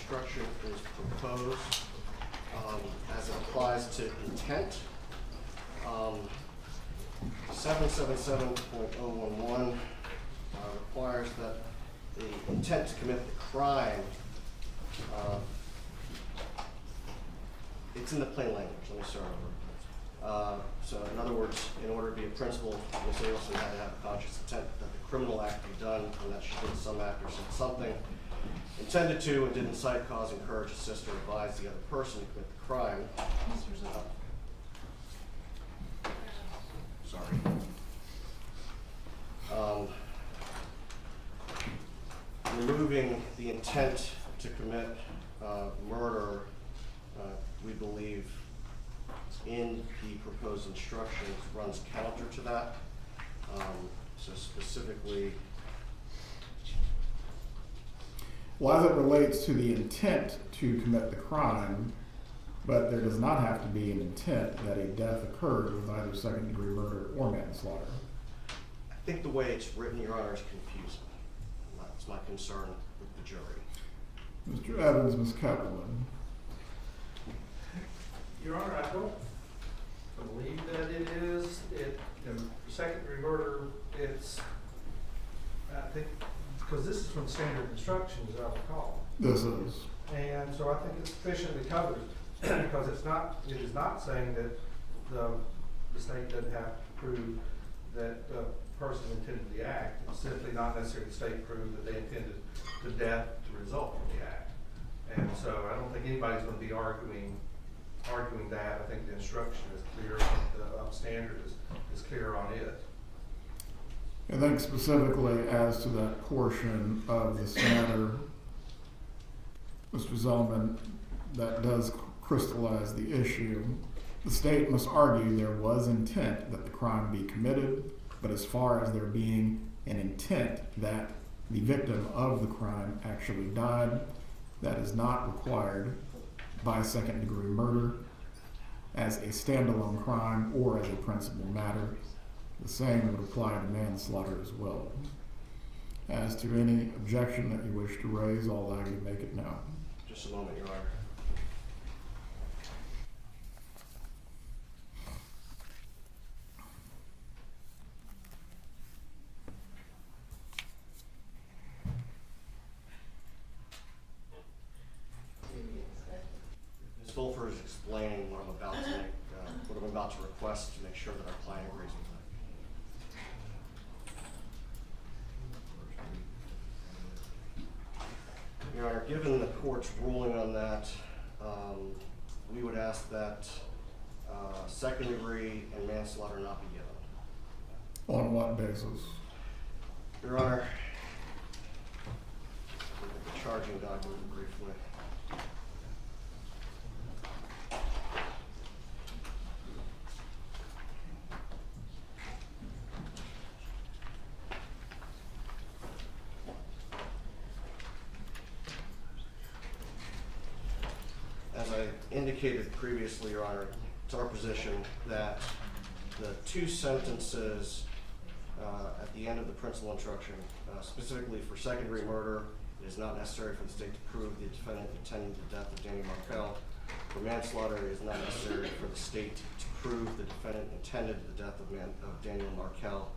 instruction is proposed as it applies to intent. 777.011 requires that the intent to commit the crime, it's in the plain language. Let me start over. So in other words, in order to be a principal, Ms. Adelson had to have a conscious intent that the criminal act be done, and that she did some act or said something intended to and did incite, cause, encourage, assist, or advise the other person to commit the crime. Sorry. Removing the intent to commit murder, we believe, in the proposed instructions runs counter to that. So specifically, well, as it relates to the intent to commit the crime, but there does not have to be an intent that a death occurred with either second-degree murder or manslaughter. I think the way it's written, Your Honor, is confusing. That's my concern with the jury. Mr. Evans, Ms. Cappleman. Your Honor, I don't believe that it is. Second-degree murder, it's, I think, because this is from standard instructions, as I recall. This is. And so I think it's sufficiently covered because it is not saying that the state doesn't have to prove that the person intended the act. It's simply not necessary the state prove that they intended the death to result from the act. And so I don't think anybody's going to be arguing that. I think the instruction is clear, the standard is clear on it. I think specifically as to that portion of this matter, Mr. Zellman, that does crystallize the issue. The state must argue there was intent that the crime be committed, but as far as there being an intent that the victim of the crime actually died, that is not required by second-degree murder as a standalone crime or as a principal matter. The same would apply to manslaughter as well. As to any objection that you wish to raise, I'll allow you to make it known. Just a moment, Your Honor. Ms. Fulford is explaining what I'm about to make, what I'm about to request to make sure that our client agrees with that. Your Honor, given the court's ruling on that, we would ask that second degree and manslaughter not be given. On what basis? Your Honor, look at the charging document briefly. As I indicated previously, Your Honor, it's our position that the two sentences at the end of the principal instruction, specifically for second-degree murder, it is not necessary for the state to prove the defendant intended the death of Daniel Markel. For manslaughter, it is not necessary for the state to prove the defendant intended the death of Daniel Markel.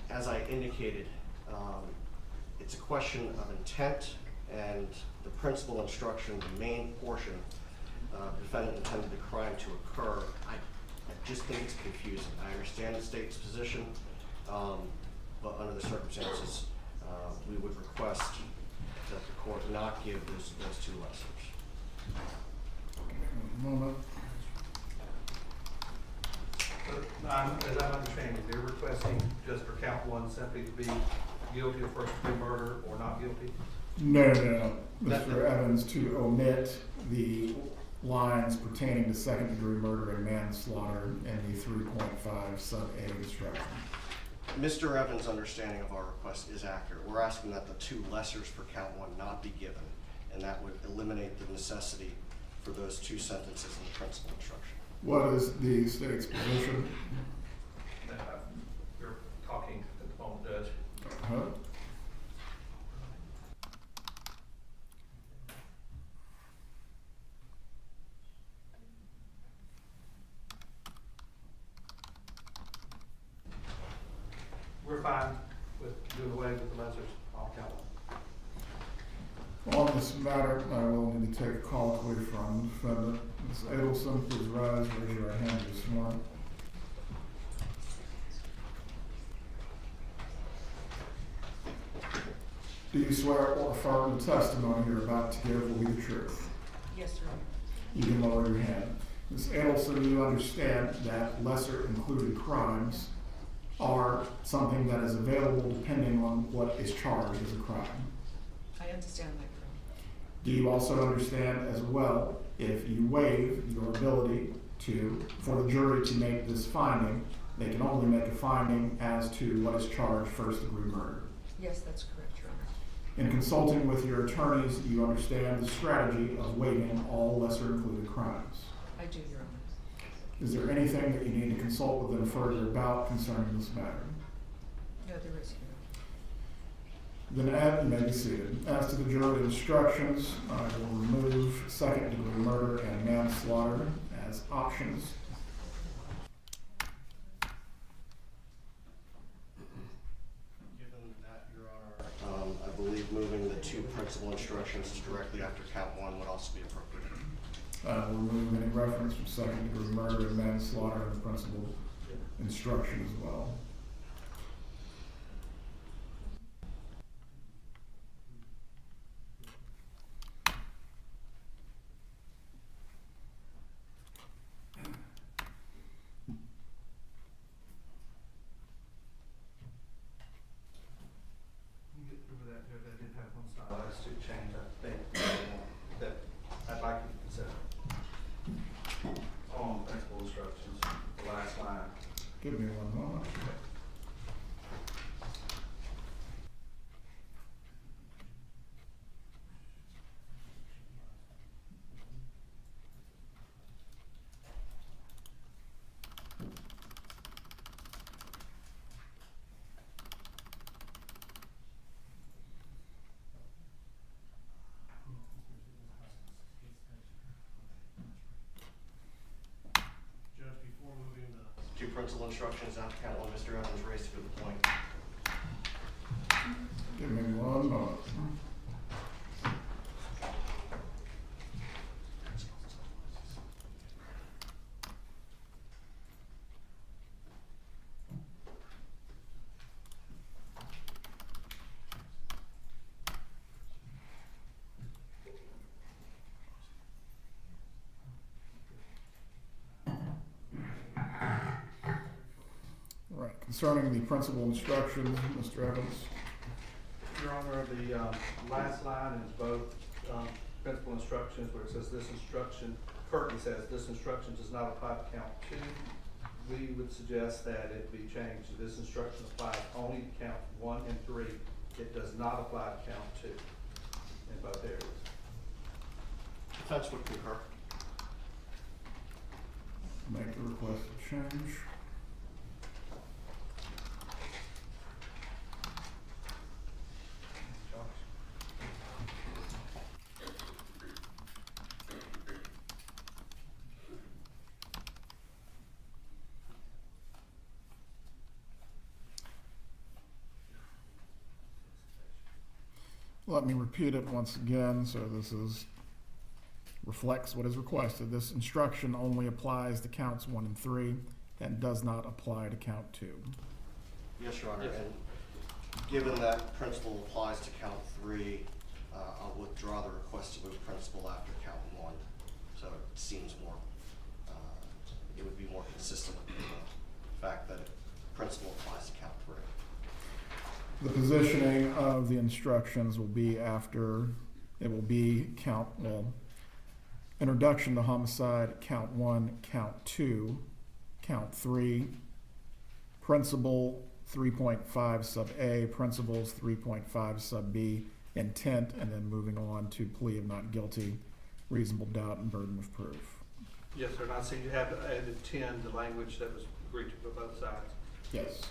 As I indicated, it's a question of intent, and the principal instruction, the main portion, the defendant intended the crime to occur. I just think it's confusing. I understand the state's position, but under the circumstances, we would request that the court not give those two lessons. Moment. As I'm understanding, they're requesting just for count one simply to be guilty of first-degree murder or not guilty? No. Mr. Evans, to omit the lines pertaining to second-degree murder and manslaughter in the 3.5 sub A instruction. Mr. Evans' understanding of our request is accurate. We're asking that the two lessers for count one not be given, and that would eliminate the necessity for those two sentences in the principal instruction. What is the state's position? You're talking at the moment, Judge. we're fine with doing away with the lessers on count one. On this matter, I will need to take a call quickly from the defendant. Ms. Adelson, please rise, raise your right hand, be sworn. Do you swear or affirm the testimony you're about to give will be the truth? Yes, Your Honor. You can lower your hand. Ms. Adelson, you understand that lesser included crimes are something that is available depending on what is charged as a crime. I understand that, Your Honor. Do you also understand as well, if you waive your ability for the jury to make this finding, they can only make a finding as to what is charged first-degree murder? Yes, that's correct, Your Honor. In consulting with your attorneys, you understand the strategy of waiving all lesser-included crimes. I do, Your Honor. Is there anything that you need to consult with them further about concerning this matter? No, there is, Your Then you may be seated. As to the jury instructions, I will remove second-degree murder and manslaughter as options. Given that, Your Honor, I believe moving the two principal instructions directly after count one would also be appropriate. We'll remove any reference from second-degree murder and manslaughter in the principal instruction as well. That did have one stylized to change, I think, that I'd like you to consider. On principal instructions, the last line. Give me one moment. Two principal instructions after count one, Mr. Evans raised to the point. Give me one moment. Right, concerning the principal instructions, Mr. Evans. Your Honor, the last line is both principal instructions where it says this instruction, currently says this instruction does not apply to count two. We would suggest that it be changed. This instruction applies only to count 1 and 3. It does not apply to count 2 in both areas. Defense would concur. Make the requested change. Let me repeat it once again, so this reflects what is requested. This instruction only applies to counts 1 and 3 and does not apply to count 2. Yes, Your Honor, Yes. and given that principle applies to count 3, I'll withdraw the request to move principle after count 1. So it seems more, it would be more consistent with the fact that principle applies to count 3. The positioning of the instructions will be introduction to homicide, count 1, count 2, count 3, principle 3.5 sub A, principles 3.5 sub B, intent, and then moving on to plea of not guilty, reasonable doubt, and burden of proof. Yes, sir, and I see you have added 10, the language that was agreed to by both sides. Yes.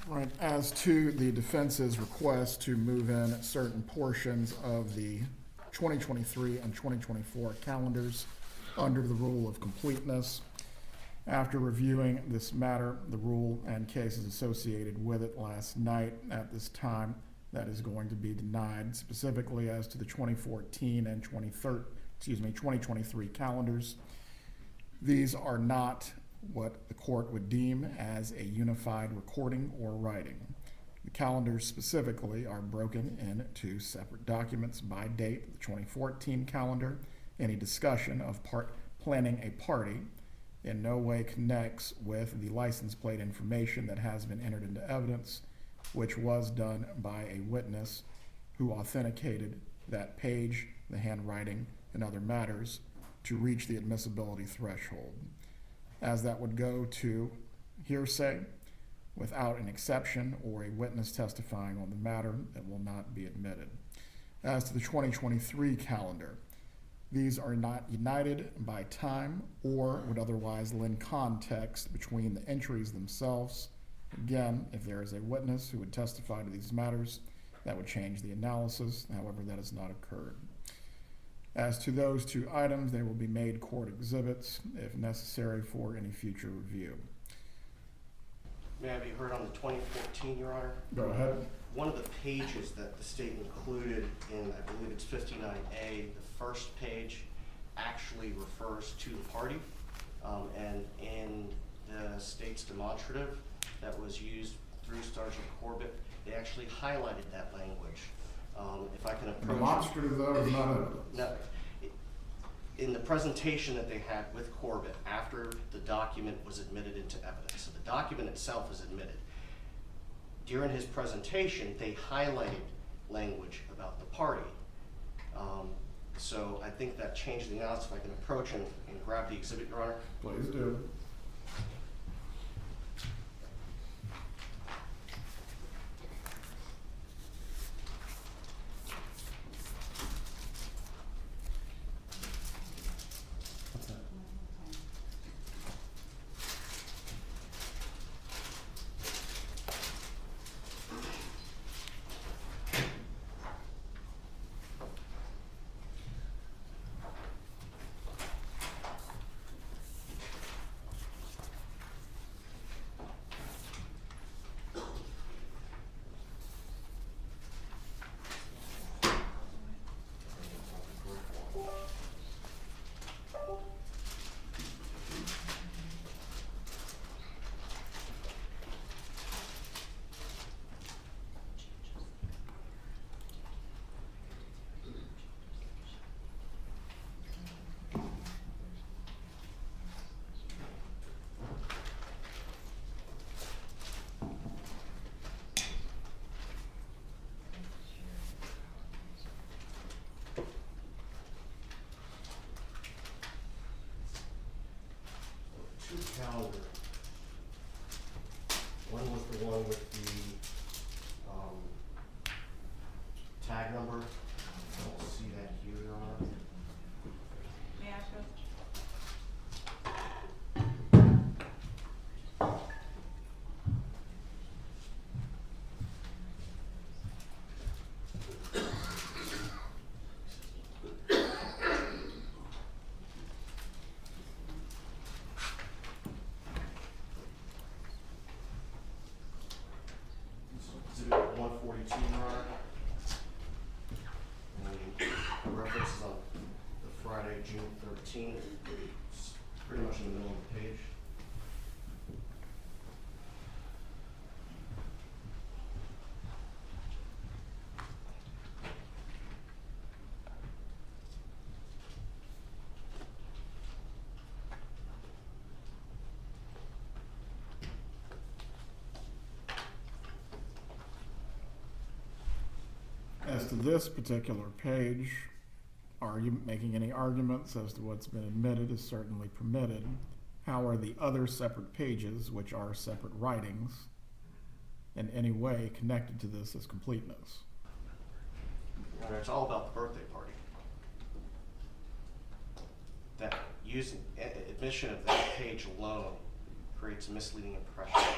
Right, as to the defense's request to move in certain portions of the 2023 and 2024 calendars under the rule of completeness, After reviewing this matter, the rule and cases associated with it last night, at this time, that is going to be denied, specifically as to the 2014 and 2023 calendars. These are not what the court would deem as a unified recording or writing. The calendars specifically are broken into separate documents by date. The 2014 calendar, any discussion of planning a party, in no way connects with the license plate information that has been entered into evidence, which was done by a witness who authenticated that page, the handwriting, and other matters to reach the admissibility threshold. As that would go to hearsay, without an exception or a witness testifying on the matter, that will not be admitted. As to the 2023 calendar, these are not united by time or would otherwise lend context between the entries themselves. Again, if there is a witness who would testify to these matters, that would change the analysis. However, that has not occurred. As to those two items, they will be made court exhibits if necessary for any future review. May I be heard on the 2014, Your Honor? Go ahead. One of the pages that the state included in, I believe it's 59A, the first page actually refers to the party. And in the state's demonstrative that was used through Sergeant Corbett, they actually highlighted that language. If I can approach... Demonstrative, though, is not evidence. No. In the presentation that they had with Corbett after the document was admitted into evidence, so the document itself is admitted. During his presentation, they highlighted language about the party. So I think that changed the analysis. If I can approach and grab the exhibit, Your Honor. Please do. Calendar. One was the one with the tag number. I don't see that here, Your Honor. May I show? Exhibit 142, Your Honor. And the reference is on the Friday, June 13th. It's pretty much in the middle of the page. As to this particular page, making any arguments as to what's been admitted is certainly permitted. How are the other separate pages, which are separate writings, in any way connected to this as completeness? Your Honor, it's all about the birthday party. That using admission of that page alone creates a misleading impression.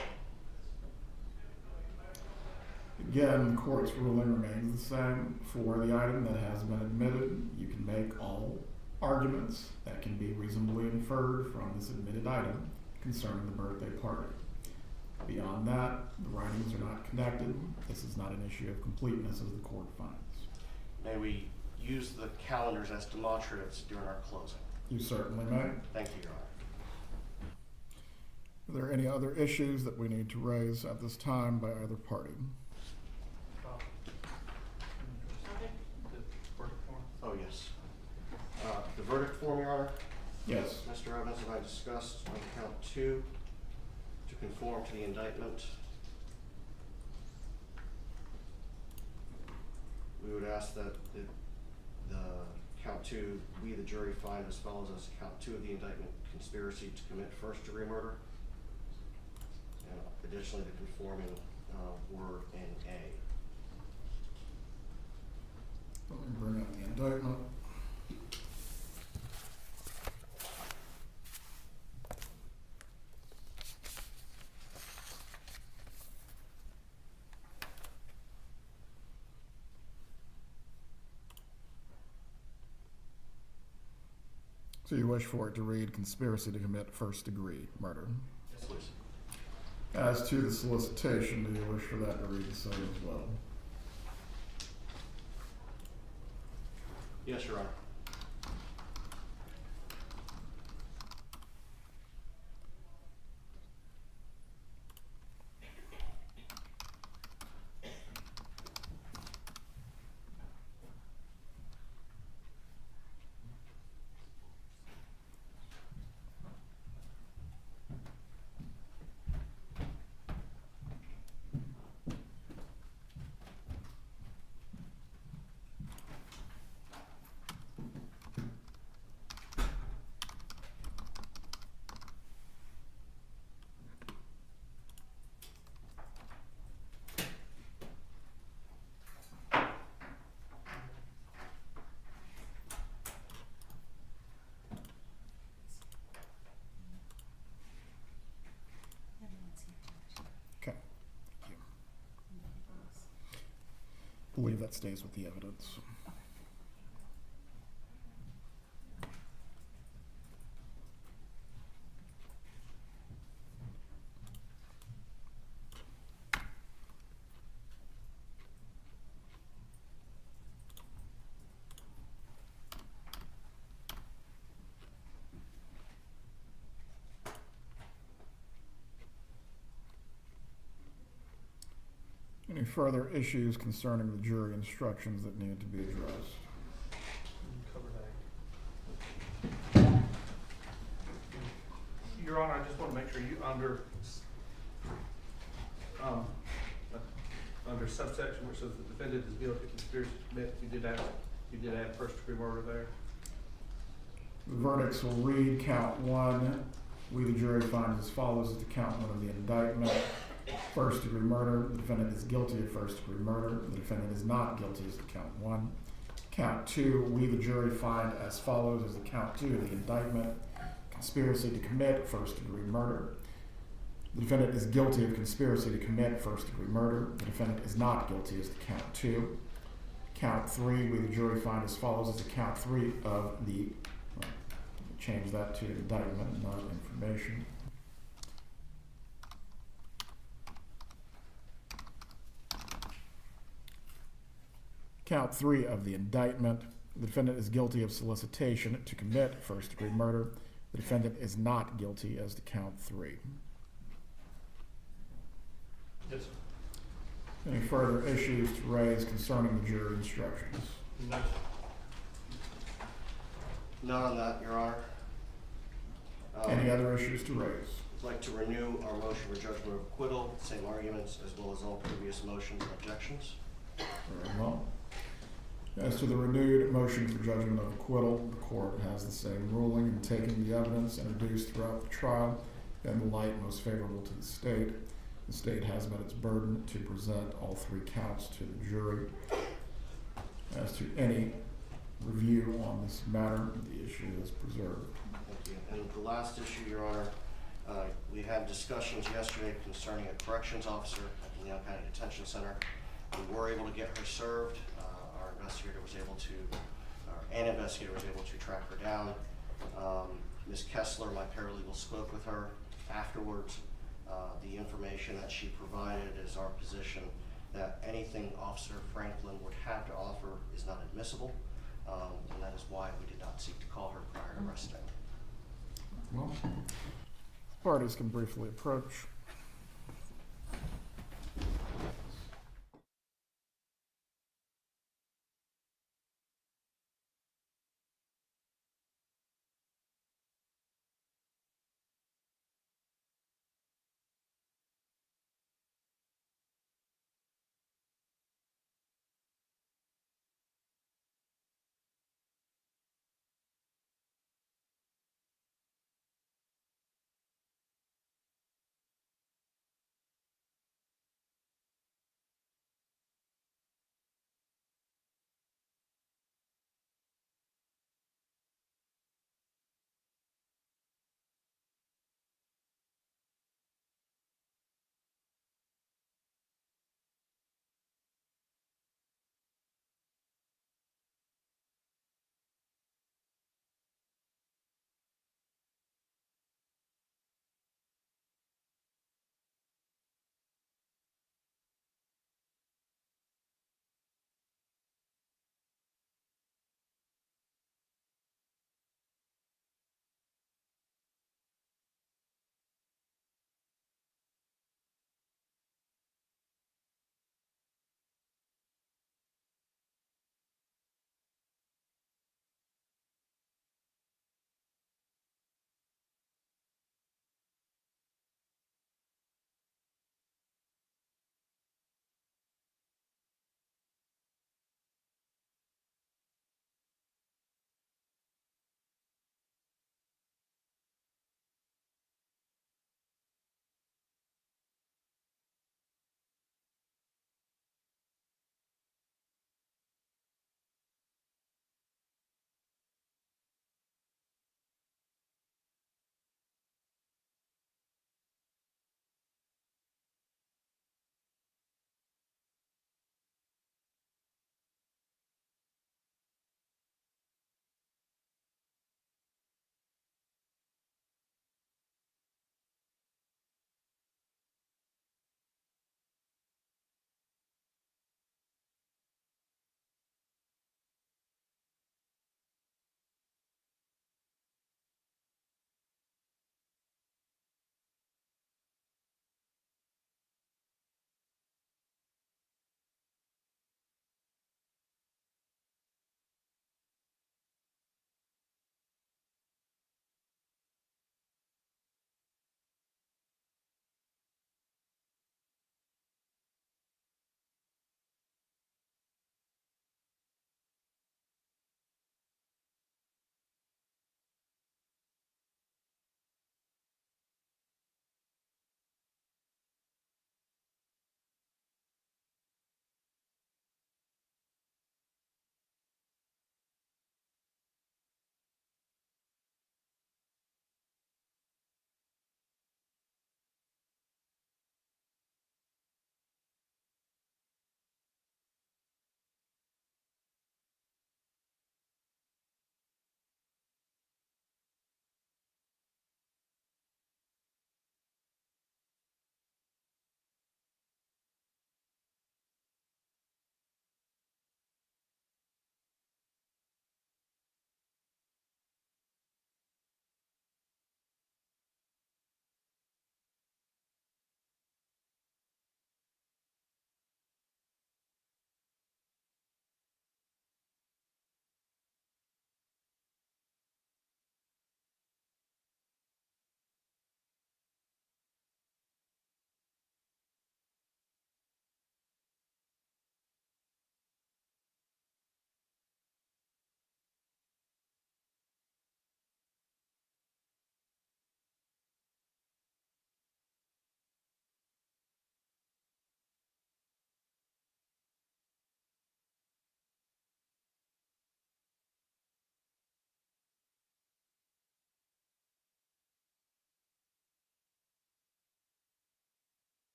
Again, the court's ruling remains the same. For the item that has been admitted, you can make all arguments that can be reasonably inferred from this admitted item concerning the birthday party. Beyond that, the writings are not connected. This is not an issue of completeness as the court finds. May we use the calendars as demonstratives during our closing? You certainly may. Thank you, Your Honor. Are there any other issues that we need to raise at this time by either party? Oh, yes. The verdict form, Your Honor. Yes. Mr. Evans and I discussed on count 2 to conform to the indictment. We would ask that the count 2, we the jury find as follows as count 2 of the indictment: conspiracy to commit first-degree murder. And additionally, the conforming word in A. Let me bring up the indictment. So you wish for it to read conspiracy to commit first-degree murder. Yes, please. As to the solicitation, do you wish for that to read the same as well? Yes, Your Honor. Okay. Thank you. Believe that stays with the evidence. Any further issues concerning the jury instructions that need to be addressed? Your Honor, I just want to make sure you under subsection which says the defendant is guilty of conspiracy to commit, you did add first degree murder there. The verdicts will read: count 1, we the jury find as follows as to count 1 of the indictment: first degree murder. The defendant is guilty of first degree murder. The defendant is not guilty as to count 1. Count 2, we the jury find as follows as to count 2 of the indictment: conspiracy to commit first degree murder. The defendant is guilty of conspiracy to commit first degree murder. The defendant is not guilty as to count 2. Count 3, we the jury find as follows as to count 3 of the, change that to indictment and not information. Count 3 of the indictment: the defendant is guilty of solicitation to commit first degree murder. The defendant is not guilty as to count 3. Yes, sir. Any further issues to raise concerning the jury instructions? No, sir. None on that, Your Honor. Any other issues to raise? I'd like to renew our motion for judgment of acquittal, same arguments, as well as all previous motions and objections. Very well. As to the renewed motion for judgment of acquittal, the court has the same ruling in taking the evidence introduced throughout the trial in the light most favorable to the state. The state has met its burden to present all 3 counts to the jury. As to any review on this matter, the issue is preserved. Thank you. And the last issue, Your Honor, we had discussions yesterday concerning a corrections officer at the Leon County Detention Center. We were able to get her served. An investigator was able to track her down. Ms. Kessler, my paralegal, spoke with her. afterwards. The information that she provided is our position that anything Officer Franklin would have to offer is not admissible, and that is why we did not seek to call her prior to arresting. Well, parties can briefly approach.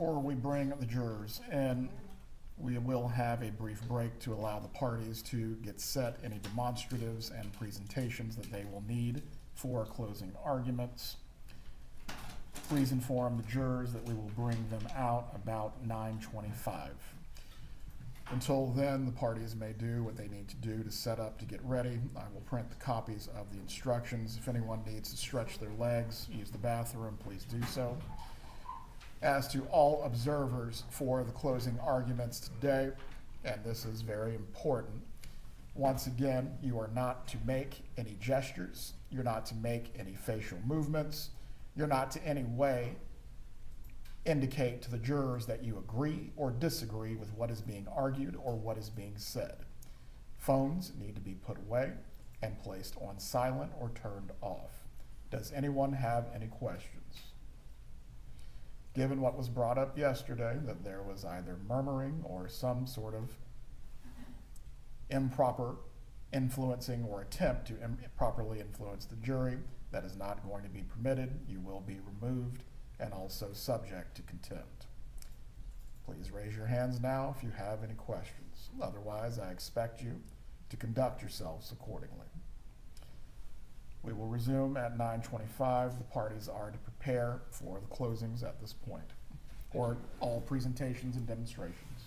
Before we bring the jurors in, we will have a brief break to allow the parties to get set any demonstratives and presentations that they will need for closing arguments. Please inform the jurors that we will bring them out about 9:25. Until then, the parties may do what they need to do to set up to get ready. I will print the copies of the instructions. If anyone needs to stretch their legs, use the bathroom, please do so. As to all observers for the closing arguments today, and this is very important, once again, you are not to make any gestures, you're not to make any facial movements, you're not to any way indicate to the jurors that you agree or disagree with what is being argued or what is being said. Phones need to be put away and placed on silent or turned off. Does anyone have any questions? Given what was brought up yesterday, that there was either murmuring or some sort of improper influencing or attempt to improperly influence the jury, that is not going to be permitted. You will be removed and also subject to contempt. Please raise your hands now if you have any questions. Otherwise, I expect you to conduct yourselves accordingly. We will resume at 9:25. The parties are to prepare for the closings at this point, or all presentations and demonstrations.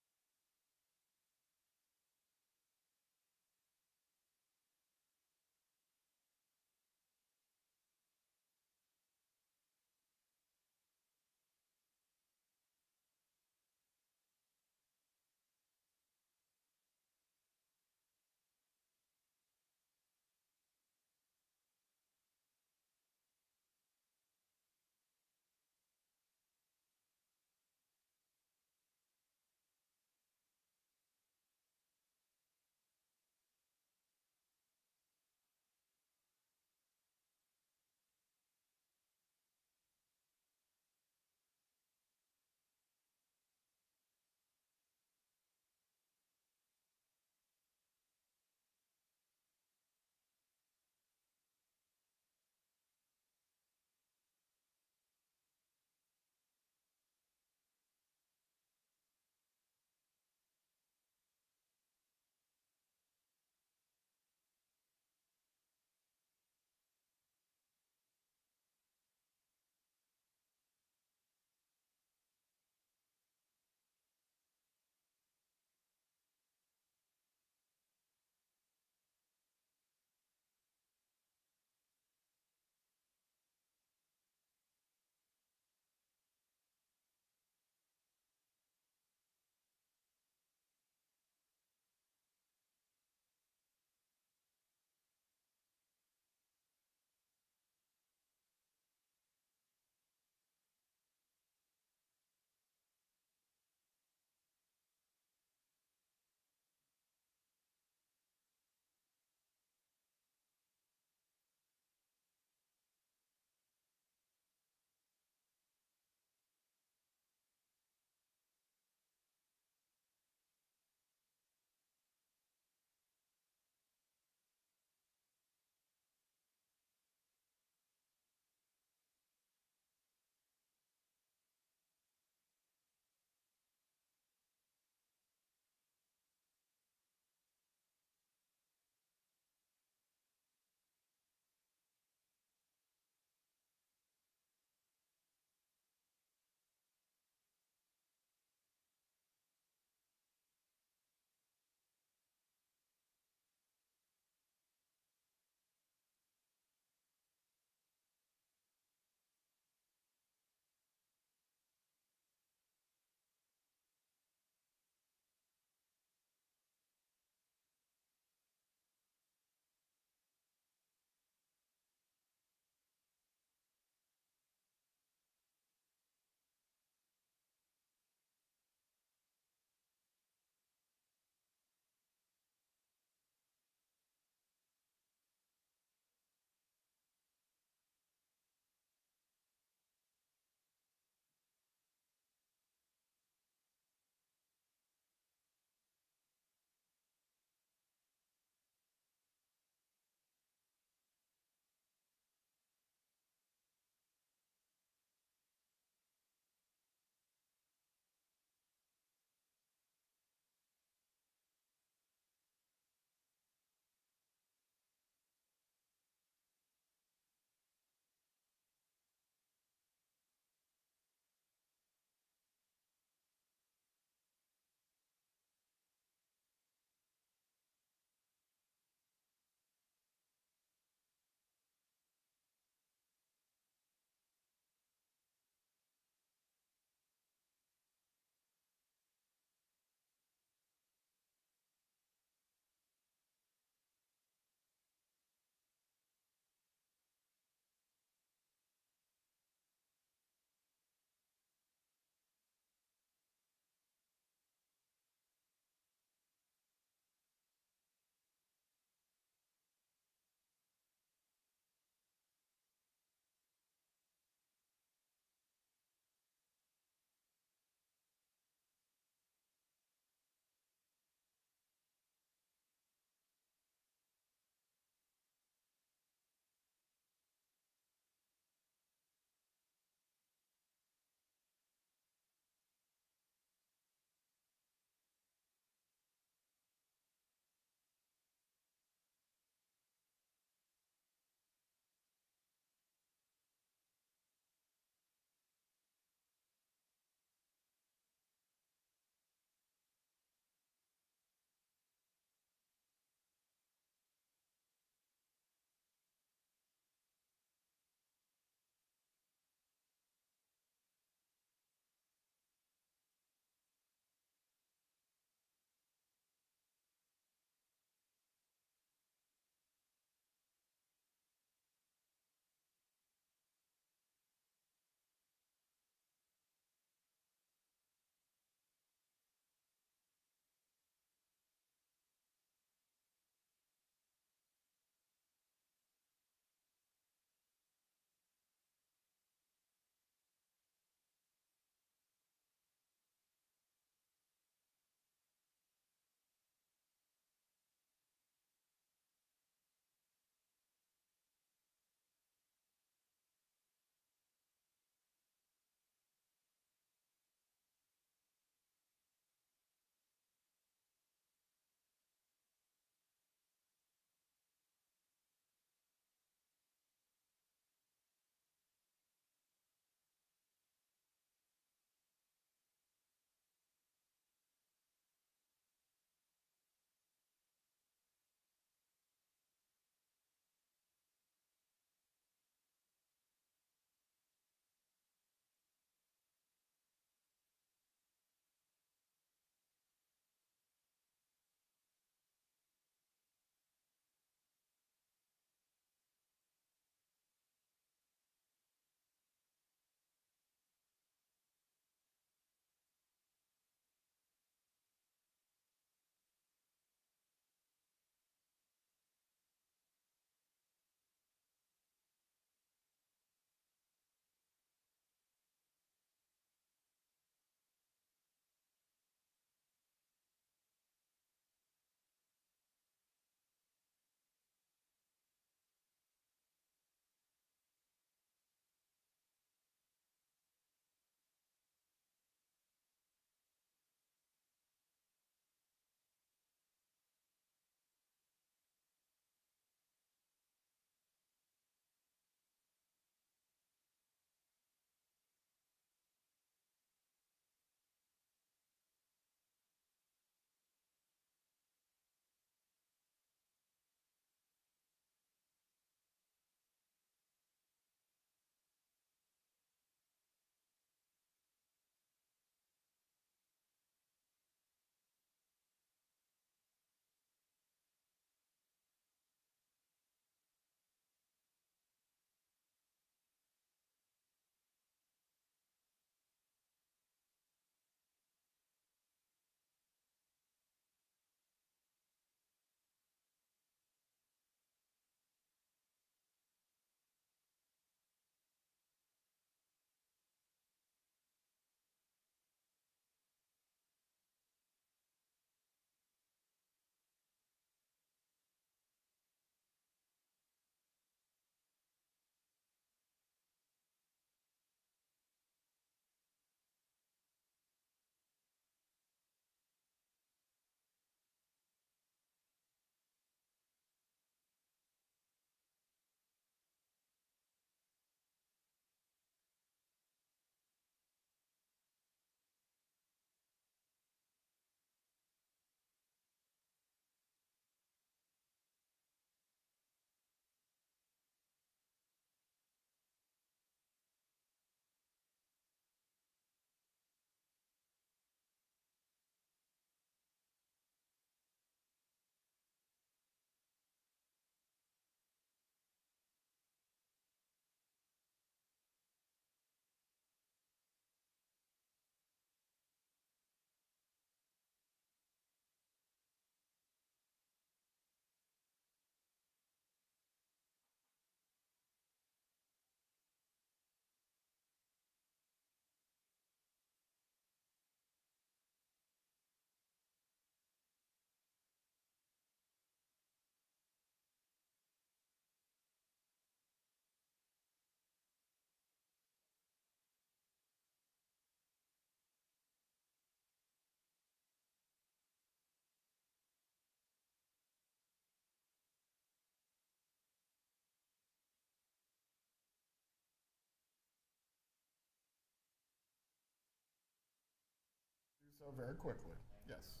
very quickly. Yes.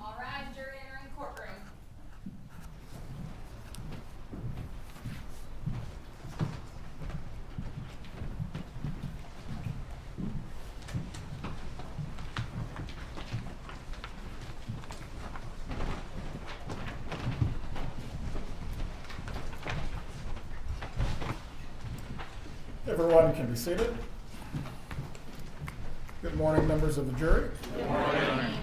All right, jury entering courtroom. Everyone can be seated. Good morning, members of the jury. Good morning.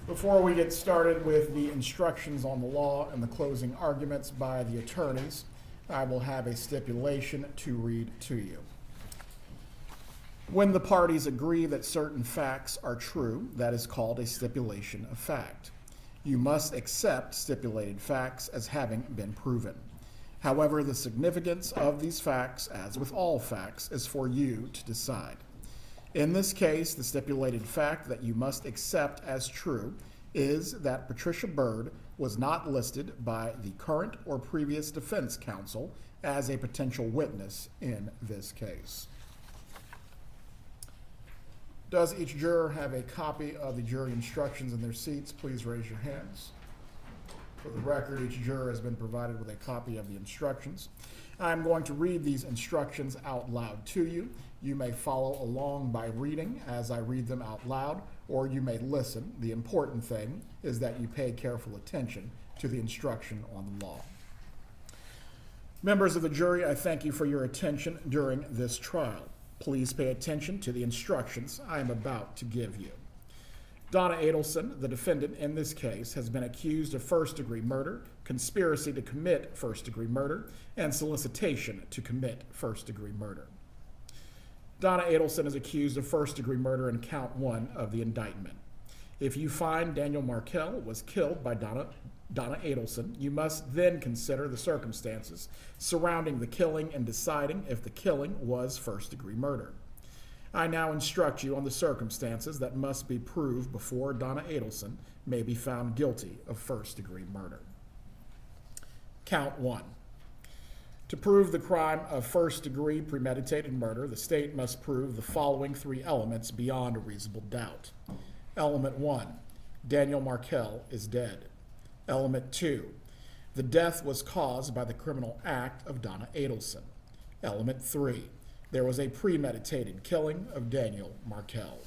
Before we get started with the instructions on the law and the closing arguments by the attorneys, I will have a stipulation to read to you. When the parties agree that certain facts are true, that is called a stipulation of fact. You must accept stipulated facts as having been proven. However, the significance of these facts, as with all facts, is for you to decide. In this case, the stipulated fact that you must accept as true is that Patricia Byrd was not listed by the current or previous defense counsel as a potential witness in this case. Does each juror have a copy of the jury instructions in their seats? Please raise your hands. For the record, each juror has been provided with a copy of the instructions. I'm going to read these instructions out loud to you. You may follow along by reading as I read them out loud, or you may listen. The important thing is that you pay careful attention to the instruction on the law. Members of the jury, I thank you for your attention during this trial. Please pay attention to the instructions I am about to give you. Donna Adelson, the defendant in this case, has been accused of first-degree murder, conspiracy to commit first-degree murder, and solicitation to commit first-degree murder. Donna Adelson is accused of first-degree murder in count 1 of the indictment. If you find Daniel Markel was killed by Donna Adelson, you must then consider the circumstances surrounding the killing and deciding if the killing was first-degree murder. I now instruct you on the circumstances that must be proved before Donna Adelson may be found guilty of first-degree murder. Count 1. To prove the crime of first-degree premeditated murder, the state must prove the following 3 elements beyond a reasonable doubt. Element 1, Daniel Markel is dead. Element 2, the death was caused by the criminal act of Donna Adelson. Element 3, there was a premeditated killing of Daniel Markel.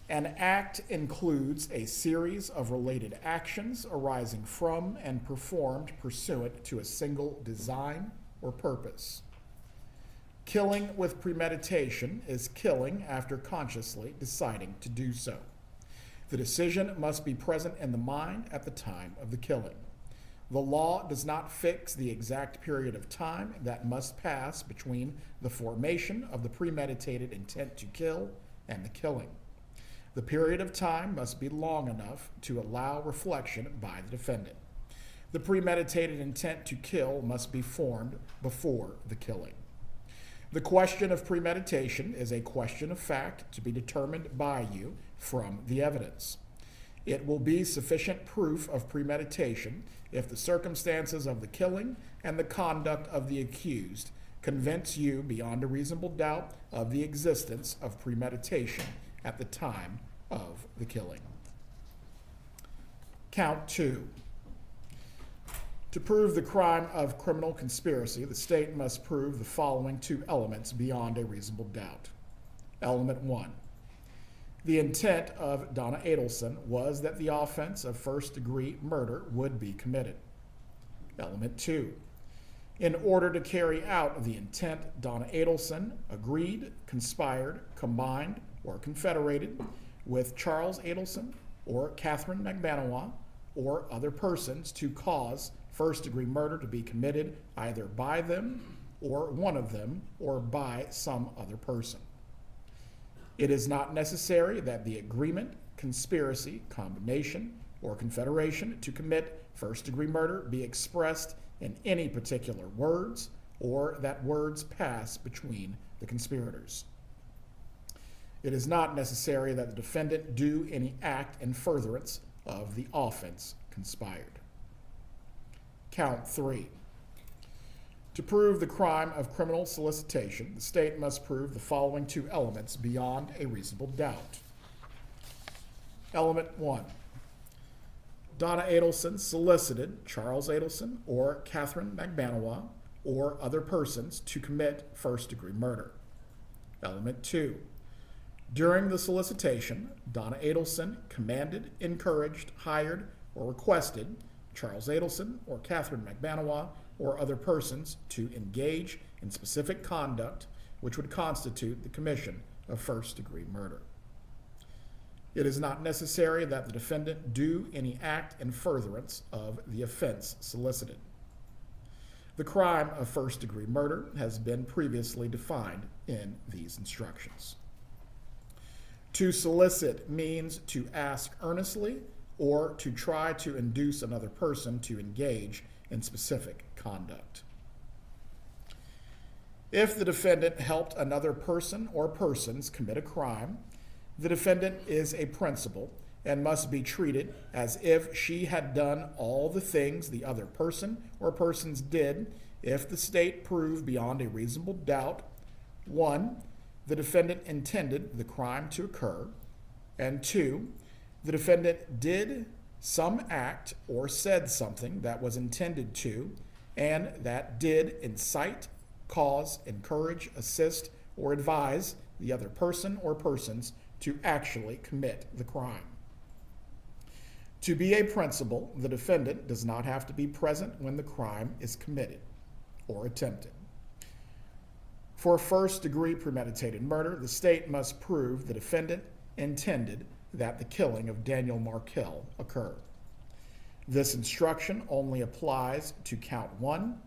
An act includes a series of related actions arising from and performed pursuant to a single design or purpose. Killing with premeditation is killing after consciously deciding to do so. The decision must be present in the mind at the time of the killing. The law does not fix the exact period of time that must pass between the formation of the premeditated intent to kill and the killing. The period of time must be long enough to allow reflection by the defendant. The premeditated intent to kill must be formed before the killing. The question of premeditation is a question of fact to be determined by you from the evidence. It will be sufficient proof of premeditation if the circumstances of the killing and the conduct of the accused convince you beyond a reasonable doubt of the existence of premeditation at the time of the killing. Count 2. To prove the crime of criminal conspiracy, the state must prove the following 2 elements beyond a reasonable doubt. Element 1. The intent of Donna Adelson was that the offense of first-degree murder would be committed. Element 2. In order to carry out the intent, Donna Adelson agreed, conspired, combined, or confederated with Charles Adelson or Catherine McBanois or other persons to cause first-degree murder to be committed either by them or one of them or by some other person. It is not necessary that the agreement, conspiracy, combination, or confederation to commit first-degree murder be expressed in any particular words or that words pass between the conspirators. It is not necessary that the defendant do any act in furtherance of the offense conspired. Count 3. To prove the crime of criminal solicitation, the state must prove the following 2 elements beyond a reasonable doubt. Element 1. Donna Adelson solicited Charles Adelson or Catherine McBanois or other persons to commit first-degree murder. Element 2. During the solicitation, Donna Adelson commanded, encouraged, hired, or requested Charles Adelson or Catherine McBanois or other persons to engage in specific conduct which would constitute the commission of first-degree murder. It is not necessary that the defendant do any act in furtherance of the offense solicited. The crime of first-degree murder has been previously defined in these instructions. To solicit means to ask earnestly or to try to induce another person to engage in specific conduct. If the defendant helped another person or persons commit a crime, the defendant is a principal and must be treated as if she had done all the things the other person or persons did if the state proved beyond a reasonable doubt, 1, the defendant intended the crime to occur, and 2, the defendant did some act or said something that was intended to and that did incite, cause, encourage, assist, or advise the other person or persons to actually commit the crime. To be a principal, the defendant does not have to be present when the crime is committed or attempted. For first-degree premeditated murder, the state must prove the defendant intended that the killing of Daniel Markel occur. This instruction only applies to count 1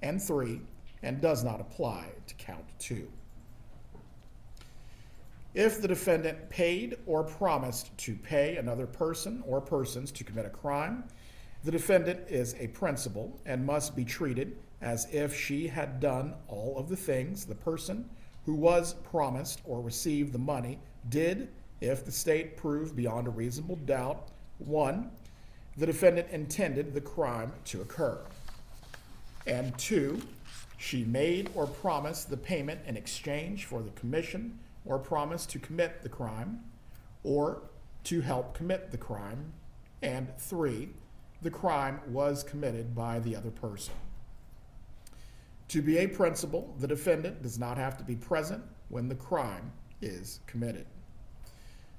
and 3 and does not apply to count 2. If the defendant paid or promised to pay another person or persons to commit a crime, the defendant is a principal and must be treated as if she had done all of the things the person who was promised or received the money did if the state proved beyond a reasonable doubt, 1, the defendant intended the crime to occur, and 2, she made or promised the payment in exchange for the commission or promise to commit the crime or to help commit the crime, and 3, the crime was committed by the other person. To be a principal, the defendant does not have to be present when the crime is committed.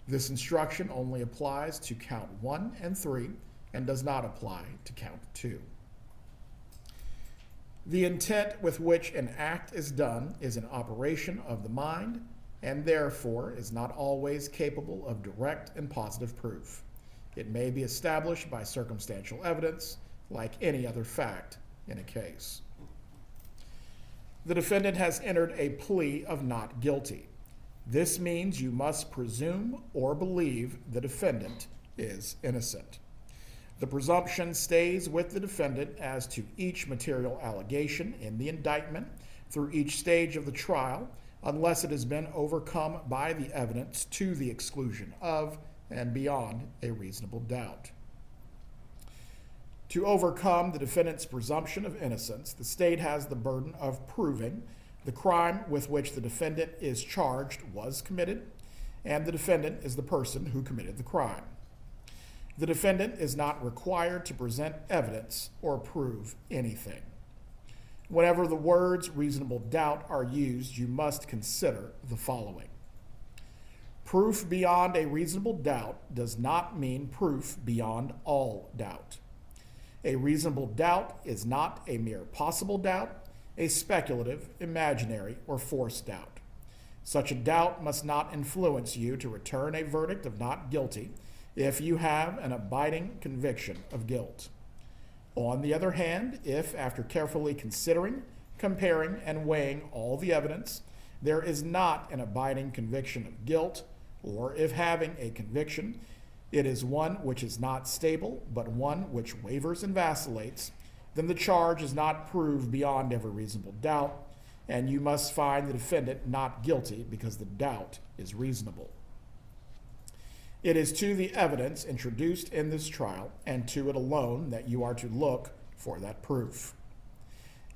This instruction only applies to count 1 and 3 and does not apply to count 2. The intent with which an act is done is an operation of the mind and therefore is not always capable of direct and positive proof. It may be established by circumstantial evidence like any other fact in a case. The defendant has entered a plea of not guilty. This means you must presume or believe the defendant is innocent. The presumption stays with the defendant as to each material allegation in the indictment through each stage of the trial, unless it has been overcome by the evidence to the exclusion of and beyond a reasonable doubt. To overcome the defendant's presumption of innocence, the state has the burden of proving the crime with which the defendant is charged was committed, and the defendant is the person who committed the crime. The defendant is not required to present evidence or prove anything. Whenever the words reasonable doubt are used, you must consider the following. Proof beyond a reasonable doubt does not mean proof beyond all doubt. A reasonable doubt is not a mere possible doubt, a speculative, imaginary, or forced doubt. Such a doubt must not influence you to return a verdict of not guilty if you have an abiding conviction of guilt. On the other hand, if after carefully considering, comparing, and weighing all the evidence, there is not an abiding conviction of guilt, or if having a conviction, it is one which is not stable, but one which wavers and vacillates, then the charge is not proved beyond every reasonable doubt, and you must find the defendant not guilty because the doubt is reasonable. It is to the evidence introduced in this trial and to it alone that you are to look for that proof.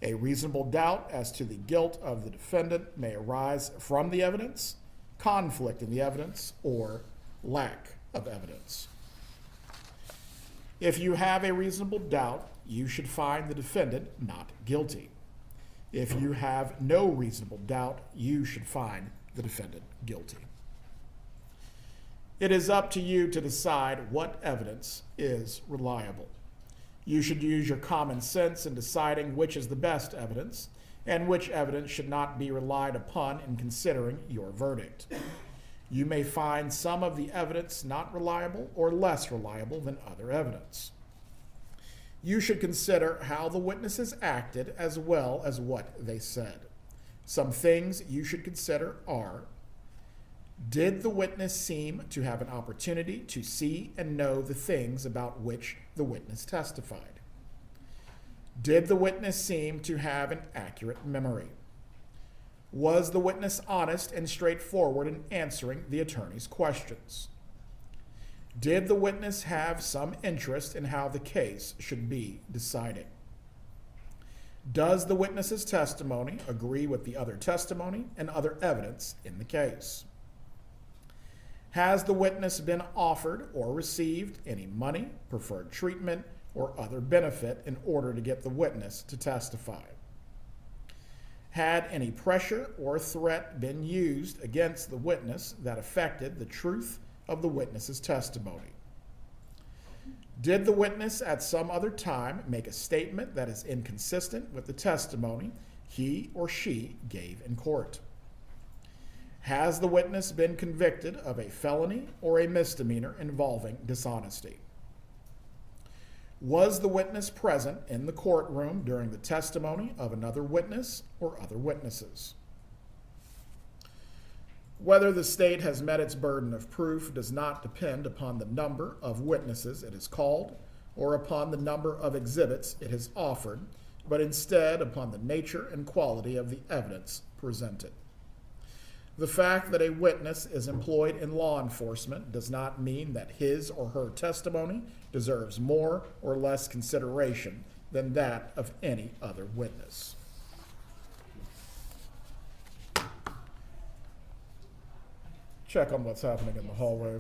A reasonable doubt as to the guilt of the defendant may arise from the evidence, conflict in the evidence, or lack of evidence. If you have a reasonable doubt, you should find the defendant not guilty. If you have no reasonable doubt, you should find the defendant guilty. It is up to you to decide what evidence is reliable. You should use your common sense in deciding which is the best evidence and which evidence should not be relied upon in considering your verdict. You may find some of the evidence not reliable or less reliable than other evidence. You should consider how the witnesses acted as well as what they said. Some things you should consider are: did the witness seem to have an opportunity to see and know the things about which the witness testified? Did the witness seem to have an accurate memory? Was the witness honest and straightforward in answering the attorney's questions? Did the witness have some interest in how the case should be decided? Does the witness's testimony agree with the other testimony and other evidence in the case? Has the witness been offered or received any money, preferred treatment, or other benefit in order to get the witness to testify? Had any pressure or threat been used against the witness that affected the truth of the witness's testimony? Did the witness at some other time make a statement that is inconsistent with the testimony he or she gave in court? Has the witness been convicted of a felony or a misdemeanor involving dishonesty? Was the witness present in the courtroom during the testimony of another witness or other witnesses? Whether the state has met its burden of proof does not depend upon the number of witnesses it has called or upon the number of exhibits it has offered, but instead upon the nature and quality of the evidence presented. The fact that a witness is employed in law enforcement does not mean that his or her testimony deserves more or less consideration than that of any other witness. Check on what's happening in the hallway.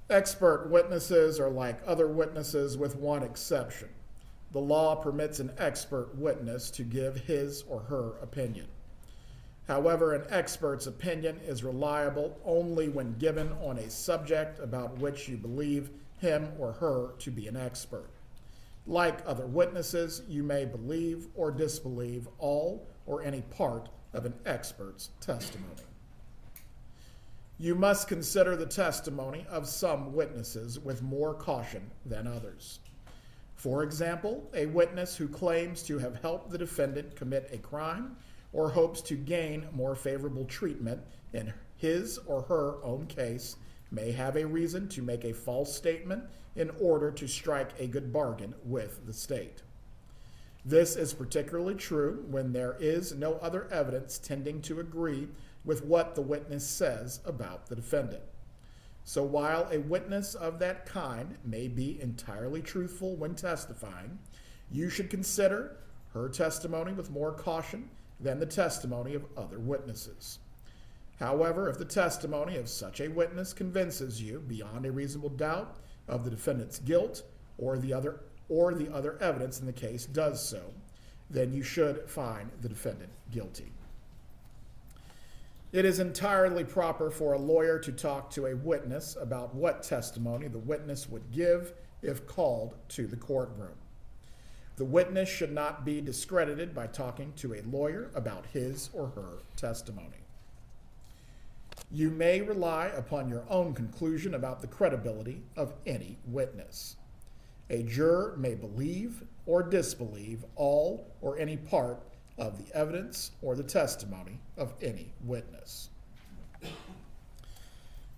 Expert witnesses are like other witnesses with one exception. The law permits an expert witness to give his or her opinion. However, an expert's opinion is reliable only when given on a subject about which you believe him or her to be an expert. Like other witnesses, you may believe or disbelieve all or any part of an expert's testimony. You must consider the testimony of some witnesses with more caution than others. For example, a witness who claims to have helped the defendant commit a crime or hopes to gain more favorable treatment in his or her own case may have a reason to make a false statement in order to strike a good bargain with the state. This is particularly true when there is no other evidence tending to agree with what the witness says about the defendant. So while a witness of that kind may be entirely truthful when testifying, you should consider her testimony with more caution than the testimony of other witnesses. However, if the testimony of such a witness convinces you beyond a reasonable doubt of the defendant's guilt or the other evidence in the case does so, then you should find the defendant guilty. It is entirely proper for a lawyer to talk to a witness about what testimony the witness would give if called to the courtroom. The witness should not be discredited by talking to a lawyer about his or her testimony. You may rely upon your own conclusion about the credibility of any witness. A juror may believe or disbelieve all or any part of the evidence or the testimony of any witness.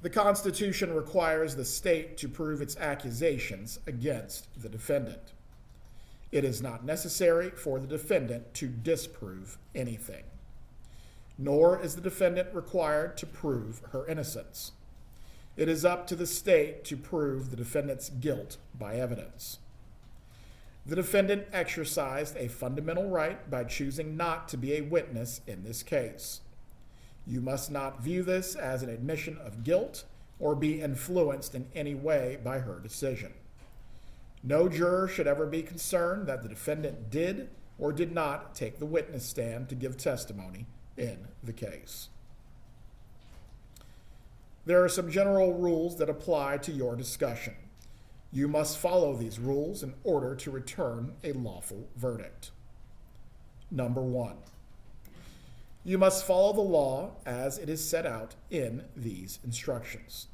The Constitution requires the state to prove its accusations against the defendant. It is not necessary for the defendant to disprove anything, nor is the defendant required to prove her innocence. It is up to the state to prove the defendant's guilt by evidence. The defendant exercised a fundamental right by choosing not to be a witness in this case. You must not view this as an admission of guilt or be influenced in any way by her decision. No juror should ever be concerned that the defendant did or did not take the witness stand to give testimony in the case. There are some general rules that apply to your discussion. You must follow these rules in order to return a lawful verdict. Number 1, you must follow the law as it is set out in these instructions.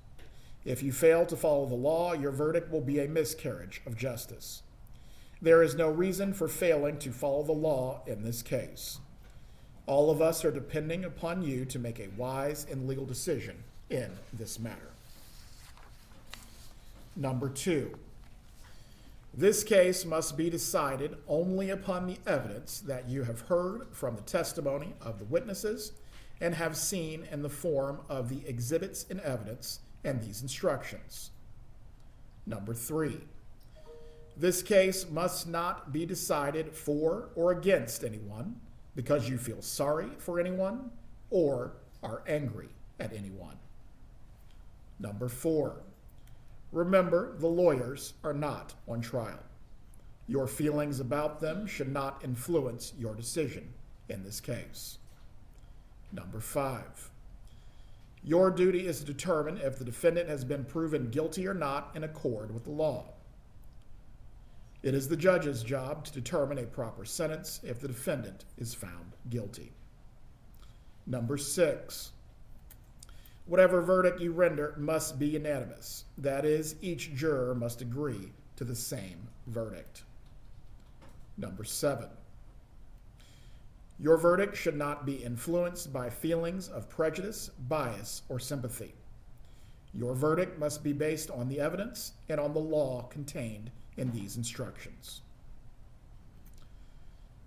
If you fail to follow the law, your verdict will be a miscarriage of justice. There is no reason for failing to follow the law in this case. All of us are depending upon you to make a wise and legal decision in this matter. Number 2, This case must be decided only upon the evidence that you have heard from the testimony of the witnesses and have seen in the form of the exhibits in evidence and these instructions. Number 3, this case must not be decided for or against anyone because you feel sorry for anyone or are angry at anyone. Number 4, remember the lawyers are not on trial. Your feelings about them should not influence your decision in this case. Number 5, your duty is to determine if the defendant has been proven guilty or not in accord with the law. It is the judge's job to determine a proper sentence if the defendant is found guilty. Number 6, whatever verdict you render must be unanimous. That is, each juror must agree to the same verdict. Number 7, your verdict should not be influenced by feelings of prejudice, bias, or sympathy. Your verdict must be based on the evidence and on the law contained in these instructions.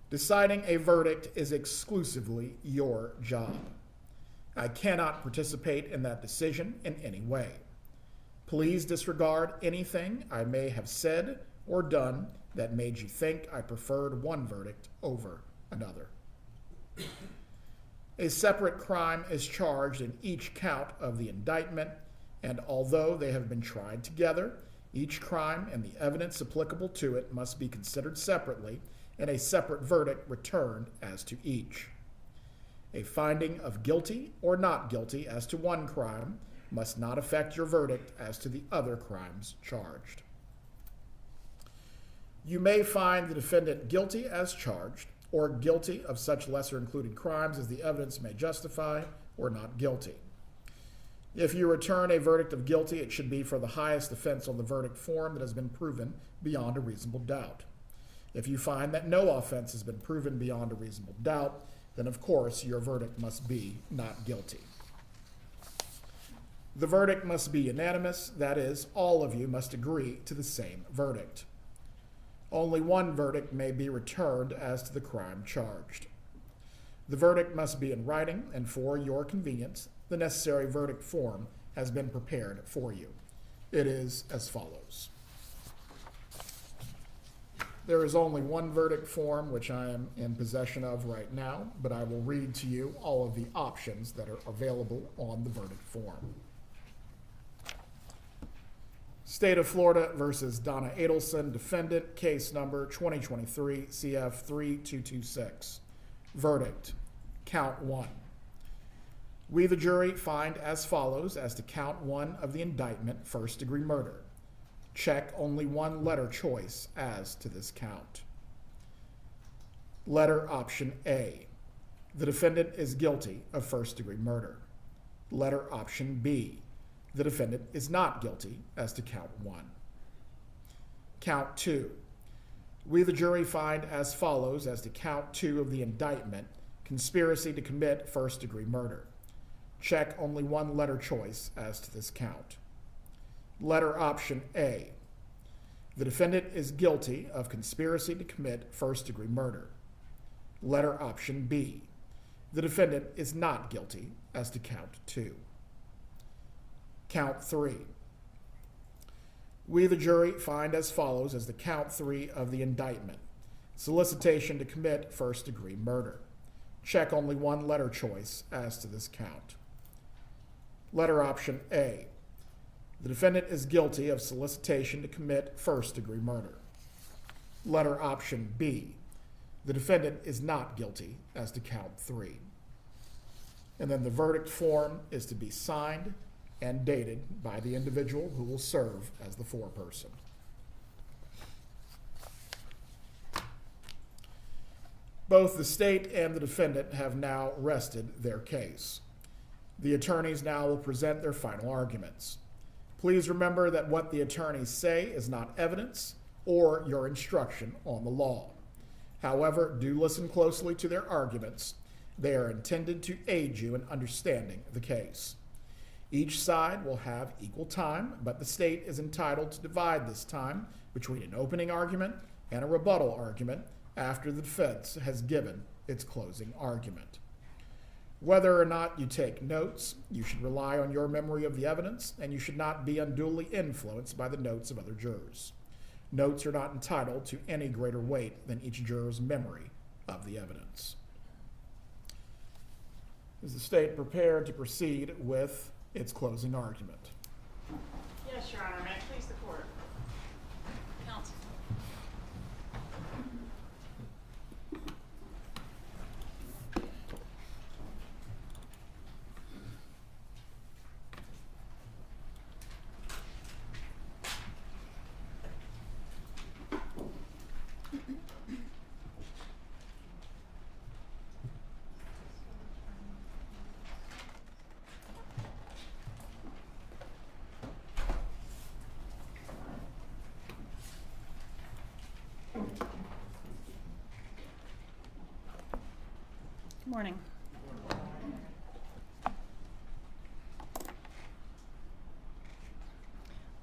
Deciding a verdict is exclusively your job. I cannot participate in that decision in any way. Please disregard anything I may have said or done that made you think I preferred one verdict over another. A separate crime is charged in each count of the indictment, and although they have been tried together, each crime and the evidence applicable to it must be considered separately and a separate verdict returned as to each. A finding of guilty or not guilty as to one crime must not affect your verdict as to the other crimes charged. You may find the defendant guilty as charged or guilty of such lesser included crimes as the evidence may justify or not guilty. If you return a verdict of guilty, it should be for the highest offense on the verdict form that has been proven beyond a reasonable doubt. If you find that no offense has been proven beyond a reasonable doubt, then of course your verdict must be not guilty. The verdict must be unanimous, that is, all of you must agree to the same verdict. Only one verdict may be returned as to the crime charged. The verdict must be in writing, and for your convenience, the necessary verdict form has been prepared for you. It is as follows. There is only one verdict form which I am in possession of right now, but I will read to you all of the options that are available on the verdict form. State of Florida versus Donna Adelson, defendant, case number 2023 CF 3226. Verdict, count 1. We, the jury, find as follows as to count 1 of the indictment, first-degree murder. Check only one letter choice as to this count. Letter option A. The defendant is guilty of first-degree murder. Letter option B. The defendant is not guilty as to count 1. Count 2. We, the jury, find as follows as to count 2 of the indictment, conspiracy to commit first-degree murder. Check only one letter choice as to this count. Letter option A. The defendant is guilty of conspiracy to commit first-degree murder. Letter option B. The defendant is not guilty as to count 2. Count 3. We, the jury, find as follows as the count 3 of the indictment, solicitation to commit first-degree murder. Check only one letter choice as to this count. Letter option A. The defendant is guilty of solicitation to commit first-degree murder. Letter option B. The defendant is not guilty as to count 3. And then the verdict form is to be signed and dated by the individual who will serve as the foreperson. Both the state and the defendant have now rested their case. The attorneys now will present their final arguments. Please remember that what the attorneys say is not evidence or your instruction on the law. However, do listen closely to their arguments. They are intended to aid you in understanding the case. Each side will have equal time, but the state is entitled to divide this time between an opening argument and a rebuttal argument after the defense has given its closing argument. Whether or not you take notes, you should rely on your memory of the evidence, and you should not be unduly influenced by the notes of other jurors. Notes are not entitled to any greater weight than each juror's memory of the evidence. Is the state prepared to proceed with its closing argument? Yes, Your Honor. May it please the court. Counsel. Good morning.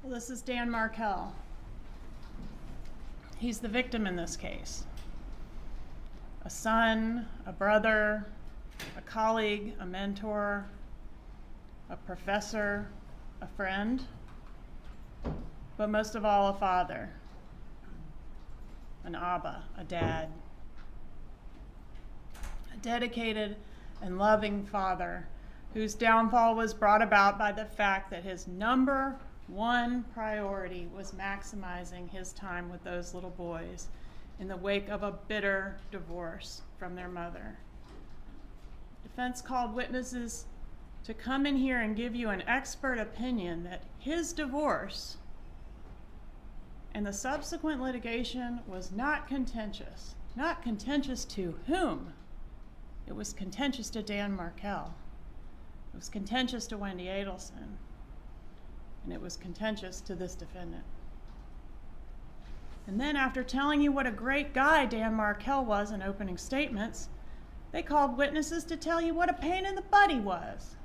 Well, this is Dan Markel. He's the victim in this case. A son, a brother, a colleague, a mentor, a professor, a friend, but most of all, a father, an Abba, a dad. A dedicated and loving father whose downfall was brought about by the fact that his number one priority was maximizing his time with those little boys in the wake of a bitter divorce from their mother. Defense called witnesses to come in here and give you an expert opinion that his divorce and the subsequent litigation was not contentious. Not contentious to whom? It was contentious to Dan Markel. It was contentious to Wendy Adelson. And it was contentious to this defendant. And then after telling you what a great guy Dan Markel was in opening statements, they called witnesses to tell you what a pain in the butt he was.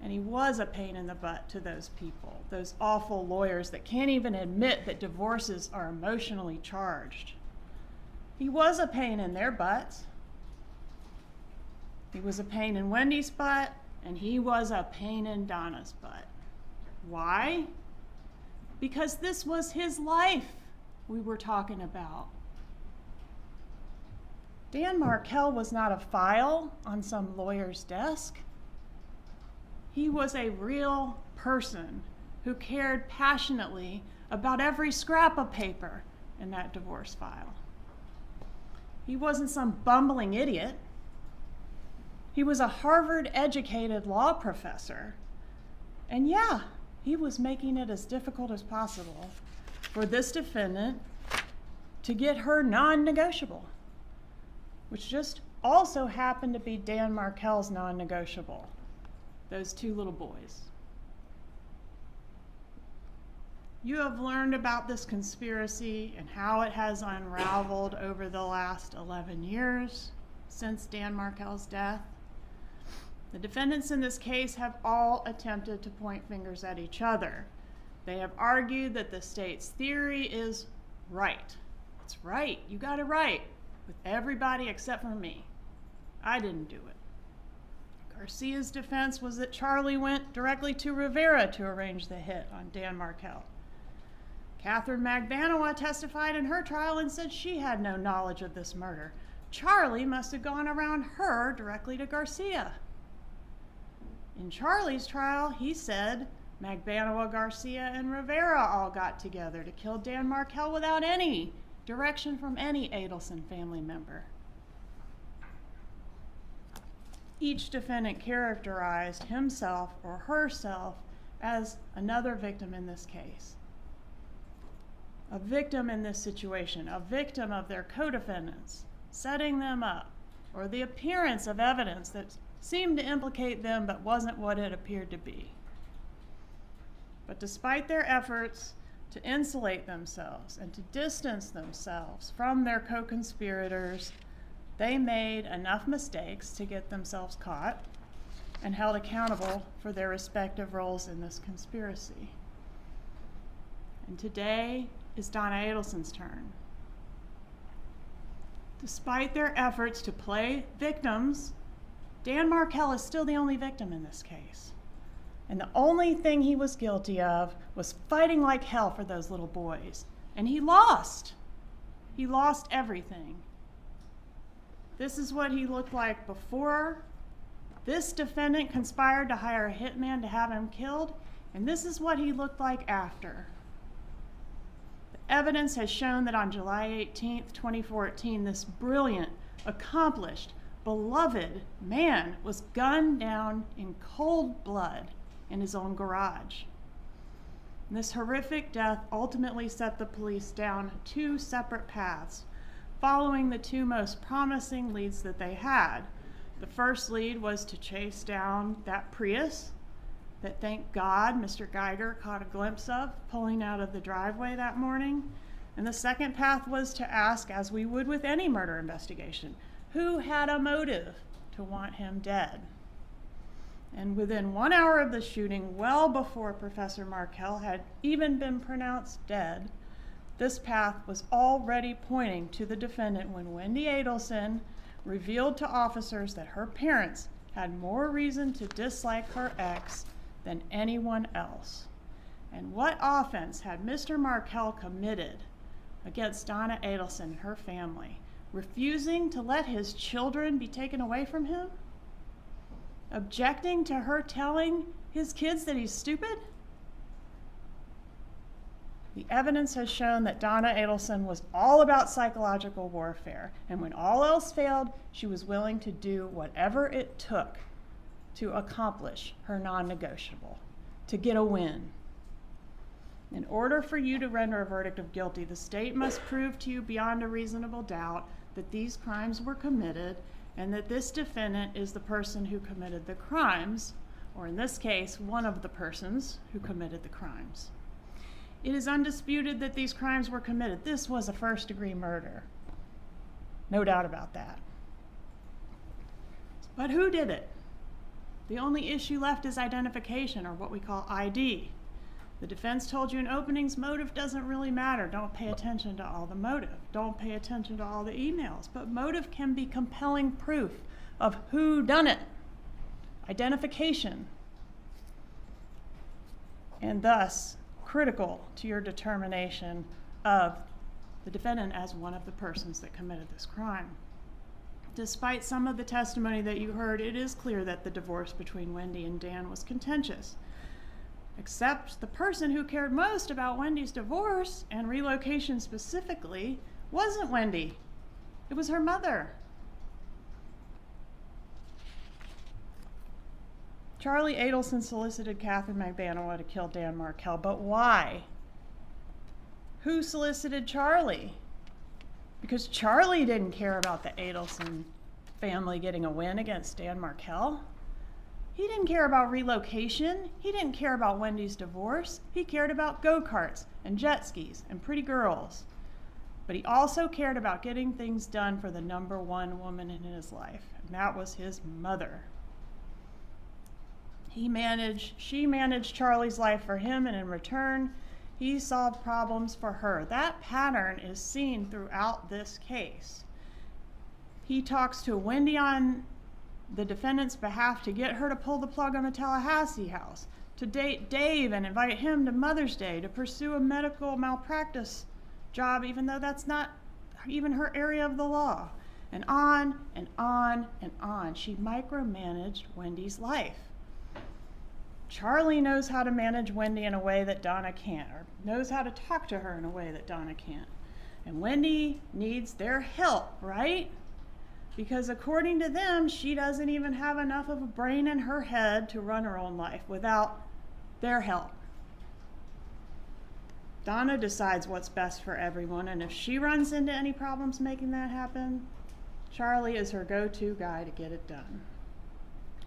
And he was a pain in the butt to those people, those awful lawyers that can't even admit that divorces are emotionally charged. He was a pain in their butts. He was a pain in Wendy's butt, and he was a pain in Donna's butt. Why? Because this was his life we were talking about. Dan Markel was not a file on some lawyer's desk. He was a real person who cared passionately about every scrap of paper in that divorce file. He wasn't some bumbling idiot. He was a Harvard-educated law professor. And yeah, he was making it as difficult as possible for this defendant to get her non-negotiable, which just also happened to be Dan Markel's non-negotiable, those two little boys. You have learned about this conspiracy and how it has unraveled over the last 11 years since Dan Markel's death. The defendants in this case have all attempted to point fingers at each other. They have argued that the state's theory is right. It's right, you got it right, with everybody except for me. I didn't do it. Garcia's defense was that Charlie went directly to Rivera to arrange the hit on Dan Markel. Catherine Magbanua testified in her trial and said she had no knowledge of this murder. Charlie must have gone around her directly to Garcia. In Charlie's trial, he said Magbanua, Garcia, and Rivera all got together to kill Dan Markel without any direction from any Adelson family member. Each defendant characterized himself or herself as another victim in this case. A victim in this situation, a victim of their co-defendants, setting them up, or the appearance of evidence that seemed to implicate them but wasn't what it appeared to be. But despite their efforts to insulate themselves and to distance themselves from their co-conspirators, they made enough mistakes to get themselves caught and held accountable for their respective roles in this conspiracy. And today is Donna Adelson's turn. Despite their efforts to play victims, Dan Markel is still the only victim in this case. And the only thing he was guilty of was fighting like hell for those little boys. And he lost. He lost everything. This is what he looked like before. This defendant conspired to hire a hitman to have him killed, and this is what he looked like after. The evidence has shown that on July 18th, 2014, this brilliant, accomplished, beloved man was gunned down in cold blood in his own garage. And this horrific death ultimately set the police down two separate paths, following the two most promising leads that they had. The first lead was to chase down that Prius that, thank God, Mr. Geiger caught a glimpse of pulling out of the driveway that morning. And the second path was to ask, as we would with any murder investigation, who had a motive to want him dead? And within 1 hour of the shooting, well before Professor Markel had even been pronounced dead, this path was already pointing to the defendant when Wendy Adelson revealed to officers that her parents had more reason to dislike her ex than anyone else. And what offense had Mr. Markel committed against Donna Adelson and her family, refusing to let his children be taken away from him? Objecting to her telling his kids that he's stupid? The evidence has shown that Donna Adelson was all about psychological warfare, and when all else failed, she was willing to do whatever it took to accomplish her non-negotiable, to get a win. In order for you to render a verdict of guilty, the state must prove to you beyond a reasonable doubt that these crimes were committed and that this defendant is the person who committed the crimes, or in this case, one of the persons who committed the crimes. It is undisputed that these crimes were committed. This was a first-degree murder. No doubt about that. But who did it? The only issue left is identification, or what we call ID. The defense told you in openings, motive doesn't really matter. Don't pay attention to all the motive. Don't pay attention to all the emails. But motive can be compelling proof of who done it. Identification. And thus, critical to your determination of the defendant as one of the persons that committed this crime. Despite some of the testimony that you heard, it is clear that the divorce between Wendy and Dan was contentious. Except the person who cared most about Wendy's divorce and relocation specifically wasn't Wendy. It was her mother. Charlie Adelson solicited Catherine McBanoa to kill Dan Markel, but why? Who solicited Charlie? Because Charlie didn't care about the Adelson family getting a win against Dan Markel. He didn't care about relocation. He didn't care about Wendy's divorce. He cared about go-karts and jet skis and pretty girls. But he also cared about getting things done for the number one woman in his life, and that was his mother. She managed Charlie's life for him, and in return, he solved problems for her. That pattern is seen throughout this case. He talks to Wendy on the defendant's behalf to get her to pull the plug on the Tallahassee house, to date Dave and invite him to Mother's Day, to pursue a medical malpractice job, even though that's not even her area of the law. And on and on and on. She micromanaged Wendy's life. Charlie knows how to manage Wendy in a way that Donna can't, or knows how to talk to her in a way that Donna can't. And Wendy needs their help, right? Because according to them, she doesn't even have enough of a brain in her head to run her own life without their help. Donna decides what's best for everyone, and if she runs into any problems making that happen, Charlie is her go-to guy to get it done.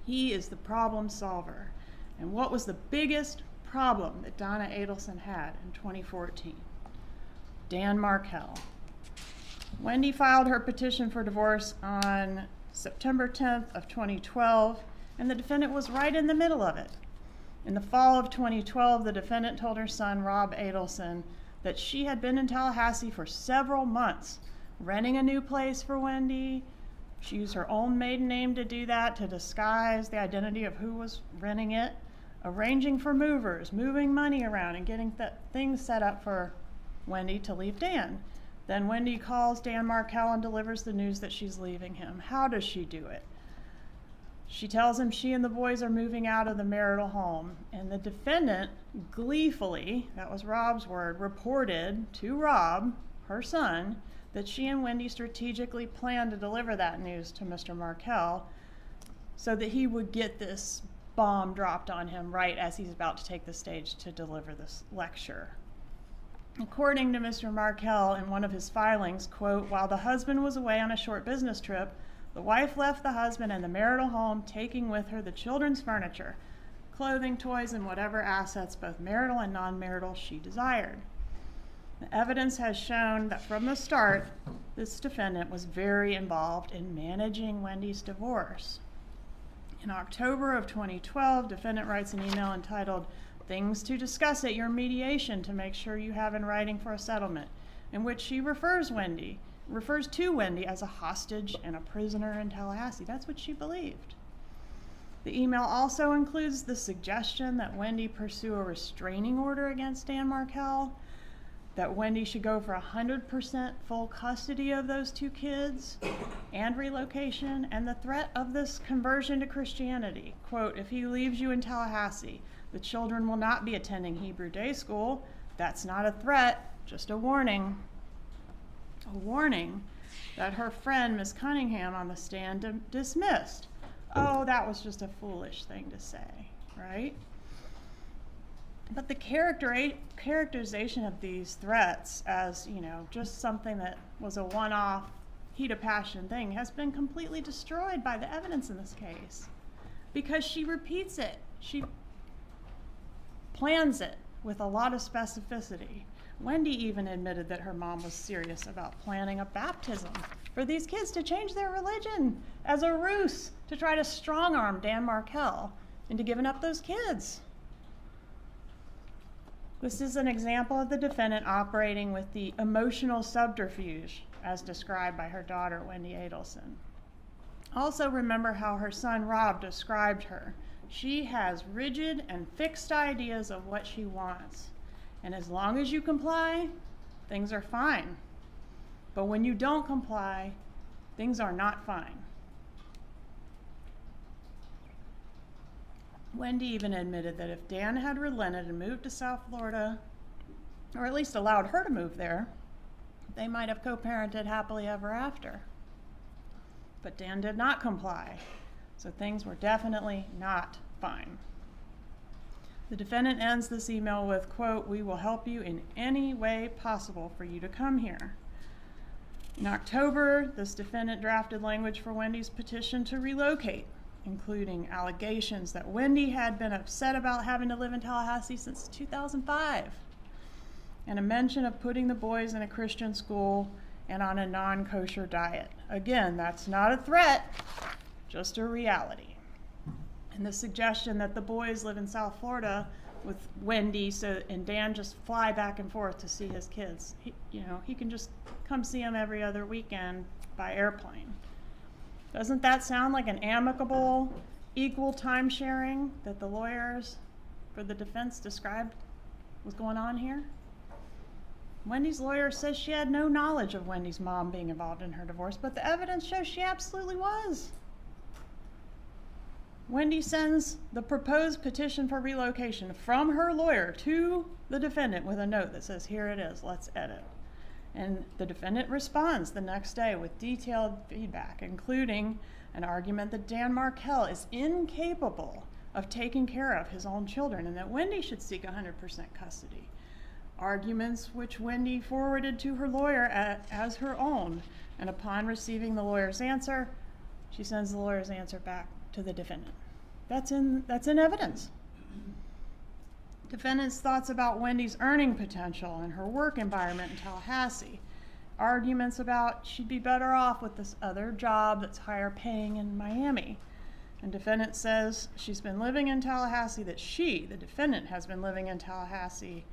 He is the problem solver. And what was the biggest problem that Donna Adelson had in 2014? Dan Markel. Wendy filed her petition for divorce on September 10th of 2012, and the defendant was right in the middle of it. In the fall of 2012, the defendant told her son, Rob Adelson, that she had been in Tallahassee for several months, renting a new place for Wendy. She used her own maiden name to do that, to disguise the identity of who was renting it, arranging for movers, moving money around, and getting things set up for Wendy to leave Dan. Then Wendy calls Dan Markel and delivers the news that she's leaving him. How does she do it? She tells him she and the boys are moving out of the marital home, and the defendant gleefully, that was Rob's word, reported to Rob, her son, that she and Wendy strategically planned to deliver that news to Mr. Markel so that he would get this bomb dropped on him right as he's about to take the stage to deliver this lecture. According to Mr. Markel, in one of his filings, quote, while the husband was away on a short business trip, the wife left the husband in the marital home, taking with her the children's furniture, clothing, toys, and whatever assets, both marital and non-marital, she desired. The evidence has shown that from the start, this defendant was very involved in managing Wendy's divorce. In October of 2012, defendant writes an email entitled, Things to Discuss at Your Mediation to Make Sure You Have in Writing for a Settlement, in which she refers to Wendy as a hostage and a prisoner in Tallahassee. That's what she believed. The email also includes the suggestion that Wendy pursue a restraining order against Dan Markel, that Wendy should go for 100% full custody of those two kids and relocation, and the threat of this conversion to Christianity. Quote, if he leaves you in Tallahassee, the children will not be attending Hebrew day school. That's not a threat, just a warning. A warning that her friend, Miss Cunningham, on the stand dismissed. Oh, that was just a foolish thing to say, right? But the characterization of these threats as, just something that was a one-off heat of passion thing has been completely destroyed by the evidence in this case, because she repeats it. She plans it with a lot of specificity. Wendy even admitted that her mom was serious about planning a baptism for these kids to change their religion as a ruse to try to strong-arm Dan Markel into giving up those kids. This is an example of the defendant operating with the emotional subterfuge as described by her daughter, Wendy Adelson. Also remember how her son, Rob, described her. She has rigid and fixed ideas of what she wants. And as long as you comply, things are fine. But when you don't comply, things are not fine. Wendy even admitted that if Dan had relented and moved to South Florida, or at least allowed her to move there, they might have co-parented happily ever after. But Dan did not comply, so things were definitely not fine. The defendant ends this email with, quote, we will help you in any way possible for you to come here. In October, this defendant drafted language for Wendy's petition to relocate, including allegations that Wendy had been upset about having to live in Tallahassee since 2005, and a mention of putting the boys in a Christian school and on a non-kosher diet. Again, that's not a threat, just a reality. And the suggestion that the boys live in South Florida with Wendy and Dan just fly back and forth to see his kids. He can just come see them every other weekend by airplane. Doesn't that sound like an amicable, equal time sharing that the lawyers for the defense described was going on here? Wendy's lawyer says she had no knowledge of Wendy's mom being involved in her divorce, but the evidence shows she absolutely was. Wendy sends the proposed petition for relocation from her lawyer to the defendant with a note that says, here it is, let's edit. And the defendant responds the next day with detailed feedback, including an argument that Dan Markel is incapable of taking care of his own children and that Wendy should seek 100% custody. Arguments which Wendy forwarded to her lawyer as her own. And upon receiving the lawyer's answer, she sends the lawyer's answer back to the defendant. That's in evidence. Defendant's thoughts about Wendy's earning potential and her work environment in Tallahassee. Arguments about she'd be better off with this other job that's higher paying in Miami. And defendant says she's been living in Tallahassee, that she, the defendant, has been living in Tallahassee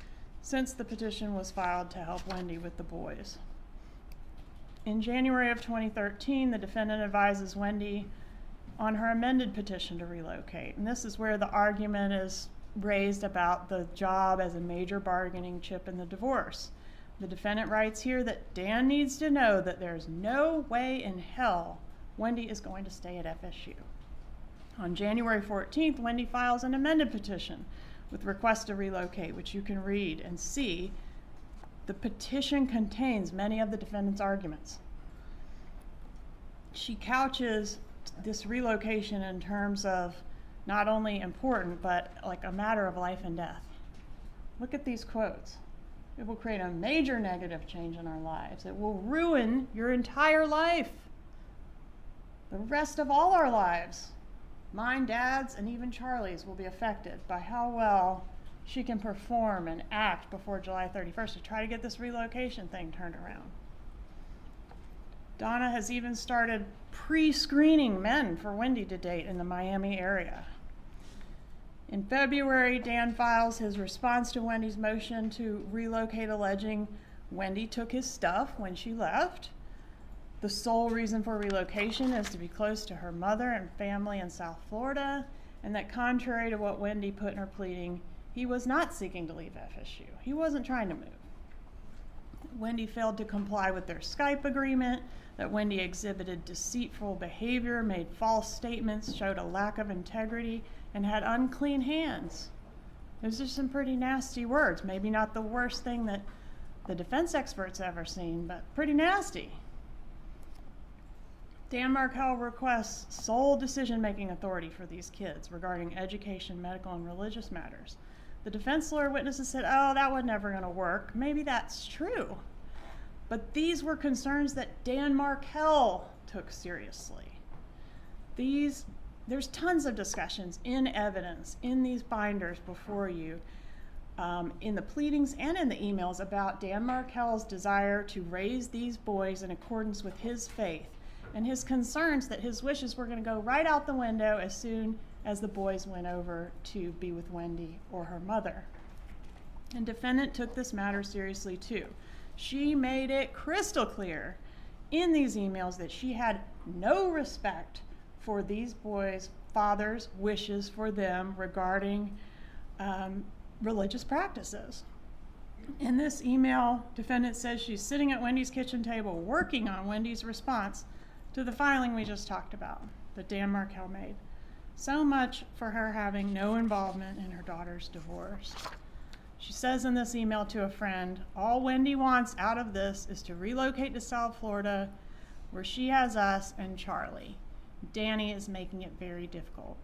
since the petition was filed to help Wendy with the boys. In January of 2013, the defendant advises Wendy on her amended petition to relocate. And this is where the argument is raised about the job as a major bargaining chip in the divorce. The defendant writes here that Dan needs to know that there's no way in hell Wendy is going to stay at FSU. On January 14th, Wendy files an amended petition with request to relocate, which you can read and see. The petition contains many of the defendant's arguments. She couches this relocation in terms of not only important, but like a matter of life and death. Look at these quotes. It will create a major negative change in our lives. It will ruin your entire life. The rest of all our lives. Mine, Dad's, and even Charlie's will be affected by how well she can perform and act before July 31st to try to get this relocation thing turned around. Donna has even started pre-screening men for Wendy to date in the Miami area. In February, Dan files his response to Wendy's motion to relocate, alleging Wendy took his stuff when she left. The sole reason for relocation is to be close to her mother and family in South Florida, and that contrary to what Wendy put in her pleading, he was not seeking to leave FSU. He wasn't trying to move. Wendy failed to comply with their Skype agreement, that Wendy exhibited deceitful behavior, made false statements, showed a lack of integrity, and had unclean hands. Those are some pretty nasty words. Maybe not the worst thing that the defense experts ever seen, but pretty nasty. Dan Markel requests sole decision-making authority for these kids regarding education, medical, and religious matters. The defense lawyer witnesses said, oh, that was never going to work. Maybe that's true. But these were concerns that Dan Markel took seriously. There's tons of discussions in evidence in these binders before you, in the pleadings and in the emails about Dan Markel's desire to raise these boys in accordance with his faith and his concerns that his wishes were going to go right out the window as soon as the boys went over to be with Wendy or her mother. And defendant took this matter seriously too. She made it crystal clear in these emails that she had no respect for these boys' fathers' wishes for them regarding religious practices. In this email, defendant says she's sitting at Wendy's kitchen table working on Wendy's response to the filing we just talked about that Dan Markel made. So much for her having no involvement in her daughter's divorce. She says in this email to a friend, all Wendy wants out of this is to relocate to South Florida where she has us and Charlie. Danny is making it very difficult.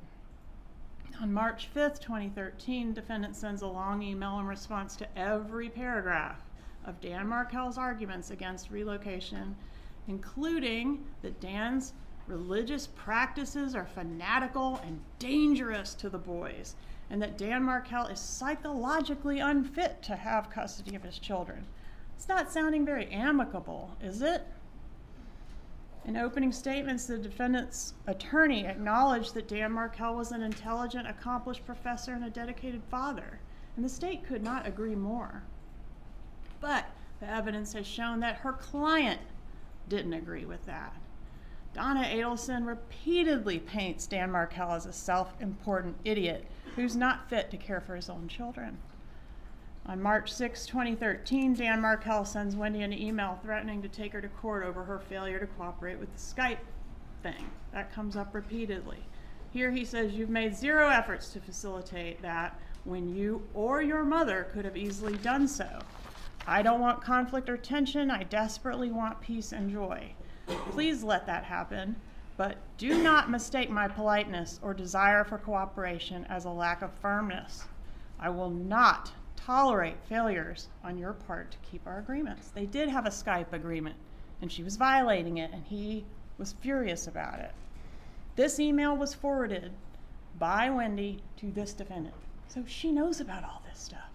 On March 5th, 2013, defendant sends a long email in response to every paragraph of Dan Markel's arguments against relocation, including that Dan's religious practices are fanatical and dangerous to the boys, and that Dan Markel is psychologically unfit to have custody of his children. It's not sounding very amicable, is it? In opening statements, the defendant's attorney acknowledged that Dan Markel was an intelligent, accomplished professor and a dedicated father, and the state could not agree more. But the evidence has shown that her client didn't agree with that. Donna Adelson repeatedly paints Dan Markel as a self-important idiot who's not fit to care for his own children. On March 6, 2013, Dan Markel sends Wendy an email threatening to take her to court over her failure to cooperate with the Skype thing. That comes up repeatedly. Here he says, you've made zero efforts to facilitate that when you or your mother could have easily done so. I don't want conflict or tension. I desperately want peace and joy. Please let that happen, but do not mistake my politeness or desire for cooperation as a lack of firmness. I will not tolerate failures on your part to keep our agreements. They did have a Skype agreement, and she was violating it, and he was furious about it. This email was forwarded by Wendy to this defendant, so she knows about all this stuff.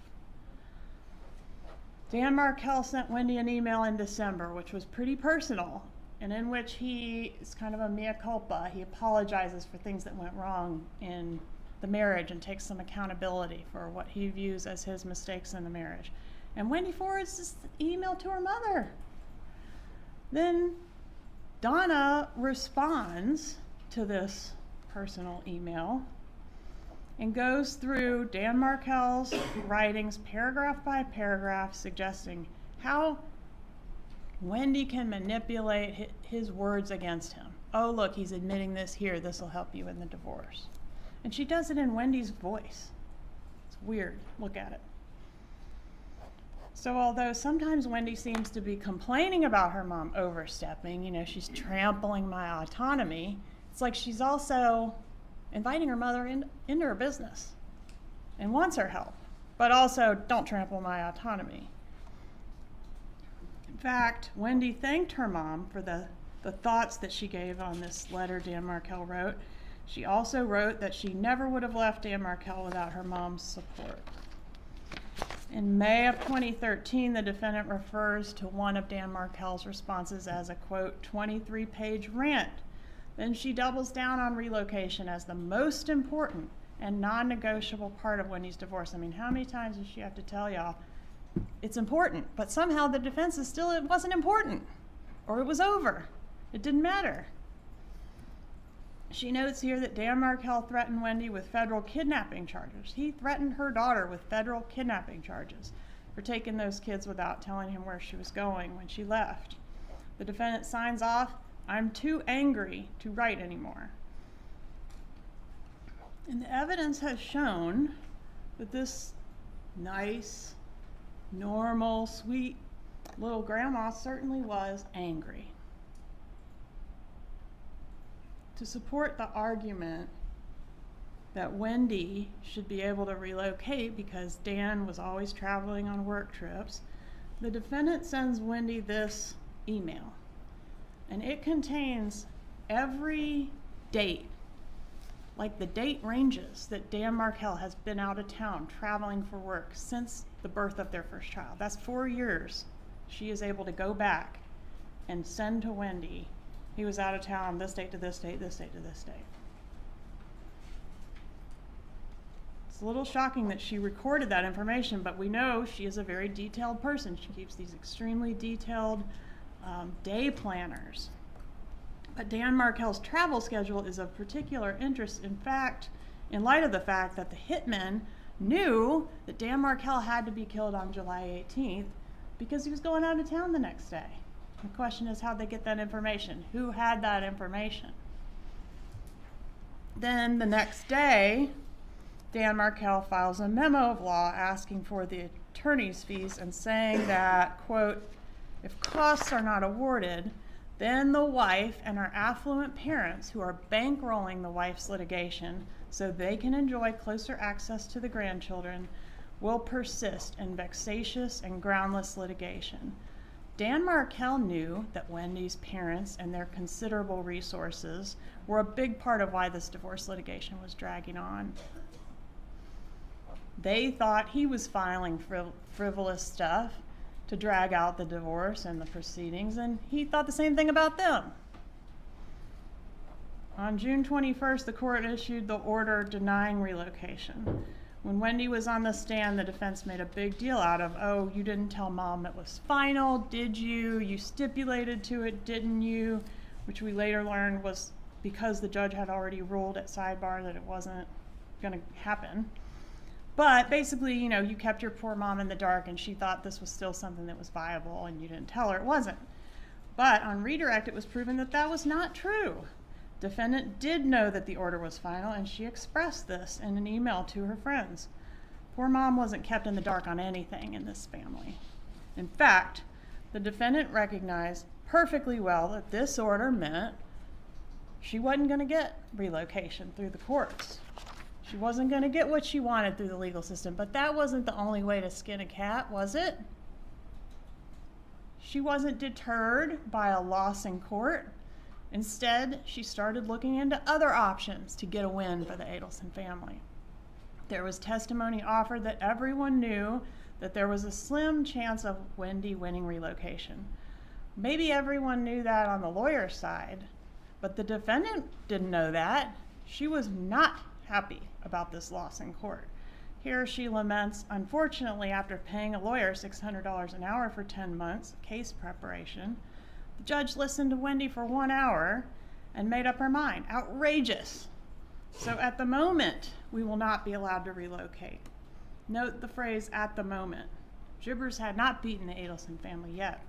Dan Markel sent Wendy an email in December, which was pretty personal, and in which he is kind of a mea culpa. He apologizes for things that went wrong in the marriage and takes some accountability for what he views as his mistakes in the marriage. And Wendy forwards this email to her mother. Then Donna responds to this personal email and goes through Dan Markel's writings paragraph by paragraph, suggesting how Wendy can manipulate his words against him. Oh, look, he's admitting this here. This will help you in the divorce. And she does it in Wendy's voice. It's weird. Look at it. So although sometimes Wendy seems to be complaining about her mom overstepping, you know, she's trampling my autonomy, it's like she's also inviting her mother into her business and wants her help, but also don't trample my autonomy. In fact, Wendy thanked her mom for the thoughts that she gave on this letter Dan Markel wrote. She also wrote that she never would have left Dan Markel without her mom's support. In May of 2013, the defendant refers to one of Dan Markel's responses as a, quote, 23-page rant. Then she doubles down on relocation as the most important and non-negotiable part of Wendy's divorce. I mean, how many times does she have to tell y'all it's important, but somehow the defense is still, it wasn't important, or it was over. It didn't matter. She notes here that Dan Markel threatened Wendy with federal kidnapping charges. He threatened her daughter with federal kidnapping charges for taking those kids without telling him where she was going when she left. The defendant signs off, "I'm too angry to write anymore." And the evidence has shown that this nice, normal, sweet little grandma certainly was angry. To support the argument that Wendy should be able to relocate because Dan was always traveling on work trips, the defendant sends Wendy this email. And it contains every date, like the date ranges that Dan Markel has been out of town traveling for work since the birth of their first child. That's 4 years. She is able to go back and send to Wendy, he was out of town this date to this date, this date to this date. It's a little shocking that she recorded that information, but we know she is a very detailed person. She keeps these extremely detailed day planners. But Dan Markel's travel schedule is of particular interest, in fact, in light of the fact that the hitmen knew that Dan Markel had to be killed on July 18th because he was going out of town the next day. The question is, how'd they get that information? Who had that information? Then the next day, Dan Markel files a memo of law asking for the attorney's fees and saying that, quote, if costs are not awarded, then the wife and her affluent parents who are bankrolling the wife's litigation so they can enjoy closer access to the grandchildren will persist in vexatious and groundless litigation. Dan Markel knew that Wendy's parents and their considerable resources were a big part of why this divorce litigation was dragging on. They thought he was filing frivolous stuff to drag out the divorce and the proceedings, and he thought the same thing about them. On June 21st, the court issued the order denying relocation. When Wendy was on the stand, the defense made a big deal out of, oh, you didn't tell mom it was final, did you? You stipulated to it, didn't you? Which we later learned was because the judge had already ruled at sidebar that it wasn't gonna happen. But basically, you know, you kept your poor mom in the dark and she thought this was still something that was viable and you didn't tell her it wasn't. But on redirect, it was proven that that was not true. Defendant did know that the order was final, and she expressed this in an email to her friends. Poor mom wasn't kept in the dark on anything in this family. In fact, the defendant recognized perfectly well that this order meant she wasn't going to get relocation through the courts. She wasn't going to get what she wanted through the legal system, but that wasn't the only way to skin a cat, was it? She wasn't deterred by a loss in court. Instead, she started looking into other options to get a win for the Adelson family. There was testimony offered that everyone knew that there was a slim chance of Wendy winning relocation. Maybe everyone knew that on the lawyer's side, but the defendant didn't know that. She was not happy about this loss in court. Here she laments, unfortunately, after paying a lawyer $600 an hour for 10 months of case preparation, the judge listened to Wendy for 1 hour and made up her mind. Outrageous. So at the moment, we will not be allowed to relocate. Note the phrase, at the moment. Jibbers had not beaten the Adelson family yet.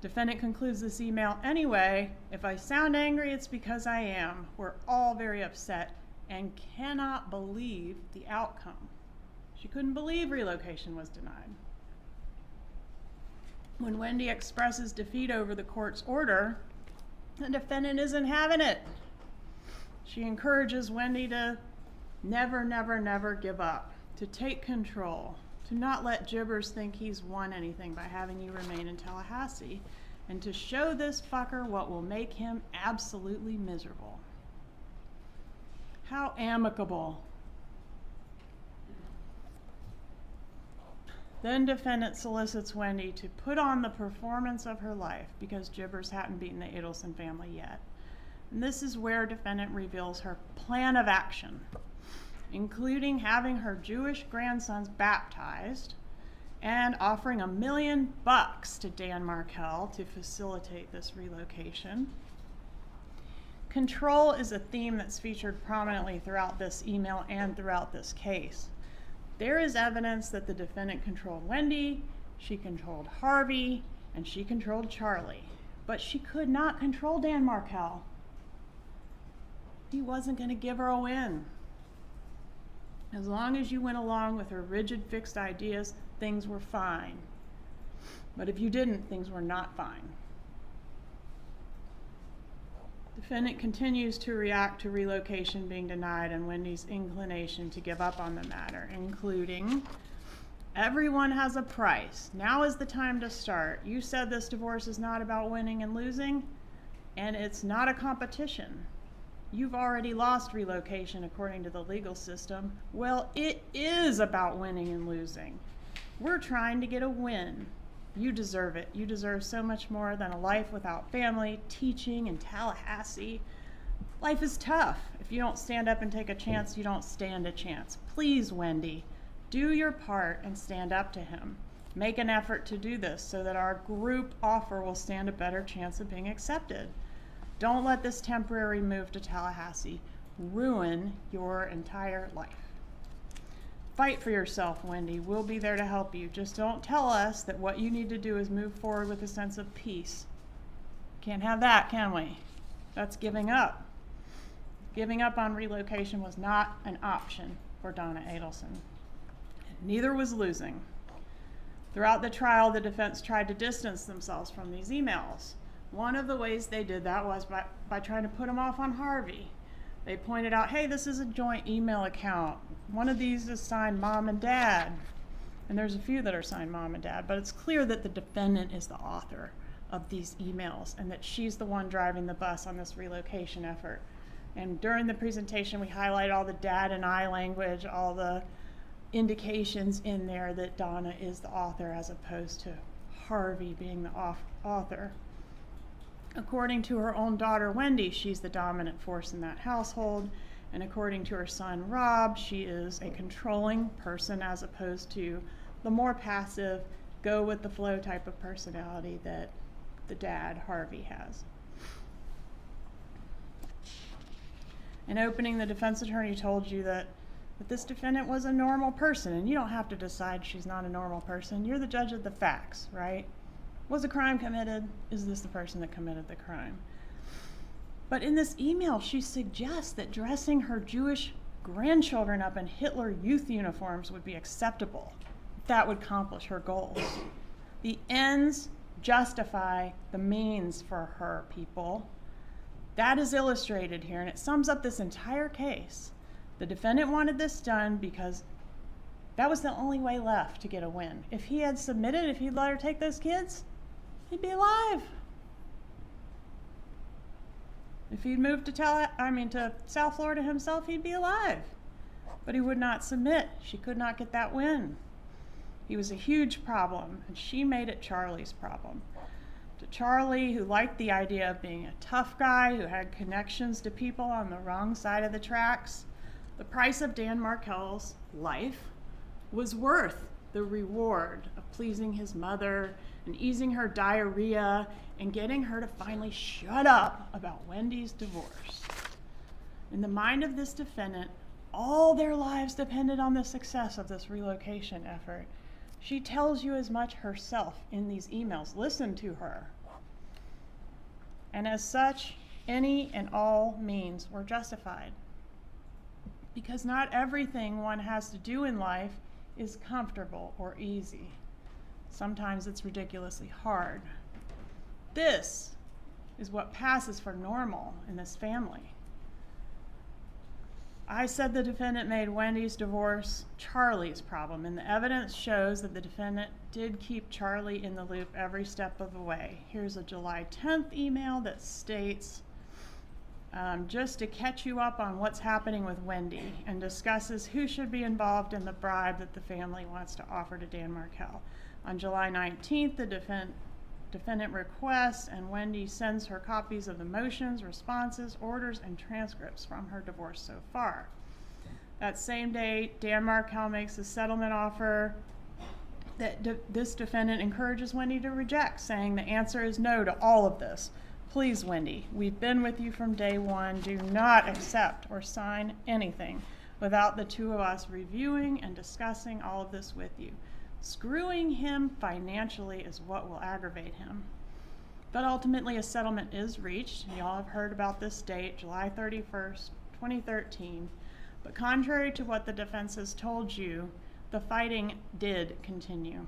Defendant concludes this email anyway. If I sound angry, it's because I am. We're all very upset and cannot believe the outcome. She couldn't believe relocation was denied. When Wendy expresses defeat over the court's order, the defendant isn't having it. She encourages Wendy to never, never, never give up, to take control, to not let Jibbers think he's won anything by having you remain in Tallahassee, and to show this fucker what will make him absolutely miserable. How amicable. Then defendant solicits Wendy to put on the performance of her life because Jibbers hadn't beaten the Adelson family yet. And this is where defendant reveals her plan of action, including having her Jewish grandsons baptized and offering $1 million to Dan Markel to facilitate this relocation. Control is a theme that's featured prominently throughout this email and throughout this case. There is evidence that the defendant controlled Wendy, she controlled Harvey, and she controlled Charlie. But she could not control Dan Markel. He wasn't going to give her a win. As long as you went along with her rigid, fixed ideas, things were fine. But if you didn't, things were not fine. Defendant continues to react to relocation being denied and Wendy's inclination to give up on the matter, including, everyone has a price. Now is the time to start. You said this divorce is not about winning and losing, and it's not a competition. You've already lost relocation according to the legal system. Well, it is about winning and losing. We're trying to get a win. You deserve it. You deserve so much more than a life without family, teaching in Tallahassee. Life is tough. If you don't stand up and take a chance, you don't stand a chance. Please, Wendy, do your part and stand up to him. Make an effort to do this so that our group offer will stand a better chance of being accepted. Don't let this temporary move to Tallahassee ruin your entire life. Fight for yourself, Wendy. We'll be there to help you. Just don't tell us that what you need to do is move forward with a sense of peace. Can't have that, can we? That's giving up. Giving up on relocation was not an option for Donna Adelson. Neither was losing. Throughout the trial, the defense tried to distance themselves from these emails. One of the ways they did that was by trying to put them off on Harvey. They pointed out, hey, this is a joint email account. One of these is signed Mom and Dad. And there's a few that are signed Mom and Dad, but it's clear that the defendant is the author of these emails and that she's the one driving the bus on this relocation effort. And during the presentation, we highlight all the dad and I language, all the indications in there that Donna is the author as opposed to Harvey being the author. According to her own daughter, Wendy, she's the dominant force in that household. And according to her son, Rob, she is a controlling person as opposed to the more passive, go with the flow type of personality that the dad, Harvey, has. In opening, the defense attorney told you that this defendant was a normal person, and you don't have to decide she's not a normal person. You're the judge of the facts, right? Was a crime committed? Is this the person that committed the crime? But in this email, she suggests that dressing her Jewish grandchildren up in Hitler youth uniforms would be acceptable. That would accomplish her goals. The ends justify the means for her, people. That is illustrated here, and it sums up this entire case. The defendant wanted this done because that was the only way left to get a win. If he had submitted, if he'd let her take those kids, he'd be alive. If he'd moved to South Florida himself, he'd be alive. But he would not submit. She could not get that win. He was a huge problem, and she made it Charlie's problem. To Charlie, who liked the idea of being a tough guy who had connections to people on the wrong side of the tracks, the price of Dan Markel's life was worth the reward of pleasing his mother and easing her diarrhea and getting her to finally shut up about Wendy's divorce. In the mind of this defendant, all their lives depended on the success of this relocation effort. She tells you as much herself in these emails. Listen to her. And as such, any and all means were justified. Because not everything one has to do in life is comfortable or easy. Sometimes it's ridiculously hard. This is what passes for normal in this family. I said the defendant made Wendy's divorce Charlie's problem, and the evidence shows that the defendant did keep Charlie in the loop every step of the way. Here's a July 10th email that states, just to catch you up on what's happening with Wendy, and discusses who should be involved in the bribe that the family wants to offer to Dan Markel. On July 19th, the defendant requests and Wendy sends her copies of the motions, responses, orders, and transcripts from her divorce so far. That same day, Dan Markel makes a settlement offer that this defendant encourages Wendy to reject, saying the answer is no to all of this. Please, Wendy, we've been with you from day one. Do not accept or sign anything without the two of us reviewing and discussing all of this with you. Screwing him financially is what will aggravate him. But ultimately, a settlement is reached. You all have heard about this date, July 31st, 2013. But contrary to what the defense has told you, the fighting did continue.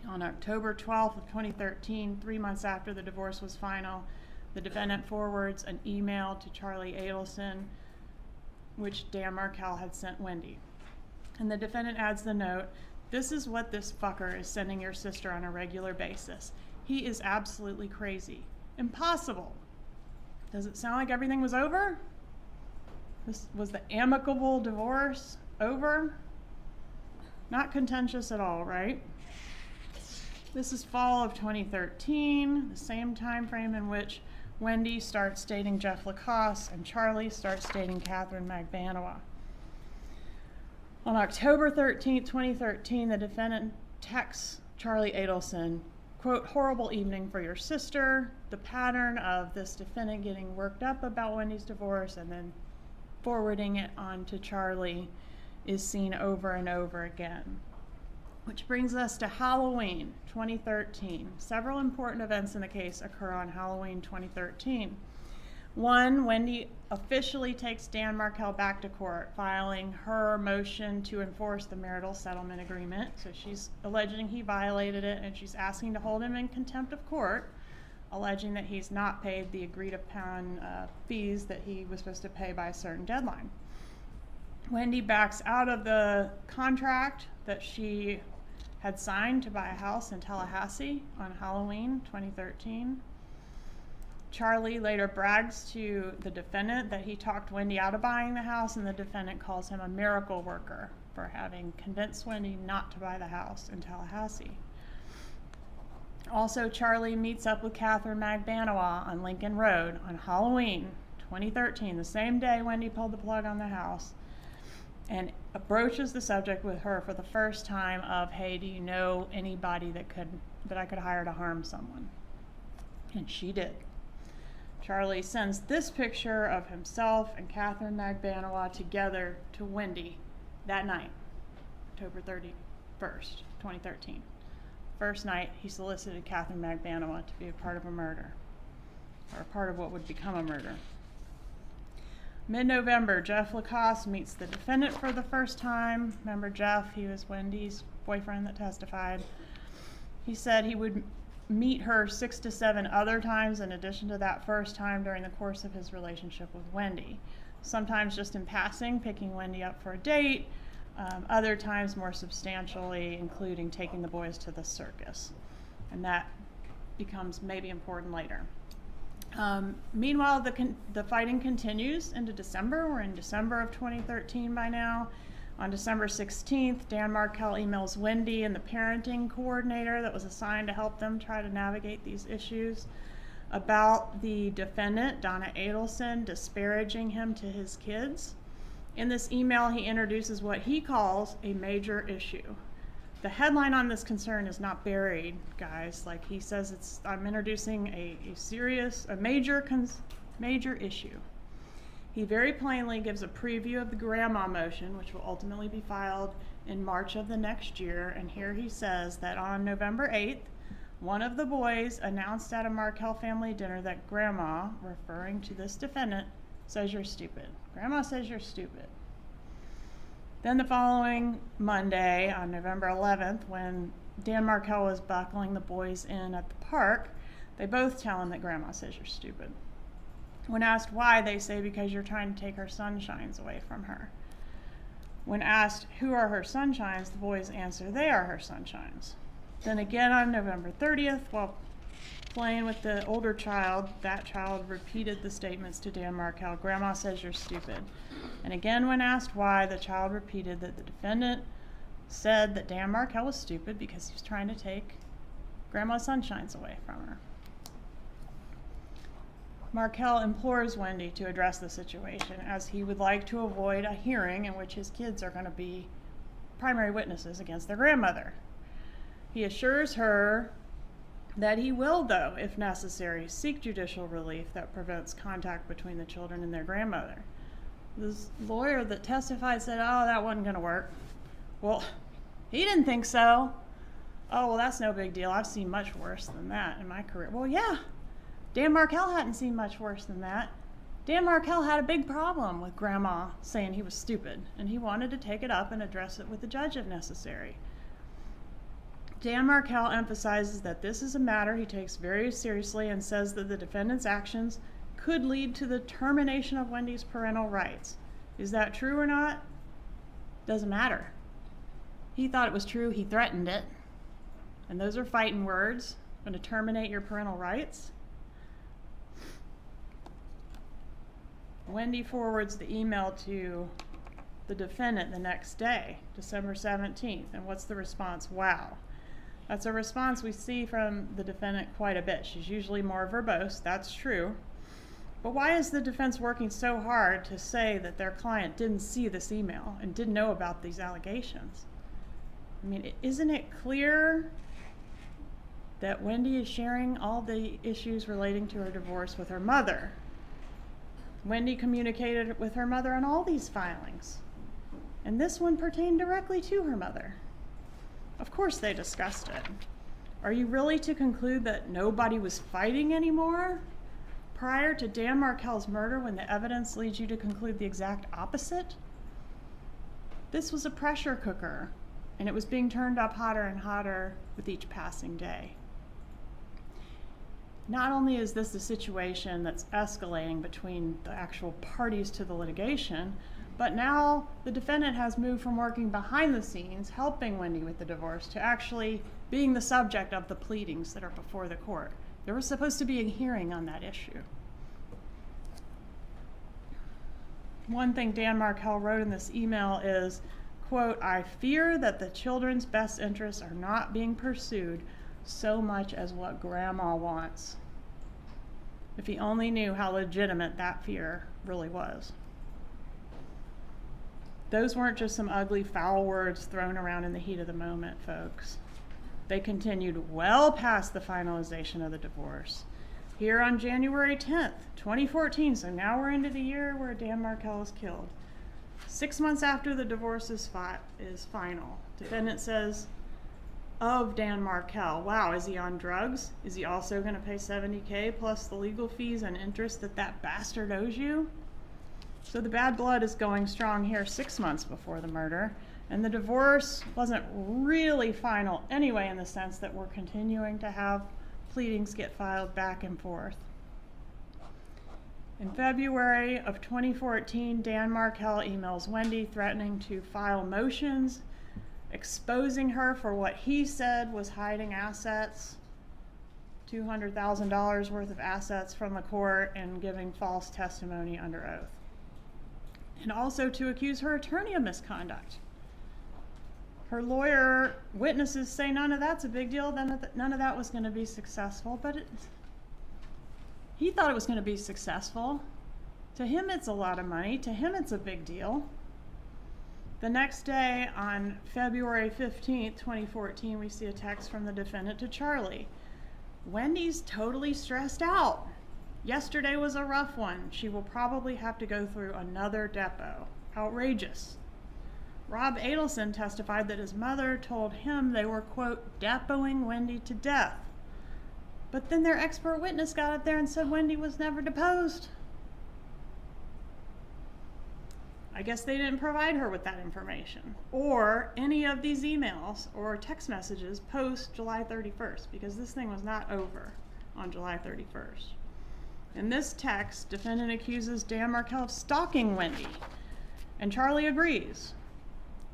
On October 12th of 2013, 3 months after the divorce was final, the defendant forwards an email to Charlie Adelson, which Dan Markel had sent Wendy. And the defendant adds the note, "This is what this fucker is sending your sister on a regular basis. He is absolutely crazy. Impossible." Does it sound like everything was over? This was the amicable divorce over? Not contentious at all, right? This is fall of 2013, the same time frame in which Wendy starts dating Jeff Lacoste and Charlie starts dating Catherine Magbanowa. On October 13, 2013, the defendant texts Charlie Adelson, quote, "Horrible evening for your sister." The pattern of this defendant getting worked up about Wendy's divorce and then forwarding it on to Charlie is seen over and over again. Which brings us to Halloween 2013. Several important events in the case occur on Halloween 2013. One, Wendy officially takes Dan Markel back to court, filing her motion to enforce the marital settlement agreement. So she's alleging he violated it, and she's asking to hold him in contempt of court, alleging that he's not paid the agreed upon fees that he was supposed to pay by a certain deadline. Wendy backs out of the contract that she had signed to buy a house in Tallahassee on Halloween 2013. Charlie later brags to the defendant that he talked Wendy out of buying the house, and the defendant calls him a miracle worker for having convinced Wendy not to buy the house in Tallahassee. Also, Charlie meets up with Catherine Magbanowa on Lincoln Road on Halloween 2013, the same day Wendy pulled the plug on the house, and broaches the subject with her for the first time of, "Hey, do you know anybody that I could hire to harm someone?" And she did. Charlie sends this picture of himself and Catherine Magbanowa together to Wendy that night, October 31st, 2013. First night, he solicited Catherine Magbanowa to be a part of a murder, or a part of what would become a murder. Mid-November, Jeff Lacoste meets the defendant for the first time. Remember Jeff? He was Wendy's boyfriend that testified. He said he would meet her 6 to 7 other times in addition to that first time during the course of his relationship with Wendy. Sometimes just in passing, picking Wendy up for a date. Other times more substantially, including taking the boys to the circus. And that becomes maybe important later. Meanwhile, the fighting continues into December. We're in December of 2013 by now. On December 16th, Dan Markel emails Wendy and the parenting coordinator that was assigned to help them try to navigate these issues about the defendant, Donna Adelson, disparaging him to his kids. In this email, he introduces what he calls a major issue. The headline on this concern is not buried, guys. Like he says, I'm introducing a major issue. He very plainly gives a preview of the grandma motion, which will ultimately be filed in March of the next year. And here he says that on November 8th, one of the boys announced at a Markel family dinner that grandma, referring to this defendant, says you're stupid. Grandma says you're stupid. Then the following Monday, on November 11th, when Dan Markel was buckling the boys in at the park, they both tell him that grandma says you're stupid. When asked why, they say because you're trying to take her sunshines away from her. When asked who are her sunshines, the boys answer they are her sunshines. Then again on November 30th, while playing with the older child, that child repeated the statements to Dan Markel, grandma says you're stupid. And again when asked why, the child repeated that the defendant said that Dan Markel was stupid because he was trying to take grandma's sunshines away from her. Markel implores Wendy to address the situation as he would like to avoid a hearing in which his kids are going to be primary witnesses against their grandmother. He assures her that he will, though, if necessary, seek judicial relief that prevents contact between the children and their grandmother. This lawyer that testified said, oh, that wasn't going to work. Well, he didn't think so. Oh, well, that's no big deal. I've seen much worse than that in my career. Well, yeah. Dan Markel hadn't seen much worse than that. Dan Markel had a big problem with grandma saying he was stupid, and he wanted to take it up and address it with the judge if necessary. Dan Markel emphasizes that this is a matter he takes very seriously and says that the defendant's actions could lead to the termination of Wendy's parental rights. Is that true or not? Doesn't matter. He thought it was true, he threatened it. And those are fighting words. Going to terminate your parental rights? Wendy forwards the email to the defendant the next day, December 17th. And what's the response? Wow. That's a response we see from the defendant quite a bit. She's usually more verbose, that's true. But why is the defense working so hard to say that their client didn't see this email and didn't know about these allegations? I mean, isn't it clear that Wendy is sharing all the issues relating to her divorce with her mother? Wendy communicated with her mother on all these filings, and this one pertained directly to her mother. Of course they discussed it. Are you really to conclude that nobody was fighting anymore prior to Dan Markel's murder when the evidence leads you to conclude the exact opposite? This was a pressure cooker, and it was being turned up hotter and hotter with each passing day. Not only is this a situation that's escalating between the actual parties to the litigation, but now the defendant has moved from working behind the scenes, helping Wendy with the divorce, to actually being the subject of the pleadings that are before the court. There was supposed to be a hearing on that issue. One thing Dan Markel wrote in this email is, quote, I fear that the children's best interests are not being pursued so much as what grandma wants. If he only knew how legitimate that fear really was. Those weren't just some ugly, foul words thrown around in the heat of the moment, folks. They continued well past the finalization of the divorce. Here on January 10th, 2014, so now we're into the year where Dan Markel is killed. 6 months after the divorce is final, defendant says of Dan Markel, wow, is he on drugs? Is he also going to pay $70K plus the legal fees and interest that bastard owes you? So the bad blood is going strong here 6 months before the murder, and the divorce wasn't really final anyway, in the sense that we're continuing to have pleadings get filed back and forth. In February of 2014, Dan Markel emails Wendy threatening to file motions, exposing her for what he said was hiding assets, $200,000 worth of assets from the court, and giving false testimony under oath. And also to accuse her attorney of misconduct. Her lawyer witnesses say none of that's a big deal, none of that was going to be successful, but he thought it was going to be successful. To him, it's a lot of money. To him, it's a big deal. The next day, on February 15th, 2014, we see a text from the defendant to Charlie. Wendy's totally stressed out. Yesterday was a rough one. She will probably have to go through another depot. Outrageous. Rob Adelson testified that his mother told him they were, quote, depoting Wendy to death. But then their expert witness got up there and said Wendy was never deposed. I guess they didn't provide her with that information or any of these emails or text messages post July 31st, because this thing was not over on July 31st. In this text, defendant accuses Dan Markel of stalking Wendy, and Charlie agrees.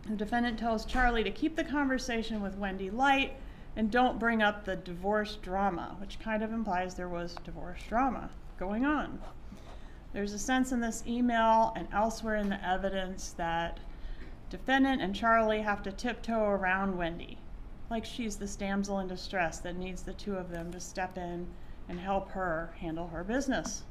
The defendant tells Charlie to keep the conversation with Wendy light and don't bring up the divorce drama, which kind of implies there was divorce drama going on. There's a sense in this email and elsewhere in the evidence that defendant and Charlie have to tiptoe around Wendy, like she's this damsel in distress that needs the two of them to step in and help her handle her business.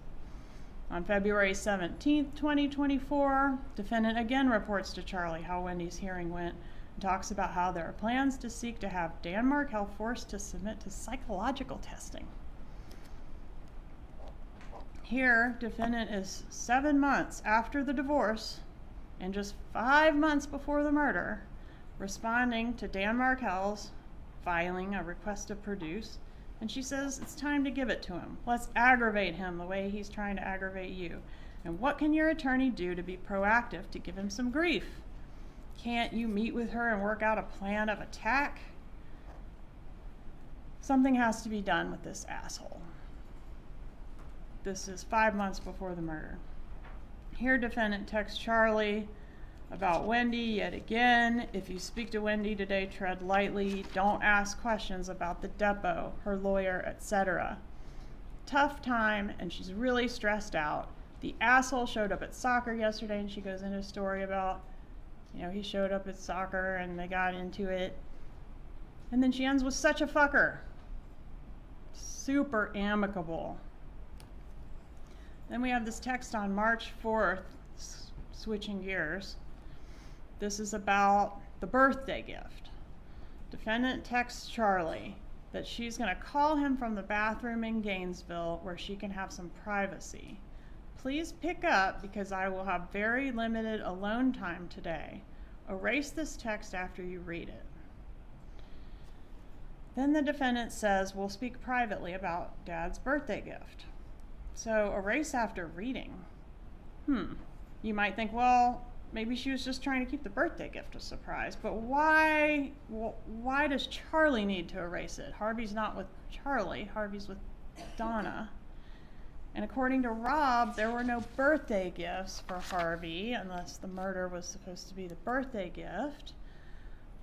On February 17th, 2024, defendant again reports to Charlie how Wendy's hearing went and talks about how there are plans to seek to have Dan Markel forced to submit to psychological testing. Here, defendant is 7 months after the divorce and just 5 months before the murder, responding to Dan Markel's filing a request to produce, and she says it's time to give it to him. Let's aggravate him the way he's trying to aggravate you. And what can your attorney do to be proactive to give him some grief? Can't you meet with her and work out a plan of attack? Something has to be done with this asshole. This is 5 months before the murder. Here, defendant texts Charlie about Wendy yet again. If you speak to Wendy today, tread lightly. Don't ask questions about the depot, her lawyer, etc. Tough time, and she's really stressed out. The asshole showed up at soccer yesterday, and she goes into a story about, he showed up at soccer and they got into it. And then she ends with such a fucker. Super amicable. Then we have this text on March 4th, switching gears. This is about the birthday gift. Defendant texts Charlie that she's going to call him from the bathroom in Gainesville where she can have some privacy. Please pick up because I will have very limited alone time today. Erase this text after you read it. Then the defendant says we'll speak privately about Dad's birthday gift. So erase after reading. You might think, well, maybe she was just trying to keep the birthday gift a surprise, but why does Charlie need to erase it? Harvey's not with Charlie, Harvey's with Donna. And according to Rob, there were no birthday gifts for Harvey unless the murder was supposed to be the birthday gift.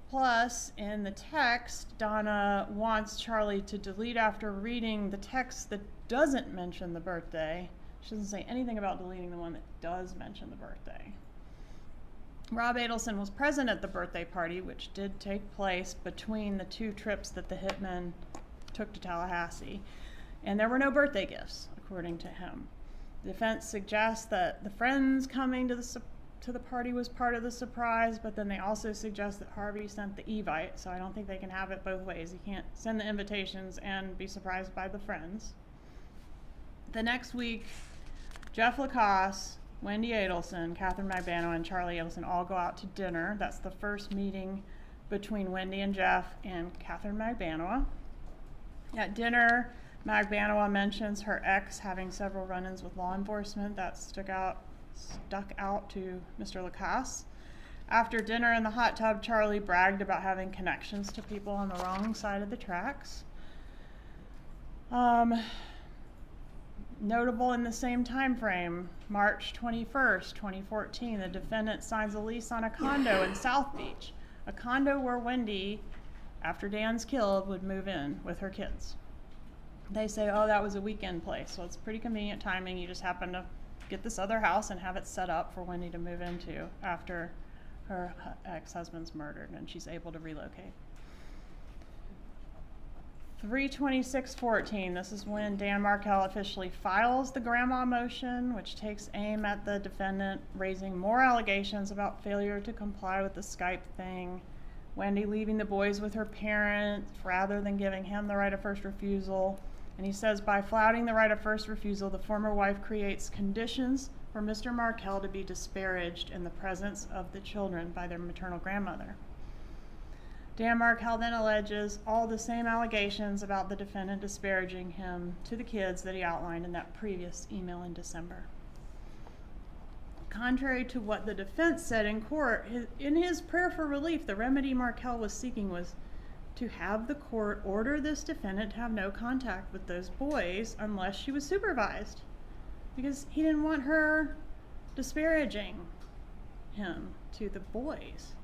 Plus, in the text, Donna wants Charlie to delete after reading the text that doesn't mention the birthday. She doesn't say anything about deleting the one that does mention the birthday. Rob Adelson was present at the birthday party, which did take place between the two trips that the hitmen took to Tallahassee. And there were no birthday gifts, according to him. The defense suggests that the friends coming to the party was part of the surprise, but then they also suggest that Harvey sent the Evite, so I don't think they can have it both ways. You can't send the invitations and be surprised by the friends. The next week, Jeff Lacoste, Wendy Adelson, Catherine Magbano, and Charlie Adelson all go out to dinner. That's the first meeting between Wendy and Jeff and Catherine Magbano. At dinner, Magbano mentions her ex having several run-ins with law enforcement. That stuck out to Mr. Lacoste. After dinner in the hot tub, Charlie bragged about having connections to people on the wrong side of the tracks. Notable in the same time frame, March 21st, 2014, the defendant signs a lease on a condo in South Beach, a condo where Wendy, after Dan's killed, would move in with her kids. They say, oh, that was a weekend place, so it's pretty convenient timing. You just happen to get this other house and have it set up for Wendy to move into after her ex-husband's murdered, and she's able to relocate. 32614, this is when Dan Markel officially files the grandma motion, which takes aim at the defendant raising more allegations about failure to comply with the Skype thing, Wendy leaving the boys with her parents rather than giving him the right of first refusal. And he says by flouting the right of first refusal, the former wife creates conditions for Mr. Markel to be disparaged in the presence of the children by their maternal grandmother. Dan Markel then alleges all the same allegations about the defendant disparaging him to the kids that he outlined in that previous email in December. Contrary to what the defense said in court, in his prayer for relief, the remedy Markel was seeking was to have the court order this defendant to have no contact with those boys unless she was supervised, because he didn't want her disparaging him to the boys,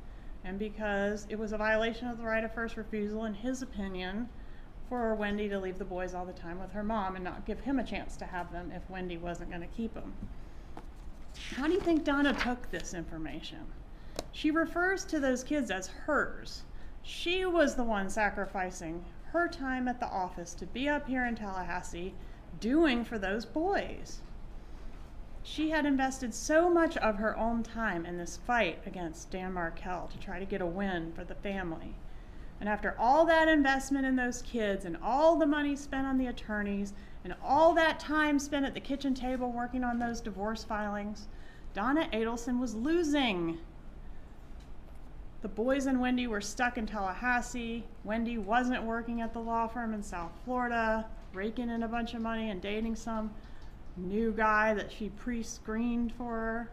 and because it was a violation of the right of first refusal, in his opinion, for Wendy to leave the boys all the time with her mom and not give him a chance to have them if Wendy wasn't going to keep them. How do you think Donna took this information? She refers to those kids as hers. She was the one sacrificing her time at the office to be up here in Tallahassee doing for those boys. She had invested so much of her own time in this fight against Dan Markel to try to get a win for the family. And after all that investment in those kids and all the money spent on the attorneys and all that time spent at the kitchen table working on those divorce filings, Donna Adelson was losing. The boys and Wendy were stuck in Tallahassee. Wendy wasn't working at the law firm in South Florida, raking in a bunch of money and dating some new guy that she pre-screened for her.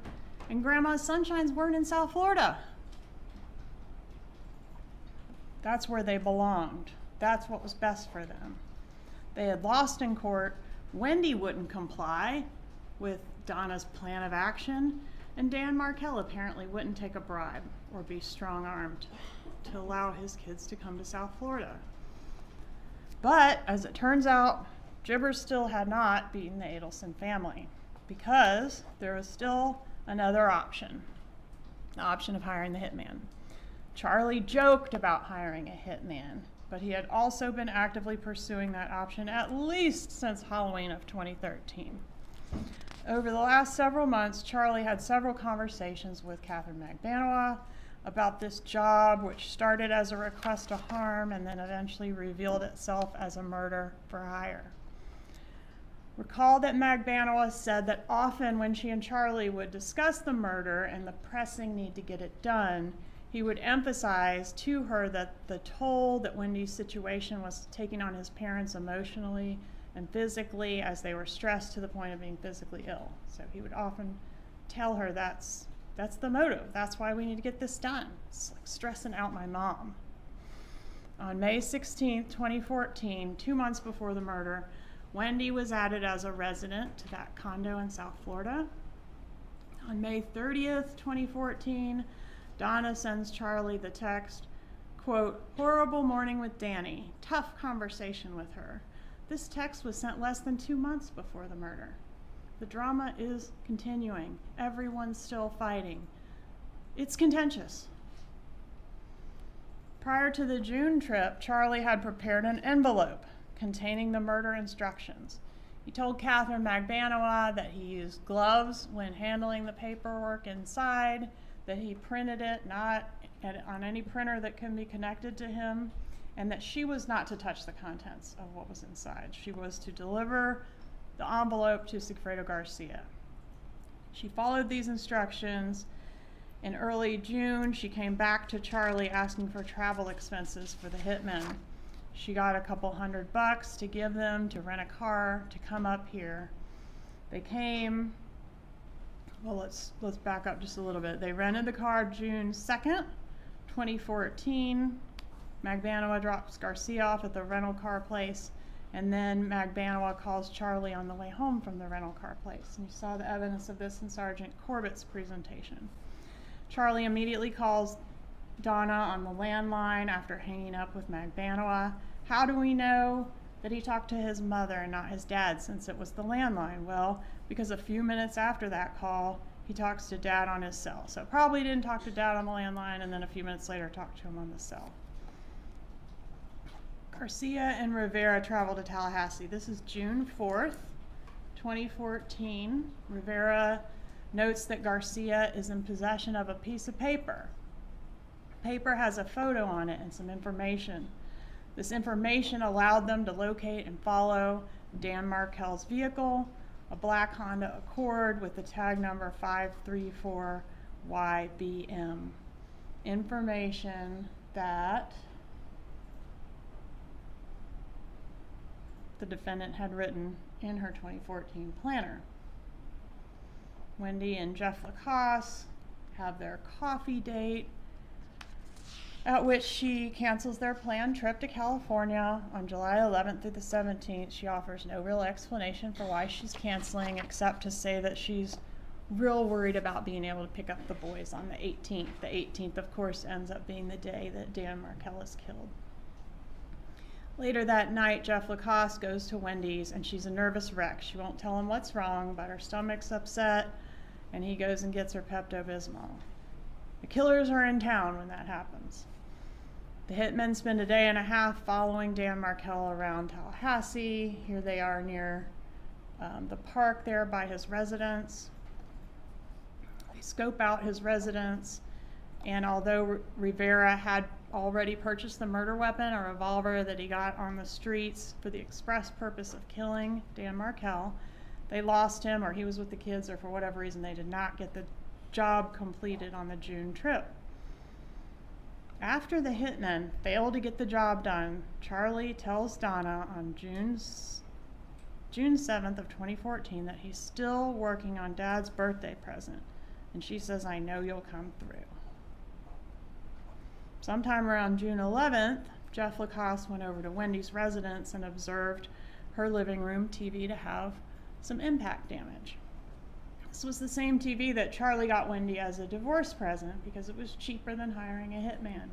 And Grandma's sunshines weren't in South Florida. That's where they belonged. That's what was best for them. They had lost in court. Wendy wouldn't comply with Donna's plan of action, and Dan Markel apparently wouldn't take a bribe or be strong-armed to allow his kids to come to South Florida. But, as it turns out, Jibbers still had not beaten the Adelson family, because there was still another option, the option of hiring the hitman. Charlie joked about hiring a hitman, but he had also been actively pursuing that option at least since Halloween of 2013. Over the last several months, Charlie had several conversations with Catherine Magbanoa about this job, which started as a request to harm and then eventually revealed itself as a murder for hire. Recall that Magbanoa said that often when she and Charlie would discuss the murder and the pressing need to get it done, he would emphasize to her that the toll that Wendy's situation was taking on his parents emotionally and physically, as they were stressed to the point of being physically ill. So he would often tell her that's the motive. That's why we need to get this done. It's like stressing out my mom. On May 16th, 2014, 2 months before the murder, Wendy was added as a resident to that condo in South Florida. On May 30th, 2014, Donna sends Charlie the text, quote, "Horrible morning with Danny. Tough conversation with her." This text was sent less than 2 months before the murder. The drama is continuing. Everyone's still fighting. It's contentious. Prior to the June trip, Charlie had prepared an envelope containing the murder instructions. He told Catherine Magbanoa that he used gloves when handling the paperwork inside, that he printed it not on any printer that can be connected to him, and that she was not to touch the contents of what was inside. She was to deliver the envelope to Sigfredo Garcia. She followed these instructions. In early June, she came back to Charlie asking for travel expenses for the hitman. She got a couple $100 to give them to rent a car to come up here. They came, well, let's back up just a little bit. They rented the car June 2nd, 2014. Magbanoa drops Garcia off at the rental car place, and then Magbanoa calls Charlie on the way home from the rental car place. And you saw the evidence of this in Sergeant Corbett's presentation. Charlie immediately calls Donna on the landline after hanging up with Magbanoa. How do we know that he talked to his mother and not his dad, since it was the landline? Well, because a few minutes after that call, he talks to Dad on his cell. So probably didn't talk to Dad on the landline, and then a few minutes later talked to him on the cell. Garcia and Rivera travel to Tallahassee. This is June 4th, 2014. Rivera notes that Garcia is in possession of a piece of paper. The paper has a photo on it and some information. This information allowed them to locate and follow Dan Markel's vehicle, a black Honda Accord with the tag number 534YBM. Information that the defendant had written in her 2014 planner. Wendy and Jeff Lacoste have their coffee date, at which she cancels their planned trip to California on July 11th through the 17th. She offers no real explanation for why she's canceling, except to say that she's real worried about being able to pick up the boys on the 18th. The 18th, of course, ends up being the day that Dan Markel is killed. Later that night, Jeff Lacoste goes to Wendy's, and she's a nervous wreck. She won't tell him what's wrong, but her stomach's upset, and he goes and gets her Pepto-Bismol. The killers are in town when that happens. The hitmen spend a day and a half following Dan Markel around Tallahassee. Here they are near the park there by his residence. They scope out his residence, and although Rivera had already purchased the murder weapon, a revolver that he got on the streets for the express purpose of killing Dan Markel, they lost him, or he was with the kids, or for whatever reason they did not get the job completed on the June trip. After the hitmen failed to get the job done, Charlie tells Donna on June 7th of 2014 that he's still working on Dad's birthday present, and she says, "I know you'll come through." Sometime around June 11th, Jeff Lacoste went over to Wendy's residence and observed her living room TV to have some impact damage. This was the same TV that Charlie got Wendy as a divorce present because it was cheaper than hiring a hitman.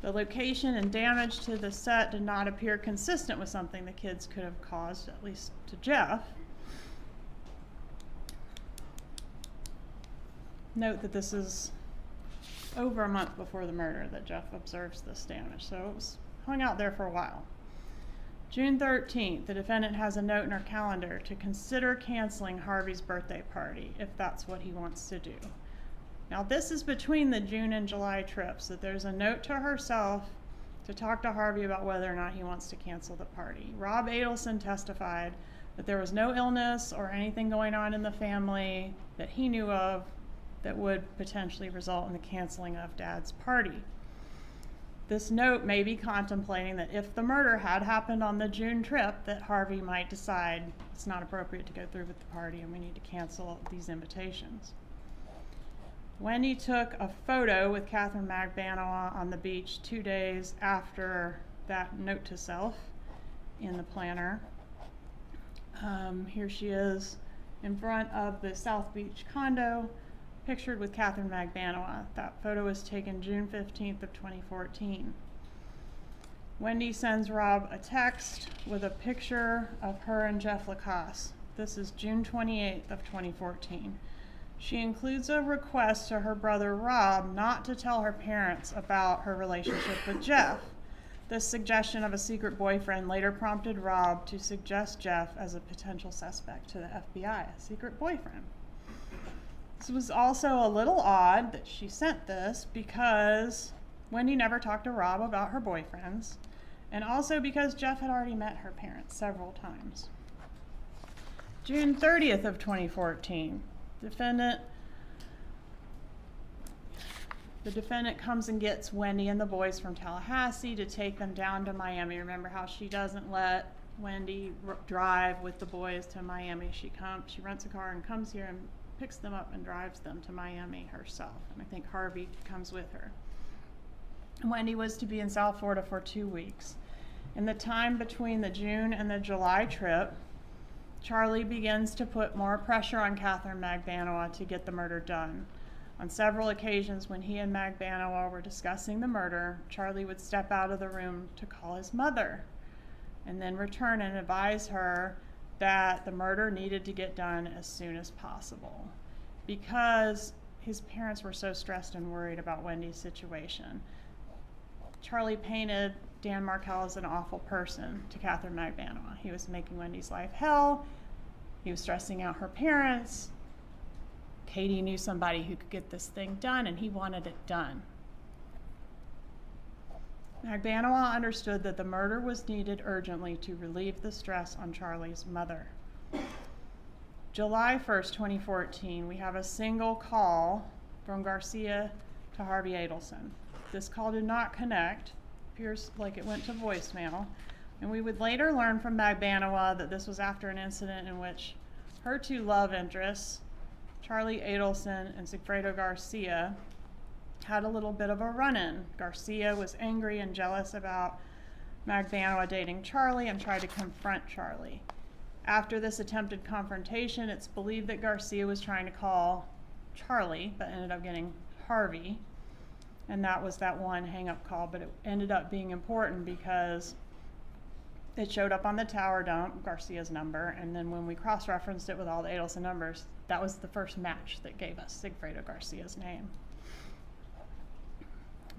The location and damage to the set did not appear consistent with something the kids could have caused, at least to Jeff. Note that this is over a month before the murder that Jeff observes this damage, so it was hung out there for a while. June 13th, the defendant has a note in her calendar to consider canceling Harvey's birthday party if that's what he wants to do. Now this is between the June and July trips, that there's a note to herself to talk to Harvey about whether or not he wants to cancel the party. Rob Adelson testified that there was no illness or anything going on in the family that he knew of that would potentially result in the canceling of Dad's party. This note may be contemplating that if the murder had happened on the June trip, that Harvey might decide it's not appropriate to go through with the party and we need to cancel these invitations. Wendy took a photo with Catherine Magbanowa on the beach 2 days after that note to self in the planner. Here she is in front of the South Beach condo, pictured with Catherine Magbanowa. That photo was taken June 15th of 2014. Wendy sends Rob a text with a picture of her and Jeff Lacoste. This is June 28th of 2014. She includes a request to her brother Rob not to tell her parents about her relationship with Jeff. This suggestion of a secret boyfriend later prompted Rob to suggest Jeff as a potential suspect to the FBI, a secret boyfriend. This was also a little odd that she sent this because Wendy never talked to Rob about her boyfriends, and also because Jeff had already met her parents several times. June 30th of 2014, the defendant comes and gets Wendy and the boys from Tallahassee to take them down to Miami. Remember how she doesn't let Wendy drive with the boys to Miami. She rents a car and comes here and picks them up and drives them to Miami herself. And I think Harvey comes with her. Wendy was to be in South Florida for 2 weeks. In the time between the June and the July trip, Charlie begins to put more pressure on Catherine Magbanowa to get the murder done. On several occasions when he and Magbanowa were discussing the murder, Charlie would step out of the room to call his mother and then return and advise her that the murder needed to get done as soon as possible. because his parents were so stressed and worried about Wendy's situation. Charlie painted Dan Markel as an awful person to Catherine Magbanowa. He was making Wendy's life hell. He was stressing out her parents. Katie knew somebody who could get this thing done, and he wanted it done. Magbanowa understood that the murder was needed urgently to relieve the stress on Charlie's mother. July 1st, 2014, we have a single call from Garcia to Harvey Adelson. This call did not connect, appears like it went to voicemail, and we would later learn from Magbanowa that this was after an incident in which her two love interests, Charlie Adelson and Sigfredo Garcia, had a little bit of a run-in. Garcia was angry and jealous about Magbanowa dating Charlie and tried to confront Charlie. After this attempted confrontation, it's believed that Garcia was trying to call Charlie, but ended up getting Harvey. And that was that one hang-up call, but it ended up being important because it showed up on the tower dump, Garcia's number, and then when we cross-referenced it with all the Adelson numbers, that was the first match that gave us Sigfredo Garcia's name.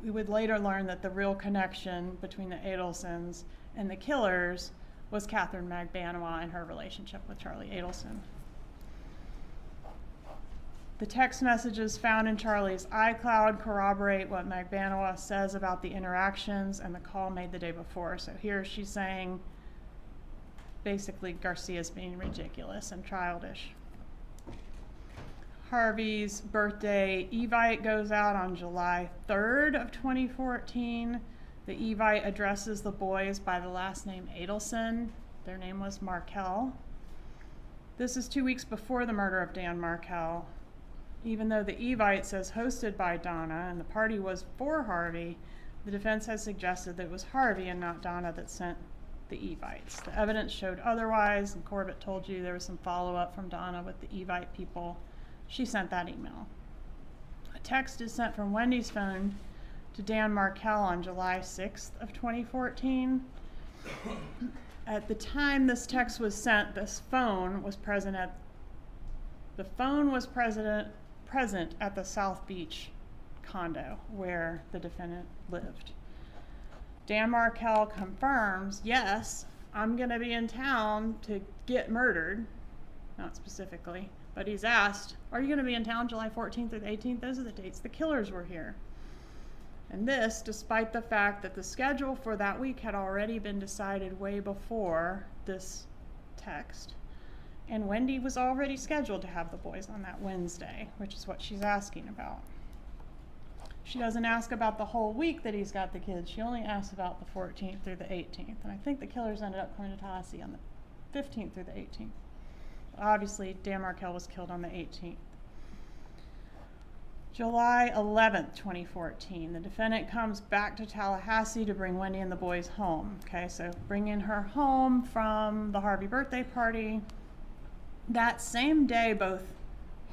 We would later learn that the real connection between the Adelsons and the killers was Catherine Magbanowa and her relationship with Charlie Adelson. The text messages found in Charlie's iCloud corroborate what Magbanowa says about the interactions and the call made the day before. So here she's saying basically Garcia's being ridiculous and childish. Harvey's birthday Evite goes out on July 3rd of 2014. The Evite addresses the boys by the last name Adelson. Their name was Markel. This is 2 weeks before the murder of Dan Markel. Even though the Evite says hosted by Donna and the party was for Harvey, the defense has suggested that it was Harvey and not Donna that sent the Evites. The evidence showed otherwise, and Corbett told you there was some follow-up from Donna with the Evite people. She sent that email. A text is sent from Wendy's phone to Dan Markel on July 6th of 2014. At the time this text was sent, the phone was present at the South Beach condo where the defendant lived. Dan Markel confirms, yes, I'm going to be in town to get murdered, not specifically, but he's asked, are you going to be in town July 14th or the 18th? Those are the dates the killers were here. And this, despite the fact that the schedule for that week had already been decided way before this text. And Wendy was already scheduled to have the boys on that Wednesday, which is what she's asking about. She doesn't ask about the whole week that he's got the kids. She only asks about the 14th through the 18th. And I think the killers ended up coming to Tallahassee on the 15th through the 18th. Obviously, Dan Markel was killed on the 18th. July 11th, 2014, the defendant comes back to Tallahassee to bring Wendy and the boys home. Okay, so bringing her home from the Harvey birthday party. That same day, both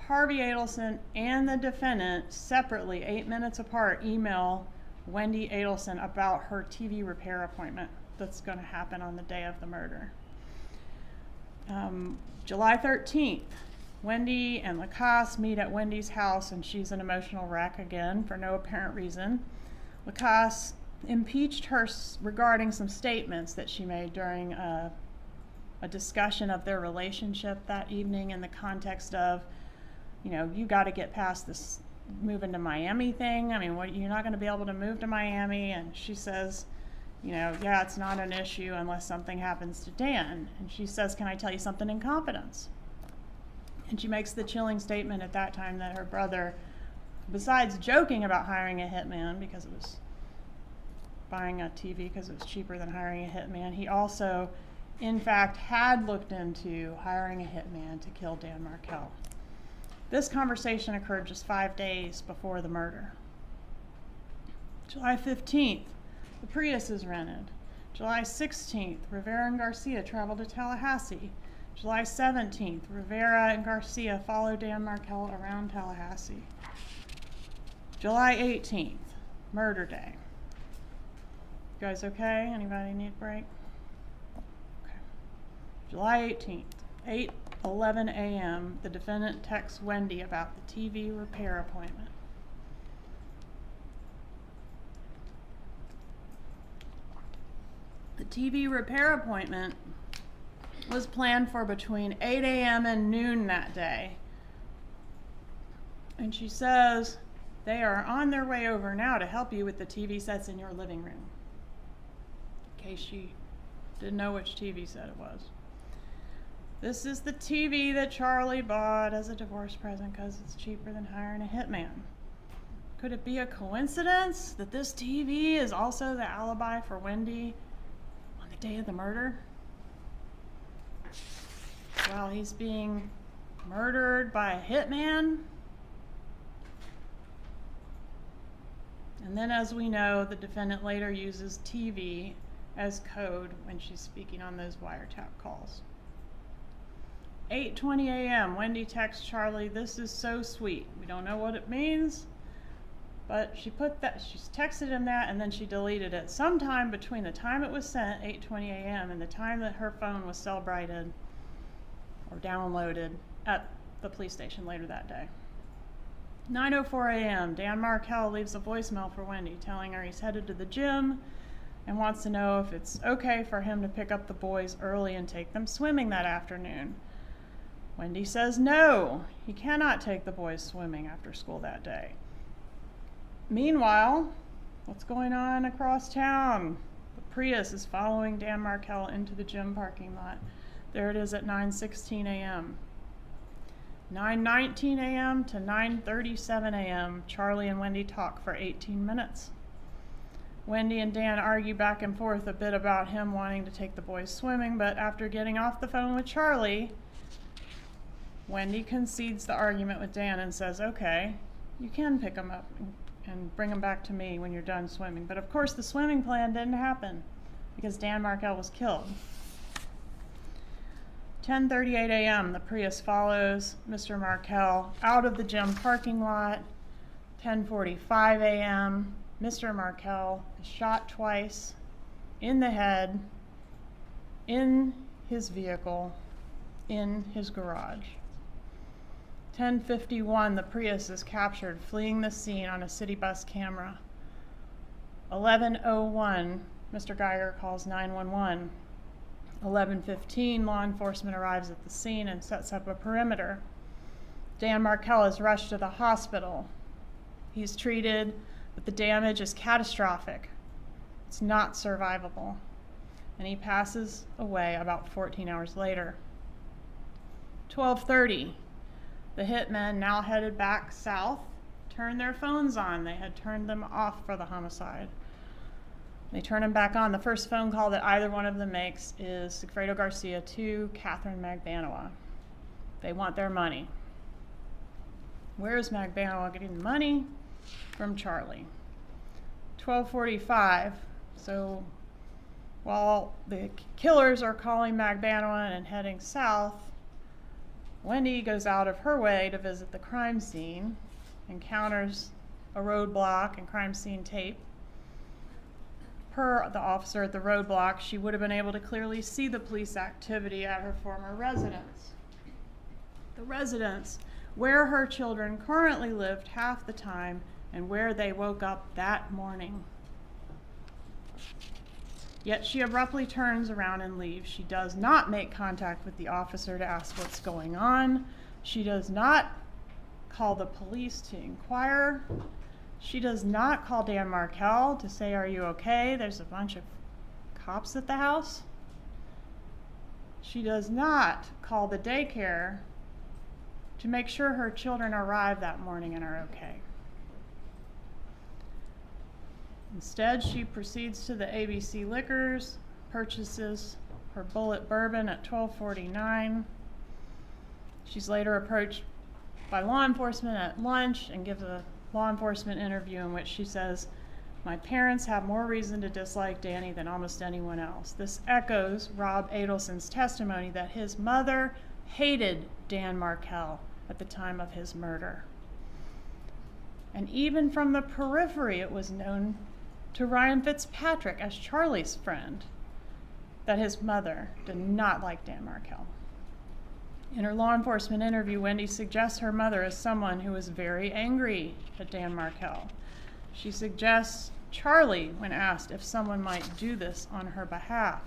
Harvey Adelson and the defendant separately, 8 minutes apart, email Wendy Adelson about her TV repair appointment that's going to happen on the day of the murder. July 13th, Wendy and Lacasse meet at Wendy's house, and she's an emotional wreck again for no apparent reason. Lacasse impeached her regarding some statements that she made during a discussion of their relationship that evening in the context of, you know, you got to get past this moving to Miami thing. I mean, you're not going to be able to move to Miami. And she says, you know, yeah, it's not an issue unless something happens to Dan. And she says, can I tell you something in confidence? And she makes the chilling statement at that time that her brother, besides joking about hiring a hitman because it was buying a TV because it was cheaper than hiring a hitman, he also, in fact, had looked into hiring a hitman to kill Dan Markel. This conversation occurred just 5 days before the murder. July 15th, the Prius is rented. July 16th, Rivera and Garcia travel to Tallahassee. July 17th, Rivera and Garcia follow Dan Markel around Tallahassee. July 18th, murder day. You guys okay? Anybody need a break? Okay. July 18th, 11 a.m., the defendant texts Wendy about the TV repair appointment. The TV repair appointment was planned for between 8 a.m. and noon that day. And she says, they are on their way over now to help you with the TV sets in your living room. In case she didn't know which TV set it was. This is the TV that Charlie bought as a divorce present because it's cheaper than hiring a hitman. Could it be a coincidence that this TV is also the alibi for Wendy on the day of the murder? While he's being murdered by a hitman? And then, as we know, the defendant later uses TV as code when she's speaking on those wiretap calls. 8:20 a.m., Wendy texts Charlie, "This is so sweet." We don't know what it means, but she's texted him that, and then she deleted it. Sometime between the time it was sent, 8:20 a.m., and the time that her phone was cell-brighted or downloaded at the police station later that day. 9:04 a.m., Dan Markel leaves a voicemail for Wendy telling her he's headed to the gym and wants to know if it's okay for him to pick up the boys early and take them swimming that afternoon. Wendy says no, he cannot take the boys swimming after school that day. Meanwhile, what's going on across town? The Prius is following Dan Markel into the gym parking lot. There it is at 9:16 a.m. 9:19 a.m. to 9:37 a.m., Charlie and Wendy talk for 18 minutes. Wendy and Dan argue back and forth a bit about him wanting to take the boys swimming, but after getting off the phone with Charlie, Wendy concedes the argument with Dan and says, okay, you can pick them up and bring them back to me when you're done swimming. But of course the swimming plan didn't happen because Dan Markel was killed. 10:38 a.m., the Prius follows Mr. Markel out of the gym parking lot. 10:45 a.m., Mr. Markel is shot twice in the head, in his vehicle, in his garage. 10:51, the Prius is captured, fleeing the scene on a city bus camera. 11:01, Mr. Geiger calls 911. 11:15, law enforcement arrives at the scene and sets up a perimeter. Dan Markel is rushed to the hospital. He's treated, but the damage is catastrophic. It's not survivable. And he passes away about 14 hours later. 12:30, the hitmen, now headed back south, turn their phones on. They had turned them off for the homicide. They turn them back on. The first phone call that either one of them makes is Sigfredo Garcia to Catherine Magbanoa. They want their money. Where is Magbanoa getting the money? From Charlie. 12:45, so while the killers are calling Magbanoa and heading south, Wendy goes out of her way to visit the crime scene, encounters a roadblock and crime scene tape. Per the officer at the roadblock, she would have been able to clearly see the police activity at her former residence. The residence where her children currently lived half the time and where they woke up that morning. Yet she abruptly turns around and leaves. She does not make contact with the officer to ask what's going on. She does not call the police to inquire. She does not call Dan Markel to say, are you okay? There's a bunch of cops at the house. She does not call the daycare to make sure her children arrive that morning and are okay. Instead, she proceeds to the ABC Liquors, purchases her Bullet Bourbon at 12:49. She's later approached by law enforcement at lunch and gives a law enforcement interview in which she says, my parents have more reason to dislike Danny than almost anyone else. This echoes Rob Adelson's testimony that his mother hated Dan Markel at the time of his murder. And even from the periphery, it was known to Ryan Fitzpatrick as Charlie's friend that his mother did not like Dan Markel. In her law enforcement interview, Wendy suggests her mother as someone who is very angry at Dan Markel. She suggests Charlie when asked if someone might do this on her behalf.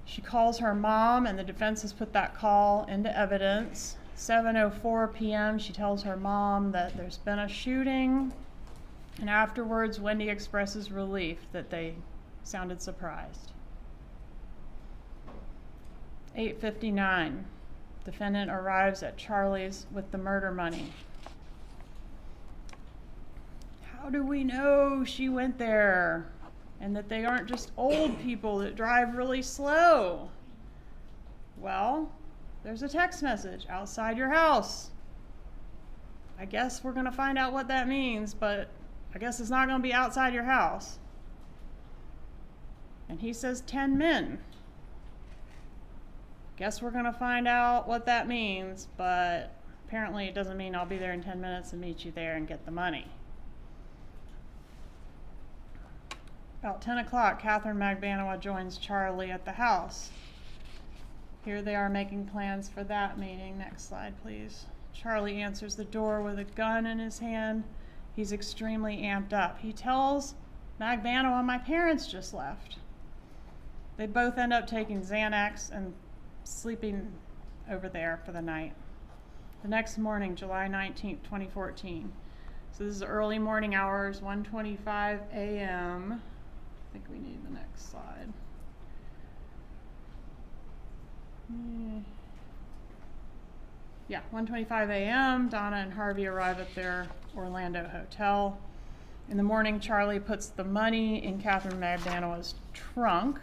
She calls her mom, and the defense has put that call into evidence. 7:04 p.m., she tells her mom that there's been a shooting, and afterwards, Wendy expresses relief that they sounded surprised. 8:59, defendant arrives at Charlie's with the murder money. How do we know she went there and that they aren't just old people that drive really slow? Well, there's a text message outside your house. I guess we're going to find out what that means, but I guess it's not going to be outside your house. And he says 10 men. Guess we're going to find out what that means, but apparently it doesn't mean I'll be there in 10 minutes and meet you there and get the money. About 10 o'clock, Catherine Magbanowa joins Charlie at the house. Here they are making plans for that meeting. Next slide, please. Charlie answers the door with a gun in his hand. He's extremely amped up. He tells Magbanowa, my parents just left. They both end up taking Xanax and sleeping over there for the night. The next morning, July 19th, 2014. So this is early morning hours, 1:25 a.m. I think we need the next slide. Yeah, 1:25 a.m., Donna and Harvey arrive at their Orlando hotel. In the morning, Charlie puts the money in Catherine Magbanowa's trunk.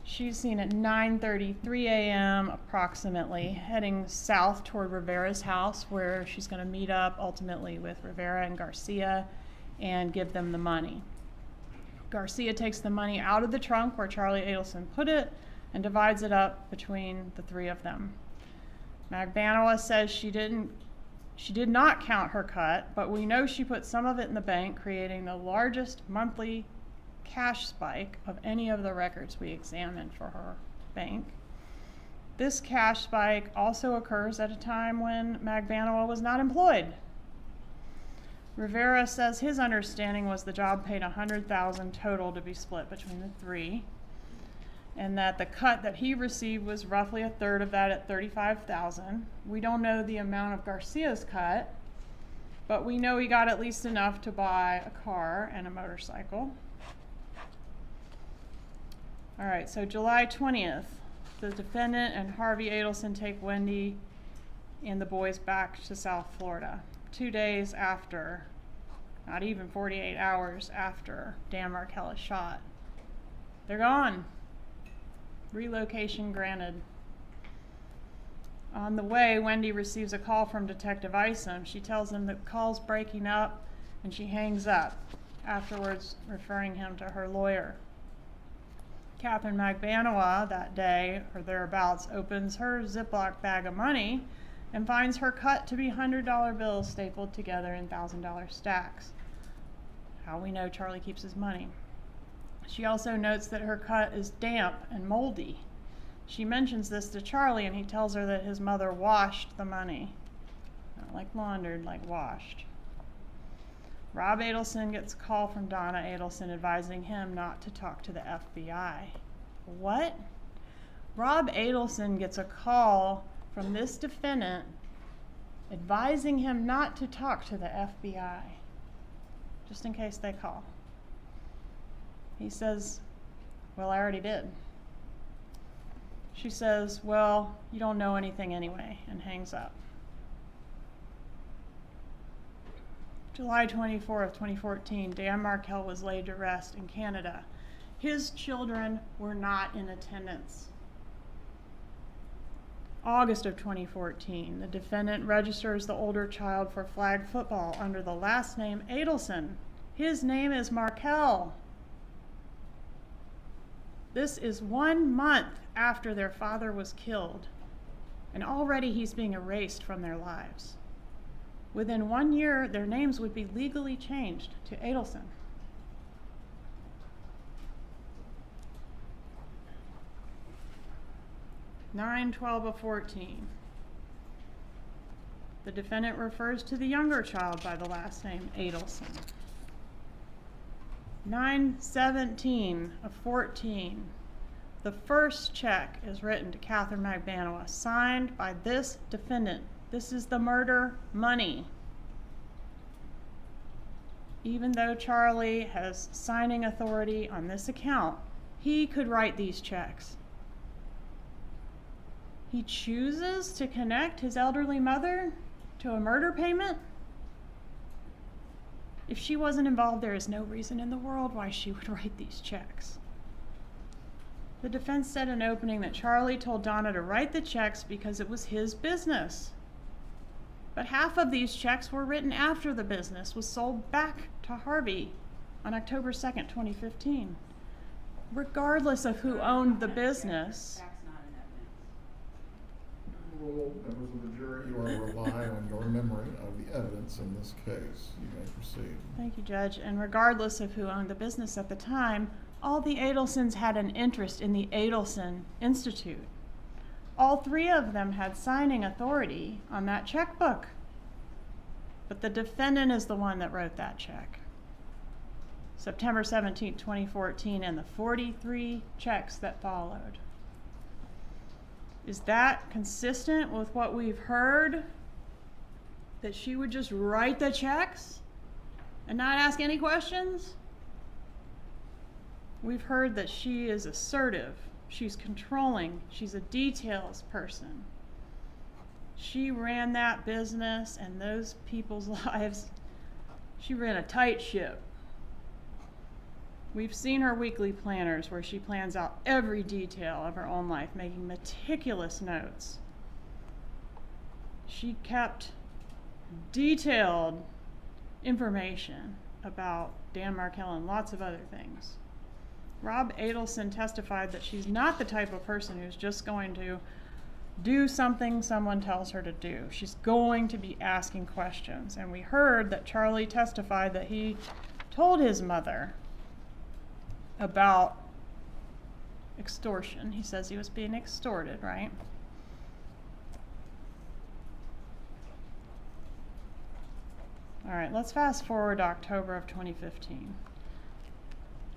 She's seen at 9:33 a.m. approximately, heading south toward Rivera's house, where she's going to meet up ultimately with Rivera and Garcia and give them the money. Garcia takes the money out of the trunk where Charlie Adelson put it and divides it up between the three of them. Magbanowa says she did not count her cut, but we know she put some of it in the bank, creating the largest monthly cash spike of any of the records we examined for her bank. This cash spike also occurs at a time when Magbanowa was not employed. Rivera says his understanding was the job paid $100,000 total to be split between the three, and that the cut that he received was roughly a third of that at $35,000. We don't know the amount of Garcia's cut, but we know he got at least enough to buy a car and a motorcycle. All right, so July 20th, the defendant and Harvey Adelson take Wendy and the boys back to South Florida. 2 days after, not even 48 hours after Dan Markel is shot. They're gone. Relocation granted. On the way, Wendy receives a call from Detective Isom. She tells him that the call's breaking up, and she hangs up, afterwards referring him to her lawyer. Catherine Magbanowa that day, or thereabouts, opens her Ziploc bag of money and finds her cut to be $100 bills stapled together in $1,000 stacks. How we know Charlie keeps his money. She also notes that her cut is damp and moldy. She mentions this to Charlie, and he tells her that his mother washed the money. Not like laundered, like washed. Rob Adelson gets a call from Donna Adelson advising him not to talk to the FBI. What? Rob Adelson gets a call from this defendant advising him not to talk to the FBI, just in case they call. He says, well, I already did. She says, well, you don't know anything anyway, and hangs up. July 24th, 2014, Dan Markel was laid to rest in Canada. His children were not in attendance. August of 2014, the defendant registers the older child for flag football under the last name Adelson. His name is Markel. This is 1 month after their father was killed, and already he's being erased from their lives. Within 1 year, their names would be legally changed to Adelson. 9/12/14. The defendant refers to the younger child by the last name Adelson. 9/17/14. The first check is written to Catherine McBanoa, signed by this defendant. This is the murder money. Even though Charlie has signing authority on this account, he could write these checks. He chooses to connect his elderly mother to a murder payment? If she wasn't involved, there is no reason in the world why she would write these checks. The defense said in opening that Charlie told Donna to write the checks because it was his business. But half of these checks were written after the business was sold back to Harvey on October 2nd, 2015. Regardless of who owned the business. Well, members of the jury, you are relying on your memory of the evidence in this case. You may proceed. Thank you, Judge. And regardless of who owned the business at the time, all the Adelsons had an interest in the Adelson Institute. All three of them had signing authority on that checkbook. But the defendant is the one that wrote that check. September 17, 2014, and the 43 checks that followed. Is that consistent with what we've heard? That she would just write the checks and not ask any questions? We've heard that she is assertive, she's controlling, she's a details person. She ran that business and those people's lives. She ran a tight ship. We've seen her weekly planners where she plans out every detail of her own life, making meticulous notes. She kept detailed information about Dan Markel and lots of other things. Rob Adelson testified that she's not the type of person who's just going to do something someone tells her to do. She's going to be asking questions. And we heard that Charlie testified that he told his mother about extortion. He says he was being extorted, right? All right, let's fast forward to October of 2015.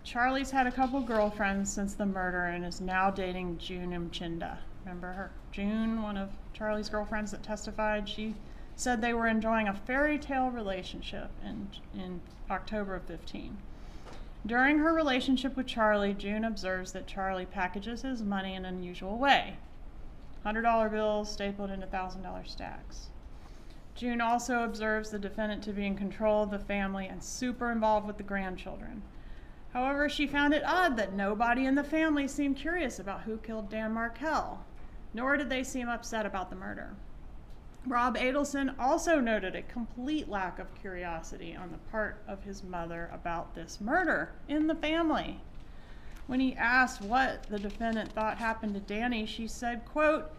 Charlie's had a couple girlfriends since the murder and is now dating June Mchinda. Remember her? June, one of Charlie's girlfriends that testified, she said they were enjoying a fairy tale relationship in October of 15. During her relationship with Charlie, June observes that Charlie packages his money in an unusual way. $100 bills stapled into $1,000 stacks. June also observes the defendant to be in control of the family and super involved with the grandchildren. However, she found it odd that nobody in the family seemed curious about who killed Dan Markel, nor did they seem upset about the murder. Rob Adelson also noted a complete lack of curiosity on the part of his mother about this murder in the family. When he asked what the defendant thought happened to Danny, she said, quote,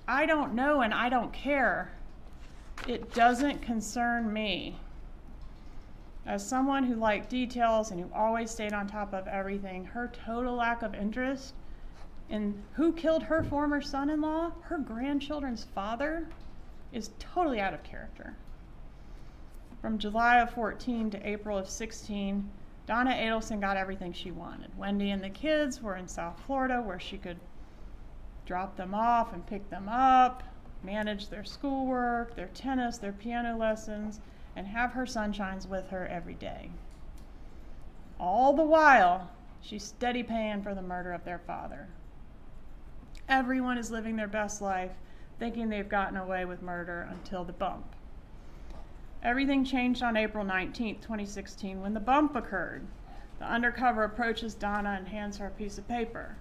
"I don't know and I don't care. It doesn't concern me." As someone who liked details and who always stayed on top of everything, her total lack of interest in who killed her former son-in-law, her grandchildren's father, is totally out of character. From July of 14 to April of 16, Donna Adelson got everything she wanted. Wendy and the kids were in South Florida where she could drop them off and pick them up, manage their schoolwork, their tennis, their piano lessons, and have her sunshines with her every day. All the while, she's steady paying for the murder of their father. Everyone is living their best life, thinking they've gotten away with murder until the bump. Everything changed on April 19, 2016, when the bump occurred. The undercover approaches Donna and hands her a piece of paper.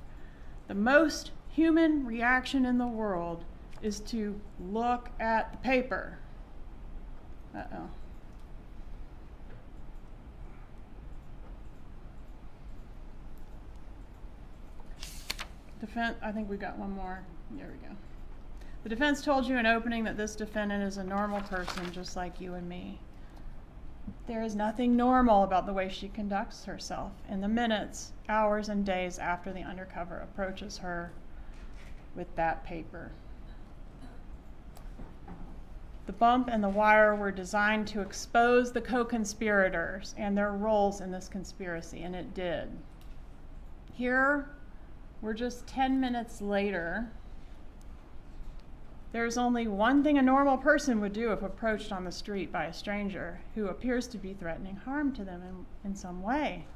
The most human reaction in the world is to look at the paper. Uh-oh. I think we got one more. There we go. The defense told you in opening that this defendant is a normal person just like you and me. There is nothing normal about the way she conducts herself in the minutes, hours, and days after the undercover approaches her with that paper. The bump and the wire were designed to expose the co-conspirators and their roles in this conspiracy, and it did. Here, we're just 10 minutes later. There's only one thing a normal person would do if approached on the street by a stranger who appears to be threatening harm to them in some way.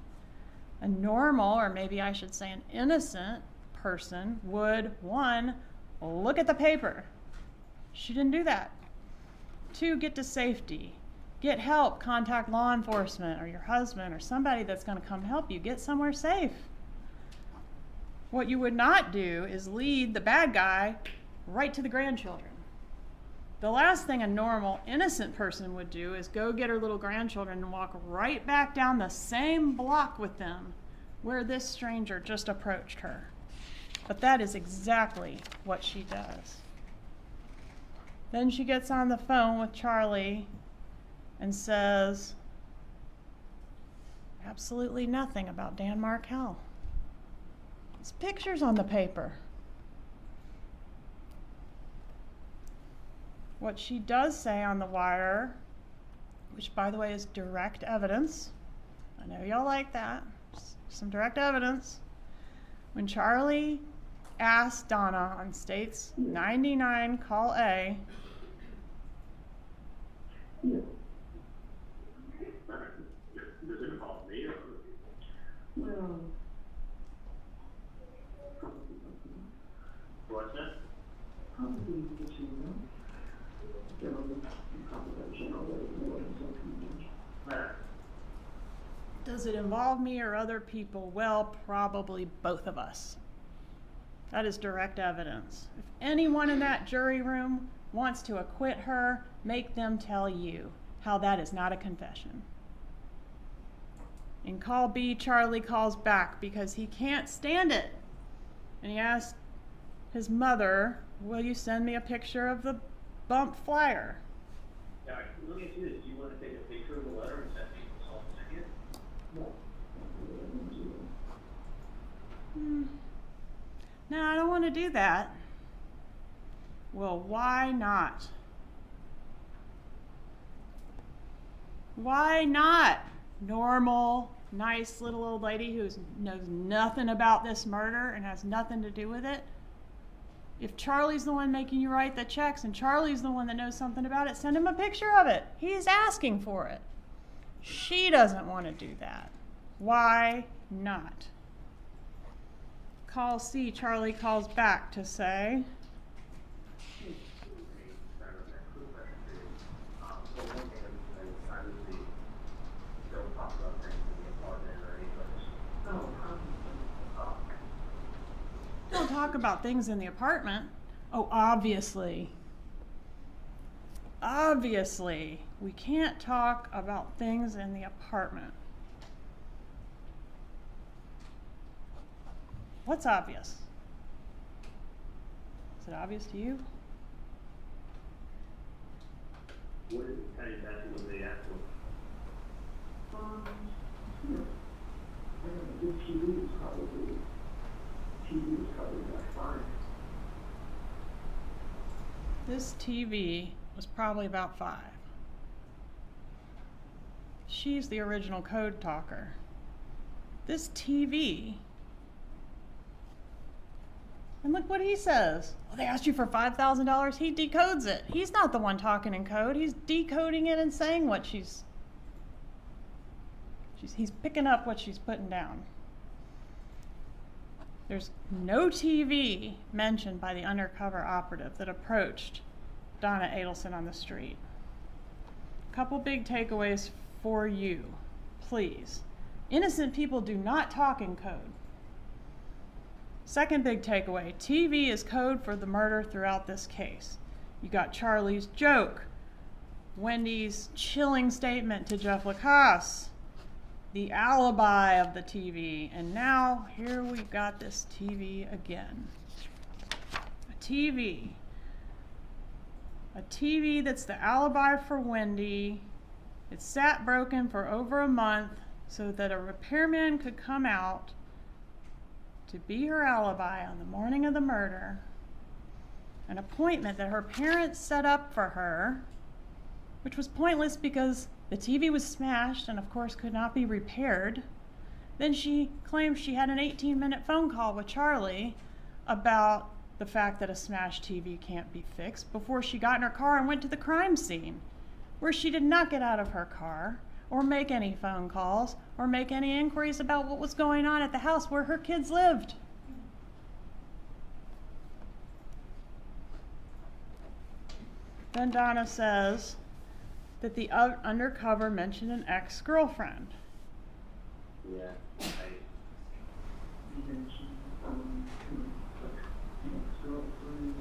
A normal, or maybe I should say an innocent person would, 1, look at the paper. She didn't do that. 2, get to safety. Get help, contact law enforcement or your husband or somebody that's going to come help you. Get somewhere safe. What you would not do is lead the bad guy right to the grandchildren. The last thing a normal, innocent person would do is go get her little grandchildren and walk right back down the same block with them where this stranger just approached her. But that is exactly what she does. Then she gets on the phone with Charlie and says absolutely nothing about Dan Markel. His picture's on the paper. What she does say on the wire, which by the way is direct evidence, I know y'all like that, some direct evidence. When Charlie asked Donna on State's 99 call A, Does it involve me or? Well, What's that? probably the two of them. There will be confidential, although more than so does it involve me or other people? Well, probably both of us. That is direct evidence. If anyone in that jury room wants to acquit her, make them tell you how that is not a confession. In call B, Charlie calls back because he can't stand it. And he asks his mother, will you send me a picture of the bump flyer? Yeah, let me ask you this. Do you want to take a picture of the letter and send me the song again? No, I don't want to do that. Well, why not? Why not? Normal, nice little old lady who knows nothing about this murder and has nothing to do with it. If Charlie's the one making you write the checks and Charlie's the one that knows something about it, send him a picture of it. He's asking for it. She doesn't want to do that. Why not? Call C, Charlie calls back to say, don't talk about things in the apartment. Oh, obviously. Obviously, we can't talk about things in the apartment. What's obvious? Is it obvious to you? What is kind of exactly what they asked for? The TV is probably like fine. This TV was probably about 5. She's the original code talker. This TV, and look what he says. Well, they asked you for $5,000. He decodes it. He's not the one talking in code. He's decoding it and saying what he's picking up what she's putting down. There's no TV mentioned by the undercover operative that approached Donna Adelson on the street. A couple big takeaways for you, please. Innocent people do not talk in code. Second big takeaway, TV is code for the murder throughout this case. You got Charlie's joke, Wendy's chilling statement to Jeff Lacasse, the alibi of the TV, and now here we've got this TV again. A TV that's the alibi for Wendy. It sat broken for over a month so that a repairman could come out to be her alibi on the morning of the murder an appointment that her parents set up for her, which was pointless because the TV was smashed and of course could not be repaired. Then she claimed she had an 18-minute phone call with Charlie about the fact that a smashed TV can't be fixed before she got in her car and went to the crime scene, where she did not get out of her car or make any phone calls or make any inquiries about what was going on at the house where her kids lived. Then Donna says that the undercover mentioned an ex-girlfriend. Yeah, You mentioned, ex-girlfriend.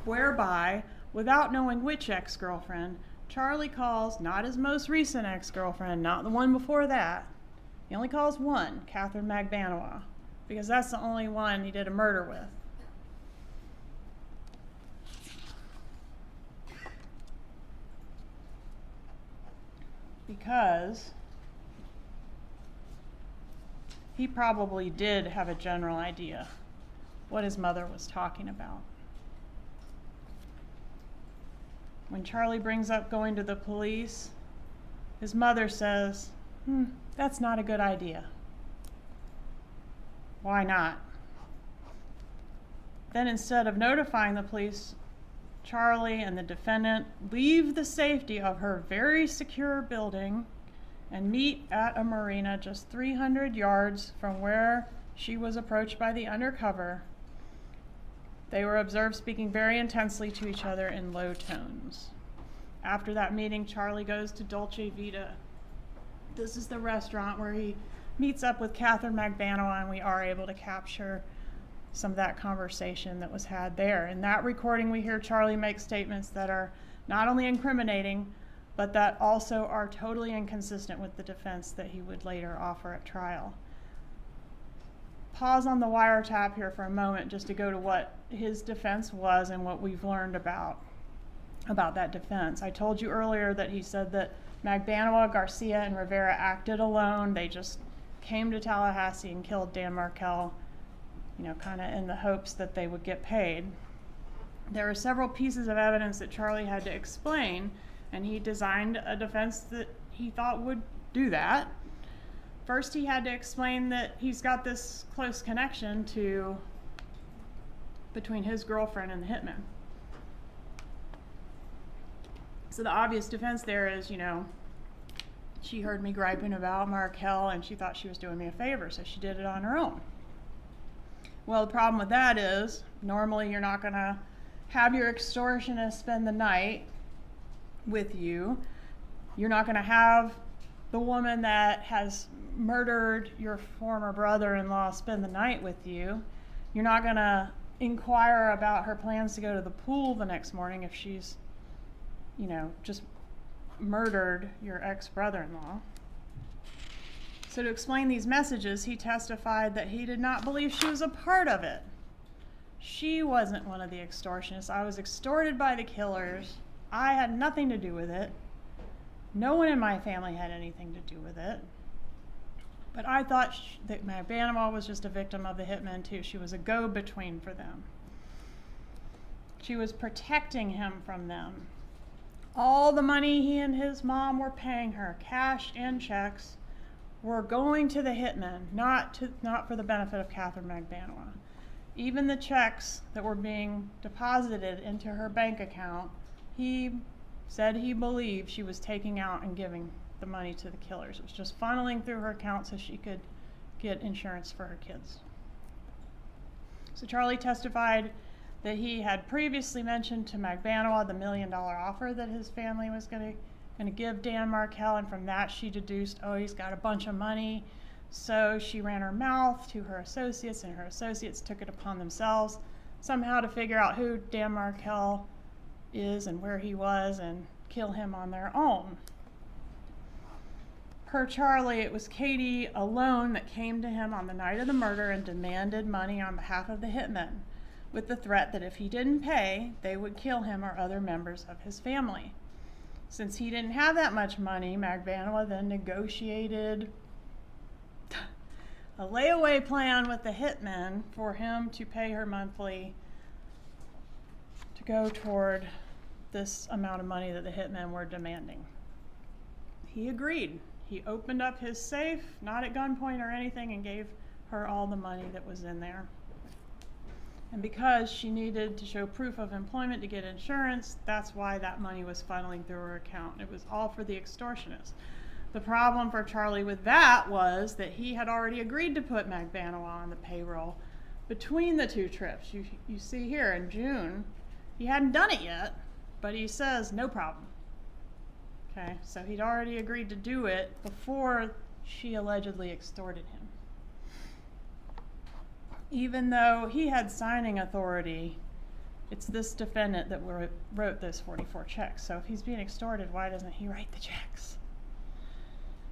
Whereby, without knowing which ex-girlfriend, Charlie calls not his most recent ex-girlfriend, not the one before that. He only calls one, Catherine Magbanowa, because that's the only one he did a murder with. Because he probably did have a general idea what his mother was talking about. When Charlie brings up going to the police, his mother says, that's not a good idea. Why not? Then instead of notifying the police, Charlie and the defendant leave the safety of her very secure building and meet at a marina just 300 yards from where she was approached by the undercover. They were observed speaking very intensely to each other in low tones. After that meeting, Charlie goes to Dolce Vita. This is the restaurant where he meets up with Catherine Magbanowa, and we are able to capture some of that conversation that was had there. In that recording, we hear Charlie make statements that are not only incriminating, but that also are totally inconsistent with the defense that he would later offer at trial. Pause on the wiretap here for a moment just to go to what his defense was and what we've learned about that defense. I told you earlier that he said that Magbanowa, Garcia, and Rivera acted alone. They just came to Tallahassee and killed Dan Markel, kind of in the hopes that they would get paid. There are several pieces of evidence that Charlie had to explain, and he designed a defense that he thought would do that. First, he had to explain that he's got this close connection between his girlfriend and the hitman. So the obvious defense there is, she heard me griping about Markel and she thought she was doing me a favor, so she did it on her own. Well, the problem with that is, normally you're not going to have your extortionist spend the night with you. You're not going to have the woman that has murdered your former brother-in-law spend the night with you. You're not going to inquire about her plans to go to the pool the next morning if she's, just murdered your ex-brother-in-law. So to explain these messages, he testified that he did not believe she was a part of it. She wasn't one of the extortionists. I was extorted by the killers. I had nothing to do with it. No one in my family had anything to do with it. But I thought that Magbanowa was just a victim of the hitmen too. She was a go-between for them. She was protecting him from them. All the money he and his mom were paying her, cash and checks, were going to the hitmen, not for the benefit of Catherine Magbanowa. Even the checks that were being deposited into her bank account, he said he believed she was taking out and giving the money to the killers. It was just funneling through her account so she could get insurance for her kids. So Charlie testified that he had previously mentioned to Magbanowa the $1 million offer that his family was going to give Dan Markel, and from that she deduced, he's got a bunch of money. So she ran her mouth to her associates, and her associates took it upon themselves somehow to figure out who Dan Markel is and where he was and kill him on their own. Per Charlie, it was Katie alone that came to him on the night of the murder and demanded money on behalf of the hitmen, with the threat that if he didn't pay, they would kill him or other members of his family. Since he didn't have that much money, Magbanowa then negotiated a layaway plan with the hitmen for him to pay her monthly to go toward this amount of money that the hitmen were demanding. He agreed. He opened up his safe, not at gunpoint or anything, and gave her all the money that was in there. And because she needed to show proof of employment to get insurance, that's why that money was funneling through her account. It was all for the extortionist. The problem for Charlie with that was that he had already agreed to put Magbanowa on the payroll between the two trips. You see here in June, he hadn't done it yet, but he says, no problem. Okay, so he'd already agreed to do it before she allegedly extorted him. Even though he had signing authority, it's this defendant that wrote those 44 checks. So if he's being extorted, why doesn't he write the checks?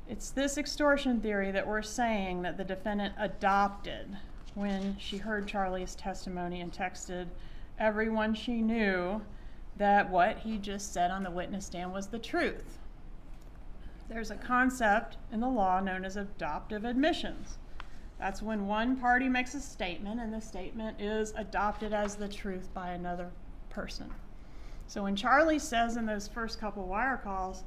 It's this extortion theory that we're saying that the defendant adopted when she heard Charlie's testimony and texted everyone she knew that what he just said on the witness stand was the truth. There's a concept in the law known as adoptive admissions. That's when one party makes a statement and the statement is adopted as the truth by another person. So when Charlie says in those first couple wire calls,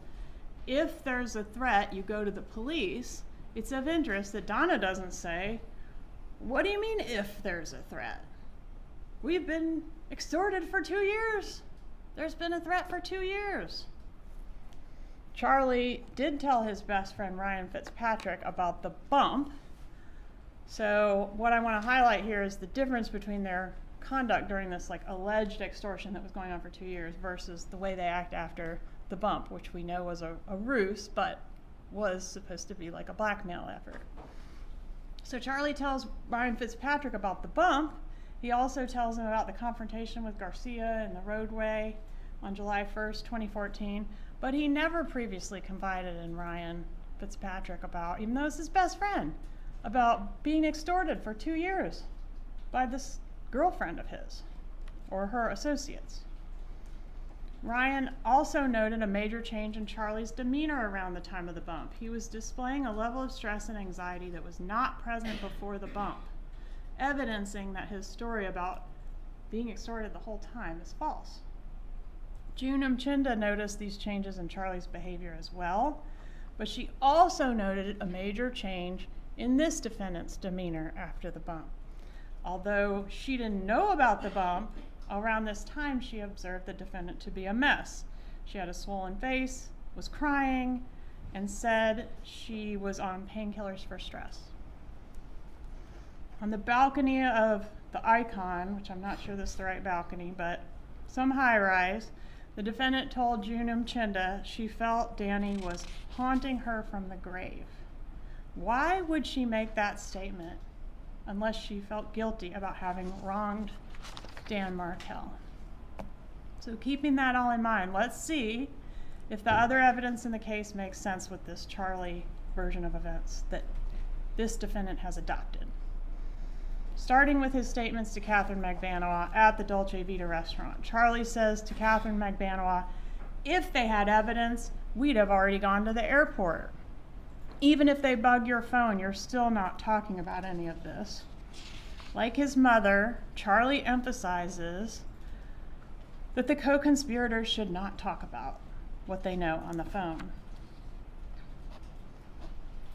if there's a threat, you go to the police, it's of interest that Donna doesn't say, what do you mean if there's a threat? We've been extorted for 2 years. There's been a threat for 2 years. Charlie did tell his best friend Ryan Fitzpatrick about the bump. So what I want to highlight here is the difference between their conduct during this alleged extortion that was going on for 2 years versus the way they act after the bump, which we know was a ruse, but was supposed to be like a blackmail effort. So Charlie tells Ryan Fitzpatrick about the bump. He also tells him about the confrontation with Garcia in the roadway on July 1st, 2014, but he never previously confided in Ryan Fitzpatrick about, even though it's his best friend, about being extorted for 2 years by this girlfriend of his or her associates. Ryan also noted a major change in Charlie's demeanor around the time of the bump. He was displaying a level of stress and anxiety that was not present before the bump, evidencing that his story about being extorted the whole time is false. June Mchinda noticed these changes in Charlie's behavior as well, but she also noted a major change in this defendant's demeanor after the bump. Although she didn't know about the bump, around this time she observed the defendant to be a mess. She had a swollen face, was crying, and said she was on painkillers for stress. On the balcony of the Icon, which I'm not sure this is the right balcony, but some high-rise, the defendant told June Mchinda she felt Danny was haunting her from the grave. Why would she make that statement unless she felt guilty about having wronged Dan Markel? So keeping that all in mind, let's see if the other evidence in the case makes sense with this Charlie version of events that this defendant has adopted. Starting with his statements to Catherine Magbanowa at the Dolce Vita restaurant. Charlie says to Catherine Magbanowa, if they had evidence, we'd have already gone to the airport. Even if they bug your phone, you're still not talking about any of this. Like his mother, Charlie emphasizes that the co-conspirators should not talk about what they know on the phone.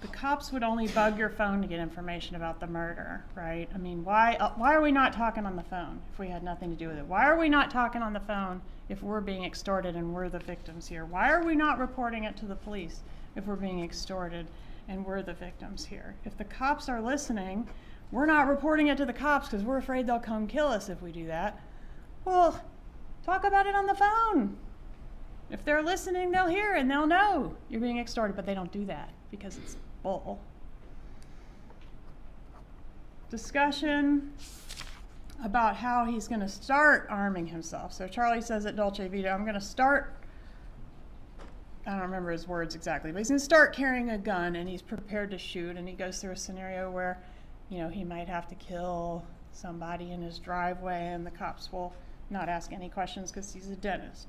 The cops would only bug your phone to get information about the murder, right? I mean, why are we not talking on the phone if we had nothing to do with it? Why are we not talking on the phone if we're being extorted and we're the victims here? Why are we not reporting it to the police if we're being extorted and we're the victims here? If the cops are listening, we're not reporting it to the cops because we're afraid they'll come kill us if we do that. Well, talk about it on the phone. If they're listening, they'll hear and they'll know you're being extorted, but they don't do that because it's bull. Discussion about how he's going to start arming himself. So Charlie says at Dolce Vita, I'm going to start, I don't remember his words exactly, but he's going to start carrying a gun and he's prepared to shoot. And he goes through a scenario where, he might have to kill somebody in his driveway and the cops will not ask any questions because he's a dentist.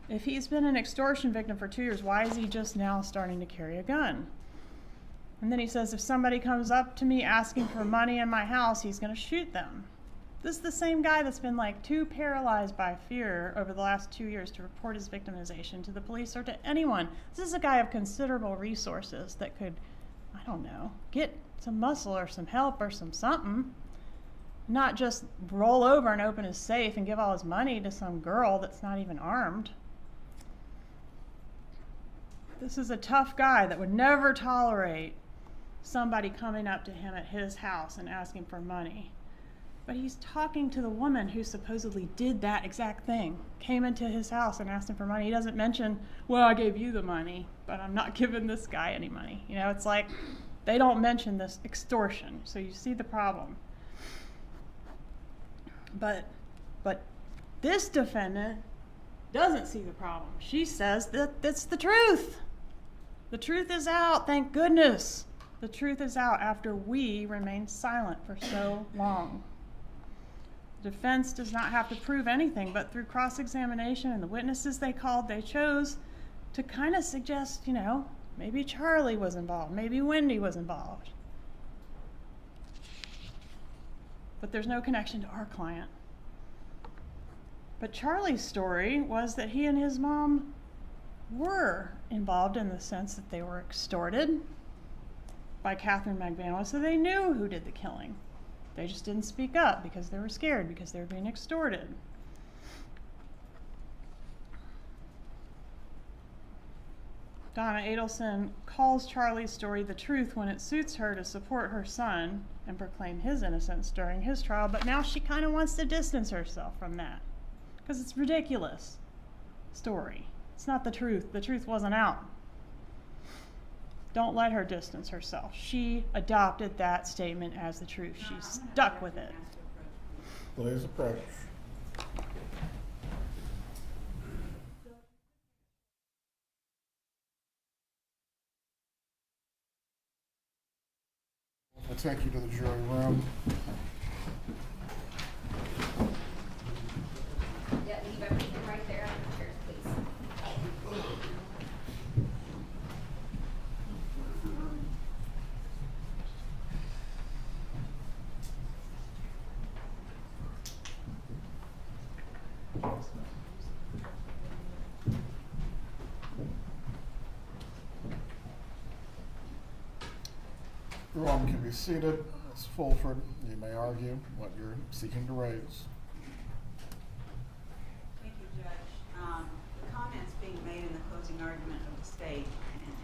If he's been an extortion victim for 2 years, why is he just now starting to carry a gun? And then he says, if somebody comes up to me asking for money in my house, he's going to shoot them. This is the same guy that's been like too paralyzed by fear over the last 2 years to report his victimization to the police or to anyone. This is a guy of considerable resources that could, I don't know, get some muscle or some help or some something. Not just roll over and open his safe and give all his money to some girl that's not even armed. This is a tough guy that would never tolerate somebody coming up to him at his house and asking for money. But he's talking to the woman who supposedly did that exact thing, came into his house and asked him for money. He doesn't mention, well, I gave you the money, but I'm not giving this guy any money. You know, it's like they don't mention this extortion. So you see the problem. But this defendant doesn't see the problem. She says that that's the truth. The truth is out, thank goodness. The truth is out after we remained silent for so long. The defense does not have to prove anything, but through cross-examination and the witnesses they called, they chose to kind of suggest, you know, maybe Charlie was involved, maybe Wendy was involved. But there's no connection to our client. But Charlie's story was that he and his mom were involved in the sense that they were extorted by Catherine McVanois, so they knew who did the killing. They just didn't speak up because they were scared, because they were being extorted. Donna Adelson calls Charlie's story the truth when it suits her to support her son and proclaim his innocence during his trial, but now she kind of wants to distance herself from that because it's ridiculous story. It's not the truth. The truth wasn't out. Don't let her distance herself. She adopted that statement as the truth. She stuck with it. Please approach. I'll take you to the jury room. Yeah, leave everything right there on the chairs, please. Everyone can be seated. Ms. Fulford, you may argue what you're seeking to raise. Thank you, Judge. The comments being made in the closing argument of the state,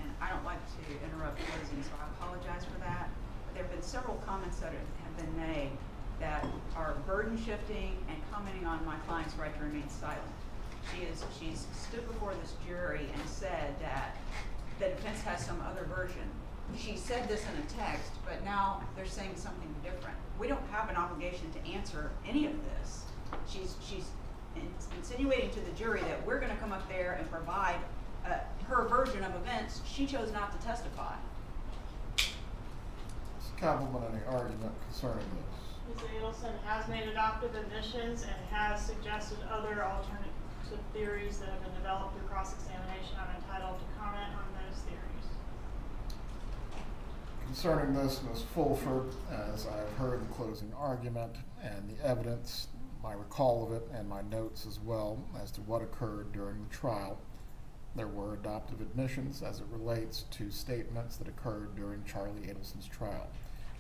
and I don't like to interrupt closing, so I apologize for that. But there have been several comments that have been made that are burden shifting and commenting on my client's right to remain silent. She's stood before this jury and said that the defense has some other version. She said this in a text, but now they're saying something different. We don't have an obligation to answer any of this. She's insinuating to the jury that we're going to come up there and provide her version of events. She chose not to testify. Ms. Cappleman, any argument concerning this? Ms. Adelson has made adoptive admissions and has suggested other alternative theories that have been developed through cross-examination. I'm entitled to comment on those theories. Concerning this, Ms. Fulford, as I've heard the closing argument and the evidence, my recall of it and my notes as well as to what occurred during the trial, there were adoptive admissions as it relates to statements that occurred during Charlie Adelson's trial.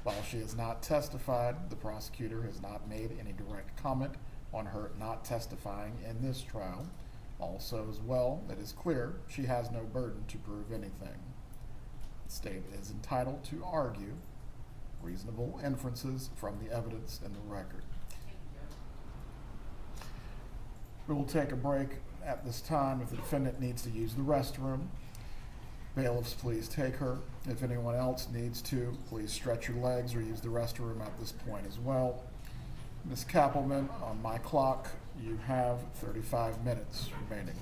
While she has not testified, the prosecutor has not made any direct comment on her not testifying in this trial. Also, as well, it is clear she has no burden to prove anything. The state is entitled to argue reasonable inferences from the evidence in the record. We will take a break at this time. If the defendant needs to use the restroom, bailiffs, please take her. If anyone else needs to, please stretch your legs or use the restroom at this point as well. Ms. Cappleman, on my clock, you have 35 minutes remaining.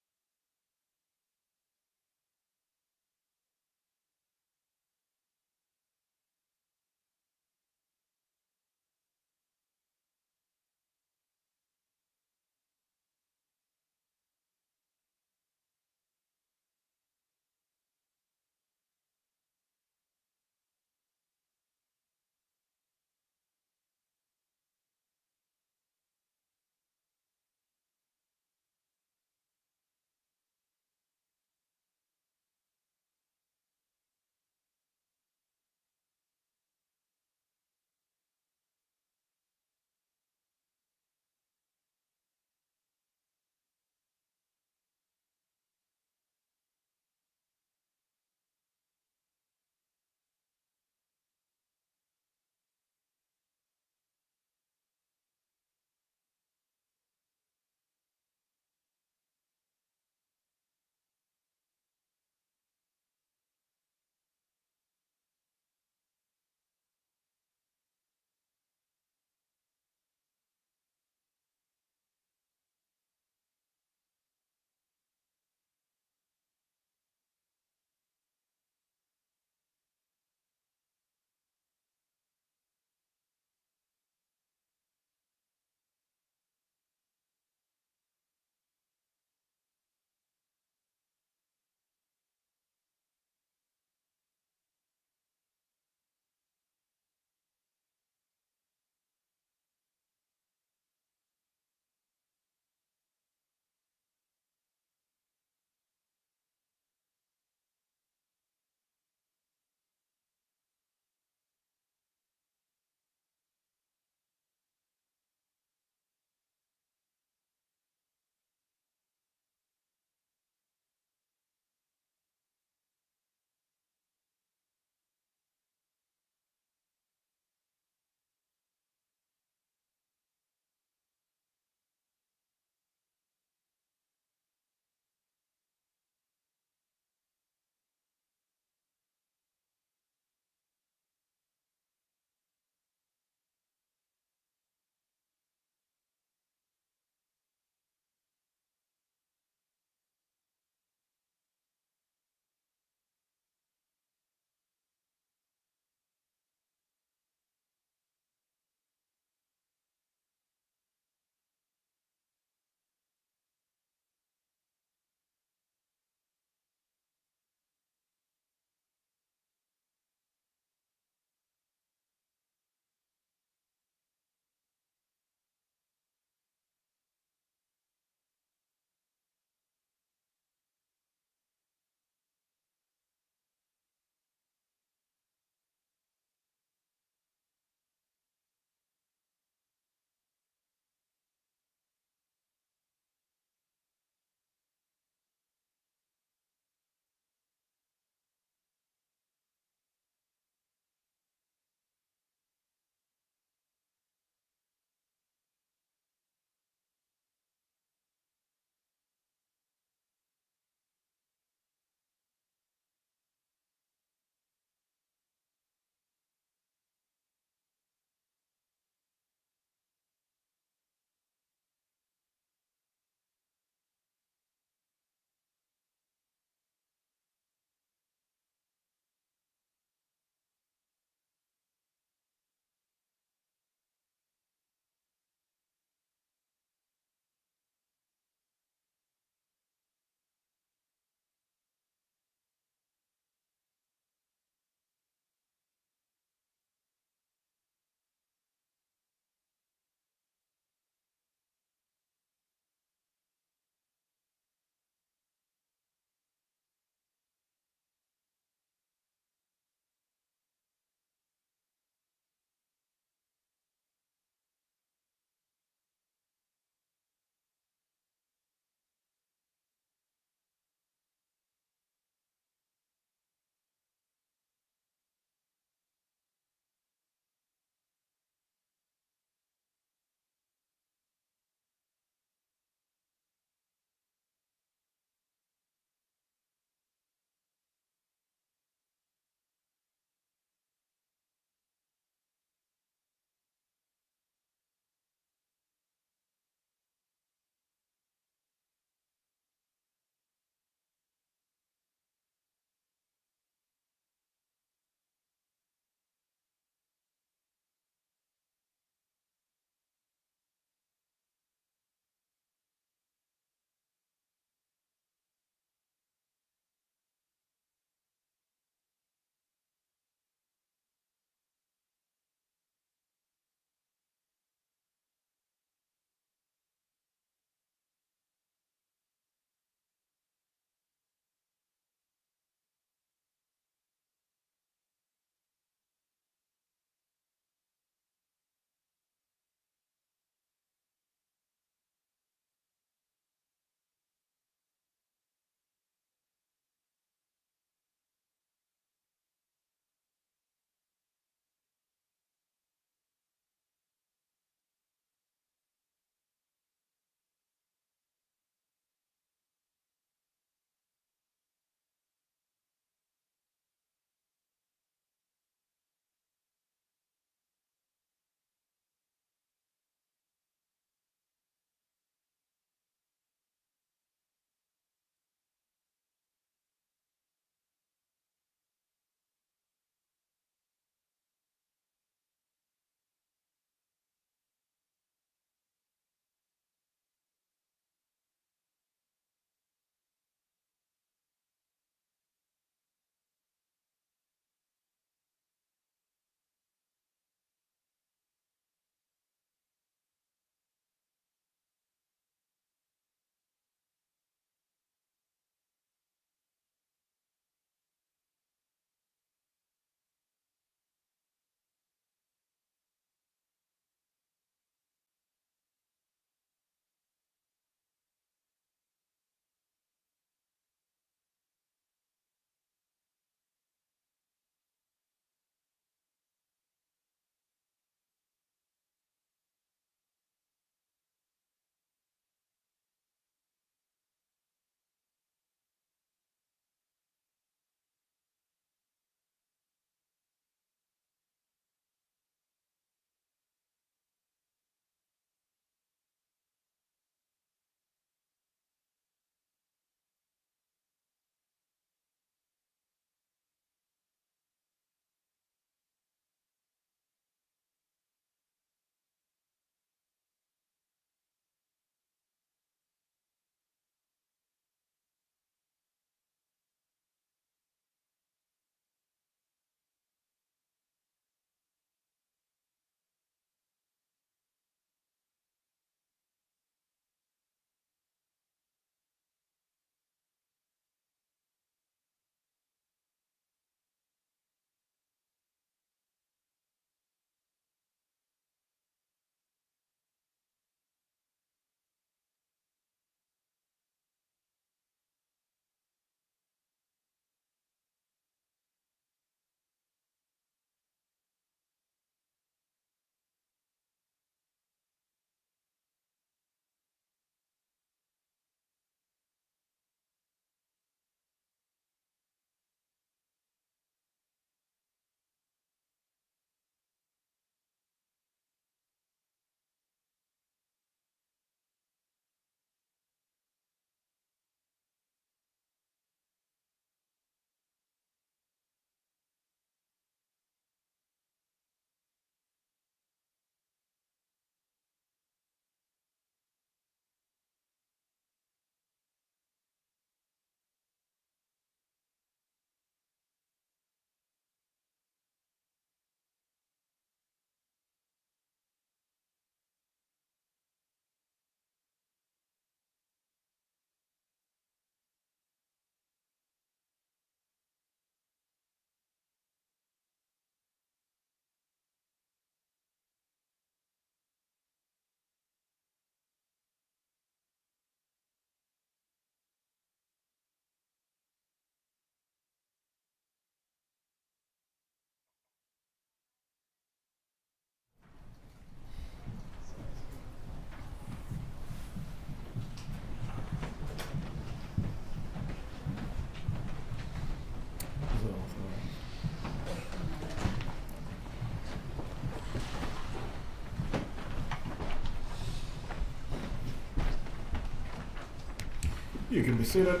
You can be seated.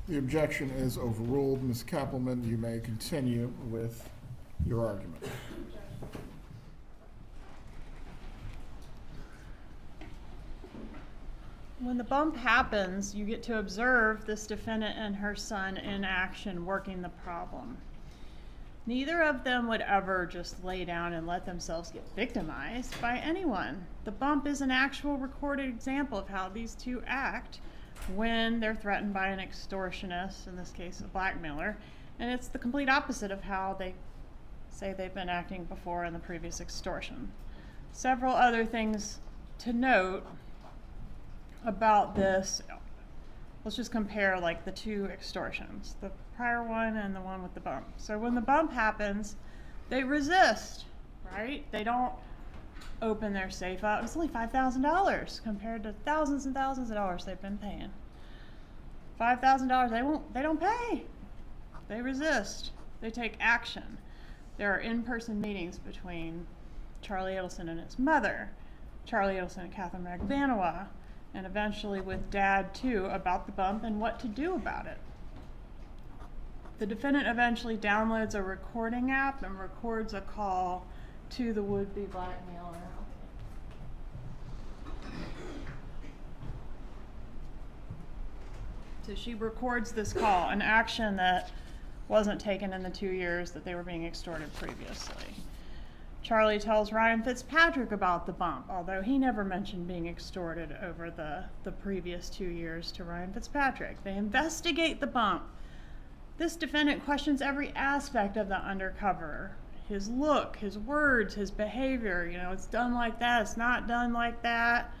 The objection is overruled. Ms. Cappleman, you may continue with your argument. When the bump happens, you get to observe this defendant and her son in action working the problem. Neither of them would ever just lay down and let themselves get victimized by anyone. The bump is an actual recorded example of how these two act when they're threatened by an extortionist, in this case a blackmailer, and it's the complete opposite of how they say they've been acting before in the previous extortion. Several other things to note about this. Let's just compare like the two extortions, the prior one and the one with the bump. So when the bump happens, they resist, right? They don't open their safe up. It's only $5,000 compared to thousands and thousands of dollars they've been paying. $5,000, they don't pay. They resist. They take action. There are in-person meetings between Charlie Adelson and his mother, Charlie Adelson and Catherine Magbanua, and eventually with Dad too, about the bump and what to do about it. The defendant eventually downloads a recording app and records a call to the would-be blackmailer. So she records this call, an action that wasn't taken in the 2 years that they were being extorted previously. Charlie tells Ryan Fitzpatrick about the bump, although he never mentioned being extorted over the previous 2 years to Ryan Fitzpatrick. They investigate the bump. This defendant questions every aspect of the undercover. His look, his words, his behavior. You know, it's done like that, it's not done like that.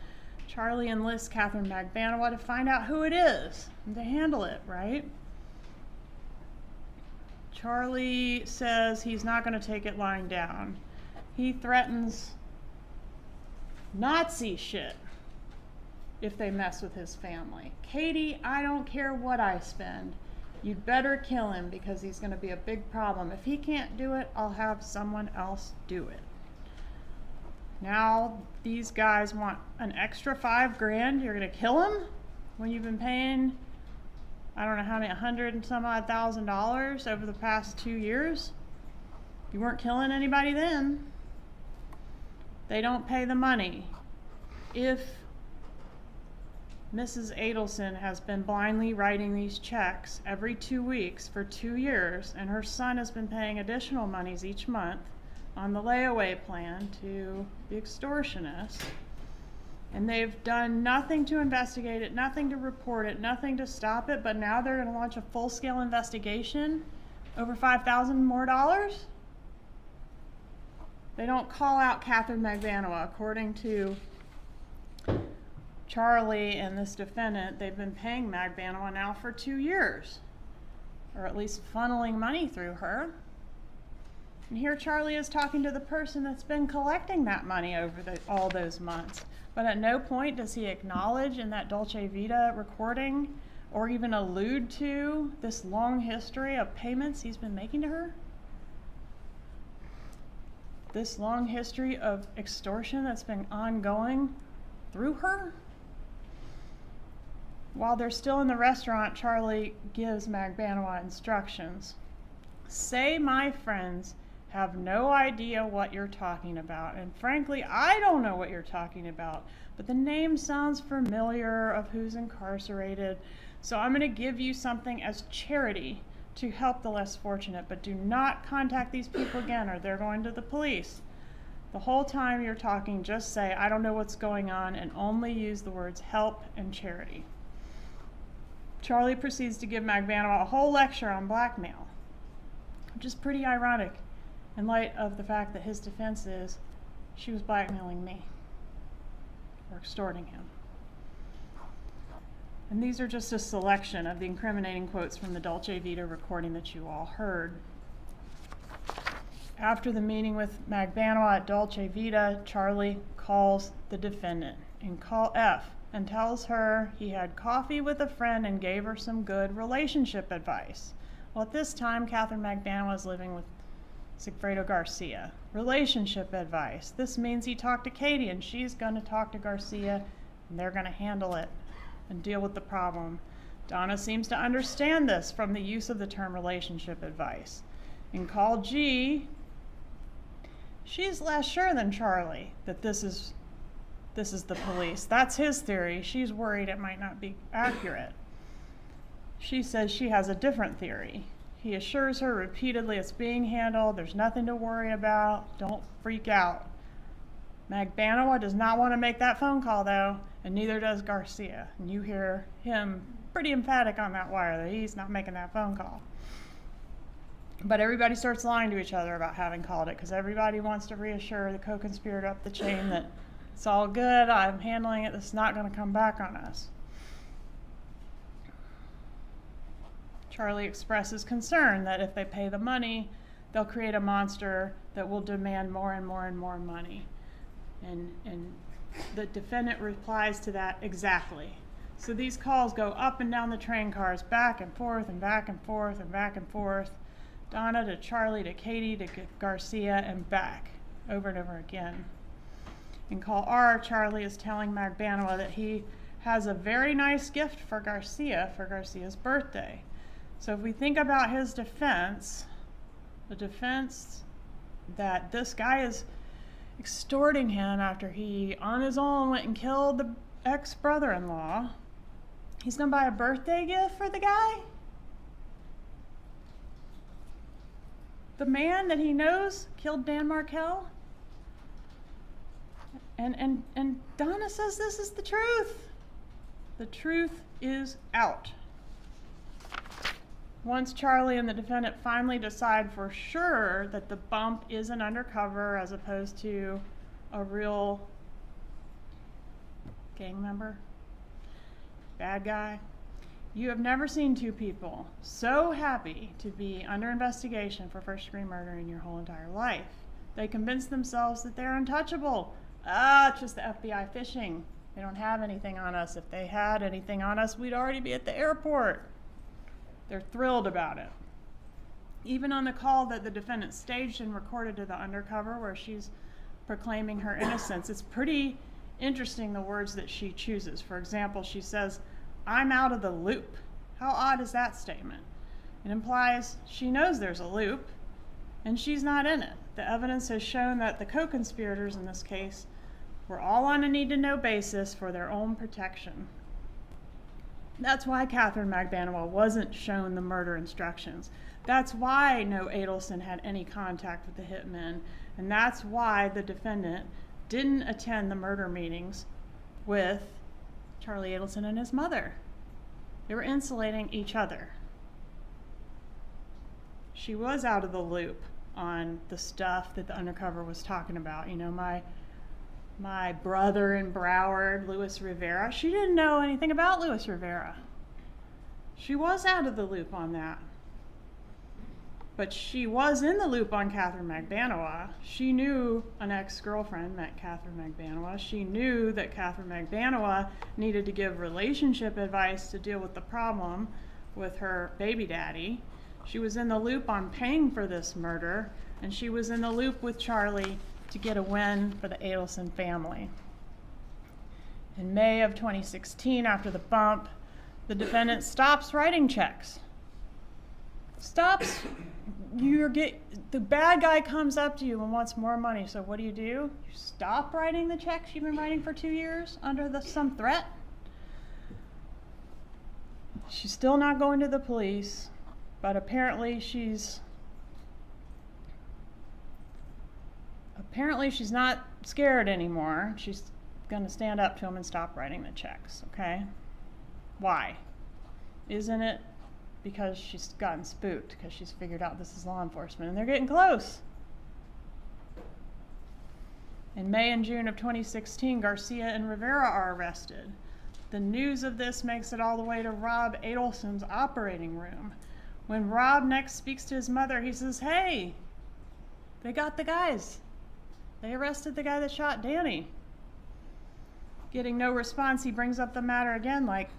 Charlie enlists Catherine Magbanua to find out who it is and to handle it, right? Charlie says he's not going to take it lying down. He threatens Nazi shit if they mess with his family. Katie, I don't care what I spend. You'd better kill him because he's going to be a big problem. If he can't do it, I'll have someone else do it. Now these guys want an extra $5,000. You're going to kill him when you've been paying, I don't know how many, $100 and some odd thousand over the past 2 years. You weren't killing anybody then. They don't pay the money. If Mrs. Adelson has been blindly writing these checks every 2 weeks for 2 years, and her son has been paying additional monies each month on the layaway plan to the extortionist, and they've done nothing to investigate it, nothing to report it, nothing to stop it, but now they're going to launch a full-scale investigation over $5,000 more? They don't call out Catherine Magbanua. According to Charlie and this defendant, they've been paying Magbanua now for 2 years, or at least funneling money through her. And here Charlie is talking to the person that's been collecting that money over all those months. But at no point does he acknowledge in that Dolce Vita recording or even allude to this long history of payments he's been making to her. This long history of extortion that's been ongoing through her. While they're still in the restaurant, Charlie gives Magbanua instructions. Say my friends have no idea what you're talking about, and frankly, I don't know what you're talking about, but the name sounds familiar of who's incarcerated, so I'm going to give you something as charity to help the less fortunate, but do not contact these people again or they're going to the police. The whole time you're talking, just say, I don't know what's going on, and only use the words help and charity. Charlie proceeds to give Magbanua a whole lecture on blackmail, which is pretty ironic in light of the fact that his defense is she was blackmailing me or extorting him. And these are just a selection of the incriminating quotes from the Dolce Vita recording that you all heard. After the meeting with Magbanua at Dolce Vita, Charlie calls the defendant in call F and tells her he had coffee with a friend and gave her some good relationship advice. Well, at this time, Catherine Magbanua is living with Sigfredo Garcia. Relationship advice. This means he talked to Katie and she's going to talk to Garcia and they're going to handle it and deal with the problem. Donna seems to understand this from the use of the term relationship advice. In call G, she's less sure than Charlie that this is the police. That's his theory. She's worried it might not be accurate. She says she has a different theory. He assures her repeatedly it's being handled, there's nothing to worry about, don't freak out. Magbanowa does not want to make that phone call though, and neither does Garcia. And you hear him pretty emphatic on that wire that he's not making that phone call. But everybody starts lying to each other about having called it because everybody wants to reassure the co-conspirator up the chain that it's all good, I'm handling it, it's not going to come back on us. Charlie expresses concern that if they pay the money, they'll create a monster that will demand more and more and more money. And the defendant replies to that exactly. So these calls go up and down the train cars, back and forth and back and forth and back and forth. Donna to Charlie to Katie to Garcia and back, over and over again. In call R, Charlie is telling Magbanowa that he has a very nice gift for Garcia's birthday. So if we think about his defense, the defense that this guy is extorting him after he, on his own, went and killed the ex-brother-in-law, he's gonna buy a birthday gift for the guy? The man that he knows killed Dan Markel? And Donna says this is the truth. The truth is out. Once Charlie and the defendant finally decide for sure that the bump is an undercover as opposed to a real gang member, bad guy, you have never seen two people so happy to be under investigation for first-degree murder in your whole entire life. They convince themselves that they're untouchable. It's just the FBI fishing. They don't have anything on us. If they had anything on us, we'd already be at the airport. They're thrilled about it. Even on the call that the defendant staged and recorded to the undercover where she's proclaiming her innocence, it's pretty interesting the words that she chooses. For example, she says, "I'm out of the loop." How odd is that statement? It implies she knows there's a loop and she's not in it. The evidence has shown that the co-conspirators in this case were all on a need-to-know basis for their own protection. That's why Catherine Magbanowa wasn't shown the murder instructions. That's why no Adelson had any contact with the hitmen. And that's why the defendant didn't attend the murder meetings with Charlie Adelson and his mother. They were insulating each other. She was out of the loop on the stuff that the undercover was talking about. You know, my brother in Broward, Luis Rivera, she didn't know anything about Luis Rivera. She was out of the loop on that. But she was in the loop on Catherine Magbanowa. She knew an ex-girlfriend met Catherine Magbanowa. She knew that Catherine Magbanowa needed to give relationship advice to deal with the problem with her baby daddy. She was in the loop on paying for this murder, and she was in the loop with Charlie to get a win for the Adelson family. In May of 2016, after the bump, the defendant stops writing checks. The bad guy comes up to you and wants more money, so what do? You stop writing the checks you've been writing for 2 years under some threat? She's still not going to the police, but apparently she's not scared anymore. She's gonna stand up to him and stop writing the checks, okay? Why? Isn't it because she's gotten spooked, because she's figured out this is law enforcement and they're getting close? In May and June of 2016, Garcia and Rivera are arrested. The news of this makes it all the way to Rob Adelson's operating room. When Rob next speaks to his mother, he says, "Hey, they got the guys. They arrested the guy that shot Danny." Getting no response, he brings up the matter again, like,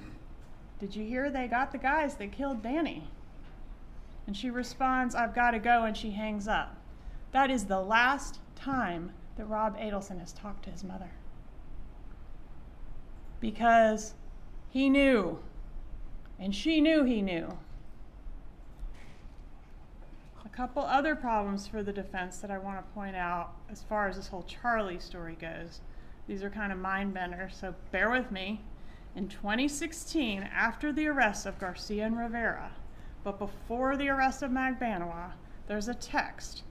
"Did you hear they got the guys that killed Danny?" And she responds, "I've got to go," and she hangs up. That is the last time that Rob Adelson has talked to his mother. because he knew, and she knew he knew. A couple other problems for the defense that I want to point out as far as this whole Charlie story goes. These are kind of mind benders, so bear with me. In 2016, after the arrests of Garcia and Rivera, but before the arrest of Magbanua, there's a text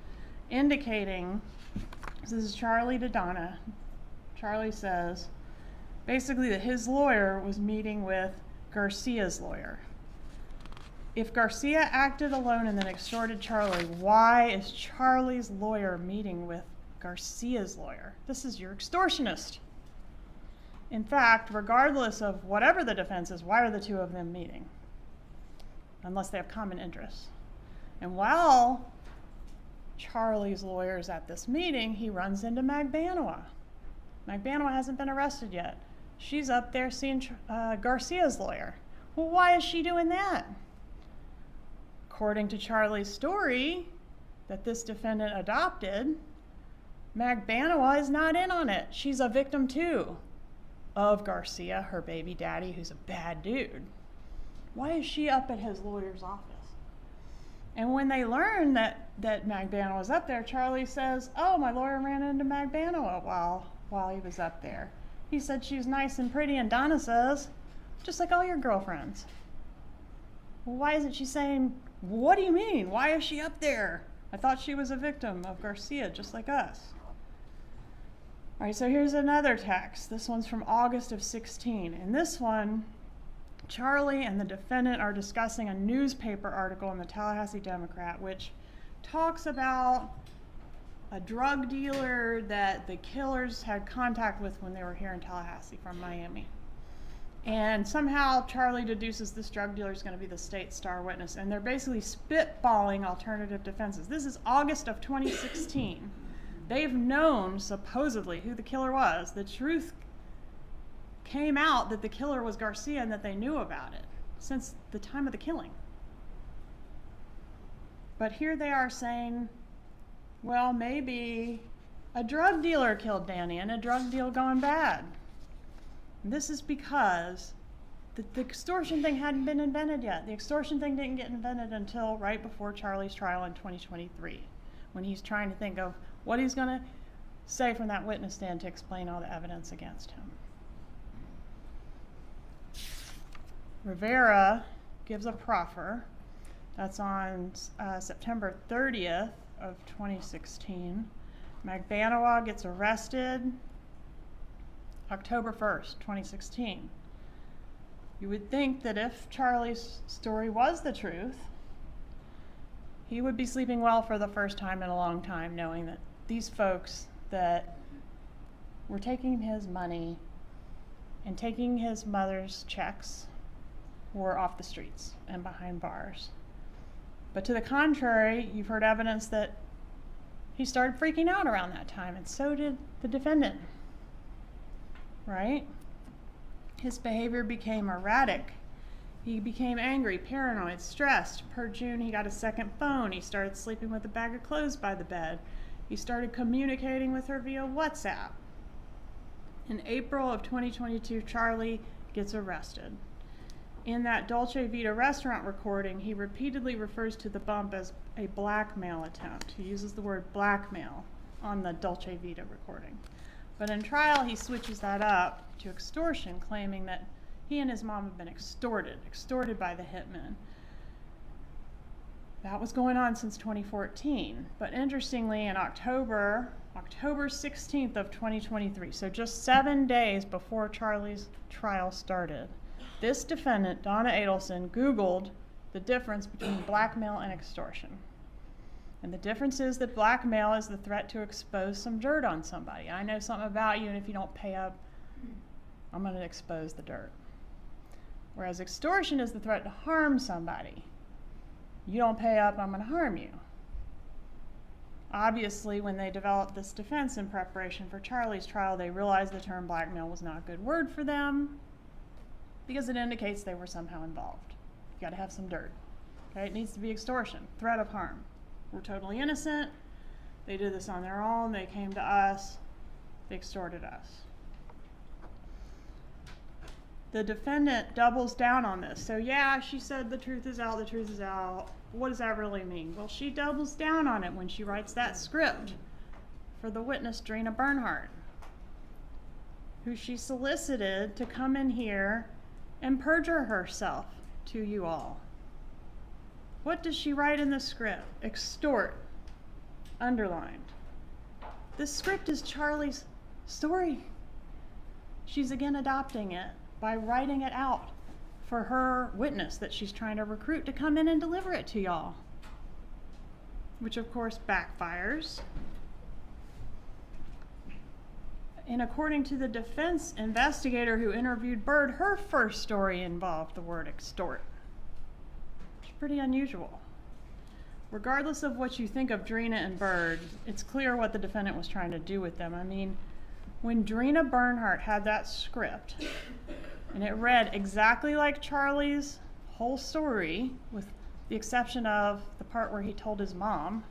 indicating, this is Charlie to Donna. Charlie says, basically that his lawyer was meeting with Garcia's lawyer. If Garcia acted alone and then extorted Charlie, why is Charlie's lawyer meeting with Garcia's lawyer? This is your extortionist. In fact, regardless of whatever the defense is, why are the two of them meeting? Unless they have common interests. And while Charlie's lawyer is at this meeting, he runs into Magbanua. Magbanua hasn't been arrested yet. She's up there seeing Garcia's lawyer. Well, why is she doing that? According to Charlie's story that this defendant adopted, Magbanua is not in on it. She's a victim too of Garcia, her baby daddy, who's a bad dude. Why is she up at his lawyer's office? And when they learn that Magbanua was up there, Charlie says, oh, my lawyer ran into Magbanua while he was up there. He said she's nice and pretty, and Donna says, just like all your girlfriends. Well, why isn't she saying, what do you mean? Why is she up there? I thought she was a victim of Garcia, just like us. All right, so here's another text. This one's from August of 16. In this one, Charlie and the defendant are discussing a newspaper article in the Tallahassee Democrat, which talks about a drug dealer that the killers had contact with when they were here in Tallahassee from Miami. And somehow Charlie deduces this drug dealer is going to be the state's star witness, and they're basically spitballing alternative defenses. This is August of 2016. They've known, supposedly, who the killer was. The truth came out that the killer was Garcia and that they knew about it since the time of the killing. But here they are saying, well, maybe a drug dealer killed Danny and a drug deal gone bad. And this is because the extortion thing hadn't been invented yet. The extortion thing didn't get invented until right before Charlie's trial in 2023, when he's trying to think of what he's going to say from that witness stand to explain all the evidence against him. Rivera gives a proffer. That's on September 30th of 2016. Magbanua gets arrested October 1st, 2016. You would think that if Charlie's story was the truth, he would be sleeping well for the first time in a long time, knowing that these folks that were taking his money and taking his mother's checks were off the streets and behind bars. But to the contrary, you've heard evidence that he started freaking out around that time, and so did the defendant, right? His behavior became erratic. He became angry, paranoid, stressed. Per June, he got a second phone. He started sleeping with a bag of clothes by the bed. He started communicating with her via WhatsApp. In April of 2022, Charlie gets arrested. In that Dolce Vita restaurant recording, he repeatedly refers to the bump as a blackmail attempt. He uses the word blackmail on the Dolce Vita recording. But in trial, he switches that up to extortion, claiming that he and his mom have been extorted by the hitman. That was going on since 2014. But interestingly, in October 16th of 2023, so just 7 days before Charlie's trial started, this defendant, Donna Adelson, Googled the difference between blackmail and extortion. And the difference is that blackmail is the threat to expose some dirt on somebody. I know something about you, and if you don't pay up, I'm going to expose the dirt. Whereas extortion is the threat to harm somebody. You don't pay up, I'm going to harm you. Obviously, when they developed this defense in preparation for Charlie's trial, they realized the term blackmail was not a good word for them because it indicates they were somehow involved. You got to have some dirt. Okay? It needs to be extortion, threat of harm. We're totally innocent. They did this on their own. They came to us. They extorted us. the defendant doubles down on this. So yeah, she said the truth is out, the truth is out. What does that really mean? Well, she doubles down on it when she writes that script for the witness, Donna Bernhardt, who she solicited to come in here and perjure herself to you all. What does she write in the script? Extort, underlined. This script is Charlie's story. She's again adopting it by writing it out for her witness that she's trying to recruit to come in and deliver it to y'all, which of course backfires. And according to the defense investigator who interviewed Bird, her first story involved the word extort. It's pretty unusual. Regardless of what you think of Drina and Bird, it's clear what the defendant was trying to do with them. I mean, when Donna Bernhardt had that script, and it read exactly like Charlie's whole story, with the exception of the part where he told his mom,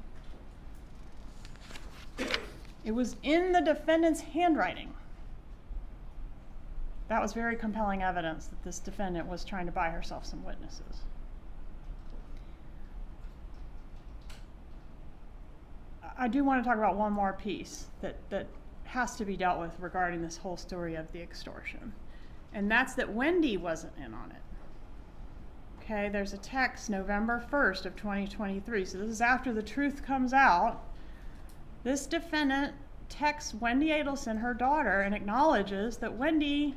it was in the defendant's handwriting. That was very compelling evidence that this defendant was trying to buy herself some witnesses. I do want to talk about one more piece that has to be dealt with regarding this whole story of the extortion. And that's that Wendy wasn't in on it. Okay, there's a text November 1st of 2023. So this is after the truth comes out. This defendant texts Wendy Adelson, her daughter, and acknowledges that Wendy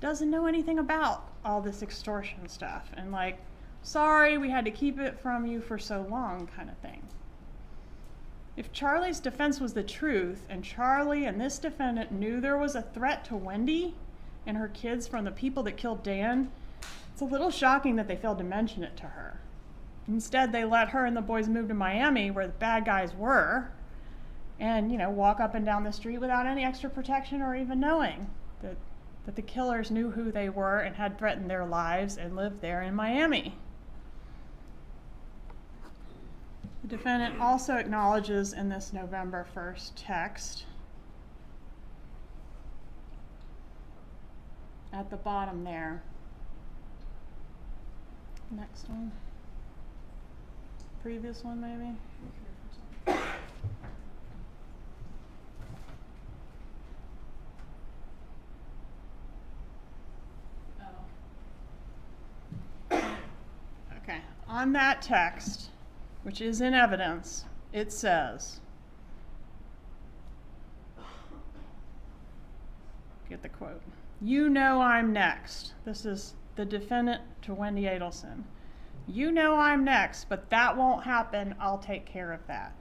doesn't know anything about all this extortion stuff. And like, sorry, we had to keep it from you for so long kind of thing. If Charlie's defense was the truth, and Charlie and this defendant knew there was a threat to Wendy and her kids from the people that killed Dan, it's a little shocking that they failed to mention it to her. Instead, they let her and the boys move to Miami, where the bad guys were, and, you know, walk up and down the street without any extra protection or even knowing that the killers knew who they were and had threatened their lives and lived there in Miami. The defendant also acknowledges in this November 1st text at the bottom there. Next one. Previous one, maybe. Okay, on that text, which is in evidence, it says, get the quote, "You know I'm next." This is the defendant to Wendy Adelson. "You know I'm next, but that won't happen. I'll take care of that."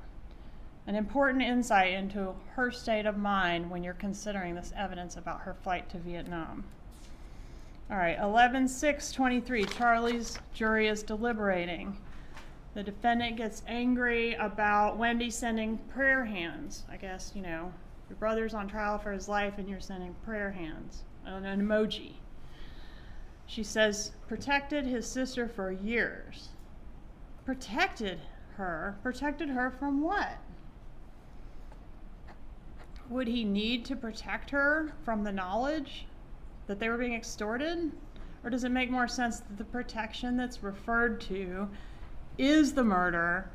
An important insight into her state of mind when you're considering this evidence about her flight to Vietnam. All right, 11/6/23, Charlie's jury is deliberating. The defendant gets angry about Wendy sending prayer hands. I guess, you know, your brother's on trial for his life and you're sending prayer hands, an emoji. She says, protected his sister for years. Protected her? Protected her from what? Would he need to protect her from the knowledge that they were being extorted? Or does it make more sense that the protection that's referred to is the murder,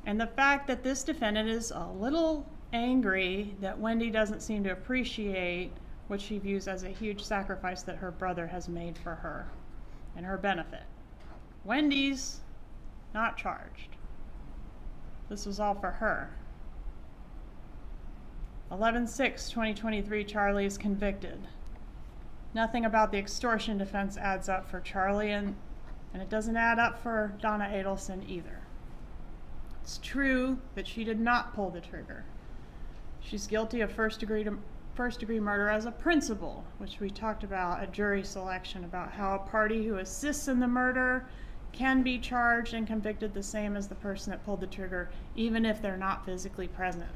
and the fact that this defendant is a little angry that Wendy doesn't seem to appreciate what she views as a huge sacrifice that her brother has made for her and her benefit. Wendy's not charged. This was all for her. 11/6/2023, Charlie is convicted. Nothing about the extortion defense adds up for Charlie, and it doesn't add up for Donna Adelson either. It's true that she did not pull the trigger. She's guilty of first degree murder as a principle, which we talked about at jury selection, about how a party who assists in the murder can be charged and convicted the same as the person that pulled the trigger, even if they're not physically present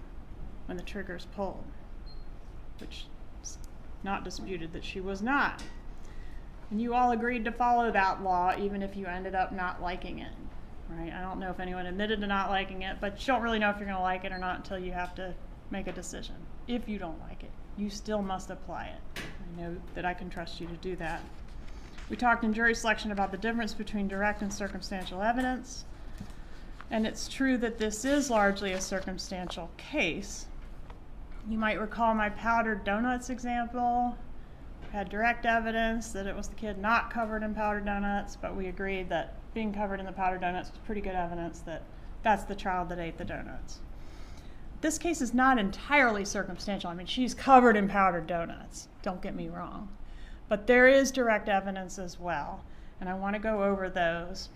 when the trigger is pulled, which is not disputed that she was not. And you all agreed to follow that law, even if you ended up not liking it, right? I don't know if anyone admitted to not liking it, but you don't really know if you're going to like it or not until you have to make a decision. If you don't like it, you still must apply it. I know that I can trust you to do that. We talked in jury selection about the difference between direct and circumstantial evidence. And it's true that this is largely a circumstantial case. You might recall my powdered donuts example. We had direct evidence that it was the kid not covered in powdered donuts, but we agreed that being covered in the powdered donuts was pretty good evidence that that's the child that ate the donuts. This case is not entirely circumstantial. I mean, she's covered in powdered donuts, don't get me wrong. But there is direct evidence as well, and I want to go over those.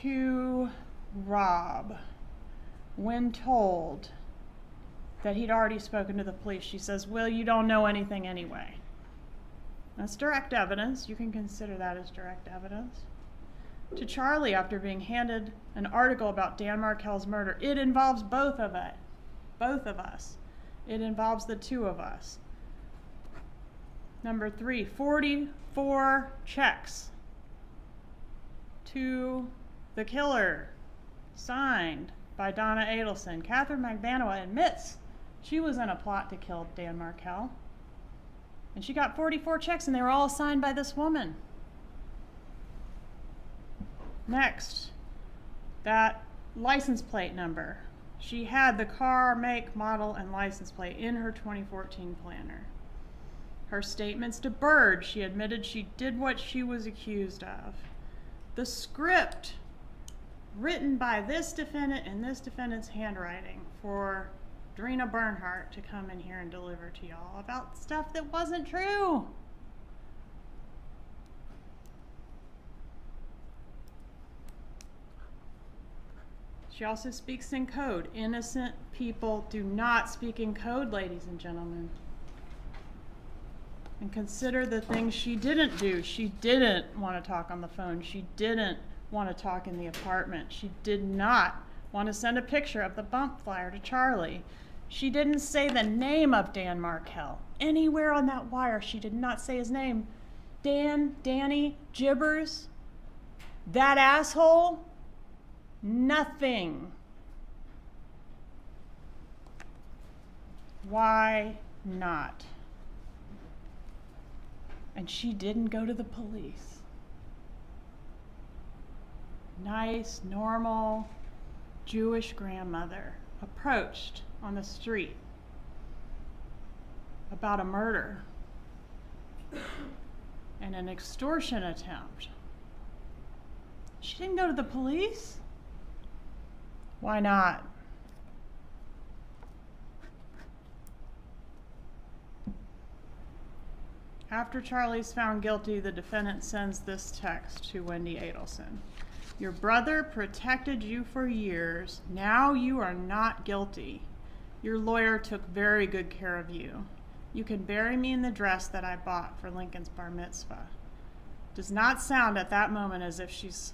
To Rob, when told that he'd already spoken to the police, she says, "Will, you don't know anything anyway." That's direct evidence. You can consider that as direct evidence. To Charlie, after being handed an article about Dan Markel's murder, it involves both of us. It involves the two of us. Number 3, 44 checks to the killer, signed by Donna Adelson. Catherine Magbanua admits she was in a plot to kill Dan Markel. And she got 44 checks, and they were all signed by this woman. Next, that license plate number. She had the car, make, model, and license plate in her 2014 planner. Her statements to Bird, she admitted she did what she was accused of. The script written by this defendant in this defendant's handwriting for Drina Bernhardt to come in here and deliver to y'all about stuff that wasn't true. She also speaks in code. Innocent people do not speak in code, ladies and gentlemen. And consider the things she didn't do. She didn't want to talk on the phone. She didn't want to talk in the apartment. She did not want to send a picture of the bump flyer to Charlie. She didn't say the name of Dan Markel. Anywhere on that wire, she did not say his name. Dan, Danny, Gibbers, that asshole, nothing. Why not? And she didn't go to the police. Nice, normal, Jewish grandmother approached on the street about a murder and an extortion attempt. She didn't go to the police? Why not? After Charlie's found guilty, the defendant sends this text to Wendy Adelson. Your brother protected you for years. Now you are not guilty. Your lawyer took very good care of you. You can bury me in the dress that I bought for Lincoln's bar mitzvah. Does not sound at that moment as if she's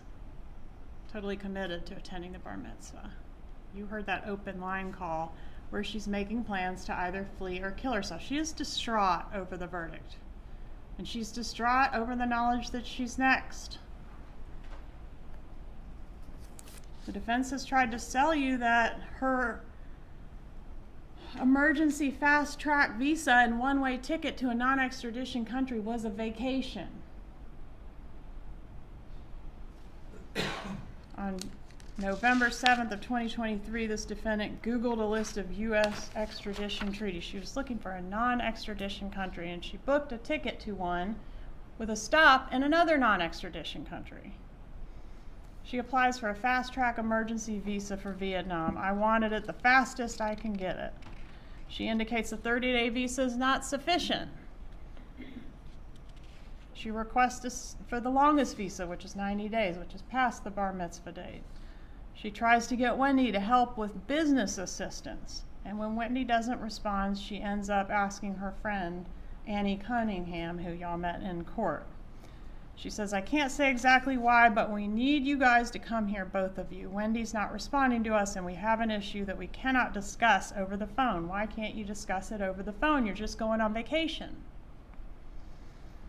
totally committed to attending the bar mitzvah. You heard that open line call where she's making plans to either flee or kill herself. She is distraught over the verdict. And she's distraught over the knowledge that she's next. The defense has tried to sell you that her emergency fast-track visa and one-way ticket to a non-extradition country was a vacation. On November 7th of 2023, this defendant Googled a list of U.S. extradition treaties. She was looking for a non-extradition country, and she booked a ticket to one with a stop in another non-extradition country. She applies for a fast-track emergency visa for Vietnam. I wanted it the fastest I can get it. She indicates a 30-day visa is not sufficient. She requests for the longest visa, which is 90 days, which is past the bar mitzvah date. She tries to get Wendy to help with business assistance. And when Wendy doesn't respond, she ends up asking her friend, Annie Cunningham, who y'all met in court. She says, I can't say exactly why, but we need you guys to come here, both of you. Wendy's not responding to us, and we have an issue that we cannot discuss over the phone. Why can't you discuss it over the phone? You're just going on vacation.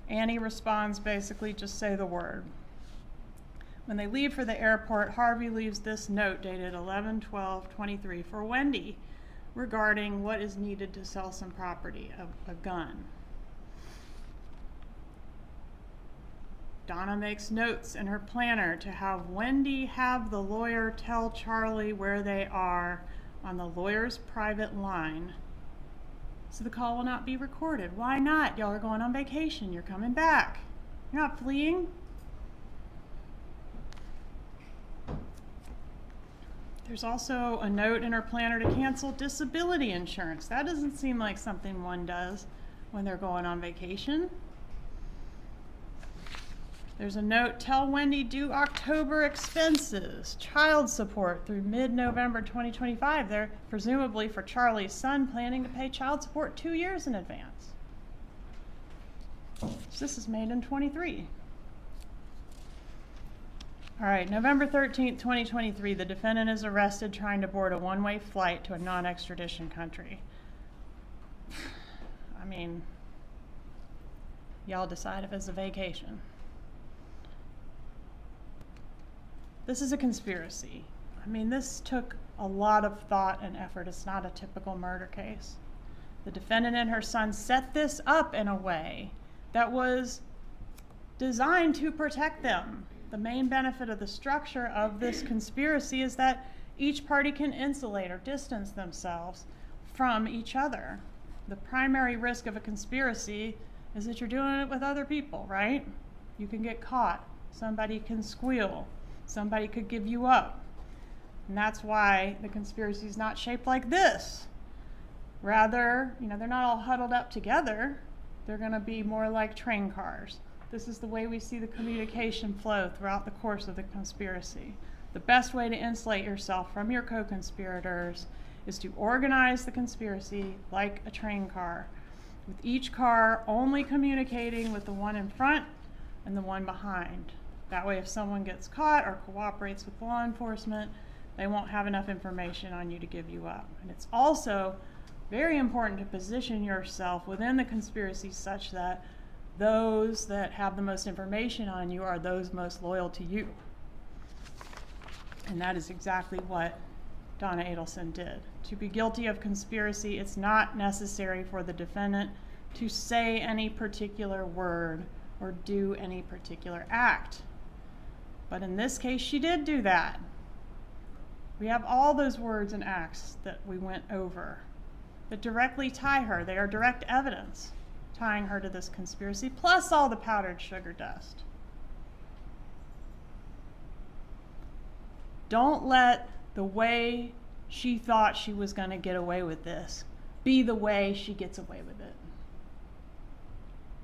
Annie responds, basically, just say the word. When they leave for the airport, Harvey leaves this note dated 11/12/23 for Wendy regarding what is needed to sell some property, a gun. Donna makes notes in her planner to have Wendy have the lawyer tell Charlie where they are on the lawyer's private line, so the call will not be recorded. Why not? Y'all are going on vacation. You're coming back. You're not fleeing. There's also a note in her planner to cancel disability insurance. That doesn't seem like something one does when they're going on vacation. There's a note, tell Wendy due October expenses, child support through mid-November 2025. They're presumably for Charlie's son planning to pay child support 2 years in advance. So this is made in 23. All right, November 13th, 2023, the defendant is arrested trying to board a one-way flight to a non-extradition country. I mean, y'all decide if it's a vacation. This is a conspiracy. I mean, this took a lot of thought and effort. It's not a typical murder case. The defendant and her son set this up in a way that was designed to protect them. The main benefit of the structure of this conspiracy is that each party can insulate or distance themselves from each other. The primary risk of a conspiracy is that you're doing it with other people, right? You can get caught. Somebody can squeal. Somebody could give you up. And that's why the conspiracy is not shaped like this. Rather, they're not all huddled up together. They're going to be more like train cars. This is the way we see the communication flow throughout the course of the conspiracy. The best way to insulate yourself from your co-conspirators is to organize the conspiracy like a train car, with each car only communicating with the one in front and the one behind. That way, if someone gets caught or cooperates with law enforcement, they won't have enough information on you to give you up. And it's also very important to position yourself within the conspiracy such that those that have the most information on you are those most loyal to you. And that is exactly what Donna Adelson did. To be guilty of conspiracy, it's not necessary for the defendant to say any particular word or do any particular act. But in this case, she did do that. We have all those words and acts that we went over that directly tie her. They are direct evidence tying her to this conspiracy, plus all the powdered sugar dust. Don't let the way she thought she was going to get away with this be the way she gets away with it.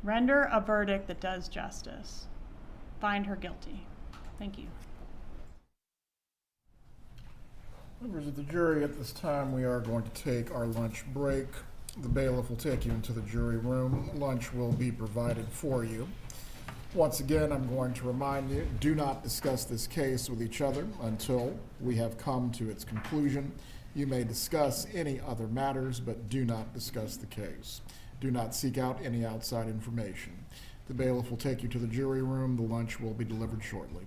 Render a verdict that does justice. Find her guilty. Thank you. Members of the jury, at this time we are going to take our lunch break. The bailiff will take you into the jury room. Lunch will be provided for you. Once again, I'm going to remind you, do not discuss this case with each other until we have come to its conclusion. You may discuss any other matters, but do not discuss the case. Do not seek out any outside information. The bailiff will take you to the jury room. The lunch will be delivered shortly.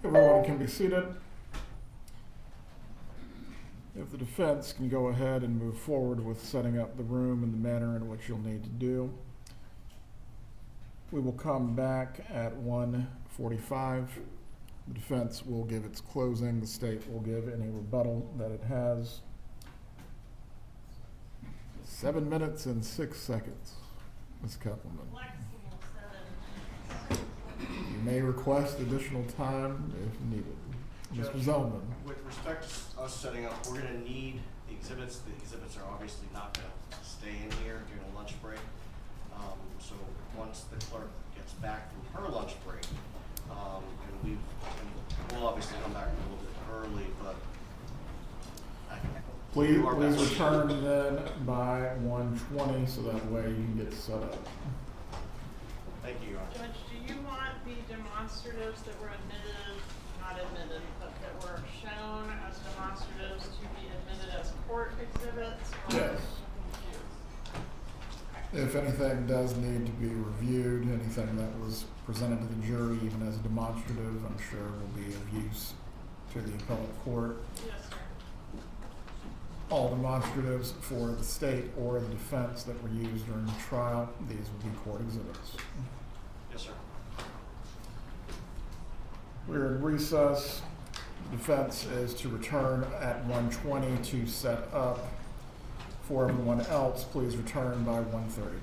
Everyone can be seated. If the defense can go ahead and move forward with setting up the room in the manner in which you'll need to do. We will come back at 1:45. The defense will give its closing. The state will give any rebuttal that it has. 7 minutes and 6 seconds. Ms. Cappleman. You may request additional time if needed. Mr. Judge, Zellman. with respect to us setting up, we're going to need the exhibits. The exhibits are obviously not going to stay in here during a lunch break. So once the clerk gets back from her lunch break, and we'll obviously come back a little bit early, but Please return then by 1:20 so that way you can get set up. Thank you, Your Honor. Judge, do you want the demonstratives that were admitted not admitted, but that were shown as demonstratives to be admitted as court exhibits? Or Yes. If anything does need to be reviewed, anything that was presented to the jury, even as a demonstrative, I'm sure will be of use to the appellate court. Yes, sir. All demonstratives for the state or the defense that were used during the trial, these will be court exhibits. Yes, sir. We're in recess. Defense is to return at 1:20 to set up. For everyone else, please return by 1:30.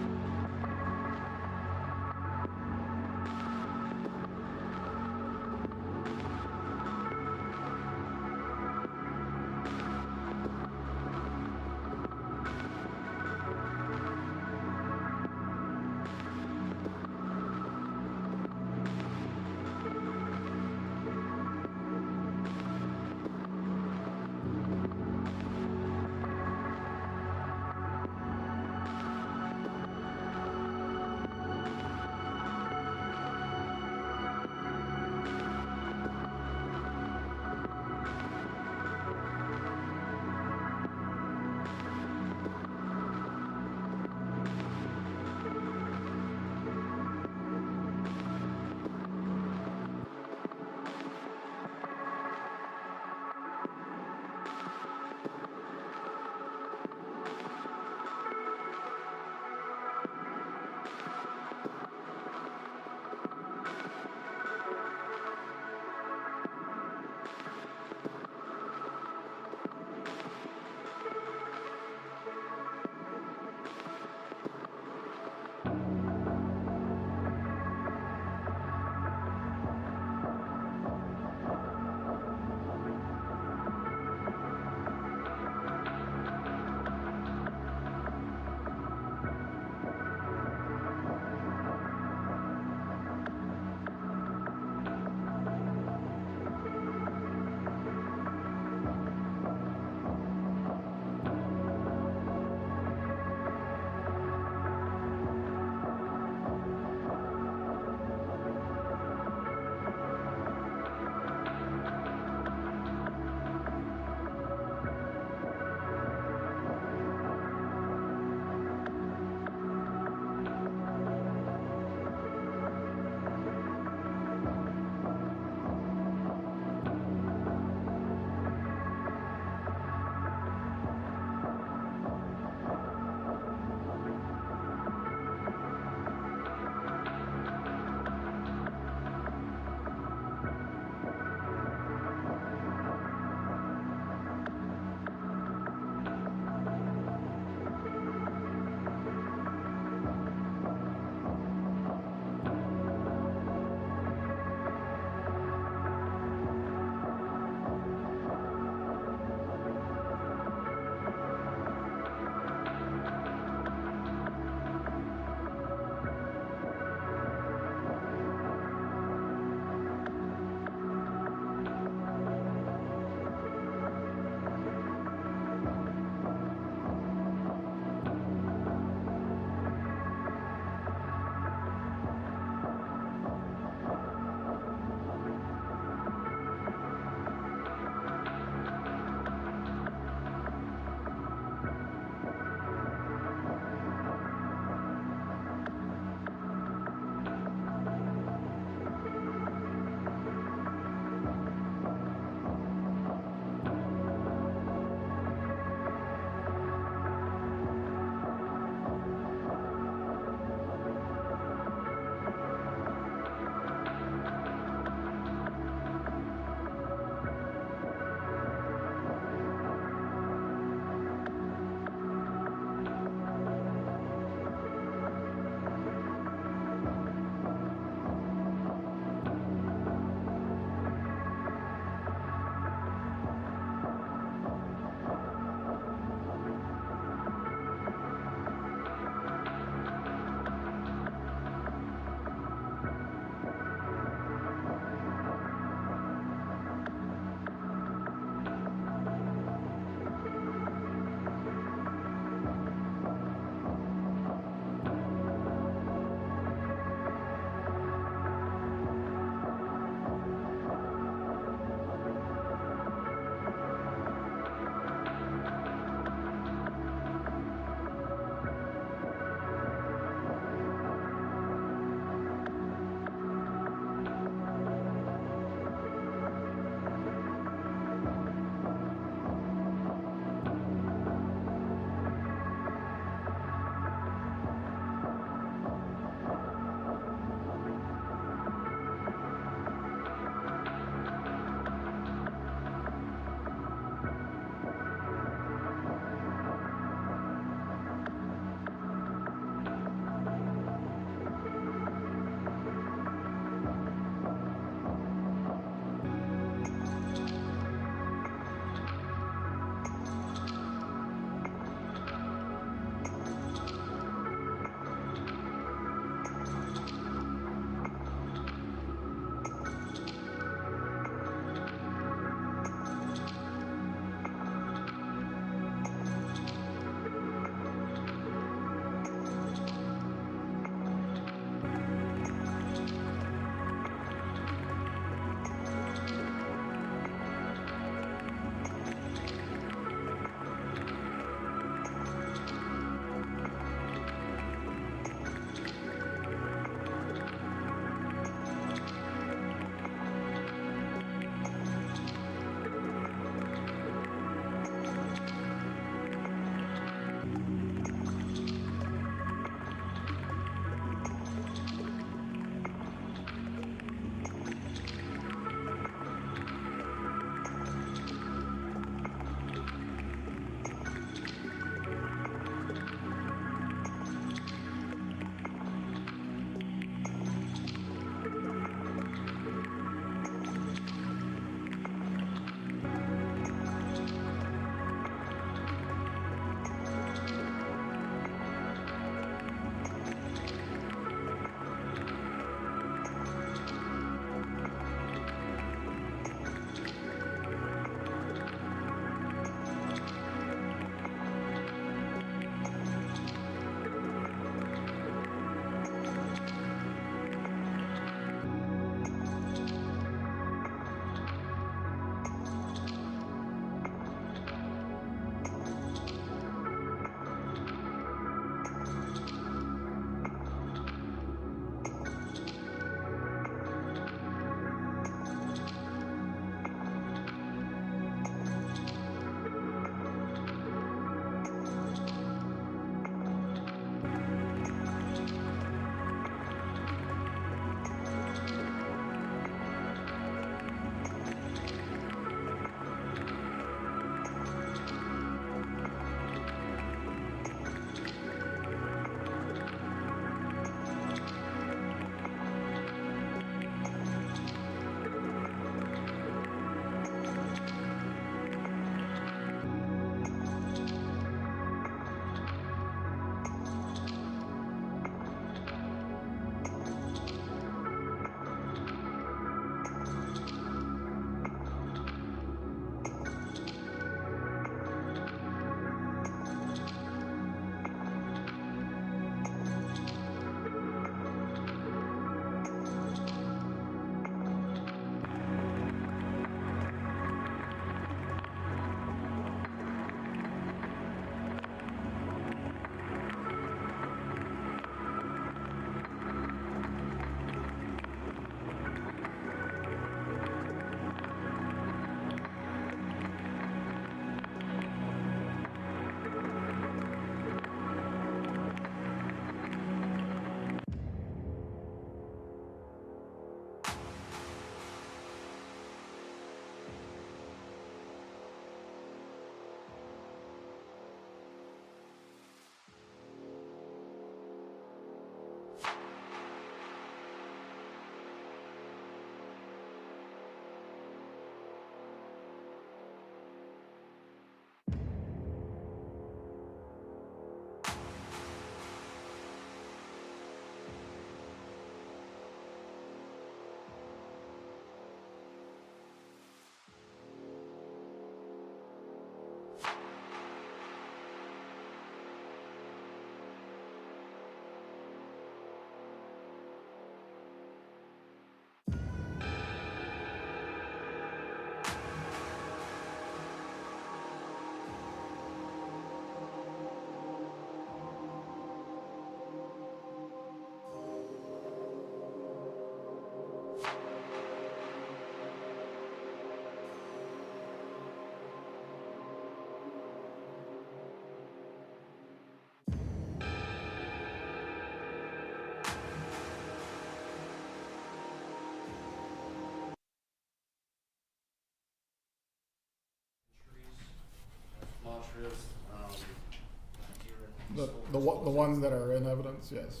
the ones that are in evidence, yes.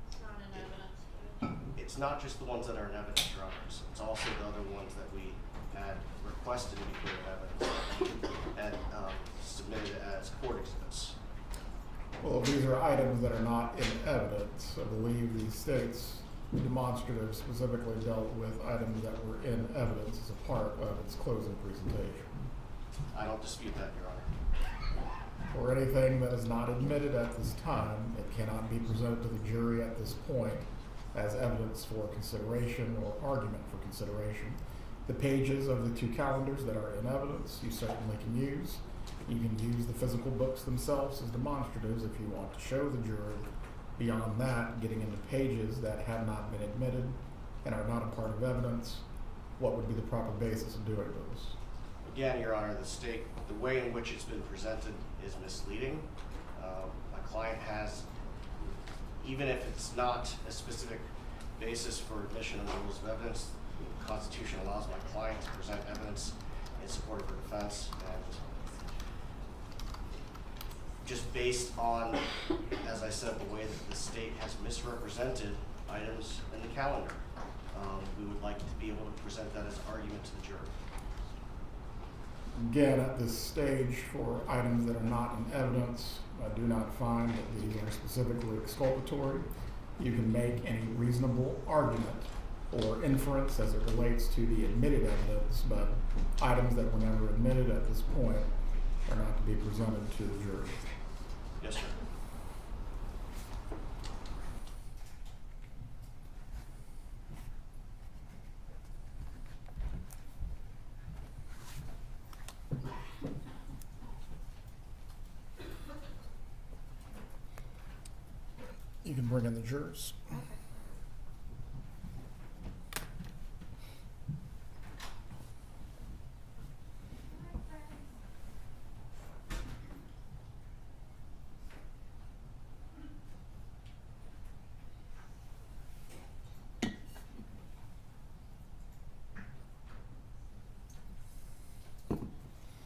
It's not in evidence. It's not just the ones that are in evidence, Your Honors. It's also the other ones that we had requested to be put in evidence and submitted as court exhibits. Well, these are items that are not in evidence. I believe the state's demonstrative specifically dealt with items that were in evidence as a part of its closing presentation. I don't dispute that, Your Honor. For anything that is not admitted at this time, it cannot be presented to the jury at this point as evidence for consideration or argument for consideration. The pages of the two calendars that are in evidence, you certainly can use. You can use the physical books themselves as demonstratives if you want to show the jury. Beyond that, getting into pages that have not been admitted and are not a part of evidence, what would be the proper basis of doing those? Again, Your Honor, the way in which it's been presented is misleading. My client has, even if it's not a specific basis for admission of the rules of evidence, the Constitution allows my client to present evidence in support of her defense, and just based on, as I said, the way that the state has misrepresented items in the calendar, we would like to be able to present that as argument to the jury. Again, at this stage, for items that are not in evidence, I do not find that these are specifically exculpatory. You can make any reasonable argument or inference as it relates to the admitted evidence, but items that were never admitted at this point are not to be presented to the jury. Yes, sir. You can bring in the jurors.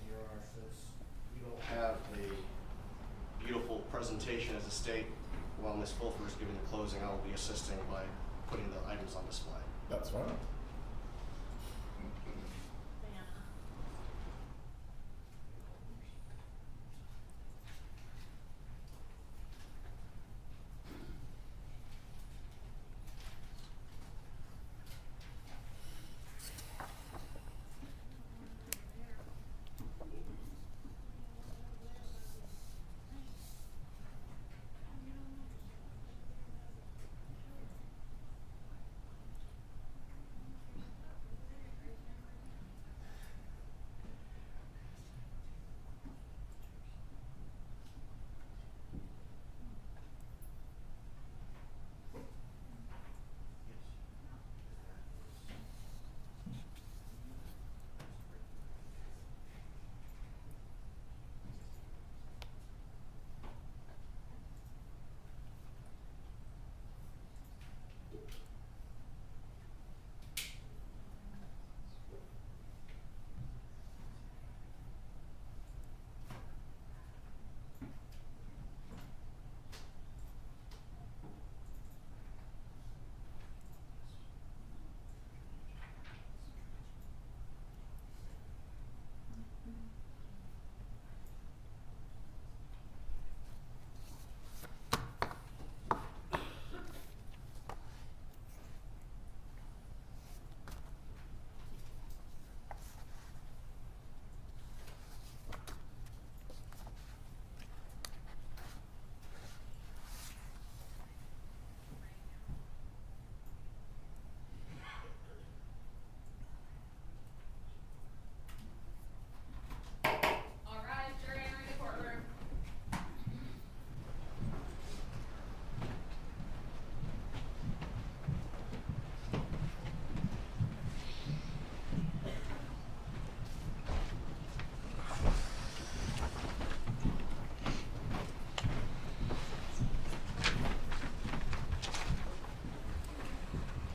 Your Honor, since we don't have a beautiful presentation as a state, while Ms. Fulford is giving the closing, I will be assisting by putting the items on display. That's fine.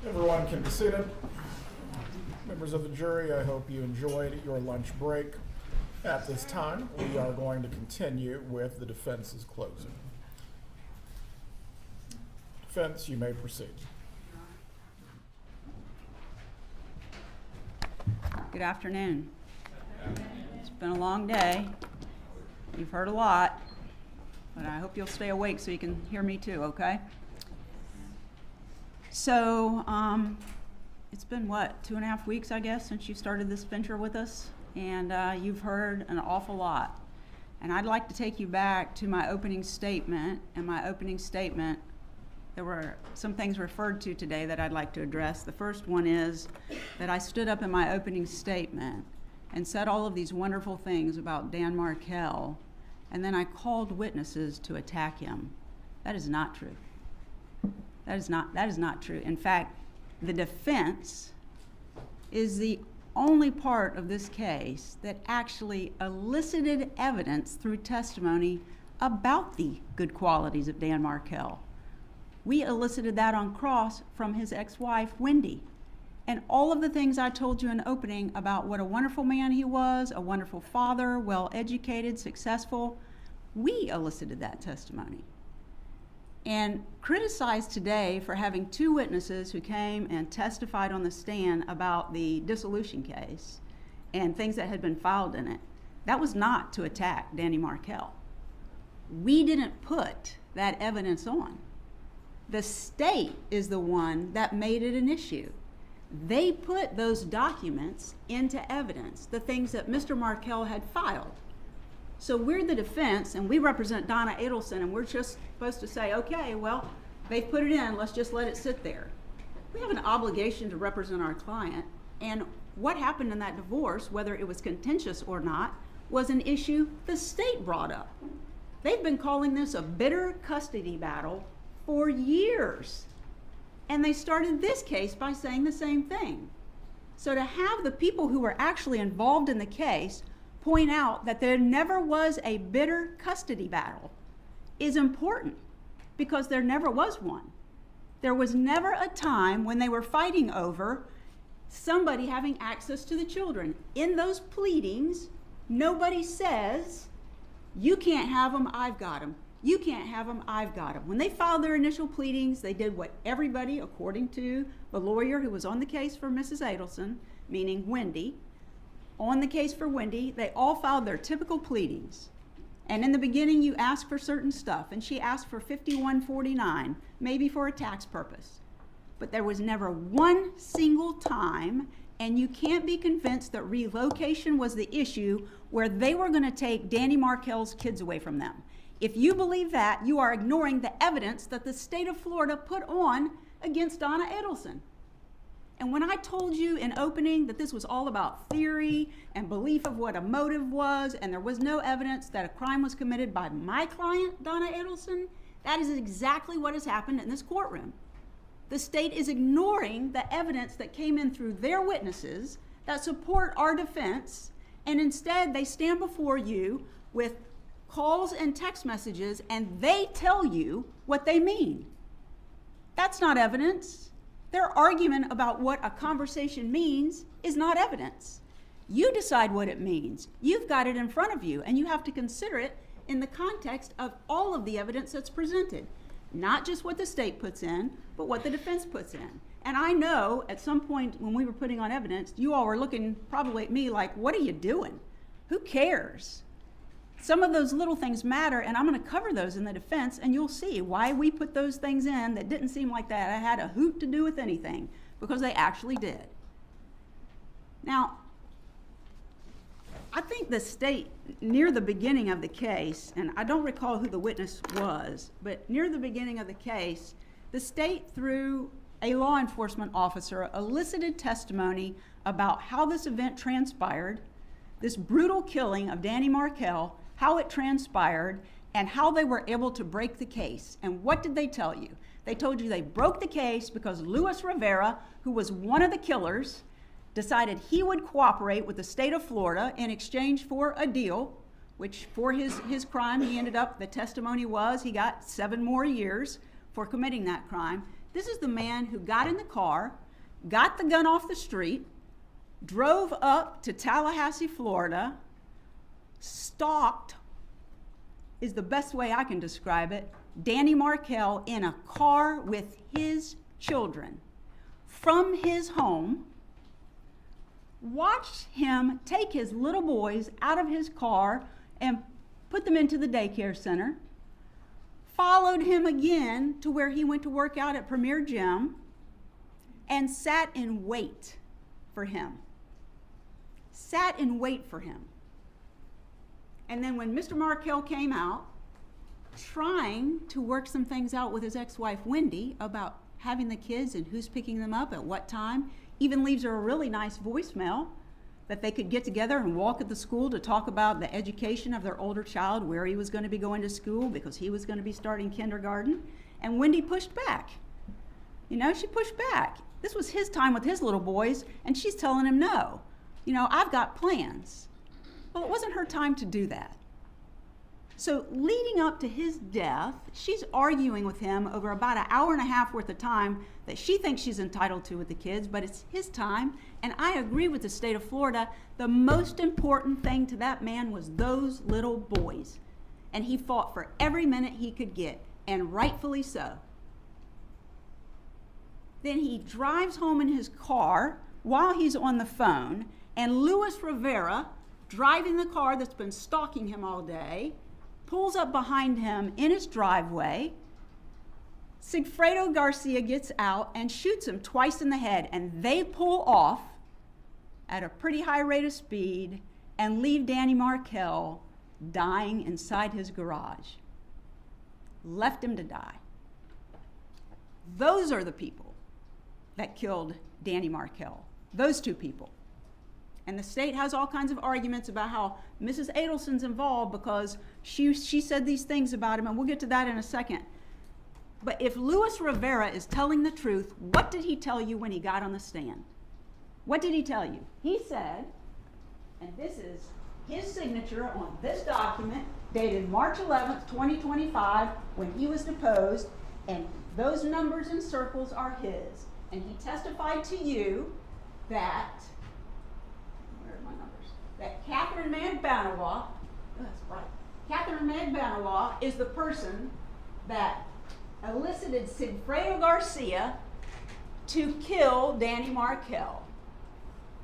Everyone can be seated. Members of the jury, I hope you enjoyed your lunch break. At this time, we are going to continue with the defense's closing. Defense, you may proceed. Good afternoon. It's been a long day. You've heard a lot, but I hope you'll stay awake so you can hear me too, okay? So, it's been what, 2.5 weeks, I guess, since you started this venture with us, and you've heard an awful lot. And I'd like to take you back to my opening statement. In my opening statement, there were some things referred to today that I'd like to address. The first one is that I stood up in my opening statement and said all of these wonderful things about Dan Markel, and then I called witnesses to attack him. That is not true. That is not true. In fact, the defense is the only part of this case that actually elicited evidence through testimony about the good qualities of Dan Markel. We elicited that on cross from his ex-wife, Wendy. And all of the things I told you in opening about what a wonderful man he was, a wonderful father, well-educated, successful, we elicited that testimony. And criticized today for having 2 witnesses who came and testified on the stand about the dissolution case and things that had been filed in it. That was not to attack Danny Markel. We didn't put that evidence on. The state is the one that made it an issue. They put those documents into evidence, the things that Mr. Markel had filed. So we're the defense, and we represent Donna Adelson, and we're just supposed to say, okay, well, they've put it in, let's just let it sit there. We have an obligation to represent our client, and what happened in that divorce, whether it was contentious or not, was an issue the state brought up. They've been calling this a bitter custody battle for years. And they started this case by saying the same thing. So to have the people who were actually involved in the case point out that there never was a bitter custody battle is important, because there never was one. There was never a time when they were fighting over somebody having access to the children. In those pleadings, nobody says, you can't have them, I've got them. You can't have them, I've got them. When they filed their initial pleadings, they did what everybody, according to the lawyer who was on the case for Mrs. Adelson, meaning Wendy, on the case for Wendy, they all filed their typical pleadings. And in the beginning, you ask for certain stuff, and she asked for 5149, maybe for a tax purpose. But there was never one single time, and you can't be convinced that relocation was the issue where they were going to take Danny Markel's kids away from them. If you believe that, you are ignoring the evidence that the state of Florida put on against Donna Adelson. And when I told you in opening that this was all about theory and belief of what a motive was, and there was no evidence that a crime was committed by my client, Donna Adelson, that is exactly what has happened in this courtroom. The state is ignoring the evidence that came in through their witnesses that support our defense, and instead they stand before you with calls and text messages, and they tell you what they mean. That's not evidence. Their argument about what a conversation means is not evidence. You decide what it means. You've got it in front of you, and you have to consider it in the context of all of the evidence that's presented. Not just what the state puts in, but what the defense puts in. And I know at some point when we were putting on evidence, you all were looking probably at me like, what are you doing? Who cares? Some of those little things matter, and I'm going to cover those in the defense, and you'll see why we put those things in that didn't seem like that I had a hoot to do with anything, because they actually did. Now, I think the state, near the beginning of the case, and I don't recall who the witness was, but near the beginning of the case, the state, through a law enforcement officer, elicited testimony about how this event transpired, this brutal killing of Danny Markel, how it transpired, and how they were able to break the case. And what did they tell you? They told you they broke the case because Luis Rivera, who was one of the killers, decided he would cooperate with the state of Florida in exchange for a deal, which for his crime, he ended up, the testimony was, he got 7 more years for committing that crime. This is the man who got in the car, got the gun off the street, drove up to Tallahassee, Florida, stalked, is the best way I can describe it, Danny Markel in a car with his children from his home, watched him take his little boys out of his car and put them into the daycare center, followed him again to where he went to work out at Premier Gym, and sat in wait for him. Sat in wait for him. And then when Mr. Markel came out, trying to work some things out with his ex-wife Wendy about having the kids and who's picking them up at what time, even leaves her a really nice voicemail that they could get together and walk at the school to talk about the education of their older child, where he was going to be going to school because he was going to be starting kindergarten. And Wendy pushed back. You know, she pushed back. This was his time with his little boys, and she's telling him no. You know, I've got plans. Well, it wasn't her time to do that. So leading up to his death, she's arguing with him over about an hour and a half worth of time that she thinks she's entitled to with the kids, but it's his time. And I agree with the state of Florida. The most important thing to that man was those little boys. And he fought for every minute he could get, and rightfully so. Then he drives home in his car while he's on the phone, and Luis Rivera, driving the car that's been stalking him all day, pulls up behind him in his driveway. Sigfredo Garcia gets out and shoots him twice in the head, and they pull off at a pretty high rate of speed and leave Danny Markel dying inside his garage. Left him to die. Those are the people that killed Danny Markel. Those two people. And the state has all kinds of arguments about how Mrs. Adelson's involved because she said these things about him, and we'll get to that in a second. But if Luis Rivera is telling the truth, what did he tell you when he got on the stand? What did he tell you? He said, and this is his signature on this document, dated March 11th, 2025, when he was deposed, and those numbers and circles are his. And he testified to you that, that Catherine Magbanawa, that's right, Catherine Magbanawa is the person that elicited Sigfredo Garcia to kill Danny Markel.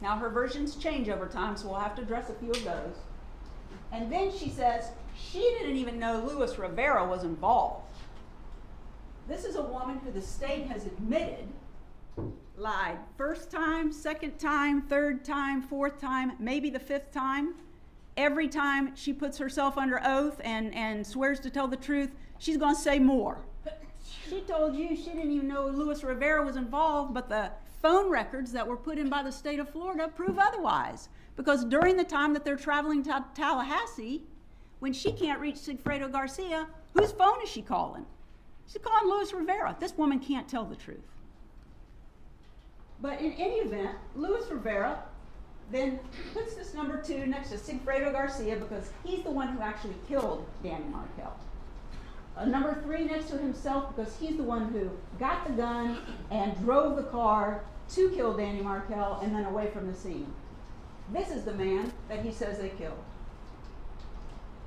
Now her versions change over time, so we'll have to address a few of those. And then she says she didn't even know Luis Rivera was involved. This is a woman who the state has admitted lied first time, second time, third time, fourth time, maybe the fifth time. Every time she puts herself under oath and swears to tell the truth, she's going to say more. She told you she didn't even know Luis Rivera was involved, but the phone records that were put in by the state of Florida prove otherwise. Because during the time that they're traveling to Tallahassee, when she can't reach Sigfredo Garcia, whose phone is she calling? She's calling Luis Rivera. This woman can't tell the truth. But in any event, Luis Rivera then puts this number 2 next to Sigfredo Garcia because he's the one who actually killed Danny Markel. Number 3 next to himself because he's the one who got the gun and drove the car to kill Danny Markel and then away from the scene. This is the man that he says they killed.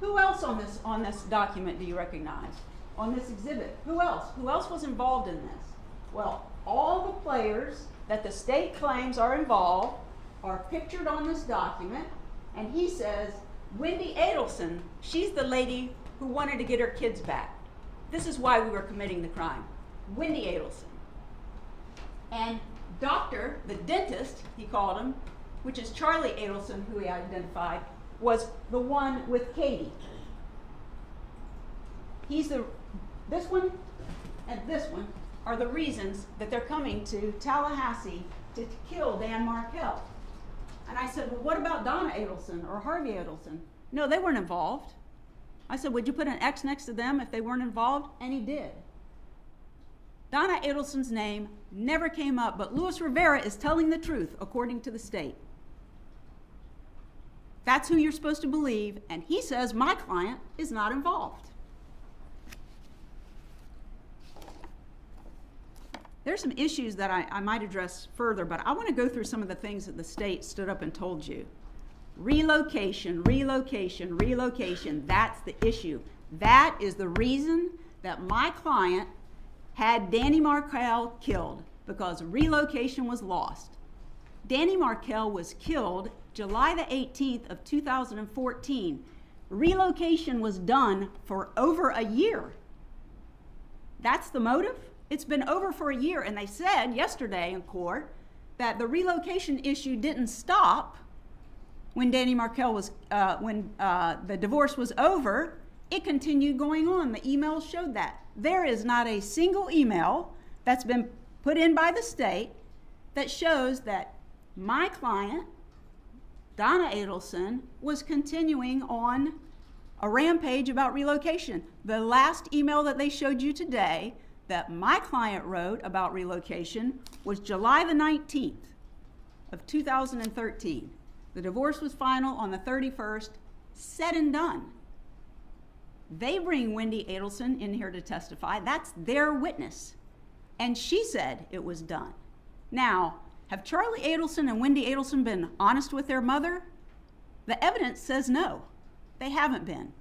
Who else on this document do you recognize? On this exhibit? Who else? Who else was involved in this? Well, all the players that the state claims are involved are pictured on this document, and he says, Wendy Adelson, she's the lady who wanted to get her kids back. This is why we were committing the crime. Wendy Adelson. And Doctor, the dentist, he called him, which is Charlie Adelson, who he identified, was the one with Katie. This one and this one are the reasons that they're coming to Tallahassee to kill Dan Markel. And I said, well, what about Donna Adelson or Harvey Adelson? No, they weren't involved. I said, would you put an X next to them if they weren't involved? And he did. Donna Adelson's name never came up, but Luis Rivera is telling the truth according to the state. That's who you're supposed to believe, and he says my client is not involved. There's some issues that I might address further, but I want to go through some of the things that the state stood up and told you. Relocation, relocation, relocation, that's the issue. That is the reason that my client had Danny Markel killed because relocation was lost. Danny Markel was killed July the 18th of 2014. Relocation was done for over a year. That's the motive? It's been over for a year, and they said yesterday in court that the relocation issue didn't stop when Danny Markel was, when the divorce was over. It continued going on. The emails showed that. There is not a single email that's been put in by the state that shows that my client, Donna Adelson, was continuing on a rampage about relocation. The last email that they showed you today that my client wrote about relocation was July the 19th of 2013. The divorce was final on the 31st, said and done. They bring Wendy Adelson in here to testify. That's their witness. And she said it was done. Now, have Charlie Adelson and Wendy Adelson been honest with their mother? The evidence says no, they haven't been.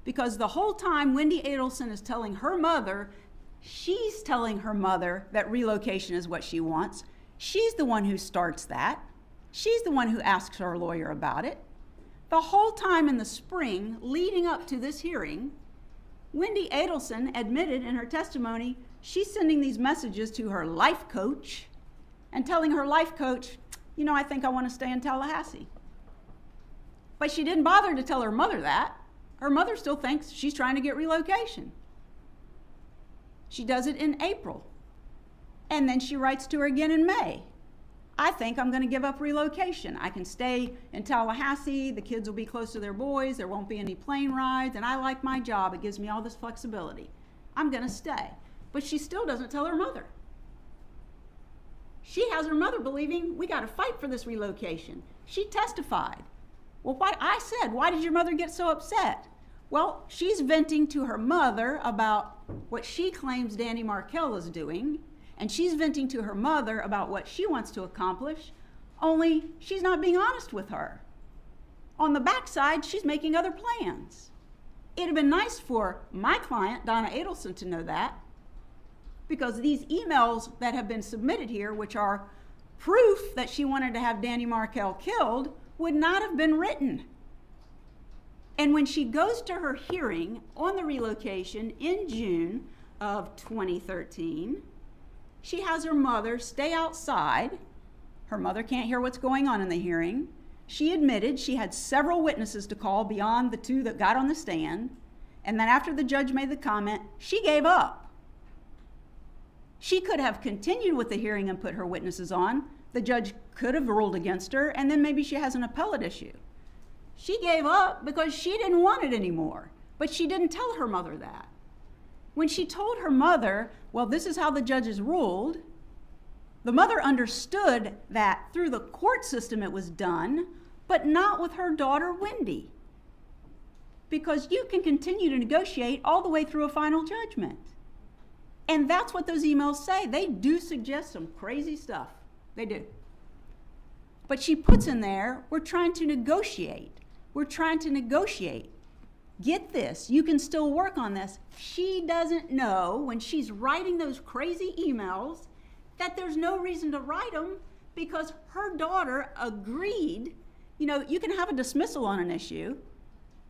Because the whole time Wendy Adelson is telling her mother, she's telling her mother that relocation is what she wants. She's the one who starts that. She's the one who asks her lawyer about it. The whole time in the spring leading up to this hearing, Wendy Adelson admitted in her testimony she's sending these messages to her life coach and telling her life coach, you know, I think I want to stay in Tallahassee. But she didn't bother to tell her mother that. Her mother still thinks she's trying to get relocation. She does it in April. And then she writes to her again in May. I think I'm going to give up relocation. I can stay in Tallahassee. The kids will be close to their boys. There won't be any plane rides. And I like my job. It gives me all this flexibility. I'm going to stay. But she still doesn't tell her mother. She has her mother believing we got to fight for this relocation. She testified. Well, I said, why did your mother get so upset? Well, she's venting to her mother about what she claims Danny Markel is doing. And she's venting to her mother about what she wants to accomplish, only she's not being honest with her. On the backside, she's making other plans. It'd have been nice for my client, Donna Adelson, to know that, because these emails that have been submitted here, which are proof that she wanted to have Danny Markel killed, would not have been written. And when she goes to her hearing on the relocation in June of 2013, she has her mother stay outside. Her mother can't hear what's going on in the hearing. She admitted she had several witnesses to call beyond the two that got on the stand. And then after the judge made the comment, she gave up. She could have continued with the hearing and put her witnesses on. The judge could have ruled against her, and then maybe she has an appellate issue. She gave up because she didn't want it anymore, but she didn't tell her mother that. When she told her mother, well, this is how the judges ruled, the mother understood that through the court system it was done, but not with her daughter, Wendy. Because you can continue to negotiate all the way through a final judgment. And that's what those emails say. They do suggest some crazy stuff. They do. But she puts in there, we're trying to negotiate. We're trying to negotiate. Get this, you can still work on this. She doesn't know when she's writing those crazy emails that there's no reason to write them because her daughter agreed. You know, you can have a dismissal on an issue.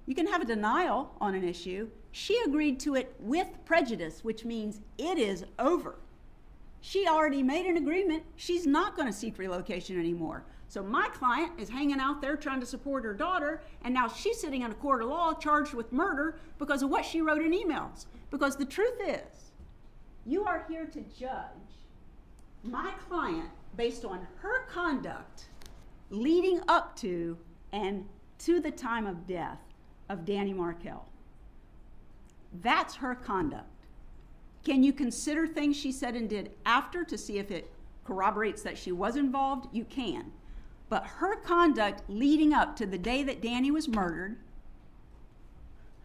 You can have a denial on an issue. She agreed to it with prejudice, which means it is over. She already made an agreement. She's not going to seek relocation anymore. So my client is hanging out there trying to support her daughter, and now she's sitting in a court of law charged with murder because of what she wrote in emails. Because the truth is, you are here to judge my client based on her conduct leading up to and to the time of death of Danny Markel. That's her conduct. Can you consider things she said and did after to see if it corroborates that she was involved? You can. But her conduct leading up to the day that Danny was murdered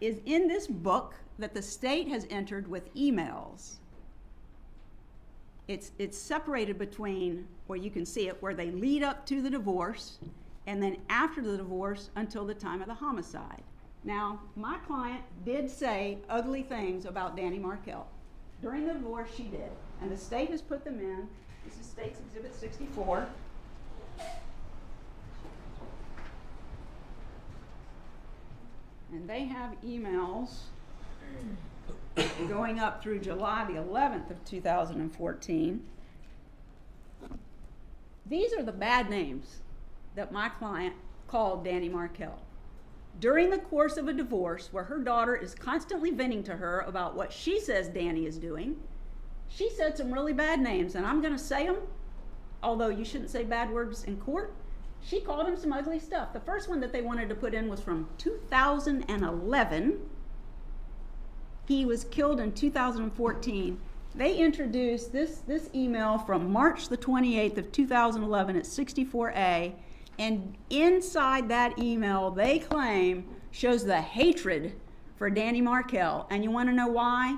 is in this book that the state has entered with emails. It's separated between, where you can see it, where they lead up to the divorce, and then after the divorce until the time of the homicide. Now, my client did say ugly things about Danny Markel. During the divorce, she did. And the state has put them in. This is State's Exhibit 64. And they have emails going up through July the 11th of 2014. These are the bad names that my client called Danny Markel. During the course of a divorce where her daughter is constantly venting to her about what she says Danny is doing, she said some really bad names, and I'm going to say them, although you shouldn't say bad words in court. She called him some ugly stuff. The first one that they wanted to put in was from 2011. He was killed in 2014. They introduced this email from March the 28th of 2011 at 64A, and inside that email, they claim, shows the hatred for Danny Markel. And you want to know why?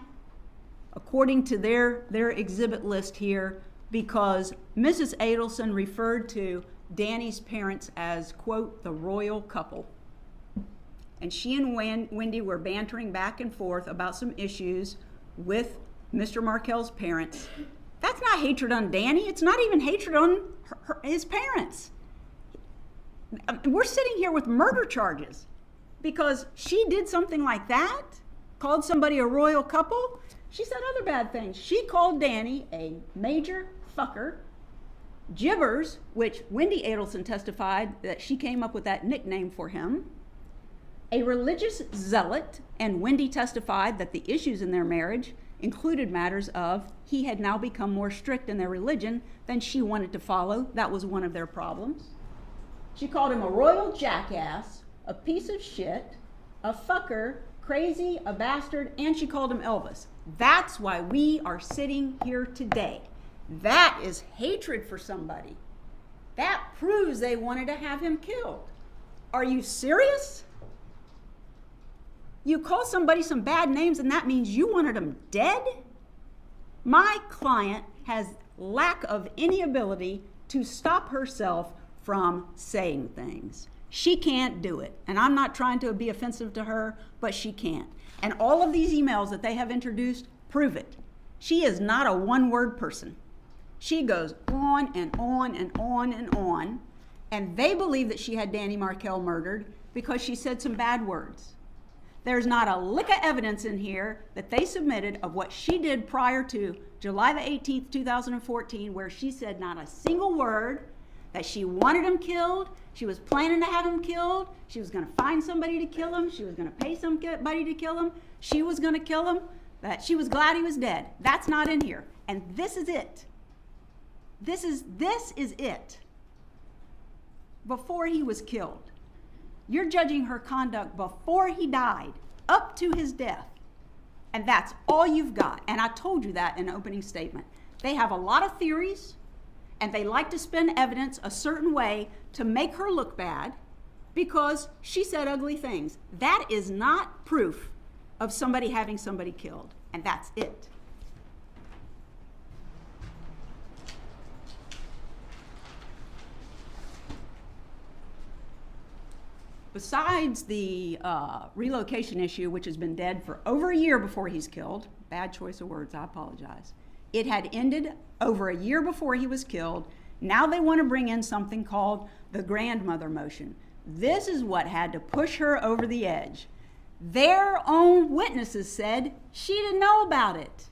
According to their exhibit list here, because Mrs. Adelson referred to Danny's parents as, quote, the royal couple. And she and Wendy were bantering back and forth about some issues with Mr. Markel's parents. That's not hatred on Danny. It's not even hatred on his parents. We're sitting here with murder charges because she did something like that, called somebody a royal couple. She said other bad things. She called Danny a major fucker, gibbers, which Wendy Adelson testified that she came up with that nickname for him, a religious zealot, and Wendy testified that the issues in their marriage included matters of he had now become more strict in their religion than she wanted to follow. That was one of their problems. She called him a royal jackass, a piece of shit, a fucker, crazy, a bastard, and she called him Elvis. That's why we are sitting here today. That is hatred for somebody. That proves they wanted to have him killed. Are you serious? You call somebody some bad names and that means you wanted them dead? My client has lack of any ability to stop herself from saying things. She can't do it. And I'm not trying to be offensive to her, but she can't. And all of these emails that they have introduced prove it. She is not a one-word person. She goes on and on and on and on. And they believe that she had Danny Markel murdered because she said some bad words. There's not a lick of evidence in here that they submitted of what she did prior to July the 18th, 2014, where she said not a single word, that she wanted him killed, she was planning to have him killed, she was going to find somebody to kill him, she was going to pay somebody to kill him, she was going to kill him, that she was glad he was dead. That's not in here. And this is it. This is it. Before he was killed. You're judging her conduct before he died, up to his death. And that's all you've got. And I told you that in the opening statement. They have a lot of theories, and they like to spin evidence a certain way to make her look bad because she said ugly things. That is not proof of somebody having somebody killed. And that's it. Besides the relocation issue, which has been dead for over a year before he's killed, bad choice of words, I apologize. It had ended over a year before he was killed. Now they want to bring in something called the grandmother motion. This is what had to push her over the edge. Their own witnesses said she didn't know about it.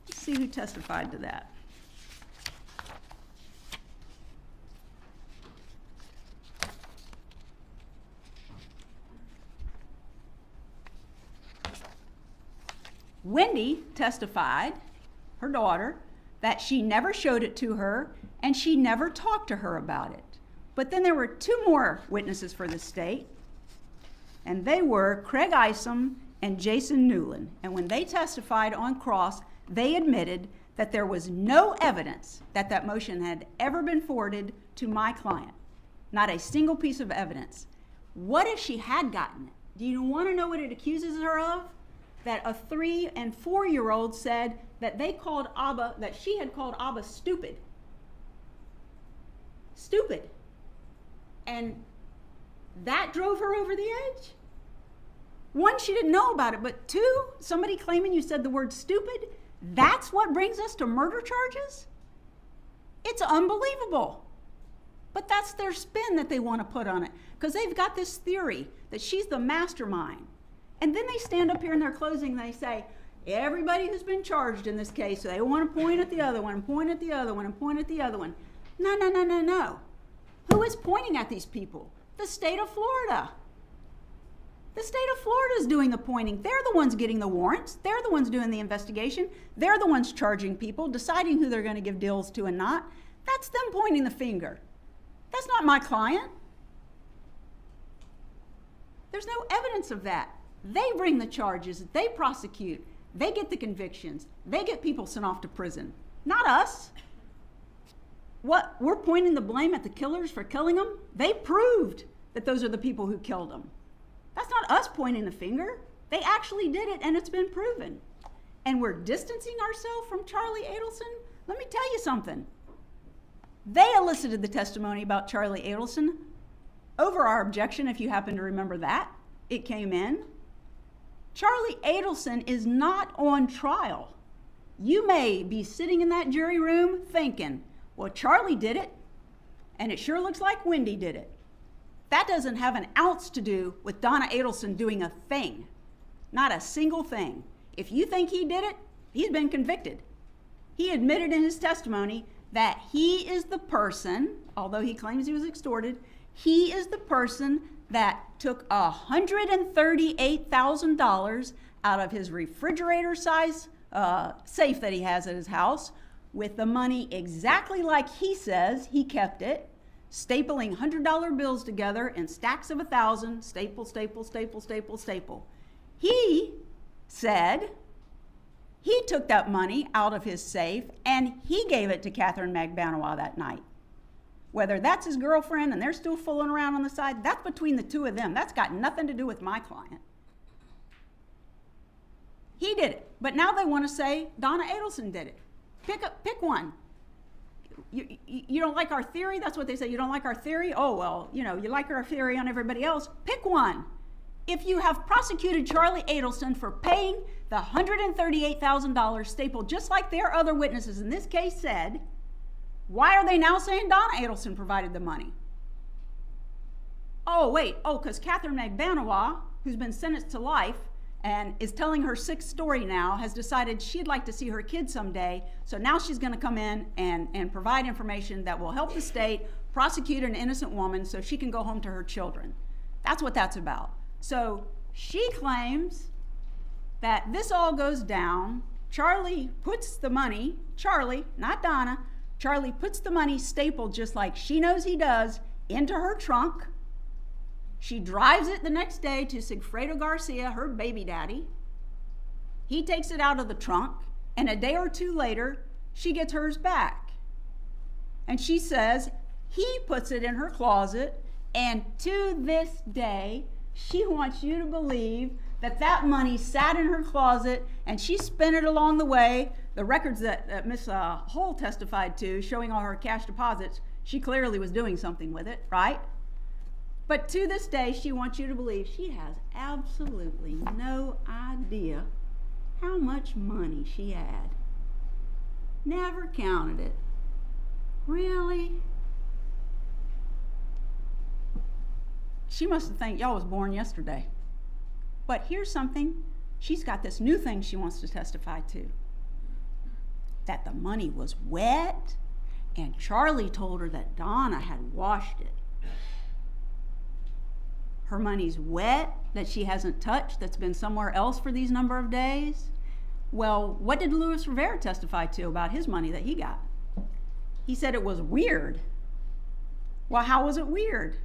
Let's see who testified to that. Wendy testified, her daughter, that she never showed it to her and she never talked to her about it. But then there were two more witnesses for the state, and they were Craig Isom and Jason Newland. And when they testified on cross, they admitted that there was no evidence that that motion had ever been forwarded to my client. Not a single piece of evidence. What if she had gotten it? Do you want to know what it accuses her of? That a 3- and 4-year-old said that they called Abba, that she had called Abba stupid. Stupid. And That drove her over the edge? One, she didn't know about it, but two, somebody claiming you said the word stupid, that's what brings us to murder charges? It's unbelievable. But that's their spin that they want to put on it, because they've got this theory that she's the mastermind. And then they stand up here in their closing and they say, everybody who's been charged in this case, so they want to point at the other one, and point at the other one, and point at the other one. No, no, no, no, no. Who is pointing at these people? The state of Florida. The state of Florida is doing the pointing. They're the ones getting the warrants. They're the ones doing the investigation. They're the ones charging people, deciding who they're going to give deals to and not. That's them pointing the finger. That's not my client. There's no evidence of that. They bring the charges. They prosecute. They get the convictions. They get people sent off to prison. Not us. What? We're pointing the blame at the killers for killing them? They proved that those are the people who killed them. That's not us pointing the finger. They actually did it, and it's been proven. And we're distancing ourselves from Charlie Adelson? Let me tell you something. They elicited the testimony about Charlie Adelson over our objection, if you happen to remember that. It came in. Charlie Adelson is not on trial. You may be sitting in that jury room thinking, well, Charlie did it, and it sure looks like Wendy did it. That doesn't have an ounce to do with Donna Adelson doing a thing. Not a single thing. If you think he did it, he's been convicted. He admitted in his testimony that he is the person, although he claims he was extorted, he is the person that took $138,000 out of his refrigerator-size safe that he has at his house with the money exactly like he says he kept it, stapling $100 bills together in stacks of 1,000, staple, staple, staple, staple, staple. He said he took that money out of his safe and he gave it to Catherine Magbanowa that night. Whether that's his girlfriend and they're still fooling around on the side, that's between the two of them. That's got nothing to do with my client. He did it. But now they want to say Donna Adelson did it. Pick one. You don't like our theory? That's what they say. You don't like our theory? Oh, well, you like our theory on everybody else. Pick one. If you have prosecuted Charlie Adelson for paying the $138,000 stapled just like their other witnesses in this case said, why are they now saying Donna Adelson provided the money? Oh, wait. Oh, because Catherine Magbanowa, who's been sentenced to life and is telling her sixth story now, has decided she'd like to see her kids someday. So now she's going to come in and provide information that will help the state prosecute an innocent woman so she can go home to her children. That's what that's about. So she claims that this all goes down. Charlie puts the money, Charlie, not Donna, Charlie puts the money stapled just like she knows he does into her trunk. She drives it the next day to Sigfredo Garcia, her baby daddy. He takes it out of the trunk, and a day or two later, she gets hers back. And she says he puts it in her closet, and to this day, she wants you to believe that that money sat in her closet and she spent it along the way. The records that Miss Hull testified to, showing all her cash deposits, she clearly was doing something with it, right? But to this day, she wants you to believe she has absolutely no idea how much money she had. Never counted it. Really? She must have think y'all was born yesterday. But here's something. She's got this new thing she wants to testify to. That the money was wet, and Charlie told her that Donna had washed it. Her money's wet, that she hasn't touched, that's been somewhere else for these number of days. Well, what did Luis Rivera testify to about his money that he got? He said it was weird. Well, how was it weird?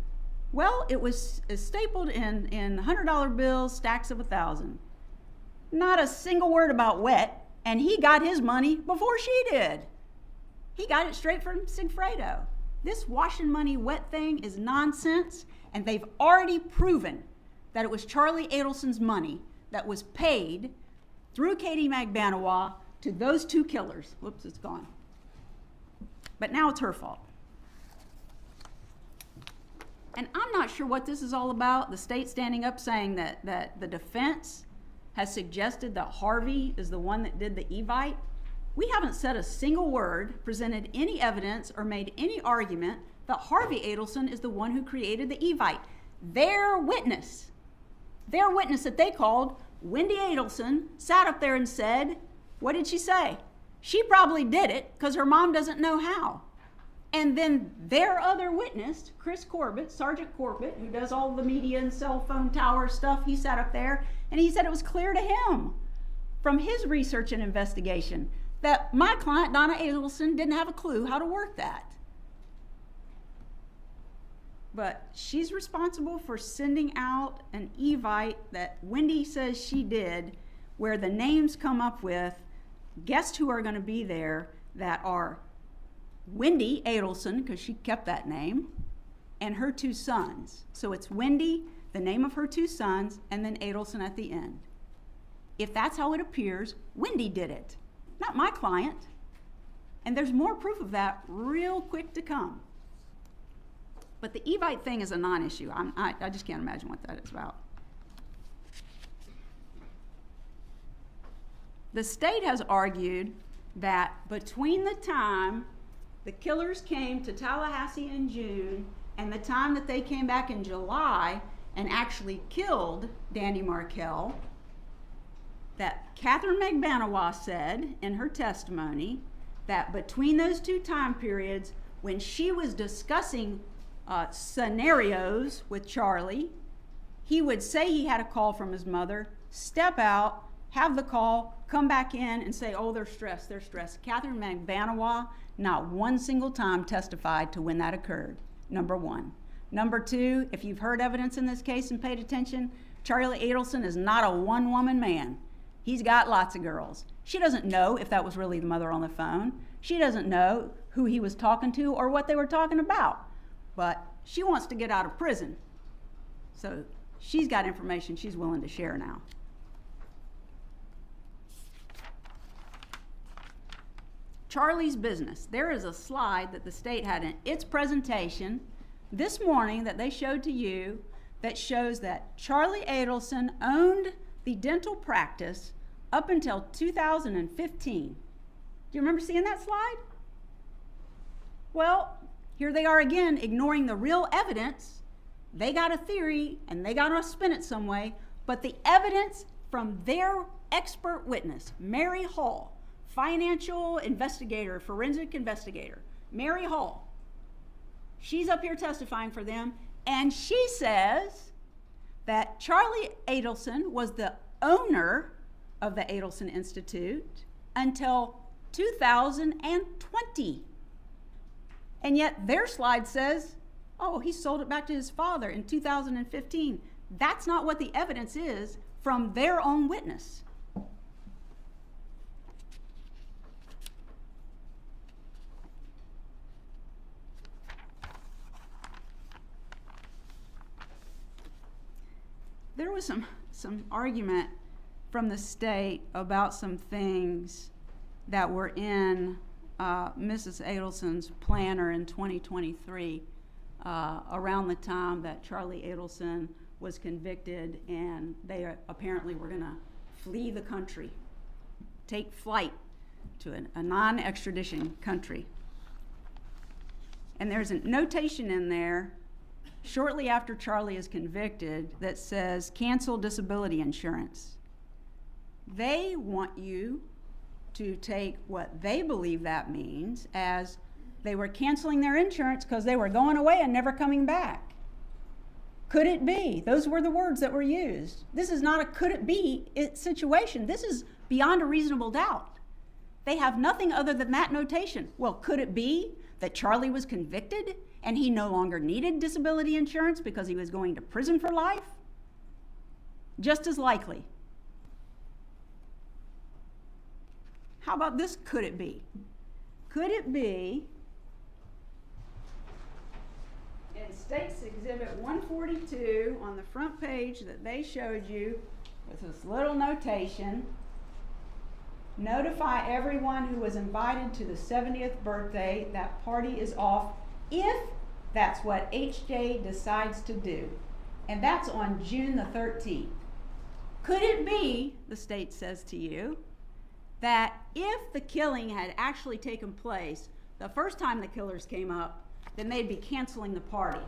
Well, it was stapled in $100 bills, stacks of 1,000. Not a single word about wet, and he got his money before she did. He got it straight from Sigfredo. This washing money wet thing is nonsense, and they've already proven that it was Charlie Adelson's money that was paid through Katie Magbanowa to those two killers. Whoops, it's gone. But now it's her fault. And I'm not sure what this is all about. The state standing up saying that the defense has suggested that Harvey is the one that did the Evite. We haven't said a single word, presented any evidence, or made any argument that Harvey Adelson is the one who created the Evite. Their witness that they called, Wendy Adelson, sat up there and said, what did she say? She probably did it because her mom doesn't know how. And then their other witness, Chris Corbett, Sergeant Corbett, who does all the media and cell phone tower stuff, he sat up there and he said it was clear to him from his research and investigation that my client, Donna Adelson, didn't have a clue how to work that. But she's responsible for sending out an Evite that Wendy says she did, where the names come up with, guess who are going to be there, that are Wendy Adelson, because she kept that name, and her two sons. So it's Wendy, the name of her two sons, and then Adelson at the end. If that's how it appears, Wendy did it, not my client. And there's more proof of that real quick to come. But the Evite thing is a non-issue. I just can't imagine what that is about. The state has argued that between the time the killers came to Tallahassee in June and the time that they came back in July and actually killed Danny Markel, that Catherine McBanawa said in her testimony that between those two time periods, when she was discussing scenarios with Charlie, he would say he had a call from his mother, step out, have the call, come back in and say, oh, they're stressed. Catherine McBanawa, not one single time testified to when that occurred, number one. Number two, if you've heard evidence in this case and paid attention, Charlie Adelson is not a one-woman man. He's got lots of girls. She doesn't know if that was really the mother on the phone. She doesn't know who he was talking to or what they were talking about. But she wants to get out of prison. So she's got information she's willing to share now. Charlie's business. There is a slide that the state had in its presentation this morning that they showed to you that shows that Charlie Adelson owned the dental practice up until 2015. Do you remember seeing that slide? Well, here they are again, ignoring the real evidence. They got a theory and they got to spin it some way, but the evidence from their expert witness, Mary Hall, financial investigator, forensic investigator, Mary Hall, she's up here testifying for them, and she says that Charlie Adelson was the owner of the Adelson Institute until 2020. And yet their slide says, oh, he sold it back to his father in 2015. That's not what the evidence is from their own witness. There was some argument from the state about some things that were in Mrs. Adelson's planner in 2023 around the time that Charlie Adelson was convicted, and they apparently were going to flee the country, take flight to a non-extradition country. And there's a notation in there shortly after Charlie is convicted that says cancel disability insurance. They want you to take what they believe that means as they were canceling their insurance because they were going away and never coming back. Could it be? Those were the words that were used. This is not a could it be situation. This is beyond a reasonable doubt. They have nothing other than that notation. Well, could it be that Charlie was convicted and he no longer needed disability insurance because he was going to prison for life? Just as likely. How about this could it be? Could it be in State's Exhibit 142 on the front page that they showed you with this little notation, notify everyone who was invited to the 70th birthday that party is off if That's what HJ decides to do. And that's on June the 13th. Could it be, the state says to you, that if the killing had actually taken place the first time the killers came up, then they'd be canceling the party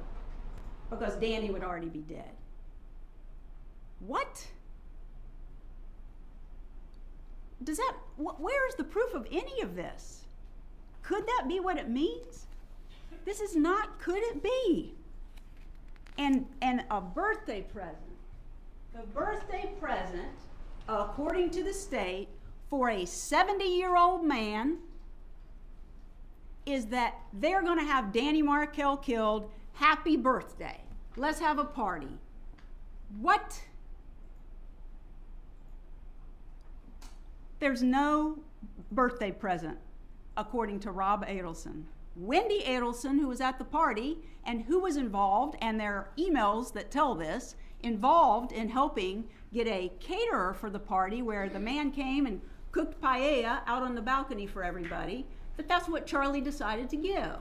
because Danny would already be dead? What? Does that, where is the proof of any of this? Could that be what it means? This is not, could it be? And a birthday present. The birthday present, according to the state, for a 70-year-old man is that they're going to have Danny Markel killed. Happy birthday. Let's have a party. What? There's no birthday present, according to Rob Adelson. Wendy Adelson, who was at the party and who was involved, and there are emails that tell this, involved in helping get a caterer for the party where the man came and cooked paella out on the balcony for everybody, but that's what Charlie decided to give.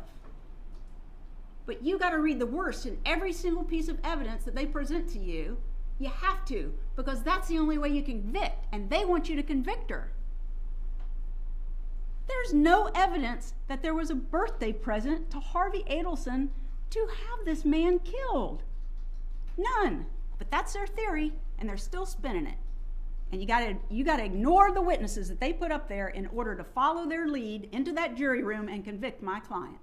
But you got to read the worst in every single piece of evidence that they present to you. You have to, because that's the only way you can convict, and they want you to convict her. There's no evidence that there was a birthday present to Harvey Adelson to have this man killed. None. But that's their theory, and they're still spinning it. And you gotta ignore the witnesses that they put up there in order to follow their lead into that jury room and convict my client.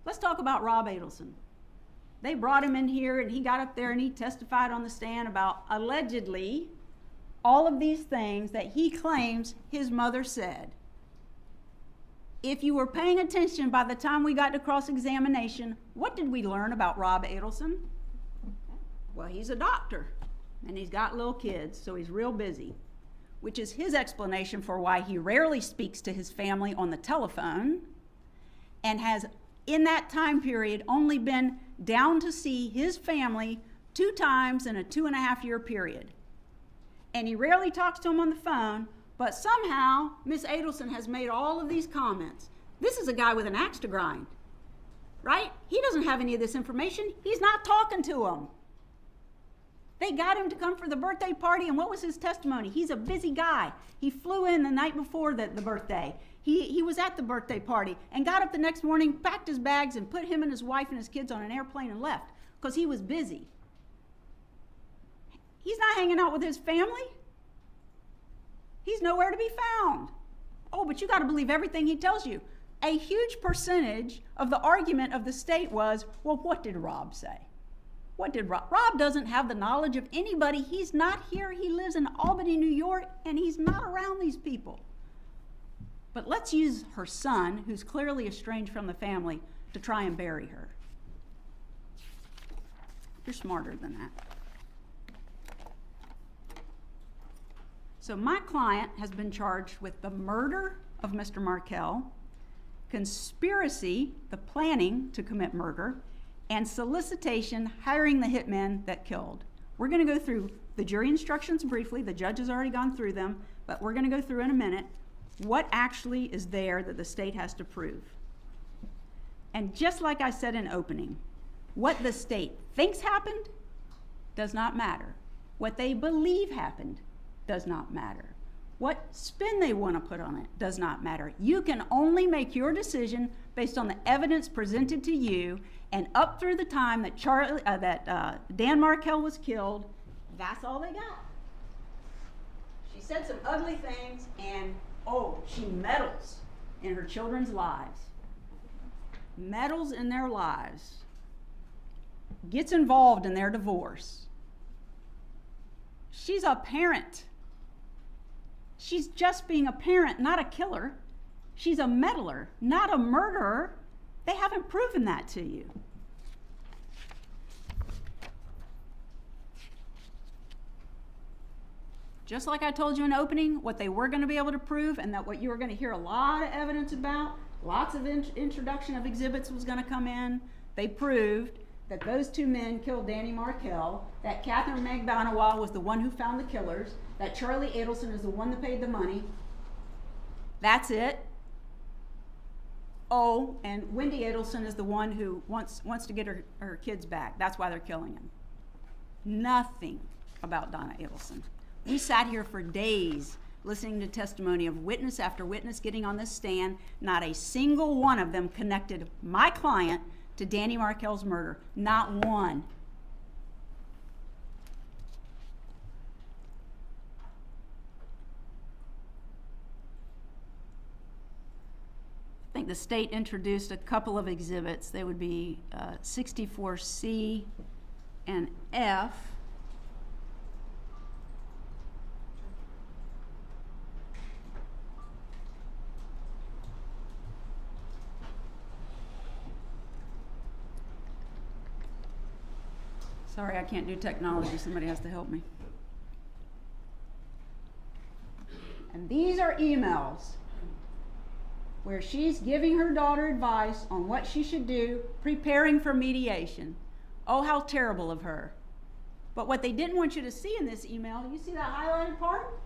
Let's talk about Rob Adelson. They brought him in here, and he got up there and he testified on the stand about allegedly all of these things that he claims his mother said. If you were paying attention by the time we got to cross-examination, what did we learn about Rob Adelson? Well, he's a doctor, and he's got little kids, so he's real busy, which is his explanation for why he rarely speaks to his family on the telephone and has, in that time period, only been down to see his family 2 times in a 2.5-year period. And he rarely talks to them on the phone, but somehow Miss Adelson has made all of these comments. This is a guy with an axe to grind, right? He doesn't have any of this information. He's not talking to them. They got him to come for the birthday party, and what was his testimony? He's a busy guy. He flew in the night before the birthday. He was at the birthday party and got up the next morning, packed his bags, and put him and his wife and his kids on an airplane and left because he was busy. He's not hanging out with his family. He's nowhere to be found. Oh, but you got to believe everything he tells you. A huge percentage of the argument of the state was, well, what did Rob say? What did Rob? Rob doesn't have the knowledge of anybody. He's not here. He lives in Albany, New York, and he's not around these people. But let's use her son, who's clearly estranged from the family, to try and bury her. You're smarter than that. So my client has been charged with the murder of Mr. Markel, conspiracy, the planning to commit murder, and solicitation, hiring the hitman that killed. We're going to go through the jury instructions briefly. The judge has already gone through them, but we're going to go through in a minute what actually is there that the state has to prove. And just like I said in opening, what the state thinks happened does not matter. What they believe happened does not matter. What spin they want to put on it does not matter. You can only make your decision based on the evidence presented to you, and up through the time that Dan Markel was killed, that's all they got. She said some ugly things, and she meddles in her children's lives. Meddles in their lives. Gets involved in their divorce. She's a parent. She's just being a parent, not a killer. She's a meddler, not a murderer. They haven't proven that to you. Just like I told you in opening, what they were going to be able to prove, and that what you were going to hear a lot of evidence about, lots of introduction of exhibits was going to come in. They proved that those 2 men killed Danny Markel, that Catherine McDonald was the one who found the killers, that Charlie Adelson is the one that paid the money. That's it. Oh, and Wendy Adelson is the one who wants to get her kids back. That's why they're killing him. Nothing about Donna Adelson. We sat here for days listening to testimony of witness after witness getting on this stand. Not a single one of them connected my client to Danny Markel's murder. Not one. I think the state introduced a couple of exhibits. They would be 64C and F. Sorry, I can't do technology. Somebody has to help me. And these are emails where she's giving her daughter advice on what she should do, preparing for mediation. Oh, how terrible of her. But what they didn't want you to see in this email, you see that highlighted part?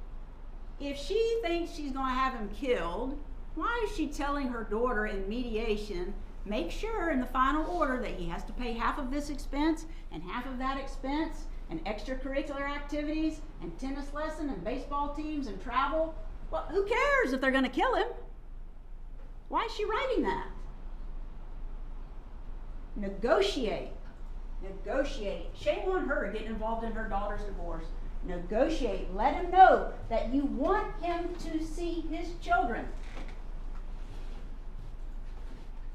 If she thinks she's going to have him killed, why is she telling her daughter in mediation, make sure in the final order that he has to pay half of this expense and half of that expense and extracurricular activities and tennis lesson and baseball teams and travel? Well, who cares if they're going to kill him? Why is she writing that? Negotiate. Negotiate. Shame on her getting involved in her daughter's divorce. Negotiate. Let him know that you want him to see his children.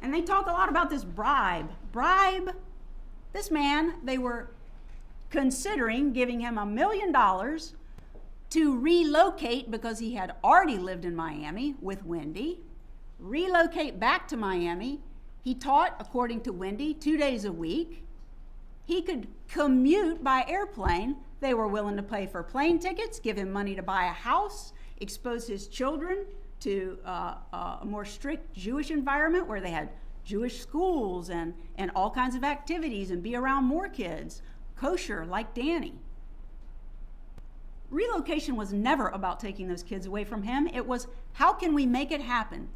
And they talk a lot about this bribe. Bribe. This man, they were considering giving him $1 million to relocate because he had already lived in Miami with Wendy. Relocate back to Miami. He taught, according to Wendy, 2 days a week. He could commute by airplane. They were willing to pay for plane tickets, give him money to buy a house, expose his children to a more strict Jewish environment where they had Jewish schools and all kinds of activities and be around more kids, kosher like Danny. Relocation was never about taking those kids away from him. It was, how can we make it happen?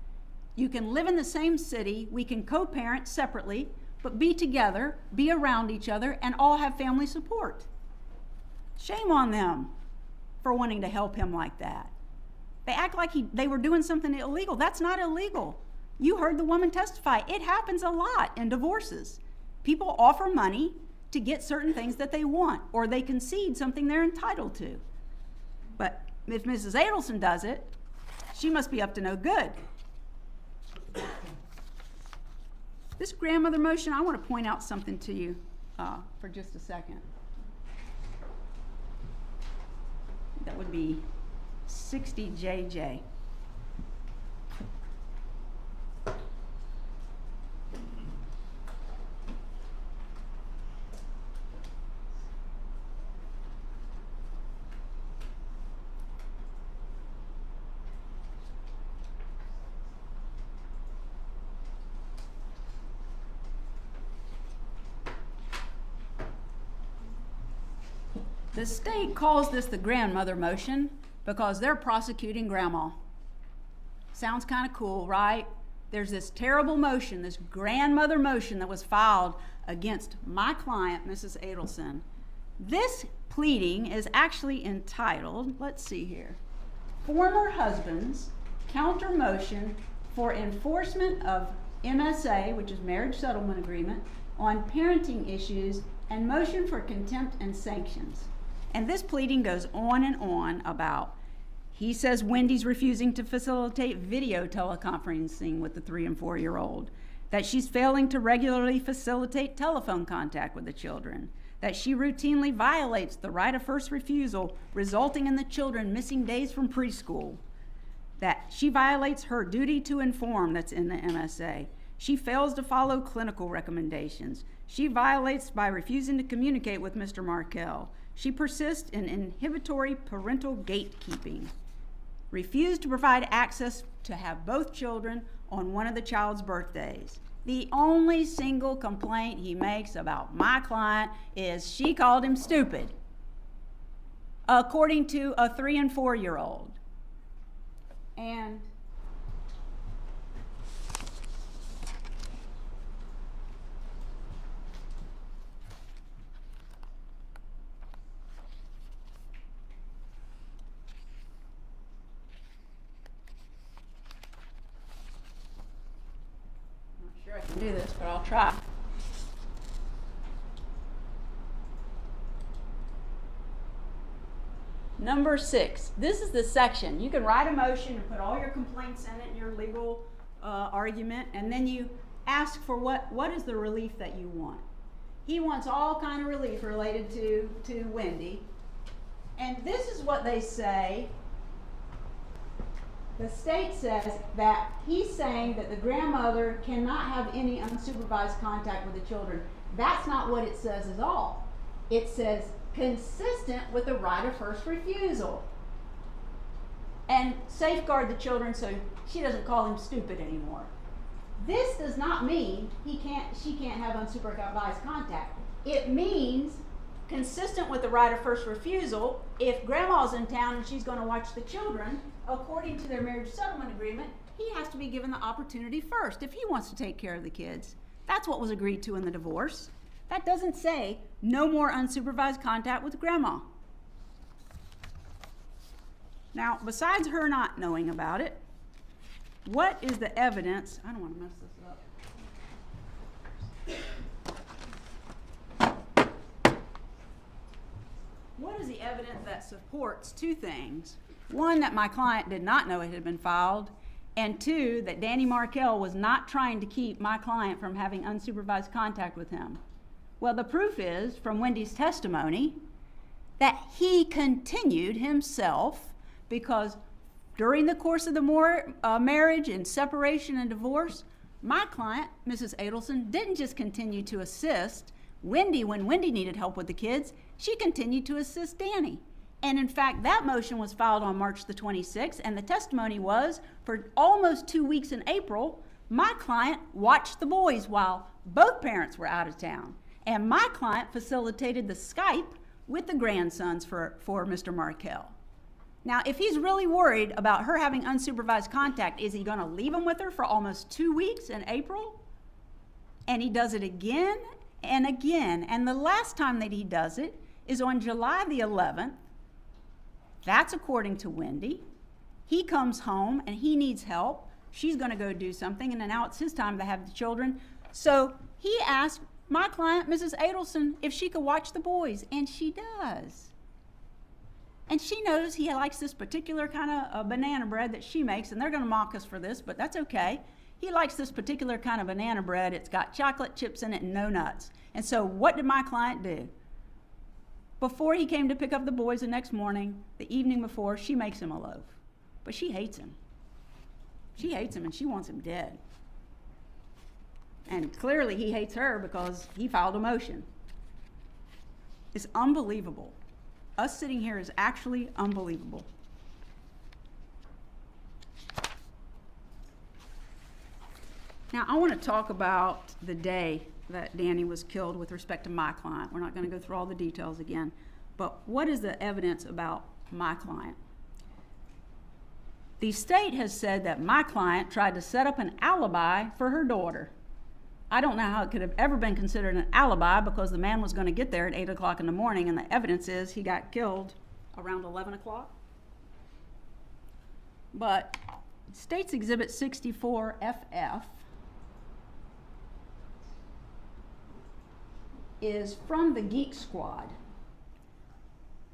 You can live in the same city, we can co-parent separately, but be together, be around each other, and all have family support. Shame on them for wanting to help him like that. They act like they were doing something illegal. That's not illegal. You heard the woman testify. It happens a lot in divorces. People offer money to get certain things that they want, or they concede something they're entitled to. But if Mrs. Adelson does it, she must be up to no good. This grandmother motion, I want to point out something to you for just a second. That would be 60JJ. The state calls this the grandmother motion because they're prosecuting grandma. Sounds kind of cool, right? There's this terrible motion, this grandmother motion that was filed against my client, Mrs. Adelson. This pleading is actually entitled, let's see here, Former Husband's Counter Motion for Enforcement of MSA, which is Marriage Settlement Agreement, on Parenting Issues, and Motion for Contempt and Sanctions. And this pleading goes on and on about, he says Wendy's refusing to facilitate video teleconferencing with the 3 and 4-year-old, that she's failing to regularly facilitate telephone contact with the children, that she routinely violates the right of first refusal, resulting in the children missing days from preschool, that she violates her duty to inform that's in the MSA. She fails to follow clinical recommendations. She violates by refusing to communicate with Mr. Markel. She persists in inhibitory parental gatekeeping. Refused to provide access to have both children on one of the child's birthdays. The only single complaint he makes about my client is she called him stupid, according to a 3 and 4-year-old. And do this, but I'll try. Number 6, this is the section. You can write a motion and put all your complaints in it and your legal argument, and then you ask for what is the relief that you want. He wants all kind of relief related to Wendy. And this is what they say. The state says that he's saying that the grandmother cannot have any unsupervised contact with the children. That's not what it says at all. It says consistent with the right of first refusal. And safeguard the children so she doesn't call him stupid anymore. This does not mean she can't have unsupervised contact. It means consistent with the right of first refusal. If grandma's in town and she's going to watch the children, according to their marriage settlement agreement, he has to be given the opportunity first if he wants to take care of the kids. That's what was agreed to in the divorce. That doesn't say no more unsupervised contact with grandma. Now, besides her not knowing about it, what is the evidence? I don't want to mess this up. What is the evidence that supports two things? One, that my client did not know it had been filed, and two, that Danny Markel was not trying to keep my client from having unsupervised contact with him. Well, the proof is, from Wendy's testimony, that he continued himself, because during the course of the marriage and separation and divorce, my client, Mrs. Adelson, didn't just continue to assist Wendy when Wendy needed help with the kids. She continued to assist Danny. And in fact, that motion was filed on March the 26th, and the testimony was, for almost 2 weeks in April, my client watched the boys while both parents were out of town. And my client facilitated the Skype with the grandsons for Mr. Markel. Now, if he's really worried about her having unsupervised contact, is he going to leave him with her for almost 2 weeks in April? And he does it again and again. And the last time that he does it is on July the 11th. That's according to Wendy. He comes home and he needs help. She's going to go do something, and then now it's his time to have the children. So he asked my client, Mrs. Adelson, if she could watch the boys, and she does. And she knows he likes this particular kind of banana bread that she makes, and they're going to mock us for this, but that's okay. He likes this particular kind of banana bread. It's got chocolate chips in it and no nuts. And so what did my client do? Before he came to pick up the boys the next morning, the evening before, she makes him a loaf. But she hates him. She hates him and she wants him dead. And clearly he hates her because he filed a motion. It's unbelievable. Us sitting here is actually unbelievable. Now, I want to talk about the day that Danny was killed with respect to my client. We're not going to go through all the details again, but what is the evidence about my client? The state has said that my client tried to set up an alibi for her daughter. I don't know how it could have ever been considered an alibi, because the man was going to get there at 8 o'clock in the morning, and the evidence is he got killed around 11 o'clock. But State's Exhibit 64 FF is from the Geek Squad.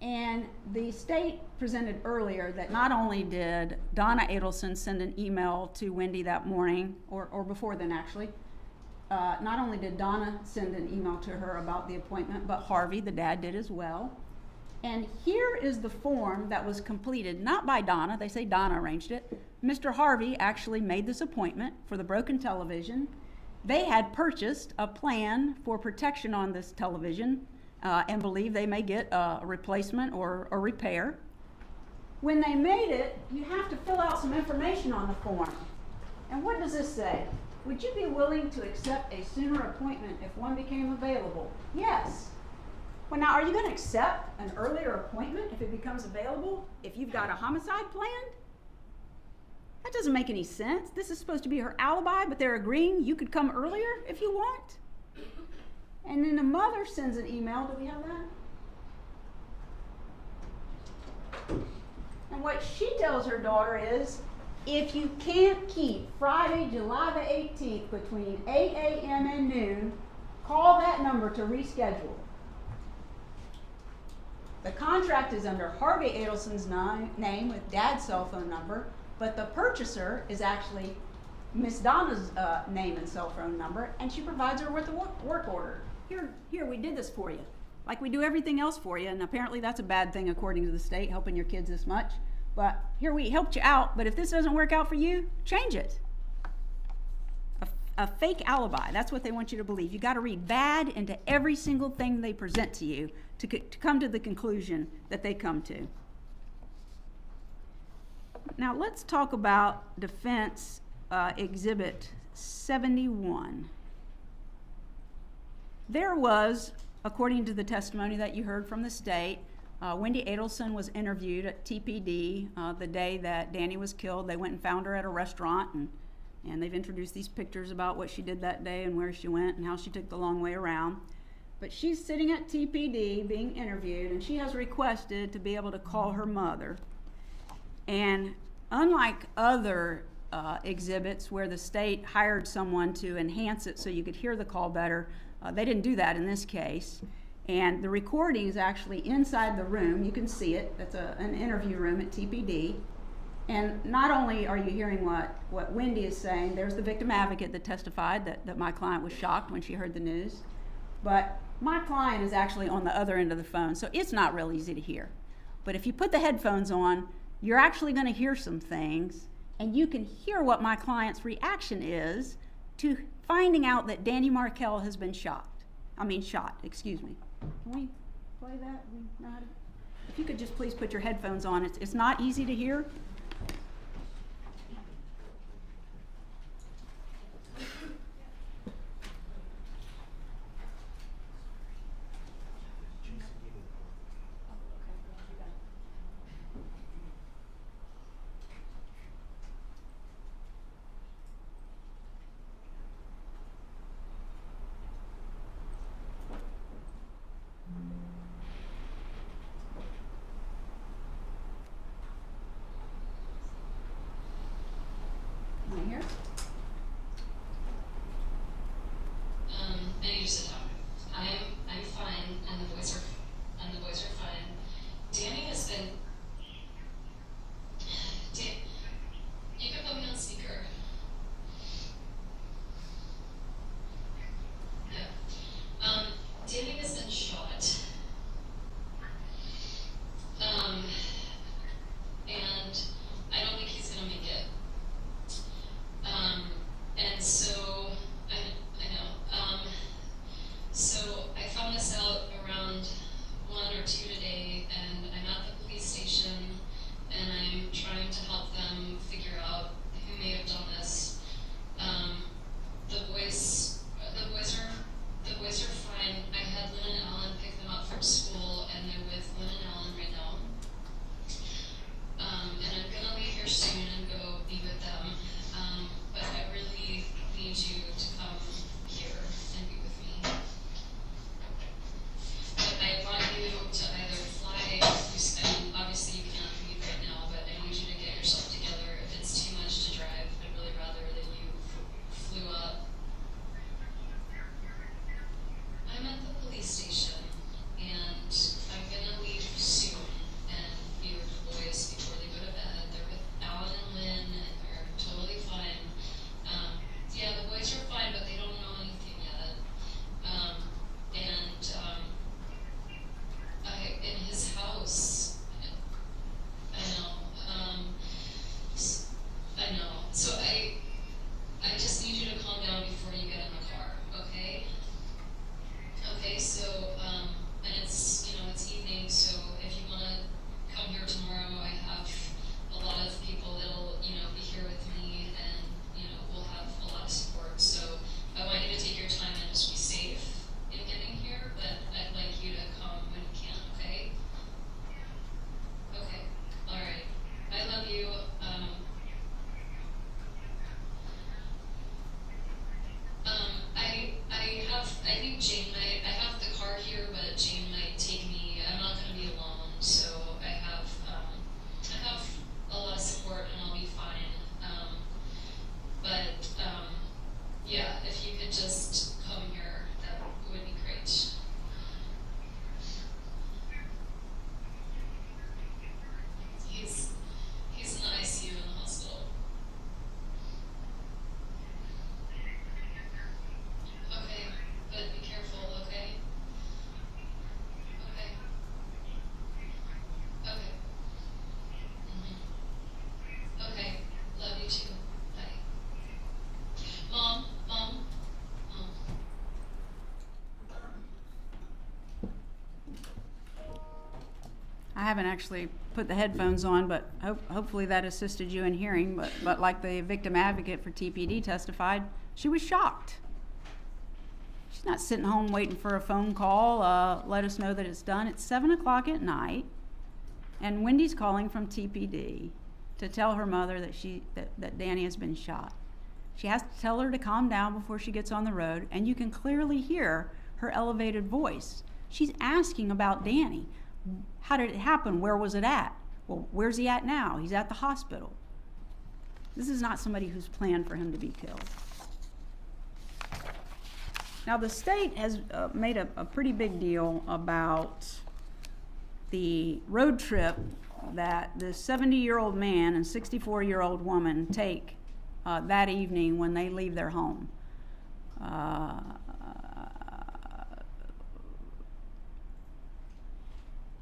And the state presented earlier that not only did Donna Adelson send an email to Wendy that morning, or before then actually, not only did Donna send an email to her about the appointment, but Harvey, the dad, did as well. And here is the form that was completed, not by Donna, they say Donna arranged it. Mr. Harvey actually made this appointment for the broken television. They had purchased a plan for protection on this television and believe they may get a replacement or a repair. When they made it, you have to fill out some information on the form. And what does this say? Would you be willing to accept a sooner appointment if one became available? Yes. Well, now, are you going to accept an earlier appointment if it becomes available, if you've got a homicide planned? That doesn't make any sense. This is supposed to be her alibi, but they're agreeing you could come earlier if you want. And then the mother sends an email. Do we have that? And what she tells her daughter is, If you can't keep Friday, July the 18th between 8 a.m. and noon, call that number to reschedule. The contract is under Harvey Adelson's name with Dad's cell phone number, but the purchaser is actually Miss Donna's name and cell phone number, and she provides her with a work order. Here, we did this for you. Like we do everything else for you, and apparently that's a bad thing according to the state, helping your kids this much. But here, we helped you out, but if this doesn't work out for you, change it. A fake alibi, that's what they want you to believe. You gotta read bad into every single thing they present to you to come to the conclusion that they come to. Now let's talk about Defense Exhibit 71. There was, according to the testimony that you heard from the state, Wendy Adelson was interviewed at TPD the day that Danny was killed. They went and found her at a restaurant, and they've introduced these pictures about what she did that day and where she went and how she took the long way around. But she's sitting at TPD being interviewed, and she has requested to be able to call her mother. And unlike other exhibits where the state hired someone to enhance it so you could hear the call better, they didn't do that in this case. And the recording is actually inside the room. You can see it. That's an interview room at TPD. And not only are you hearing what Wendy is saying, there's the victim advocate that testified that my client was shocked when she heard the news, but my client is actually on the other end of the phone, so it's not real easy to hear. But if you put the headphones on, you're actually going to hear some things, and you can hear what my client's reaction is to finding out that Danny Markel has been shot, excuse me. Can we play that? If you could just please put your headphones on. It's not easy to hear. This out around 1 or 2 today, and I'm at the police haven't actually put the headphones on, but hopefully that assisted you in hearing. But like the victim advocate for TPD testified, she was shocked. She's not sitting home waiting for a phone call, let us know that it's done. It's 7 o'clock at night, and Wendy's calling from TPD to tell her mother that Danny has been shot. She has to tell her to calm down before she gets on the road, and you can clearly hear her elevated voice. She's asking about Danny. How did it happen? Where was it at? Well, where's he at now? He's at the hospital. This is not somebody who's planned for him to be killed. Now, the state has made a pretty big deal about the road trip that this 70-year-old man and 64-year-old woman take that evening when they leave their home.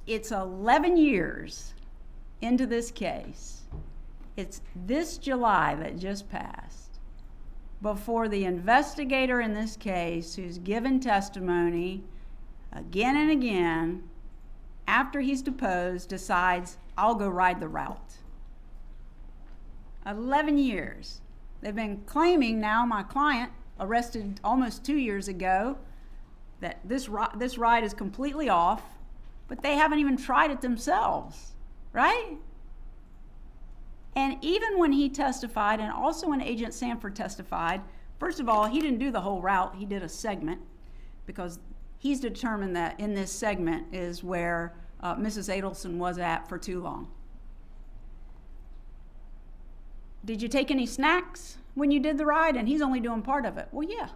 It's 11 years into this case. It's this July that just passed before the investigator in this case, who's given testimony again and again, after he's deposed, decides, I'll go ride the route. 11 years. They've been claiming now, my client, arrested almost 2 years ago, that this ride is completely off, but they haven't even tried it themselves, right? And even when he testified, and also when Agent Sanford testified, first of all, he didn't do the whole route, he did a segment, because he's determined that in this segment is where Mrs. Adelson was at for too long. Did you take any snacks when you did the ride? And he's only doing part of it. Well, yeah.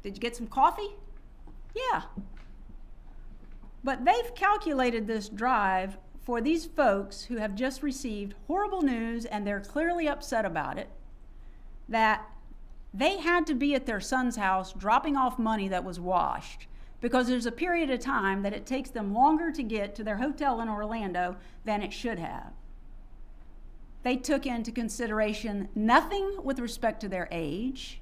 Did you get some coffee? Yeah. But they've calculated this drive for these folks who have just received horrible news and they're clearly upset about it, that they had to be at their son's house dropping off money that was washed, because there's a period of time that it takes them longer to get to their hotel in Orlando than it should have. They took into consideration nothing with respect to their age,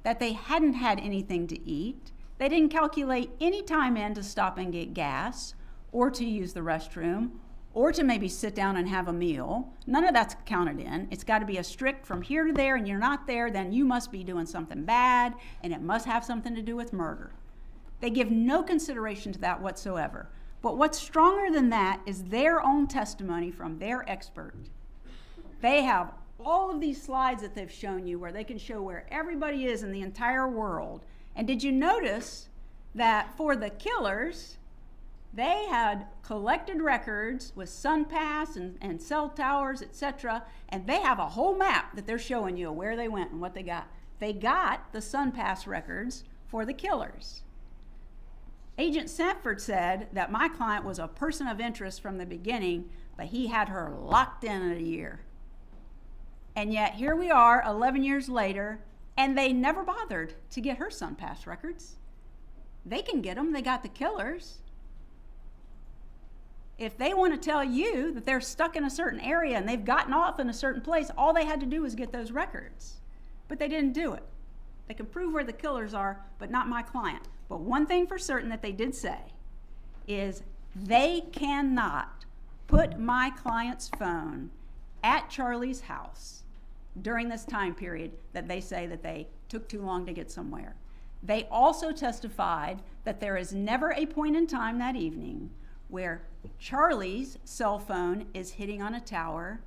that they hadn't had anything to eat. They didn't calculate any time in to stop and get gas, or to use the restroom, or to maybe sit down and have a meal. None of that's counted in. It's got to be a strict from here to there, and you're not there, then you must be doing something bad, and it must have something to do with murder. They give no consideration to that whatsoever. But what's stronger than that is their own testimony from their expert. They have all of these slides that they've shown you where they can show where everybody is in the entire world. And did you notice that for the killers, they had collected records with SunPass and cell towers, etc., and they have a whole map that they're showing you where they went and what they got. They got the SunPass records for the killers. Agent Sanford said that my client was a person of interest from the beginning, but he had her locked in a year. And yet here we are 11 years later, and they never bothered to get her SunPass records. They can get them, they got the killers. If they want to tell you that they're stuck in a certain area and they've gotten off in a certain place, all they had to do was get those records. But they didn't do it. They can prove where the killers are, but not my client. But one thing for certain that they did say is they cannot put my client's phone at Charlie's house during this time period that they say that they took too long to get somewhere. They also testified that there is never a point in time that evening where Charlie's cell phone is hitting on a tower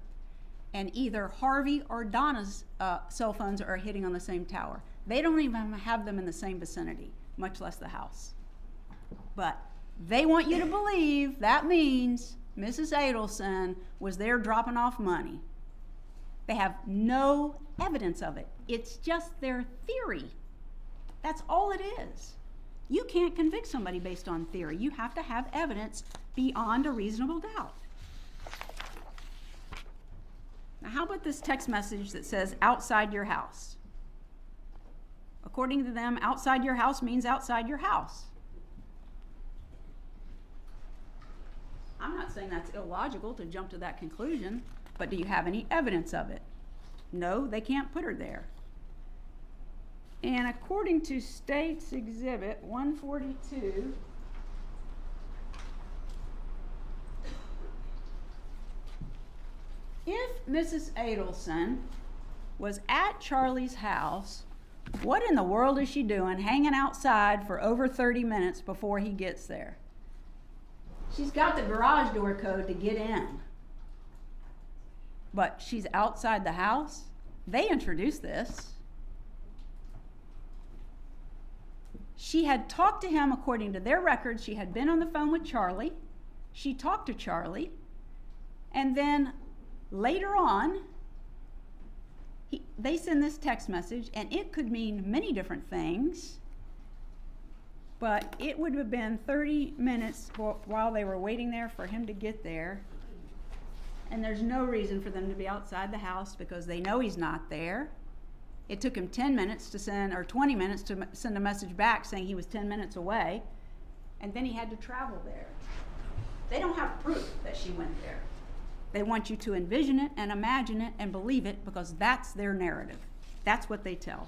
and either Harvey or Donna's cell phones are hitting on the same tower. They don't even have them in the same vicinity, much less the house. But they want you to believe that means Mrs. Adelson was there dropping off money. They have no evidence of it. It's just their theory. That's all it is. You can't convict somebody based on theory. You have to have evidence beyond a reasonable doubt. Now, how about this text message that says outside your house? According to them, outside your house means outside your house. I'm not saying that's illogical to jump to that conclusion, but do you have any evidence of it? No, they can't put her there. And according to State's Exhibit 142, if Mrs. Adelson was at Charlie's house, what in the world is she doing hanging outside for over 30 minutes before he gets there? She's got the garage door code to get in, but she's outside the house? They introduced this. She had talked to him, according to their records. She had been on the phone with Charlie. She talked to Charlie. And then later on, they send this text message, and it could mean many different things. But it would have been 30 minutes while they were waiting there for him to get there. And there's no reason for them to be outside the house because they know he's not there. It took him 10 minutes to send, or 20 minutes to send a message back saying he was 10 minutes away. And then he had to travel there. They don't have proof that she went there. They want you to envision it and imagine it and believe it because that's their narrative. That's what they tell.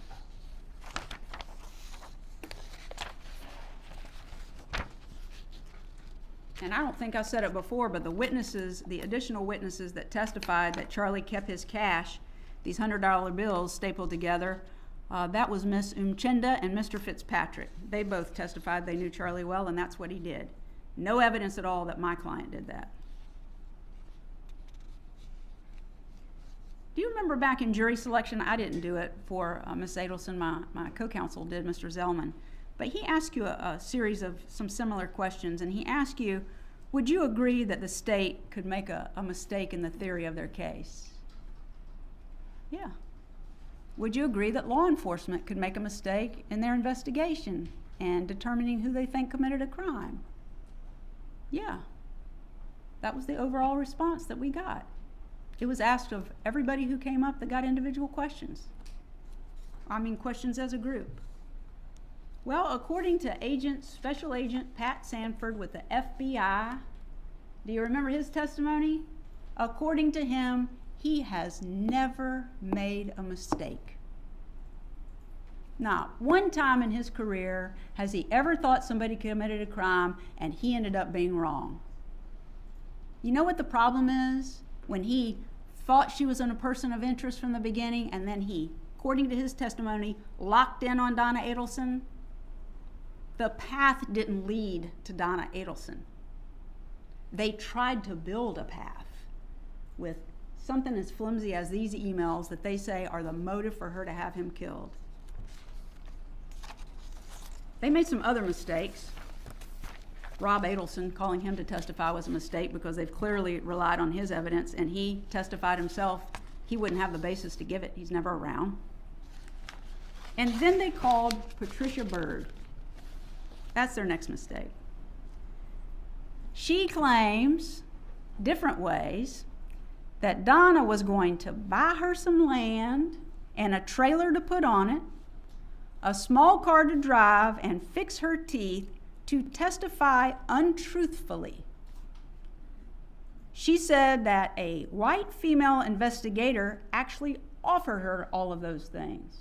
And I don't think I said it before, but the witnesses, the additional witnesses that testified that Charlie kept his cash, these $100 bills stapled together, that was Miss Umchenda and Mr. Fitzpatrick. They both testified they knew Charlie well, and that's what he did. No evidence at all that my client did that. Do you remember back in jury selection? I didn't do it for Miss Adelson, my co-counsel did, Mr. Zellman. But he asked you a series of some similar questions, and he asked you, would you agree that the state could make a mistake in the theory of their case? Yeah. Would you agree that law enforcement could make a mistake in their investigation and determining who they think committed a crime? Yeah. That was the overall response that we got. It was asked of everybody who came up that got individual questions. I mean, questions as a group. Well, according to Special Agent Pat Sanford with the FBI, do you remember his testimony? According to him, he has never made a mistake. Not one time in his career has he ever thought somebody committed a crime and he ended up being wrong. You know what the problem is? When he thought she was a person of interest from the beginning and then he, according to his testimony, locked in on Donna Adelson, the path didn't lead to Donna Adelson. They tried to build a path with something as flimsy as these emails that they say are the motive for her to have him killed. They made some other mistakes. Rob Adelson calling him to testify was a mistake because they've clearly relied on his evidence, and he testified himself. He wouldn't have the basis to give it. He's never around. And then they called Patricia Bird. That's their next mistake. She claims, different ways, that Donna was going to buy her some land and a trailer to put on it, a small car to drive, and fix her teeth to testify untruthfully. She said that a white female investigator actually offered her all of those things.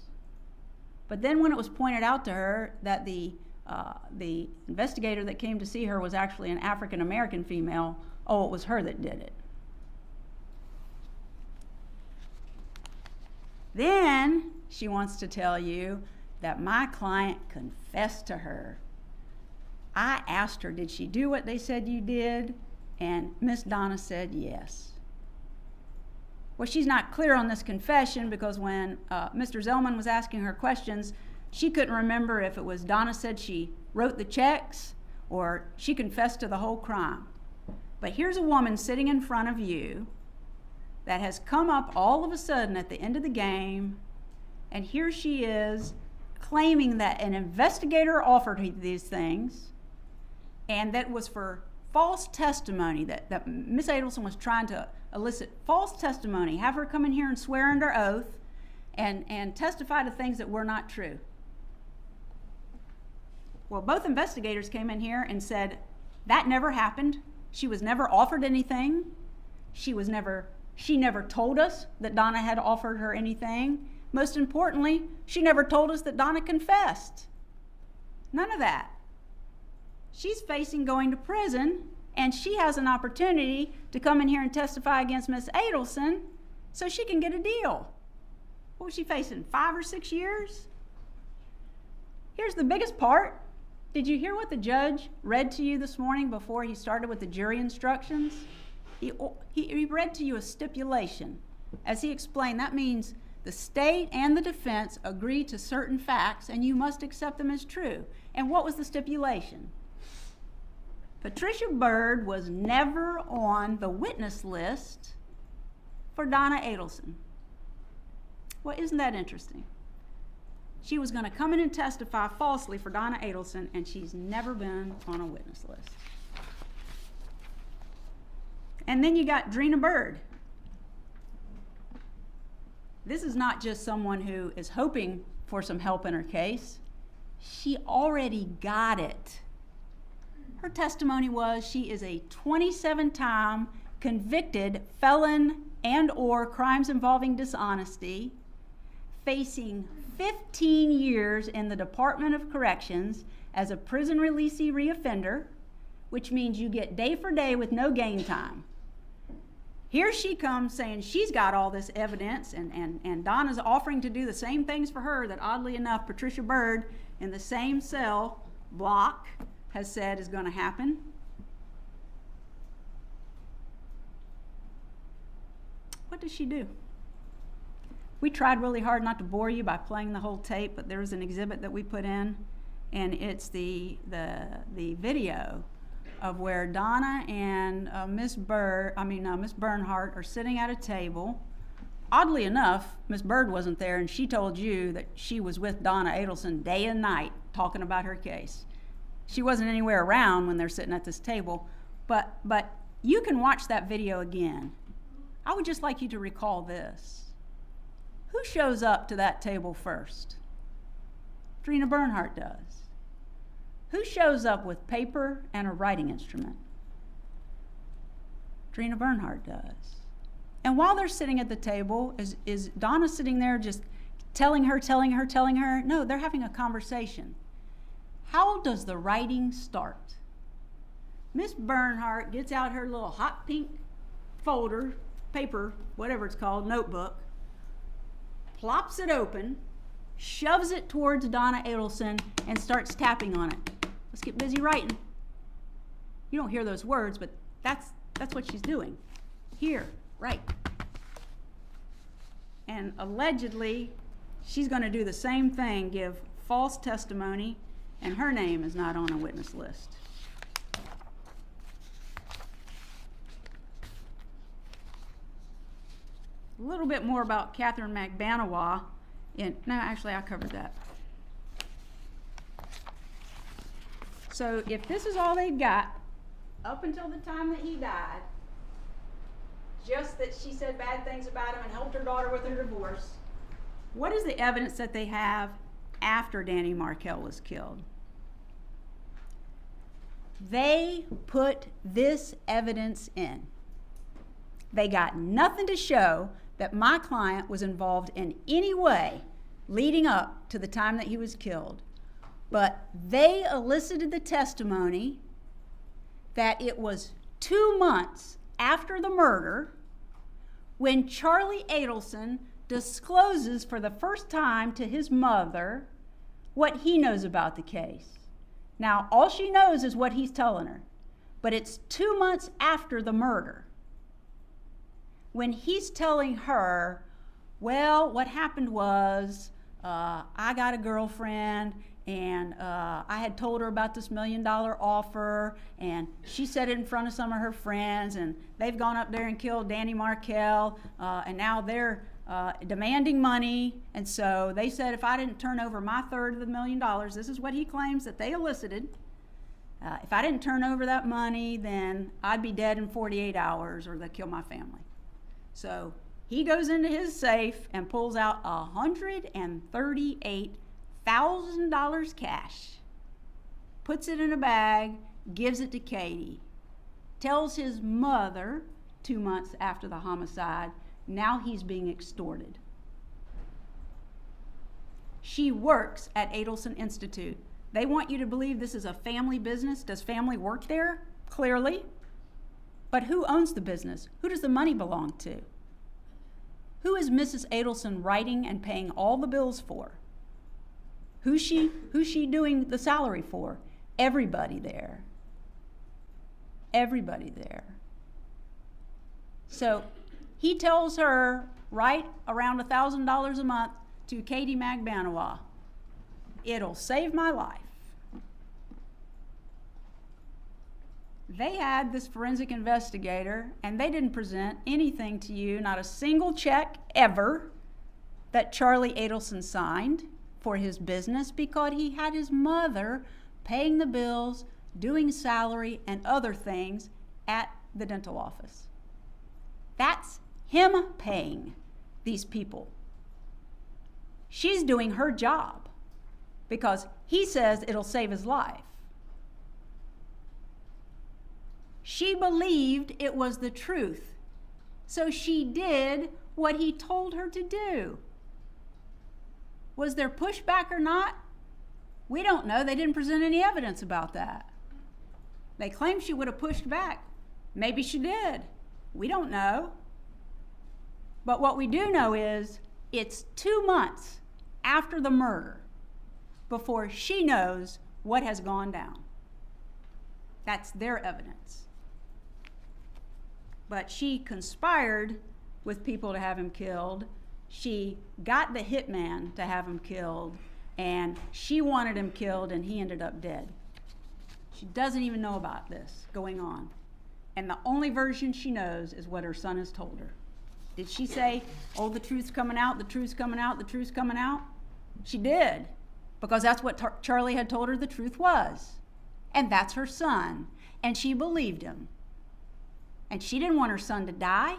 But then when it was pointed out to her that the investigator that came to see her was actually an African American female, oh, it was her that did it. Then she wants to tell you that my client confessed to her. I asked her, did she do what they said you did? And Miss Donna said yes. Well, she's not clear on this confession because when Mr. Zellman was asking her questions, she couldn't remember if it was Donna said she wrote the checks or she confessed to the whole crime. But here's a woman sitting in front of you that has come up all of a sudden at the end of the game, and here she is claiming that an investigator offered her these things, and that was for false testimony, that Miss Adelson was trying to elicit false testimony, have her come in here and swear under oath and testify to things that were not true. Well, both investigators came in here and said that never happened. She was never offered anything. She never told us that Donna had offered her anything. Most importantly, she never told us that Donna confessed. None of that. She's facing going to prison and she has an opportunity to come in here and testify against Miss Adelson so she can get a deal. What was she facing, 5 or 6 years? Here's the biggest part. Did you hear what the judge read to you this morning before he started with the jury instructions? He read to you a stipulation. As he explained, that means the state and the defense agree to certain facts, and you must accept them as true. And what was the stipulation? Patricia Byrd was never on the witness list for Donna Adelson. Well, isn't that interesting? She was going to come in and testify falsely for Donna Adelson, and she's never been on a witness list. And then you got Drina Byrd. This is not just someone who is hoping for some help in her case. She already got it. Her testimony was she is a 27-time convicted felon and or crimes involving dishonesty, facing 15 years in the Department of Corrections as a prison releasee reoffender, which means you get day for day with no gain time. Here she comes saying she's got all this evidence, and Donna's offering to do the same things for her that, oddly enough, Patricia Byrd in the same cell block has said is going to happen. What does she do? We tried really hard not to bore you by playing the whole tape, but there's an exhibit that we put in, and it's the video of where Donna and Miss Bernhardt are sitting at a table. Oddly enough, Miss Byrd wasn't there, and she told you that she was with Donna Adelson day and night talking about her case. She wasn't anywhere around when they're sitting at this table, but you can watch that video again. I would just like you to recall this. Who shows up to that table first? Drina Bernhardt does. Who shows up with paper and a writing instrument? Drina Bernhardt does. And while they're sitting at the table, is Donna sitting there just telling her? No, they're having a conversation. How does the writing start? Miss Bernhardt gets out her little hot pink folder, paper, whatever it's called, notebook, plops it open, shoves it towards Donna Adelson, and starts tapping on it. Let's get busy writing. You don't hear those words, but that's what she's doing. Here, write. And allegedly, she's going to do the same thing, give false testimony, and her name is not on a witness list. A little bit more about Catherine McBanawa. No, actually, I covered that. So if this is all they've got, up until the time that he died, just that she said bad things about him and helped her daughter with her divorce, what is the evidence that they have after Danny Markel was killed? They put this evidence in. They got nothing to show that my client was involved in any way leading up to the time that he was killed. But they elicited the testimony that it was 2 months after the murder when Charlie Adelson discloses for the first time to his mother what he knows about the case. Now, all she knows is what he's telling her, but it's 2 months after the murder when he's telling her, well, what happened was I got a girlfriend, and I had told her about this $1 million offer, and she said it in front of some of her friends, and they've gone up there and killed Danny Markel, and now they're demanding money, and so they said if I didn't turn over my third of the $1 million, this is what he claims that they elicited, if I didn't turn over that money, then I'd be dead in 48 hours or they'd kill my family. So he goes into his safe and pulls out $138,000 cash, puts it in a bag, gives it to Katie, tells his mother 2 months after the homicide, now he's being extorted. She works at Adelson Institute. They want you to believe this is a family business. Does family work there? Clearly. But who owns the business? Who does the money belong to? Who is Mrs. Adelson writing and paying all the bills for? Who's she doing the salary for? Everybody there. Everybody there. So he tells her, write around $1,000 a month to Katie Magbanawa. It'll save my life. They had this forensic investigator, and they didn't present anything to you, not a single check ever, that Charlie Adelson signed for his business, because he had his mother paying the bills, doing salary and other things at the dental office. That's him paying these people. She's doing her job because he says it'll save his life. She believed it was the truth, so she did what he told her to do. Was there pushback or not? We don't know. They didn't present any evidence about that. They claim she would have pushed back. Maybe she did. We don't know. But what we do know is it's 2 months after the murder before she knows what has gone down. That's their evidence. But she conspired with people to have him killed. She got the hitman to have him killed, and she wanted him killed, and he ended up dead. She doesn't even know about this going on. And the only version she knows is what her son has told her. Did she say, oh, the truth's coming out, the truth's coming out, the truth's coming out? She did, because that's what Charlie had told her the truth was. And that's her son. And she believed him. And she didn't want her son to die.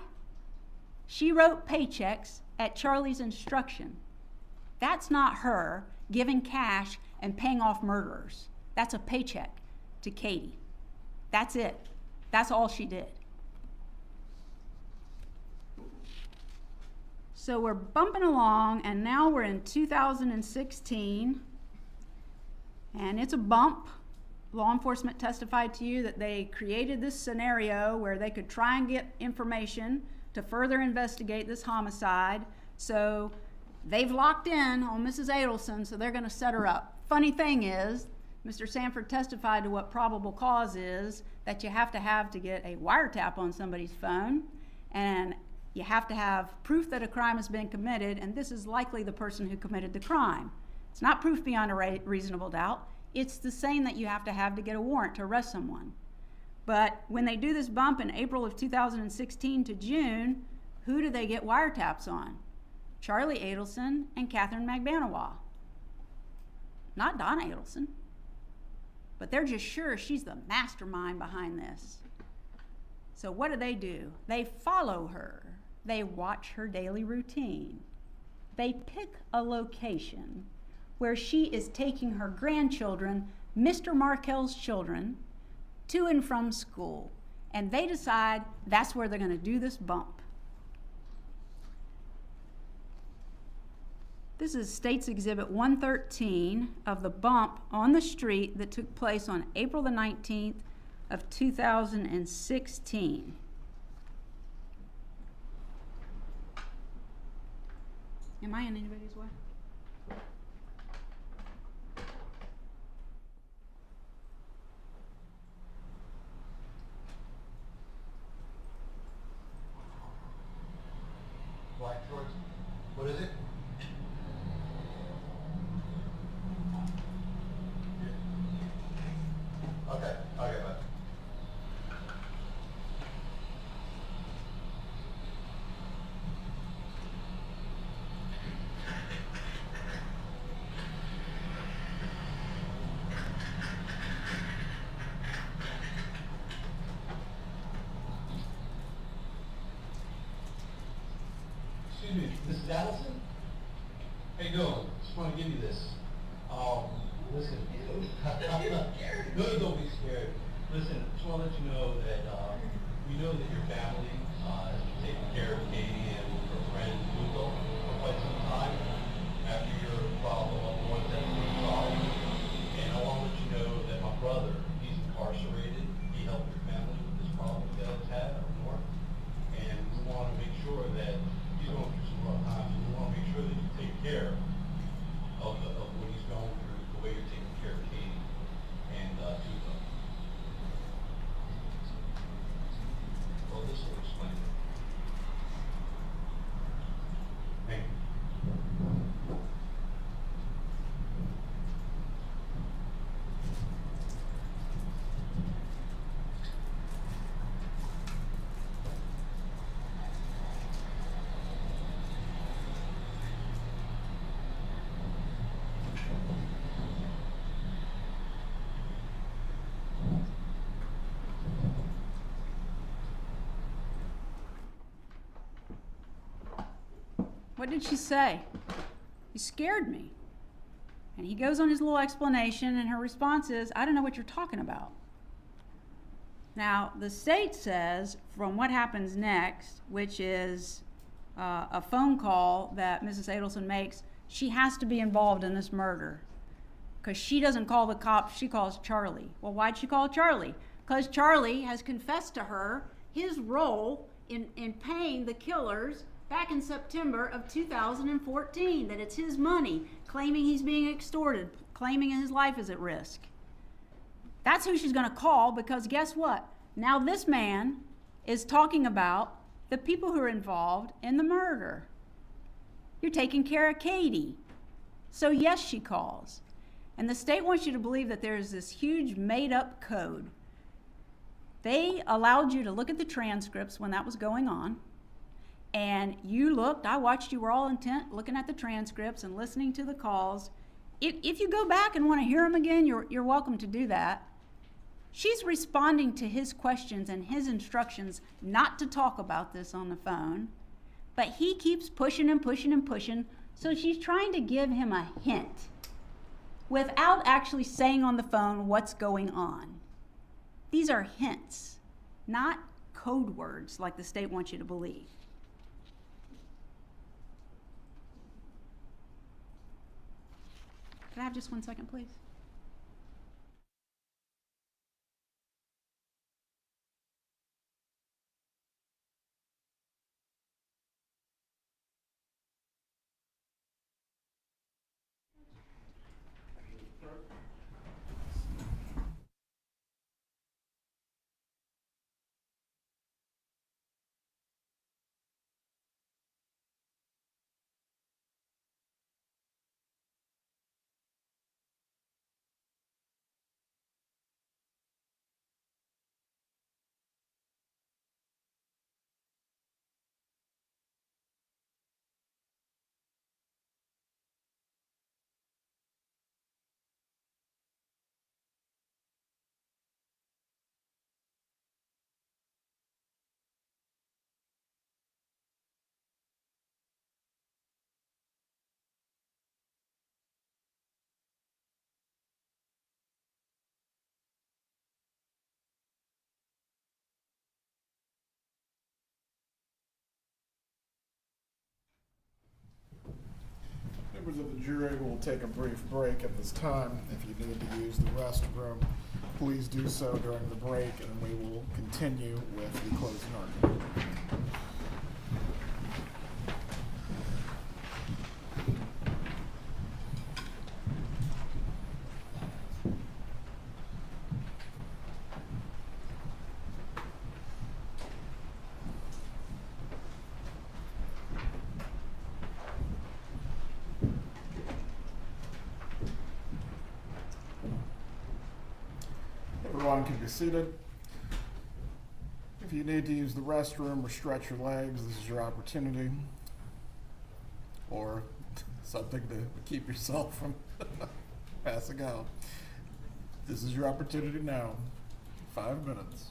She wrote paychecks at Charlie's instruction. That's not her giving cash and paying off murderers. That's a paycheck to Katie. That's it. That's all she did. So we're bumping along, and now we're in 2016, and it's a bump. Law enforcement testified to you that they created this scenario where they could try and get information to further investigate this homicide. So they've locked in on Mrs. Adelson, so they're going to set her up. Funny thing is, Mr. Sanford testified to what probable cause is, that you have to get a wiretap on somebody's phone, and you have to have proof that a crime has been committed, and this is likely the person who committed the crime. It's not proof beyond a reasonable doubt. It's the same that you have to get a warrant to arrest someone. But when they do this bump in April of 2016 to June, who do they get wiretaps on? Charlie Adelson and Catherine Magbanawa. Not Donna Adelson. But they're just sure she's the mastermind behind this. So what do? They follow her. They watch her daily routine. They pick a location where she is taking her grandchildren, Mr. Markel's children, to and from school. And they decide that's where they're going to do this bump. This is State's Exhibit 113 of the bump on the street that took place on April the 19th of 2016. Am I in anybody's way? Black shorts. What is it? Okay, bud. Excuse me, Mrs. Adelson? How you doing? Just want to give you this. Listen. No, don't be scared. Listen, just want to let you know that we know that your family has been taking care of Katie and her friend Google for quite some time after your problem on the ones that were solved. And I want to let you know that my brother, he's incarcerated. He helped your family with this problem you guys had. What did she say? You scared me. And he goes on his little explanation, and her response is, I don't know what you're talking about. Now, the state says, from what happens next, which is a phone call that Mrs. Adelson makes, she has to be involved in this murder. Because she doesn't call the cops, she calls Charlie. Well, why'd she call Charlie? Because Charlie has confessed to her his role in paying the killers back in September of 2014, that it's his money, claiming he's being extorted, claiming his life is at risk. That's who she's going to call, because guess what? Now this man is talking about the people who are involved in the murder. You're taking care of Katie. So yes, she calls. And the state wants you to believe that there's this huge made-up code. They allowed you to look at the transcripts when that was going on, and you looked, I watched, you were all intent looking at the transcripts and listening to the calls. If you go back and want to hear them again, you're welcome to do that. She's responding to his questions and his instructions not to talk about this on the phone, but he keeps pushing and pushing and pushing, so she's trying to give him a hint without actually saying on the phone what's going on. These are hints, not code words like the state wants you to believe. Can I have just 1 second, please? Members of the jury will take a brief break at this time. If you need to use the restroom, please do so during the break, and we will continue with the closing argument. Everyone can be seated. If you need to use the restroom or stretch your legs, this is your opportunity. Or something to keep yourself from passing out. This is your opportunity now. 5 minutes.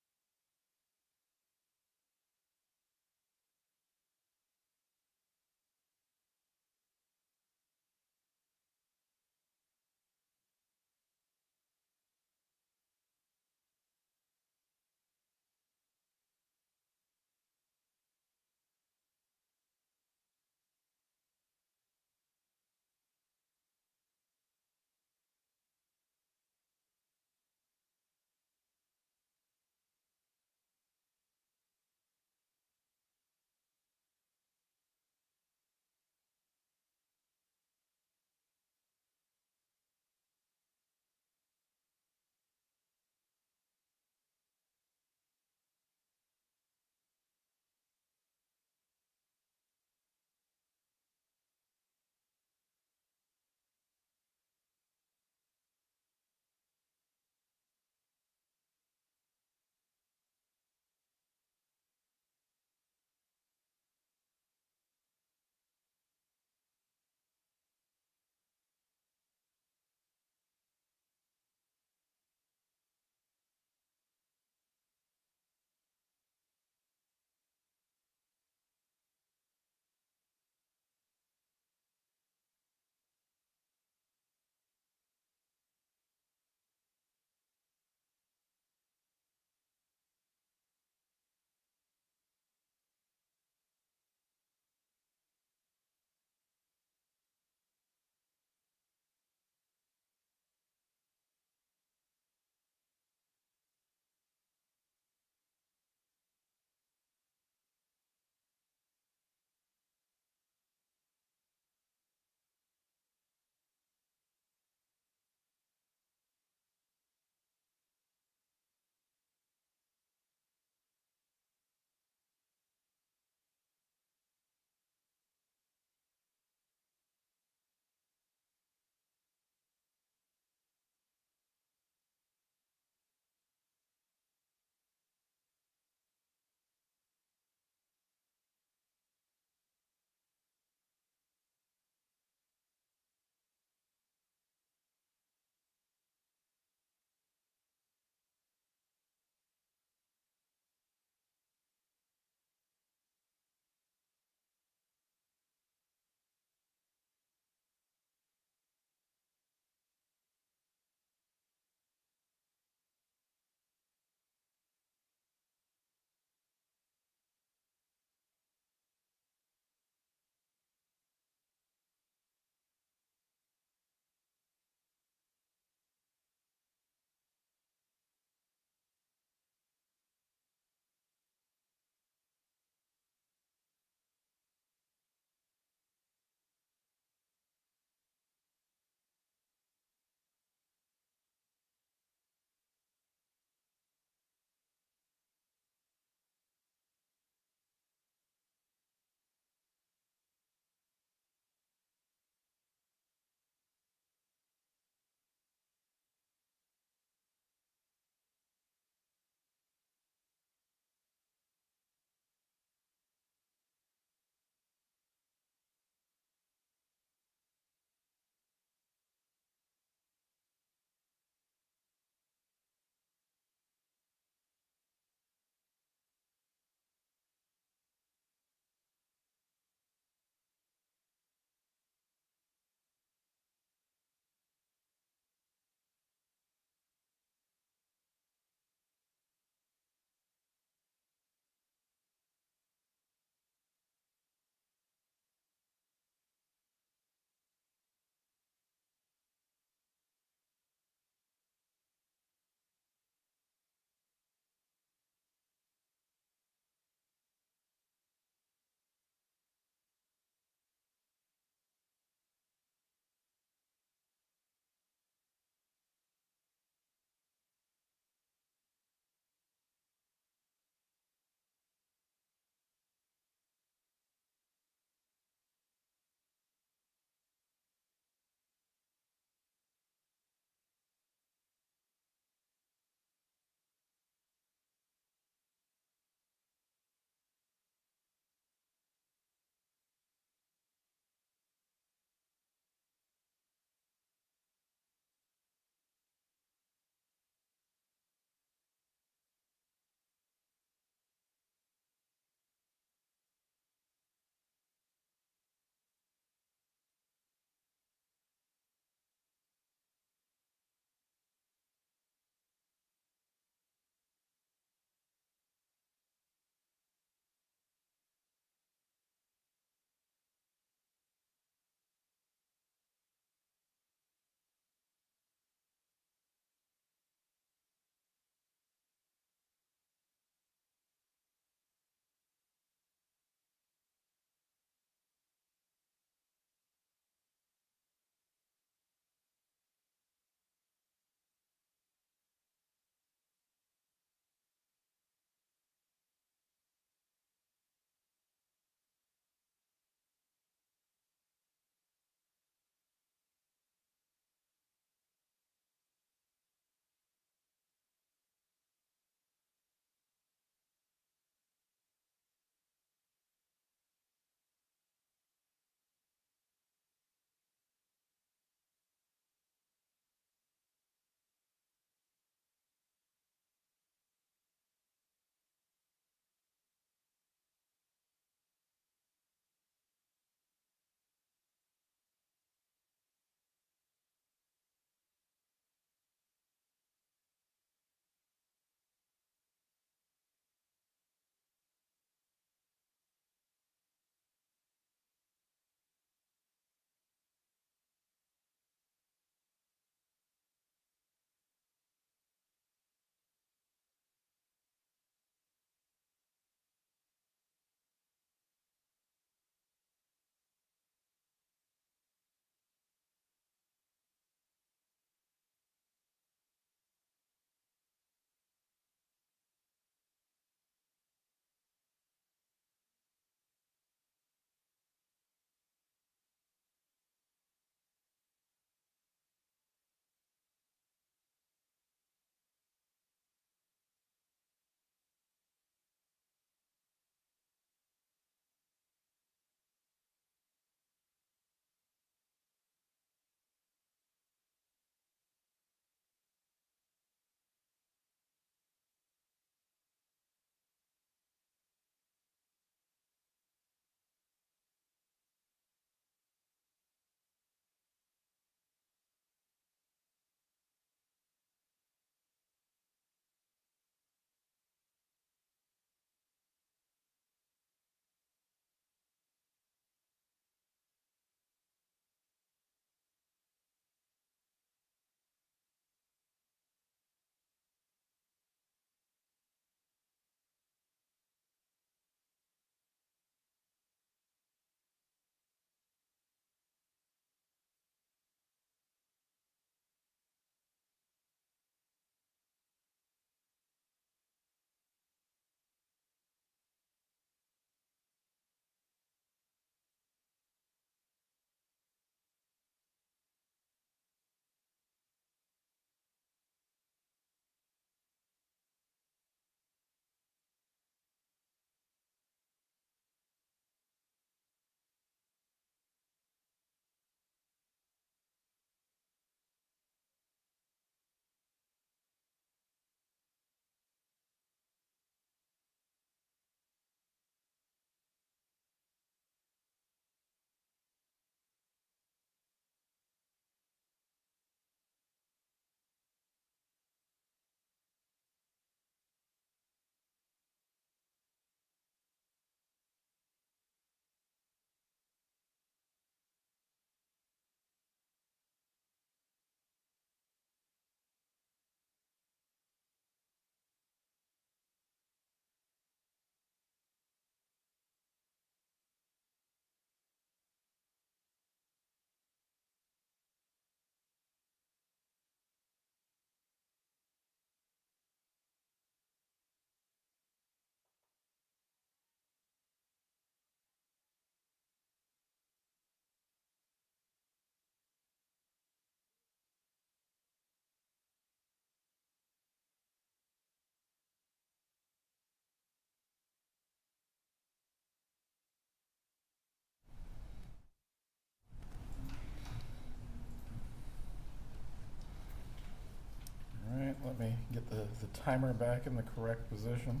the timer back in the correct position.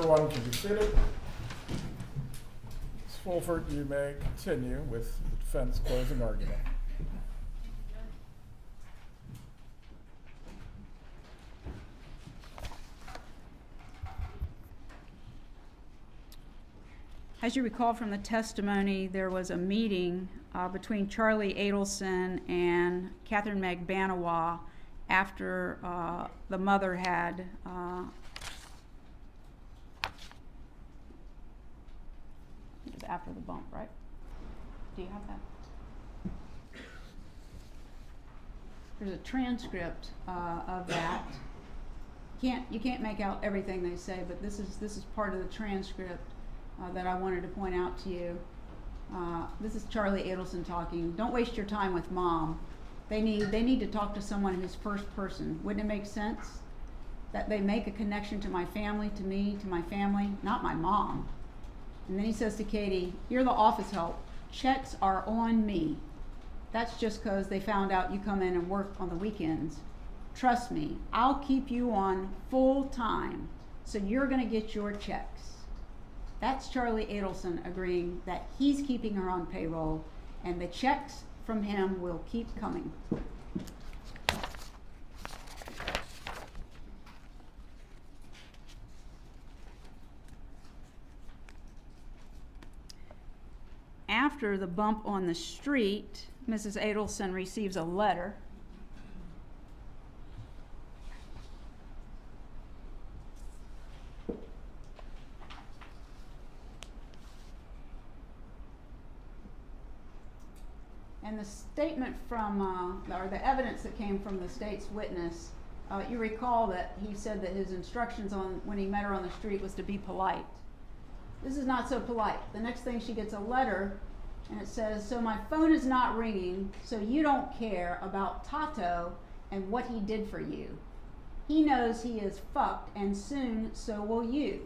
everyone can be seated. Ms. Fulford, you may continue with the defense closing argument. As you recall from the testimony, there was a meeting between Charlie Adelson and Catherine Magbanawa after the mother had it was after the bump, right? Do you have that? There's a transcript of that. You can't make out everything they say, but this is part of the transcript that I wanted to point out to you. This is Charlie Adelson talking. Don't waste your time with mom. They need to talk to someone who's first person. Wouldn't it make sense that they make a connection to my family, to me, to my family, not my mom? And then he says to Katie, "You're the office help. Checks are on me. That's just because they found out you come in and work on the weekends. Trust me, I'll keep you on full time, so you're gonna get your checks." That's Charlie Adelson agreeing that he's keeping her on payroll, and the checks from him will keep coming. After the bump on the street, Mrs. Adelson receives a letter. And the statement from, or the evidence that came from the state's witness, you recall that he said that his instructions on when he met her on the street was to be polite. This is not so polite. The next thing, she gets a letter and it says, "So my phone is not ringing, so you don't care about Tato and what he did for you. He knows he is fucked, and soon so will you."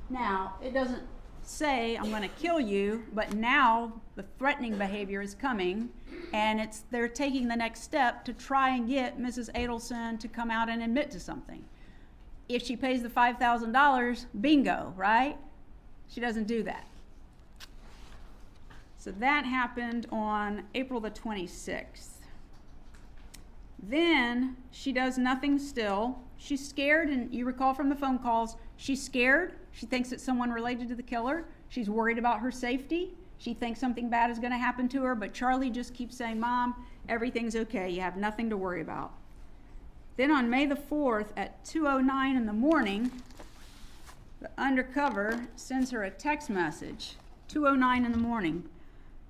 Now, it doesn't say I'm going to kill you, but now the threatening behavior is coming, and they're taking the next step to try and get Mrs. Adelson to come out and admit to something. If she pays the $5,000, bingo, right? She doesn't do that. So that happened on April the 26th. Then she does nothing still. She's scared, and you recall from the phone calls, she's scared. She thinks it's someone related to the killer. She's worried about her safety. She thinks something bad is going to happen to her, but Charlie just keeps saying, "Mom, everything's okay. You have nothing to worry about." Then on May the 4th at 2:09 in the morning, the undercover sends her a text message, 2:09 in the morning.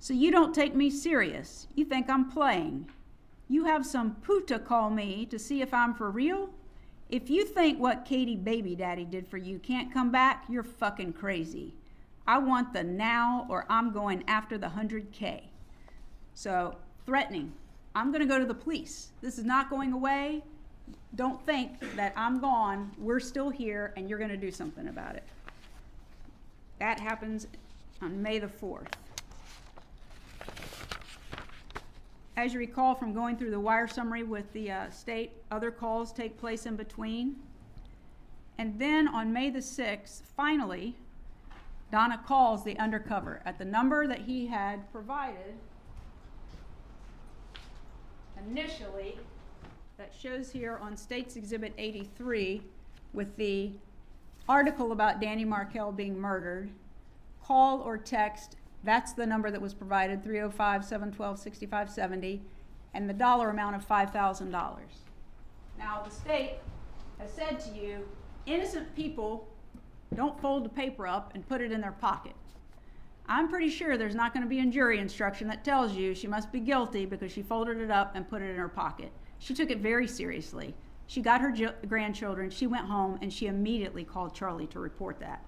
"So you don't take me serious. You think I'm playing. You have some puta call me to see if I'm for real? If you think what Katie baby daddy did for you can't come back, you're fucking crazy. I want the now, or I'm going after the 100K. So, threatening. I'm going to go to the police. This is not going away. Don't think that I'm gone. We're still here, and you're going to do something about it. That happens on May the 4th. As you recall from going through the wire summary with the state, other calls take place in between. And then on May the 6th, finally, Donna calls the undercover at the number that he had provided initially, that shows here on State's Exhibit 83 with the article about Danny Markel being murdered. Call or text, that's the number that was provided, 305-712-6570, and the dollar amount of $5,000. Now, the state has said to you, innocent people don't fold the paper up and put it in their pocket. I'm pretty sure there's not going to be a jury instruction that tells you she must be guilty because she folded it up and put it in her pocket. She took it very seriously. She got her grandchildren, she went home, and she immediately called Charlie to report that.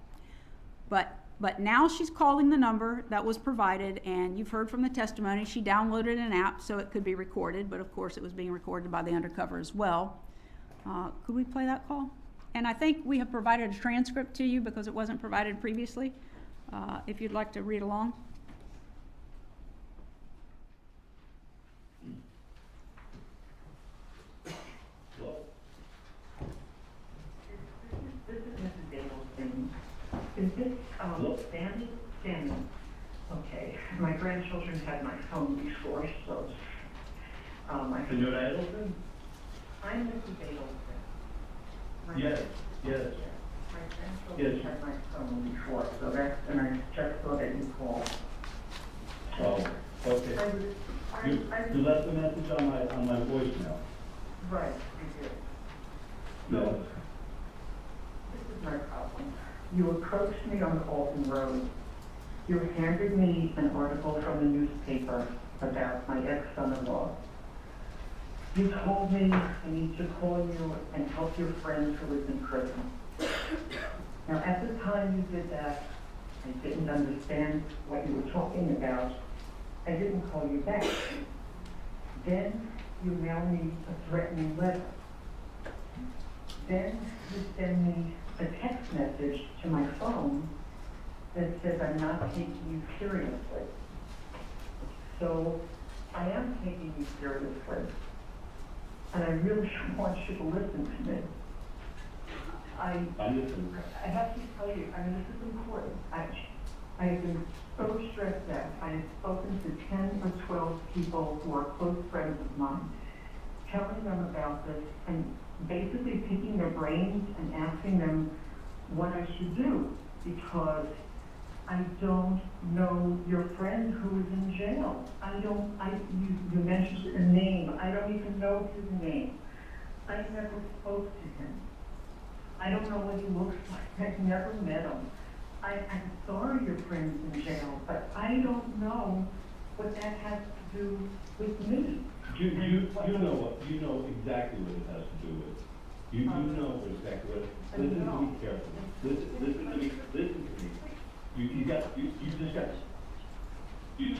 But now she's calling the number that was provided, and you've heard from the testimony, she downloaded an app so it could be recorded, but of course it was being recorded by the undercover as well. Could we play that call? And I think we have provided a transcript to you because it wasn't provided previously, if you'd like to read along. This is Mrs. Adelson. Is this, Sammy? Sammy. Okay, my grandchildren had my phone before, so, I. Senora Adelson? I'm Mrs. Adelson. My- Yes, yes. My grandchildren Yes. had my phone before, so that's, and I just saw that you called. Oh, okay. You left a message on my voicemail. Right, you did. No. This is my problem. You approached me on Alton Road. You handed me an article from the newspaper about my ex-son-in-law. You told me I need to call you and help your friend who is in prison. Now, at the time you did that, I didn't understand what you were talking about. I didn't call you back. Then you mail me a threatening letter. Then you send me a text message to my phone that says I'm not taking you seriously. So I am taking you seriously. And I really want you to listen to me. I'm listening. I have to tell you, I mean, this is important. I have been so stressed out. I have spoken to 10 or 12 people who are close friends of mine, telling them about this and basically picking their brains and asking them what I should do, because I don't know your friend who is in jail. You mentioned a name. I don't even know his name. I never spoke to him. I don't know what he looks like. I've never met him. I'm sorry your friend's in jail, but I don't know what that has to do with me. You know exactly what it has to do with. You know exactly what. Listen to me carefully. Listen to me. Listen to me. You just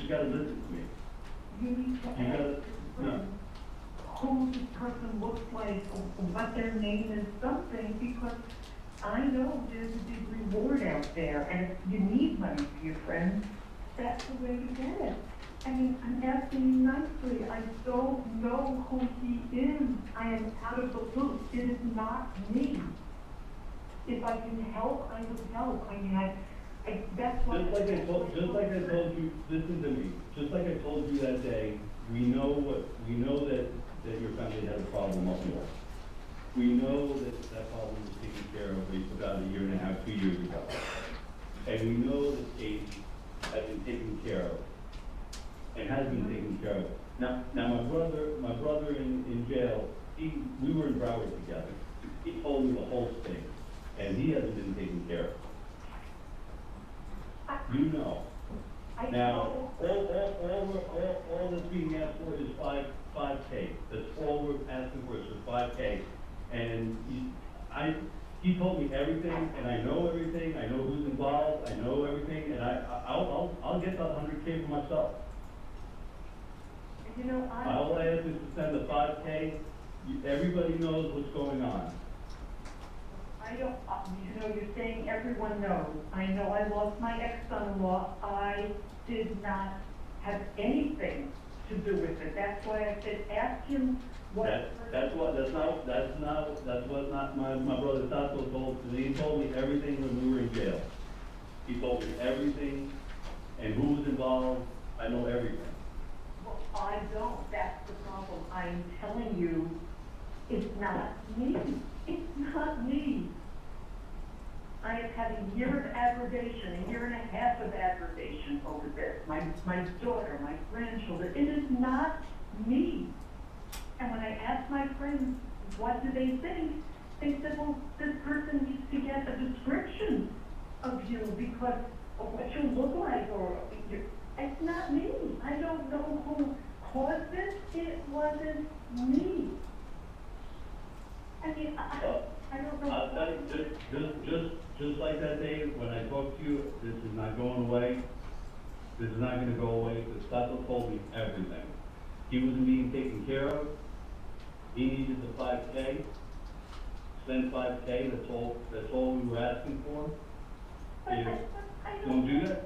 got to listen to me. You need to You gotta, no. who this person looks like, or what their name is, something, because I know there's a big reward out there, and if you need money for your friends, that's the way to get it. I mean, I'm asking you nicely. I don't know who he is. I am out of the loop. It is not me. If I can help, I will help. I mean, that's what. Just like I told you, listen to me. Just like I told you that day, we know that your family had a problem up north. We know that problem was taken care of about a year and a half, 2 years ago. And we know that Katie has been taken care of and has been taken care of. Now my brother in jail, we were in Broward together. He told me the whole thing, and he hasn't been taken care of. You know. Now, all that's being asked for is 5K. That's all we're asking for is 5K. And he told me everything, and I know everything. I know who's involved. I know everything, and I'll get the 100K for myself. You know, All I ask is to send the 5K. Everybody knows what's going on. I don't, you're saying everyone knows. I know I lost my ex-son-in-law. I did not have anything to do with it. That's why I said, ask him what. That's what my brother Tato told me. He told me everything when we were in jail. He told me everything and who was involved. I know everything. Well, I don't. That's the problem. I'm telling you, it's not me. It's not me. I have had a year of aggravation, a year and a half of aggravation over this. My daughter, my grandchildren. It is not me. And when I asked my friends, what do they think? They said, well, this person needs to get a description of you because of what you look like, or it's not me. I don't know who caused this. It wasn't me. I mean, I don't know. I'll tell you, just like that day when I talked to you, this is not going away. This is not going to go away. Because Tato told me everything. He wasn't being taken care of. He needed the 5K. Spend 5K. That's all we were asking for. I don't do that.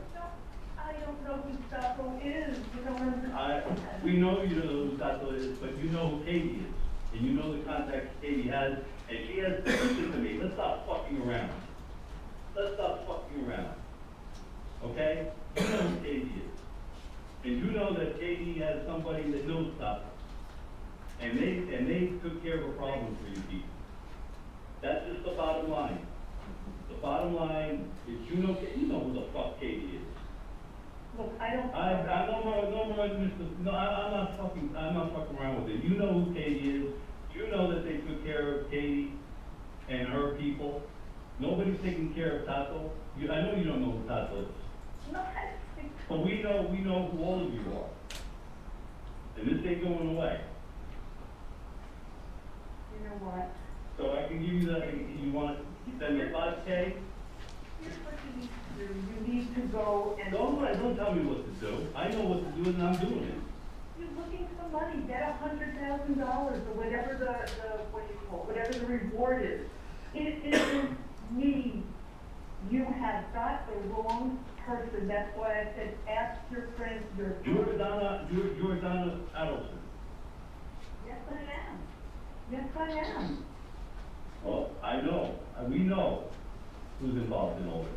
I don't know who Tato is. You don't understand. We know you know who Tato is, but you know who Katie is. And you know the contacts Katie has, and she has, listen to me, let's stop fucking around. Let's stop fucking around. okay? You know who Katie is. And you know that Katie has somebody that knows stuff. And they took care of a problem for you people. That's just the bottom line. The bottom line is you know who the fuck Katie is. Look, I don't. I'm not fucking around with it. You know who Katie is. You know that they took care of Katie and her people. Nobody's taking care of Tato. I know you don't know who Tato is. No, But we know who all of you are. And this ain't going away. you know what? So I can give you you want to send me 5K? Here's what you need to do. You need to go and. Don't tell me what to do. I know what to do and I'm doing it. You're looking for money, get $100,000 or whatever whatever the reward is. It isn't me. You have got the wrong person. That's why I said ask your friends, You're Donna Adelson. Yes, I am. Yes, I am. Well, I know. We know who's involved in all this.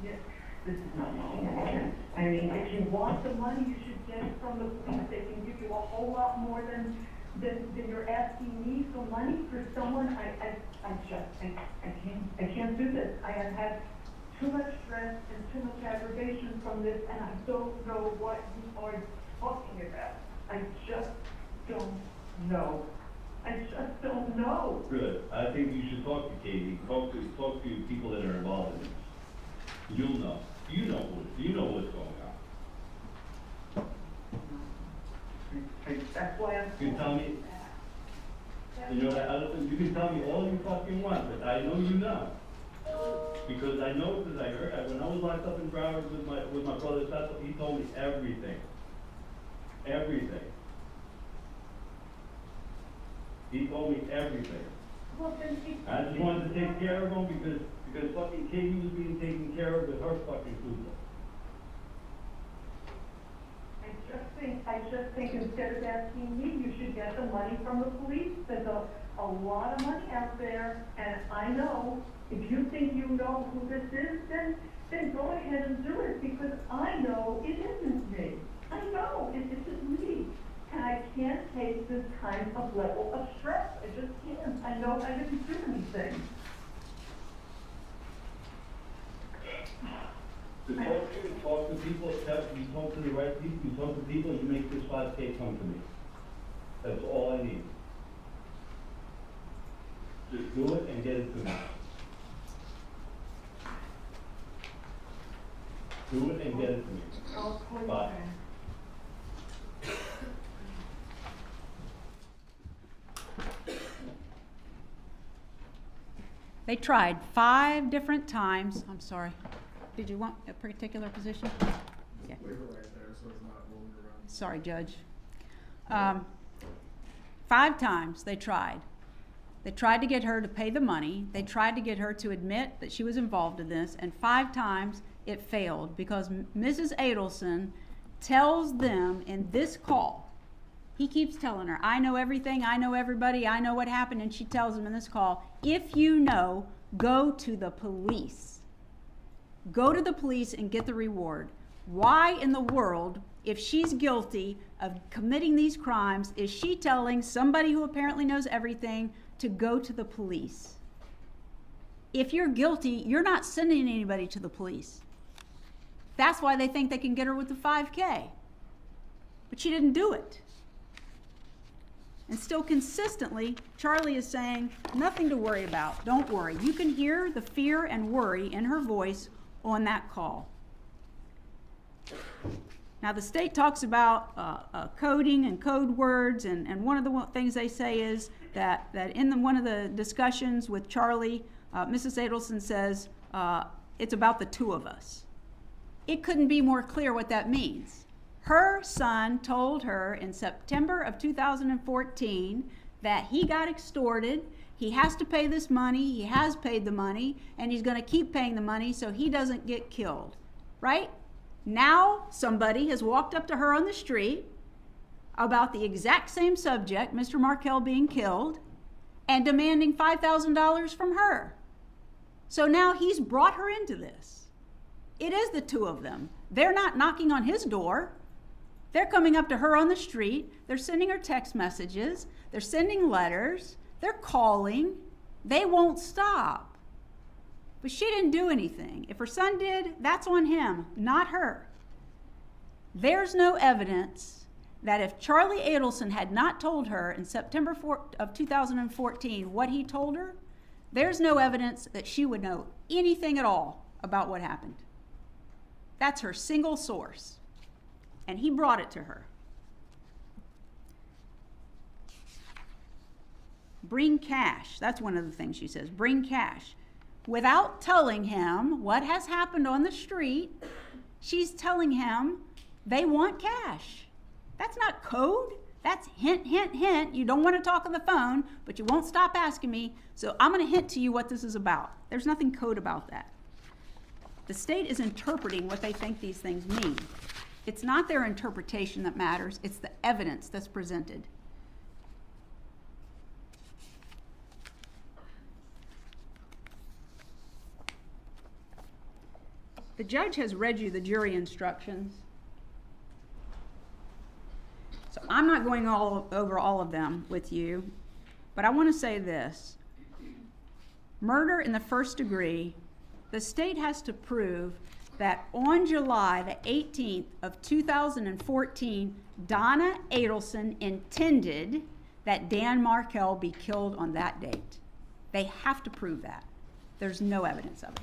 Yes, this is not making any sense. I mean, if you want the money, you should get it from the police. They can give you a whole lot more than you're asking me for money for someone. I can't do this. I have had too much stress and too much aggravation from this, and I don't know what you are talking about. I just don't know. I just don't know. Good. I think you should talk to Katie. Talk to people that are involved in this. You'll know. You know what's going on. That's why I'm. You can tell me. You know, you can tell me all you fucking want, but I know you know. Because I know, because I heard, when I was locked up in Broward with my brother Tato, he told me everything. Everything. He told me everything. Well, then I just wanted to take care of him because fucking Katie was being taken care of with her fucking food. I just think instead of asking me, you should get the money from the police. There's a lot of money out there, and I know, if you think you know who this is, then go ahead and do it, because I know it isn't me. I know it isn't me. And I can't take this kind of level of stress. I just can't. I know I didn't do anything. To talk to people, you talk to the right people, you talk to people, you make this 5K come to me. That's all I need. Just do it and get it to me. Do it and get it to me. I'll call you Bye. back. They tried 5 different times. I'm sorry. Did you want a particular position? Yeah. Leave it right there so it's not moving around. Sorry, Judge. 5 times they tried. They tried to get her to pay the money. They tried to get her to admit that she was involved in this, and 5 times it failed because Mrs. Adelson tells them in this call, he keeps telling her, I know everything, I know everybody, I know what happened, and she tells him in this call, if you know, go to the police. Go to the police and get the reward. Why in the world, if she's guilty of committing these crimes, is she telling somebody who apparently knows everything to go to the police? If you're guilty, you're not sending anybody to the police. That's why they think they can get her with the 5K. But she didn't do it. And still consistently, Charlie is saying, nothing to worry about. Don't worry. You can hear the fear and worry in her voice on that call. Now the state talks about coding and code words, and one of the things they say is that in one of the discussions with Charlie, Mrs. Adelson says, it's about the 2 of us. It couldn't be more clear what that means. Her son told her in September of 2014 that he got extorted, he has to pay this money, he has paid the money, and he's going to keep paying the money so he doesn't get killed, right? Now somebody has walked up to her on the street about the exact same subject, Mr. Markel being killed, and demanding $5,000 from her. So now he's brought her into this. It is the two of them. They're not knocking on his door. They're coming up to her on the street. They're sending her text messages. They're sending letters. They're calling. They won't stop. But she didn't do anything. If her son did, that's on him, not her. There's no evidence that if Charlie Adelson had not told her in September of 2014 what he told her, there's no evidence that she would know anything at all about what happened. That's her single source. And he brought it to her. Bring cash. That's one of the things she says. Bring cash. Without telling him what has happened on the street, she's telling him they want cash. That's not code. That's hint, hint, hint. You don't want to talk on the phone, but you won't stop asking me, so I'm going to hint to you what this is about. There's nothing code about that. The state is interpreting what they think these things mean. It's not their interpretation that matters, it's the evidence that's presented. The judge has read you the jury instructions. So I'm not going over all of them with you, but I want to say this. Murder in the first degree, the state has to prove that on July the 18th of 2014, Donna Adelson intended that Dan Markel be killed on that date. They have to prove that. There's no evidence of it.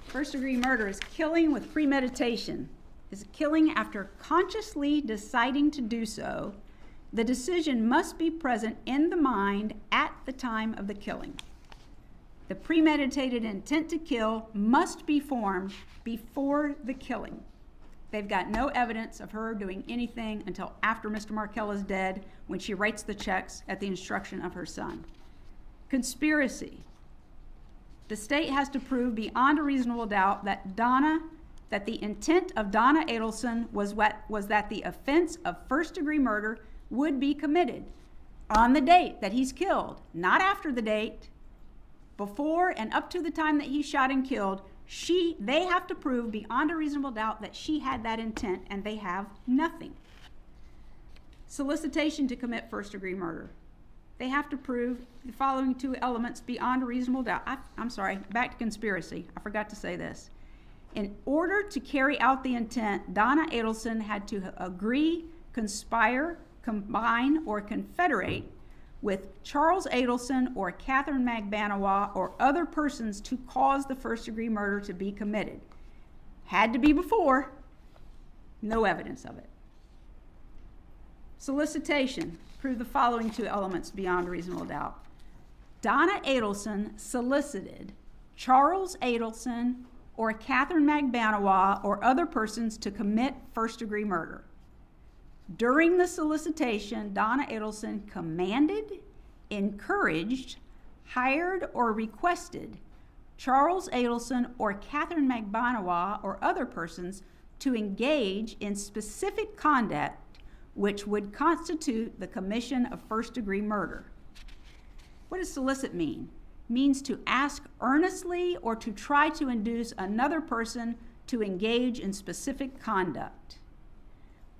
First degree murder is killing with premeditation. Is killing after consciously deciding to do so. The decision must be present in the mind at the time of the killing. The premeditated intent to kill must be formed before the killing. They've got no evidence of her doing anything until after Mr. Markel is dead, when she writes the checks at the instruction of her son. Conspiracy. The state has to prove beyond a reasonable doubt that the intent of Donna Adelson was that the offense of first-degree murder would be committed on the date that he's killed, not after the date, before and up to the time that he's shot and killed. They have to prove beyond a reasonable doubt that she had that intent, and they have nothing. Solicitation to commit first-degree murder. They have to prove the following two elements beyond a reasonable doubt. I'm sorry, back to conspiracy. I forgot to say this. In order to carry out the intent, Donna Adelson had to agree, conspire, combine, or confederate with Charles Adelson or Catherine Magbanawa or other persons to cause the first-degree murder to be committed. Had to be before. No evidence of it. Solicitation. Prove the following two elements beyond a reasonable doubt. Donna Adelson solicited Charles Adelson or Catherine Magbanawa or other persons to commit first-degree murder. During the solicitation, Donna Adelson commanded, encouraged, hired, or requested Charles Adelson or Catherine Magbanawa or other persons to engage in specific conduct which would constitute the commission of first-degree murder. What does solicit mean? It means to ask earnestly or to try to induce another person to engage in specific conduct.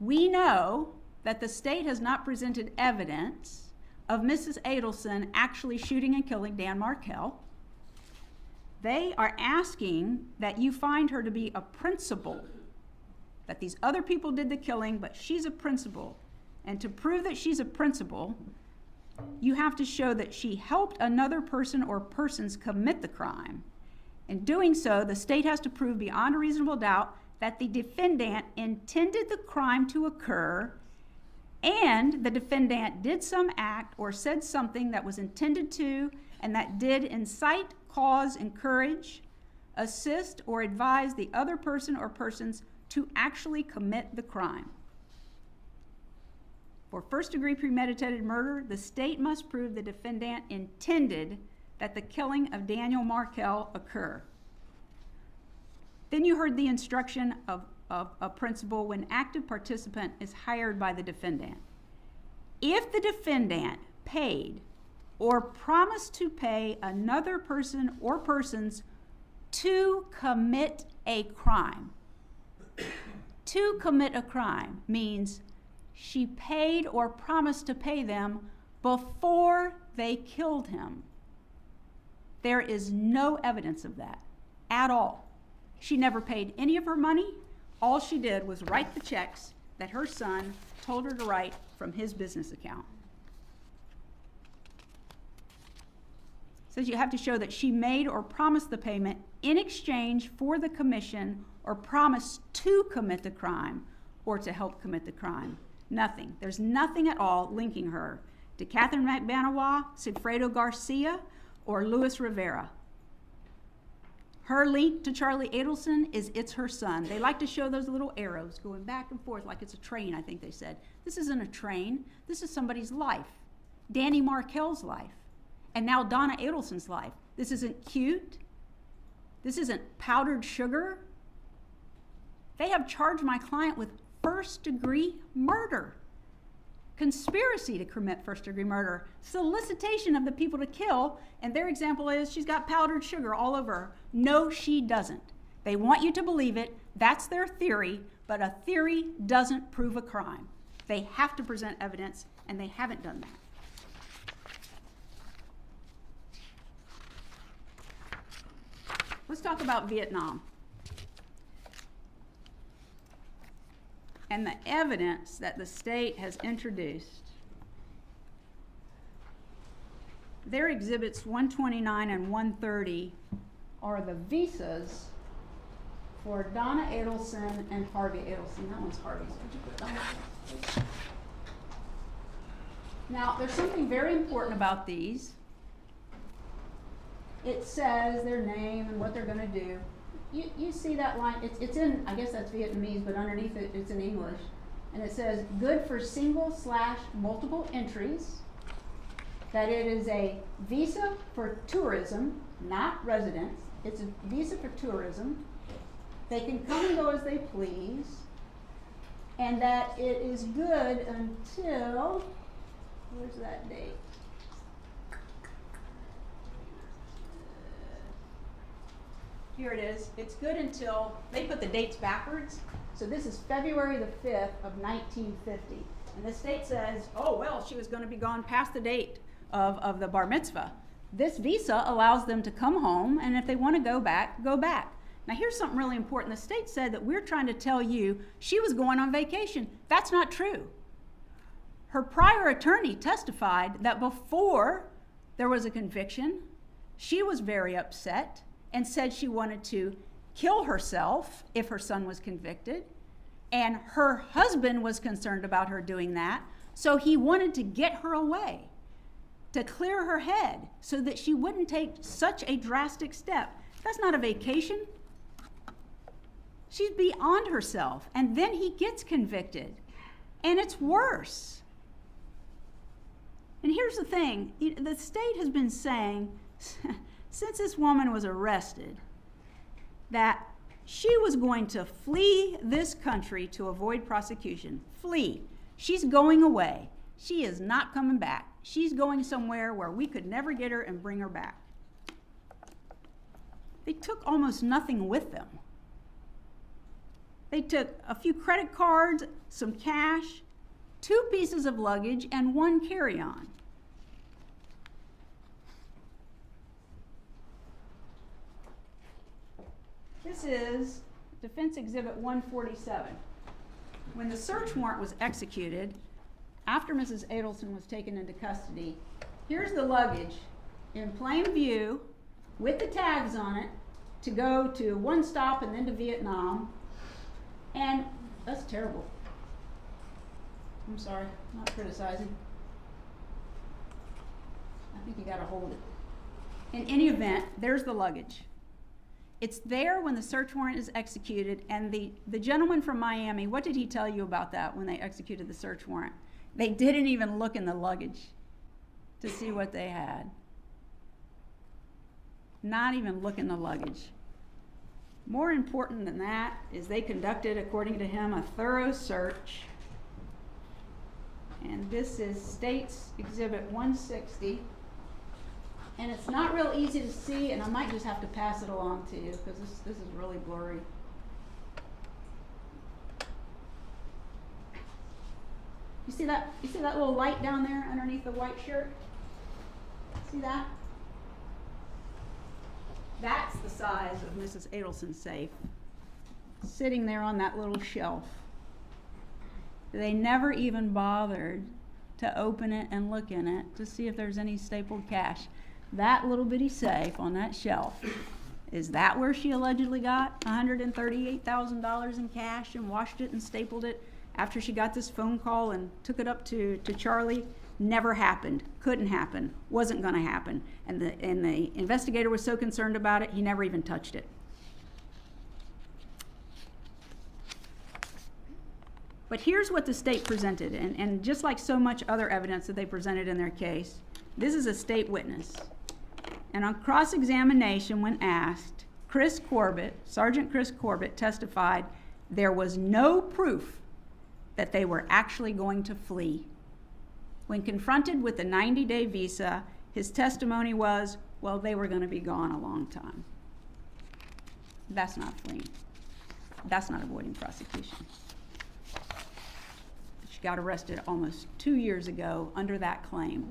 We know that the state has not presented evidence of Mrs. Adelson actually shooting and killing Dan Markel. They are asking that you find her to be a principal, that these other people did the killing, but she's a principal. And to prove that she's a principal, you have to show that she helped another person or persons commit the crime. In doing so, the state has to prove beyond a reasonable doubt that the defendant intended the crime to occur and the defendant did some act or said something that was intended to and that did incite, cause, encourage, assist, or advise the other person or persons to actually commit the crime. For first-degree premeditated murder, the state must prove the defendant intended that the killing of Daniel Markel occur. Then you heard the instruction of a principal when active participant is hired by the defendant. if the defendant paid or promised to pay another person or persons to commit a crime. To commit a crime means she paid or promised to pay them before they killed him. There is no evidence of that at all. She never paid any of her money. All she did was write the checks that her son told her to write from his business account. Says you have to show that she made or promised the payment in exchange for the commission or promised to commit the crime or to help commit the crime. Nothing. There's nothing at all linking her to Catherine McBanawa, Sigfredo Garcia, or Luis Rivera. Her link to Charlie Adelson is it's her son. They like to show those little arrows going back and forth like it's a train, I think they said. This isn't a train. This is somebody's life. Danny Markel's life. And now Donna Adelson's life. This isn't cute. This isn't powdered sugar. They have charged my client with first-degree murder, conspiracy to commit first-degree murder, solicitation of the people to kill, and their example is she's got powdered sugar all over her. No, she doesn't. They want you to believe it. That's their theory, but a theory doesn't prove a crime. They have to present evidence, and they haven't done that. Let's talk about Vietnam and the evidence that the state has introduced. Their exhibits 129 and 130 are the visas for Donna Adelson and Harvey Adelson. That one's Harvey's. Would you put Donna? Now, there's something very important about these. It says their name and what they're going to do. You see that line? It's in, I guess that's Vietnamese, but underneath it, it's in English. And it says, good for single/multiple entries. That it is a visa for tourism, not residence. It's a visa for tourism. They can come and go as they please. And that it is good until, where's that date? Here it is. It's good until, they put the dates backwards. So this is February the 5th of 1950. And the state says, oh, well, she was going to be gone past the date of the bar mitzvah. This visa allows them to come home, and if they want to go back, go back. Now, here's something really important. The state said that we're trying to tell you she was going on vacation. That's not true. Her prior attorney testified that before there was a conviction, she was very upset and said she wanted to kill herself if her son was convicted. And her husband was concerned about her doing that, so he wanted to get her away, to clear her head so that she wouldn't take such a drastic step. That's not a vacation. She's beyond herself. And then he gets convicted, and it's worse. And here's the thing. The state has been saying, since this woman was arrested, that she was going to flee this country to avoid prosecution. Flee. She's going away. She is not coming back. She's going somewhere where we could never get her and bring her back. They took almost nothing with them. They took a few credit cards, some cash, 2 pieces of luggage, and 1 carry-on. This is Defense Exhibit 147. When the search warrant was executed, after Mrs. Adelson was taken into custody, here's the luggage in plain view with the tags on it to go to one stop and then to Vietnam. And that's terrible. I'm sorry, not criticizing. I think you gotta hold it. In any event, there's the luggage. It's there when the search warrant is executed, and the gentleman from Miami, what did he tell you about that when they executed the search warrant? They didn't even look in the luggage to see what they had. Not even look in the luggage. More important than that is they conducted, according to him, a thorough search And this is State's Exhibit 160. And it's not real easy to see, and I might just have to pass it along to you because this is really blurry. You see that? You see that little light down there underneath the white shirt? See that? That's the size of Mrs. Adelson's safe, sitting there on that little shelf. They never even bothered to open it and look in it to see if there's any stapled cash. That little bitty safe on that shelf, is that where she allegedly got $138,000 in cash and washed it and stapled it after she got this phone call and took it up to Charlie? Never happened, couldn't happen, wasn't gonna happen. And the investigator was so concerned about it, he never even touched it. But here's what the state presented, and just like so much other evidence that they presented in their case, this is a state witness. And on cross-examination, when asked, Sergeant Chris Corbett testified there was no proof that they were actually going to flee. When confronted with the 90-day visa, his testimony was, well, they were going to be gone a long time. That's not fleeing. That's not avoiding prosecution. She got arrested almost 2 years ago under that claim.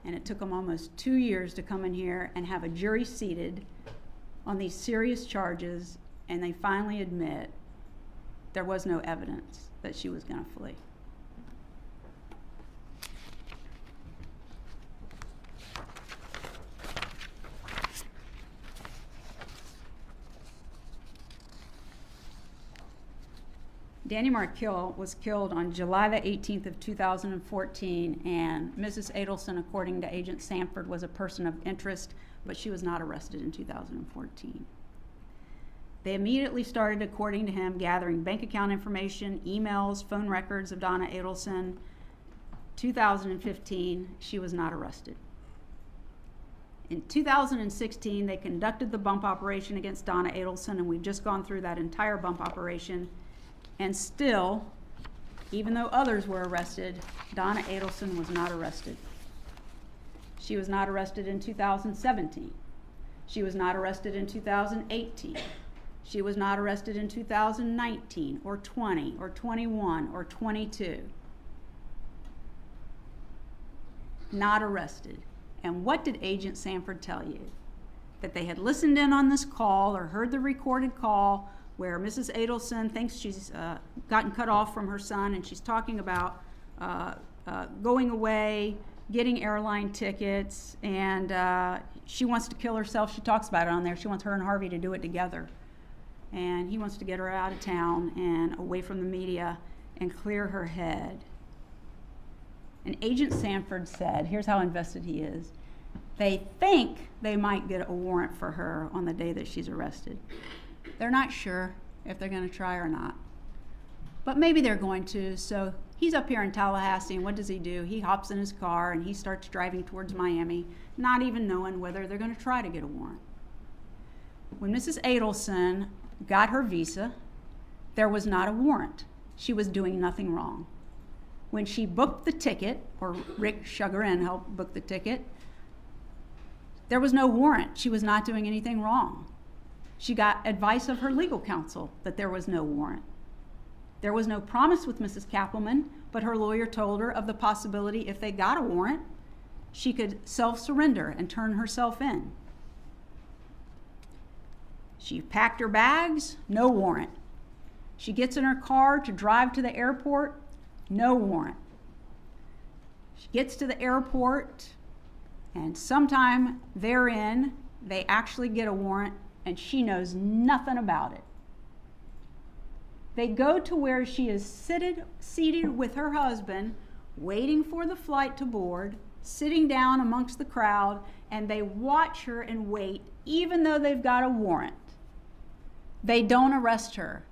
And it took them almost 2 years to come in here and have a jury seated on these serious charges, and they finally admit there was no evidence that she was going to flee. Danny Markel was killed on July the 18th of 2014, and Mrs. Adelson, according to Agent Sanford, was a person of interest, but she was not arrested in 2014. They immediately started, according to him, gathering bank account information, emails, phone records of Donna Adelson. 2015, she was not arrested. In 2016, they conducted the bump operation against Donna Adelson, and we've just gone through that entire bump operation. And still, even though others were arrested, Donna Adelson was not arrested. She was not arrested in 2017. She was not arrested in 2018. She was not arrested in 2019 or 20 or 21 or 22. Not arrested. And what did Agent Sanford tell you? That they had listened in on this call or heard the recorded call where Mrs. Adelson thinks she's gotten cut off from her son, and she's talking about going away, getting airline tickets, and she wants to kill herself. She talks about it on there. She wants her and Harvey to do it together. And he wants to get her out of town and away from the media and clear her head. And Agent Sanford said, here's how invested he is, they think they might get a warrant for her on the day that she's arrested. They're not sure if they're going to try or not. But maybe they're going to. So he's up here in Tallahassee, and what does he do? He hops in his car and he starts driving towards Miami, not even knowing whether they're going to try to get a warrant. When Mrs. Adelson got her visa, there was not a warrant. She was doing nothing wrong. When she booked the ticket, or Rick Sugarin helped book the ticket, there was no warrant. She was not doing anything wrong. She got advice of her legal counsel that there was no warrant. There was no promise with Mrs. Cappleman, but her lawyer told her of the possibility if they got a warrant, she could self-surrender and turn herself in. She packed her bags, no warrant. She gets in her car to drive to the airport, no warrant. She gets to the airport, and sometime therein, they actually get a warrant, and she knows nothing about it. They go to where she is seated with her husband, waiting for the flight to board, sitting down amongst the crowd, and they watch her and wait, even though they've got a warrant. They don't arrest her.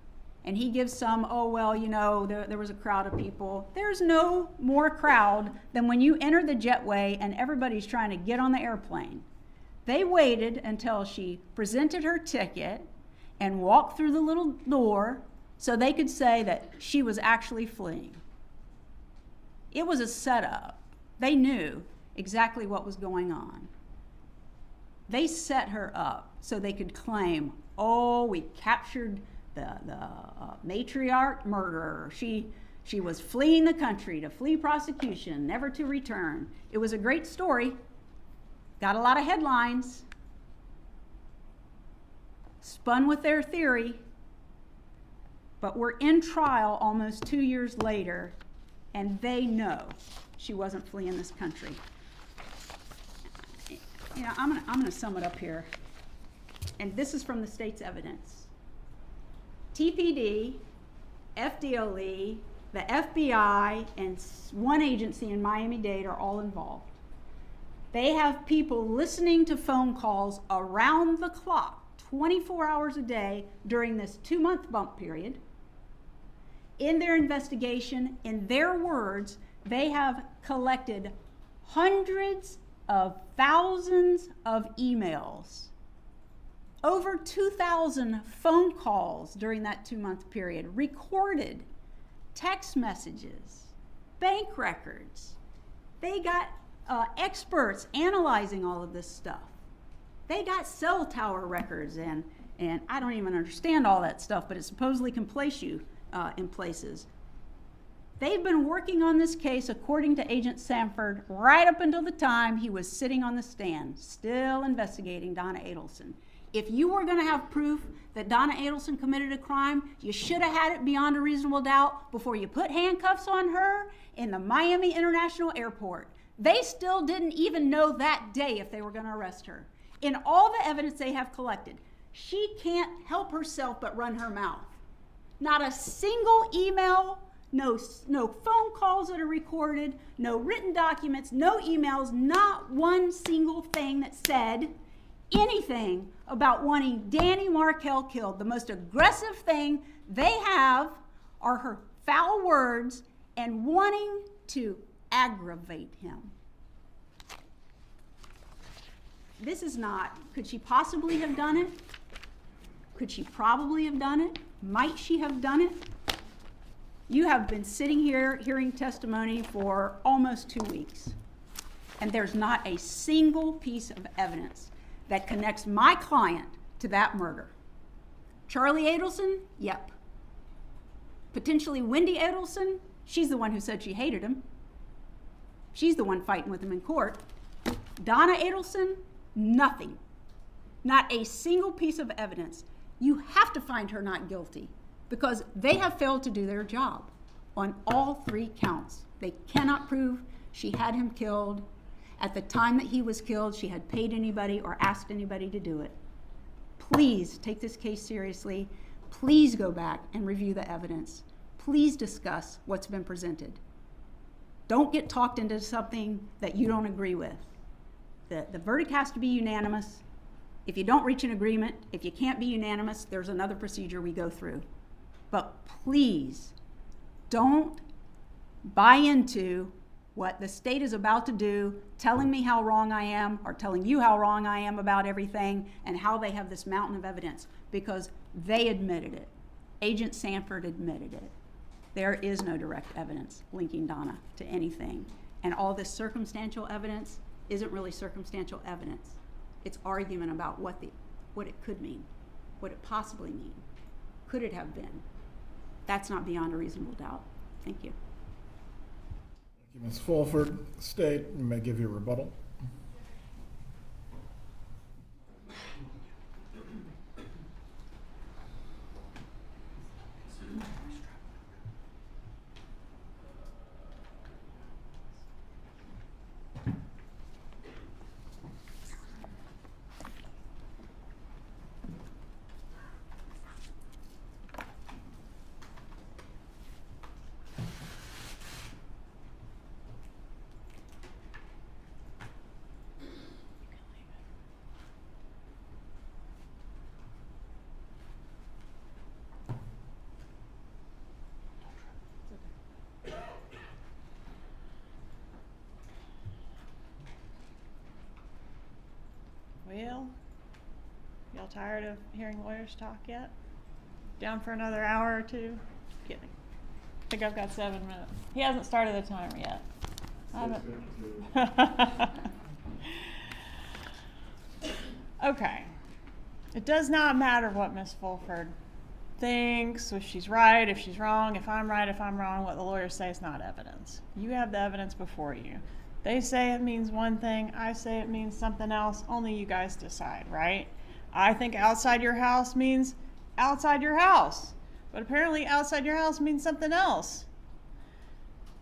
And he gives some, oh, well, you know, there was a crowd of people. There's no more crowd than when you enter the jetway and everybody's trying to get on the airplane. They waited until she presented her ticket and walked through the little door so they could say that she was actually fleeing. It was a setup. They knew exactly what was going on. They set her up so they could claim, oh, we captured the matriarch murderer. She was fleeing the country to flee prosecution, never to return. It was a great story. Got a lot of headlines. Spun with their theory. But we're in trial almost 2 years later, and they know she wasn't fleeing this country. You know, I'm gonna sum it up here. And this is from the state's evidence. TPD, FDLE, the FBI, and one agency in Miami-Dade are all involved. They have people listening to phone calls around the clock, 24 hours a day during this 2-month bump period. In their investigation, in their words, they have collected hundreds of thousands of emails, over 2,000 phone calls during that 2-month period, recorded text messages, bank records. They got experts analyzing all of this stuff. They got cell tower records, and I don't even understand all that stuff, but it supposedly can place you in places. They've been working on this case, according to Agent Sanford, right up until the time he was sitting on the stand, still investigating Donna Adelson. If you were going to have proof that Donna Adelson committed a crime, you should have had it beyond a reasonable doubt before you put handcuffs on her in the Miami International Airport. They still didn't even know that day if they were going to arrest her. In all the evidence they have collected, she can't help herself but run her mouth. Not a single email, no phone calls that are recorded, no written documents, no emails, not one single thing that said anything about wanting Danny Markel killed. The most aggressive thing they have are her foul words and wanting to aggravate him. This is not, could she possibly have done it? Could she probably have done it? Might she have done it? You have been sitting here hearing testimony for almost 2 weeks, and there's not a single piece of evidence that connects my client to that murder. Charlie Adelson? Yep. Potentially Wendy Adelson? She's the one who said she hated him. She's the one fighting with him in court. Donna Adelson? Nothing. Not a single piece of evidence. You have to find her not guilty because they have failed to do their job on all 3 counts. They cannot prove she had him killed. At the time that he was killed, she had paid anybody or asked anybody to do it. Please take this case seriously. Please go back and review the evidence. Please discuss what's been presented. Don't get talked into something that you don't agree with. The verdict has to be unanimous. If you don't reach an agreement, if you can't be unanimous, there's another procedure we go through. But please don't buy into what the state is about to do, telling me how wrong I am or telling you how wrong I am about everything and how they have this mountain of evidence, because they admitted it. Agent Sanford admitted it. There is no direct evidence linking Donna to anything. And all this circumstantial evidence isn't really circumstantial evidence. It's argument about what it could mean, what it possibly mean. Could it have been? That's not beyond a reasonable doubt. Thank you. Thank you, Ms. Fulford. State, you may give your rebuttal. Well, y'all tired of hearing lawyers talk yet? Down for another hour or two? Kidding. I think I've got 7 minutes. He hasn't started the timer yet. I haven't. Okay. It does not matter what Miss Fulford thinks, if she's right, if she's wrong, if I'm right, if I'm wrong. What the lawyers say is not evidence. You have the evidence before you. They say it means one thing, I say it means something else. Only you guys decide, right? I think outside your house means outside your house, but apparently outside your house means something else.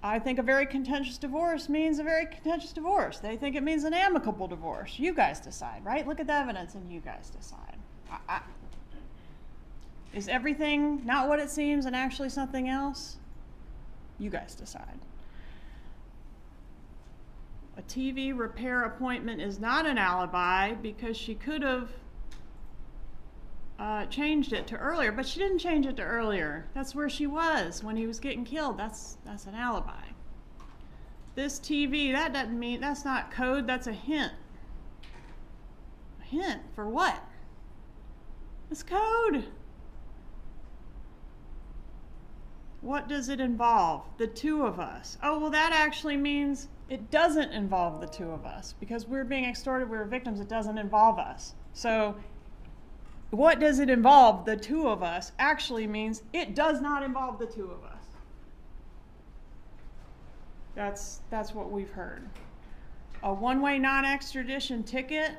I think a very contentious divorce means a very contentious divorce. They think it means an amicable divorce. You guys decide, right? Look at the evidence and you guys decide. Is everything not what it seems and actually something else? You guys decide. A TV repair appointment is not an alibi because she could have changed it to earlier, but she didn't change it to earlier. That's where she was when he was getting killed. That's an alibi. This TV, that doesn't mean, that's not code, that's a hint. A hint for what? It's code. What does it involve? The two of us. Oh, well, that actually means it doesn't involve the two of us because we're being extorted, we're victims, it doesn't involve us. So what does it involve? The two of us actually means it does not involve the two of us. That's what we've heard. A one-way non-extradition ticket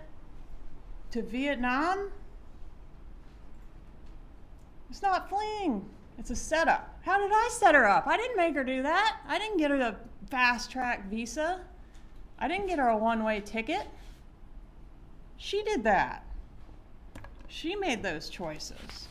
to Vietnam? It's not fleeing. It's a setup. How did I set her up? I didn't make her do that. I didn't get her a fast-track visa. I didn't get her a one-way ticket. She did that. She made those choices.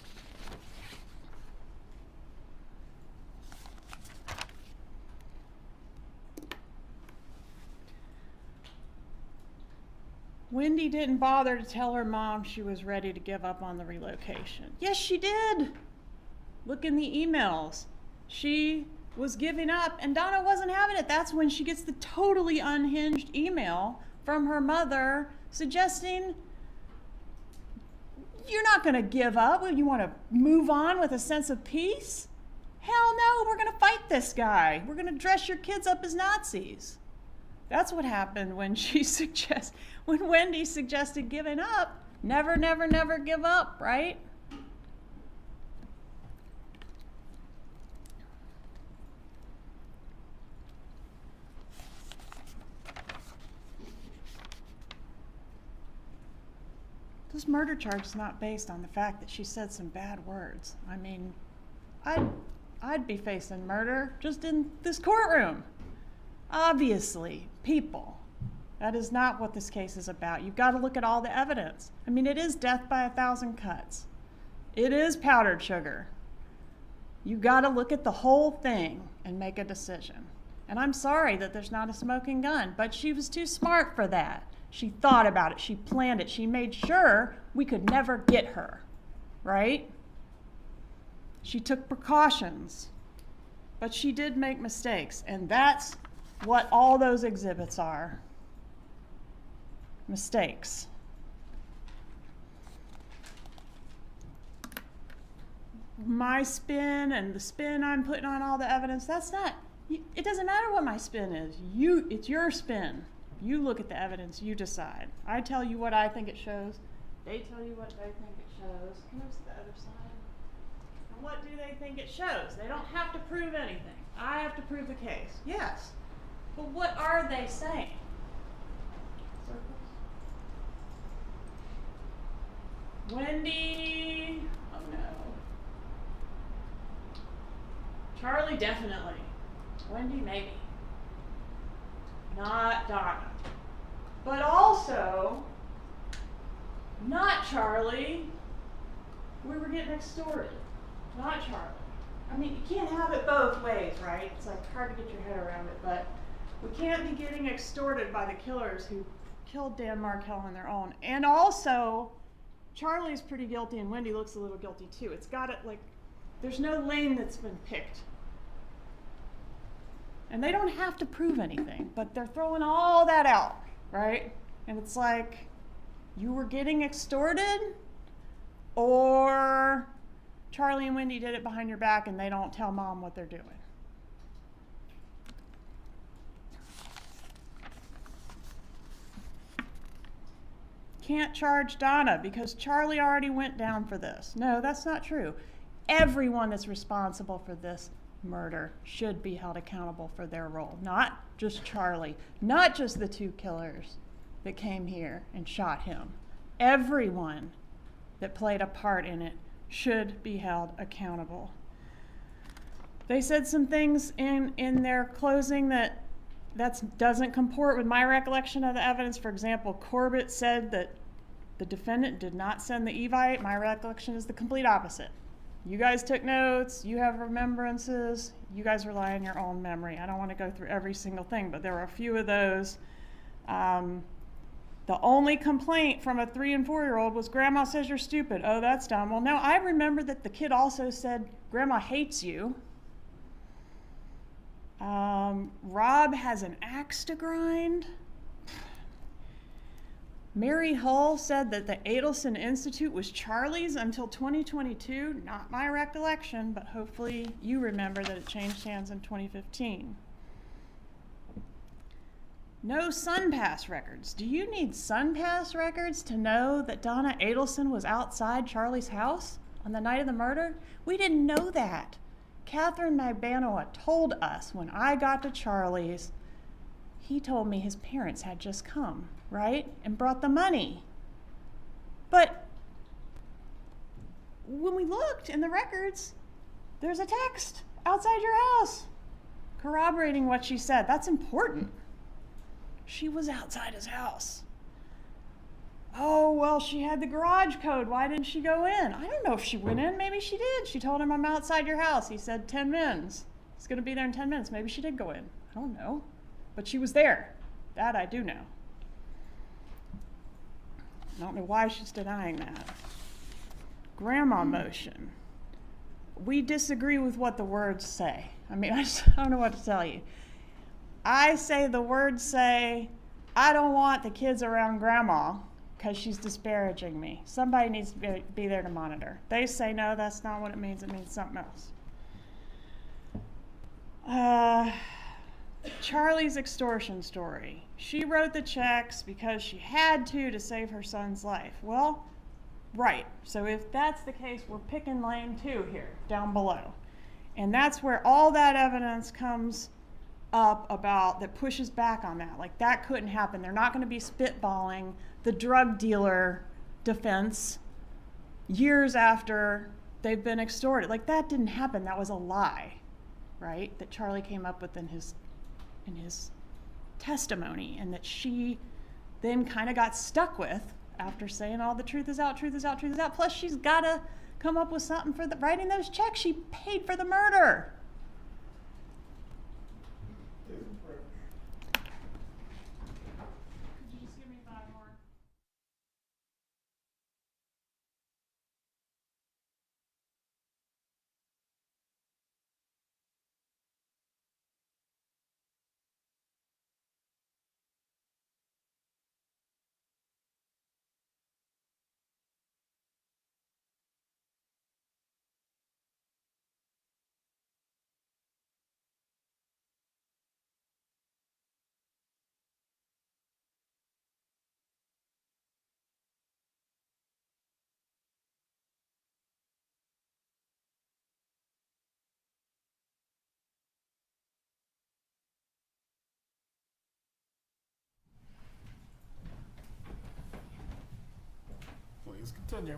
Wendy didn't bother to tell her mom she was ready to give up on the relocation. Yes, she did. Look in the emails. She was giving up, and Donna wasn't having it. That's when she gets the totally unhinged email from her mother suggesting, you're not going to give up. You want to move on with a sense of peace? Hell no, we're going to fight this guy. We're going to dress your kids up as Nazis. That's what happened when when Wendy suggested giving up. Never, never, never give up, right? This murder charge is not based on the fact that she said some bad words. I mean, I'd be facing murder just in this courtroom. Obviously, people. That is not what this case is about. You've got to look at all the evidence. I mean, it is death by 1,000 cuts. It is powdered sugar. You've got to look at the whole thing and make a decision. And I'm sorry that there's not a smoking gun, but she was too smart for that. She thought about it, she planned it, she made sure we could never get her, right? She took precautions, but she did make mistakes, and that's what all those exhibits are. Mistakes. My spin and the spin I'm putting on all the evidence, that's not, it doesn't matter what my spin is. It's your spin. You look at the evidence, you decide. I tell you what I think it shows. They tell you what they think it shows. Here's the other side. And what do they think it shows? They don't have to prove anything. I have to prove the case. Yes. But what are they saying? Circles. Wendy. Oh no. Charlie, definitely. Wendy, maybe. Not Donna. But also, not Charlie. We were getting extorted. Not Charlie. I mean, you can't have it both ways, right? It's like hard to get your head around it, but we can't be getting extorted by the killers who killed Dan Markel on their own. And also, Charlie's pretty guilty and Wendy looks a little guilty too. It's got it like, there's no lane that's been picked. And they don't have to prove anything, but they're throwing all that out, right? And it's like, you were getting extorted, or Charlie and Wendy did it behind your back and they don't tell mom what they're doing. can't charge Donna because Charlie already went down for this. No, that's not true. Everyone that's responsible for this murder should be held accountable for their role, not just Charlie, not just the 2 killers that came here and shot him. Everyone that played a part in it should be held accountable. They said some things in their closing that doesn't comport with my recollection of the evidence. For example, Corbett said that the defendant did not send the Evite. My recollection is the complete opposite. You guys took notes, you have remembrances, you guys rely on your own memory. I don't want to go through every single thing, but there were a few of those. The only complaint from a 3- and 4-year-old was, Grandma says you're stupid. Oh, that's dumb. Well, no, I remember that the kid also said, Grandma hates you. Rob has an axe to grind. Mary Hull said that the Adelson Institute was Charlie's until 2022. Not my recollection, but hopefully you remember that it changed hands in 2015. No SunPass records. Do you need SunPass records to know that Donna Adelson was outside Charlie's house on the night of the murder? We didn't know that. Catherine Magbanoa told us when I got to Charlie's, he told me his parents had just come, right? And brought the money. But when we looked in the records, there's a text outside your house corroborating what she said. That's important. She was outside his house. Oh, well, she had the garage code. Why didn't she go in? I don't know if she went in. Maybe she did. She told him, I'm outside your house. He said 10 minutes. He's going to be there in 10 minutes. Maybe she did go in. I don't know. But she was there. That I do know. I don't know why she's denying that. Grandma motion. We disagree with what the words say. I mean, I don't know what to tell you. I say the words say, I don't want the kids around Grandma because she's disparaging me. Somebody needs to be there to monitor. They say, no, that's not what it means. It means something else. Charlie's extortion story. She wrote the checks because she had to save her son's life. Well, right. So if that's the case, we're picking lane 2 here, down below. And that's where all that evidence comes up about that pushes back on that. Like, that couldn't happen. They're not going to be spitballing the drug dealer defense years after they've been extorted. Like, that didn't happen. That was a lie, right? That Charlie came up with in his testimony, and that she then kind of got stuck with after saying all the truth is out, truth is out, truth is out. Plus, she's got to come up with something for writing those checks. She paid for the murder. Please continue.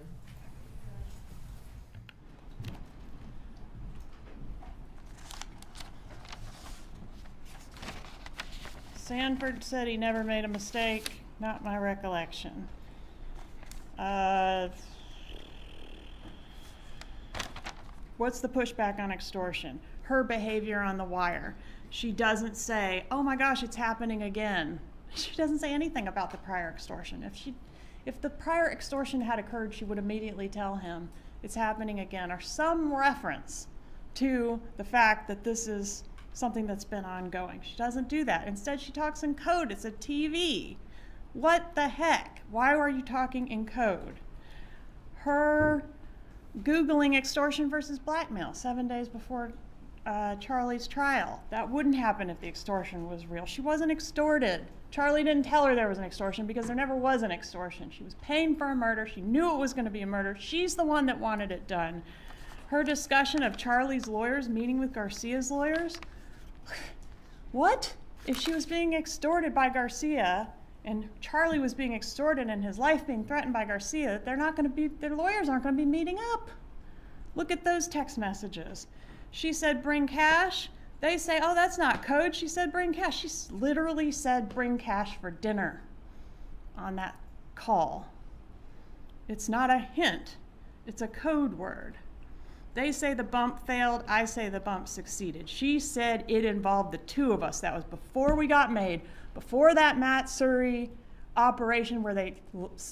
Sanford said he never made a mistake. Not my recollection. What's the pushback on extortion? Her behavior on the wire. She doesn't say, oh my gosh, it's happening again. She doesn't say anything about the prior extortion. If the prior extortion had occurred, she would immediately tell him it's happening again, or some reference to the fact that this is something that's been ongoing. She doesn't do that. Instead, she talks in code. It's a TV. What the heck? Why are you talking in code? Her Googling extortion versus blackmail 7 days before Charlie's trial. That wouldn't happen if the extortion was real. She wasn't extorted. Charlie didn't tell her there was an extortion because there never was an extortion. She was paying for a murder. She knew it was going to be a murder. She's the one that wanted it done. Her discussion of Charlie's lawyers meeting with Garcia's lawyers, what? If she was being extorted by Garcia and Charlie was being extorted and his life being threatened by Garcia, their lawyers aren't going to be meeting up. Look at those text messages. She said, bring cash. They say, oh, that's not code. She said, bring cash. She literally said, bring cash for dinner on that call. It's not a hint. It's a code word. They say the bump failed. I say the bump succeeded. She said it involved the two of us. That was before we got made, before that Matt Surrey operation where they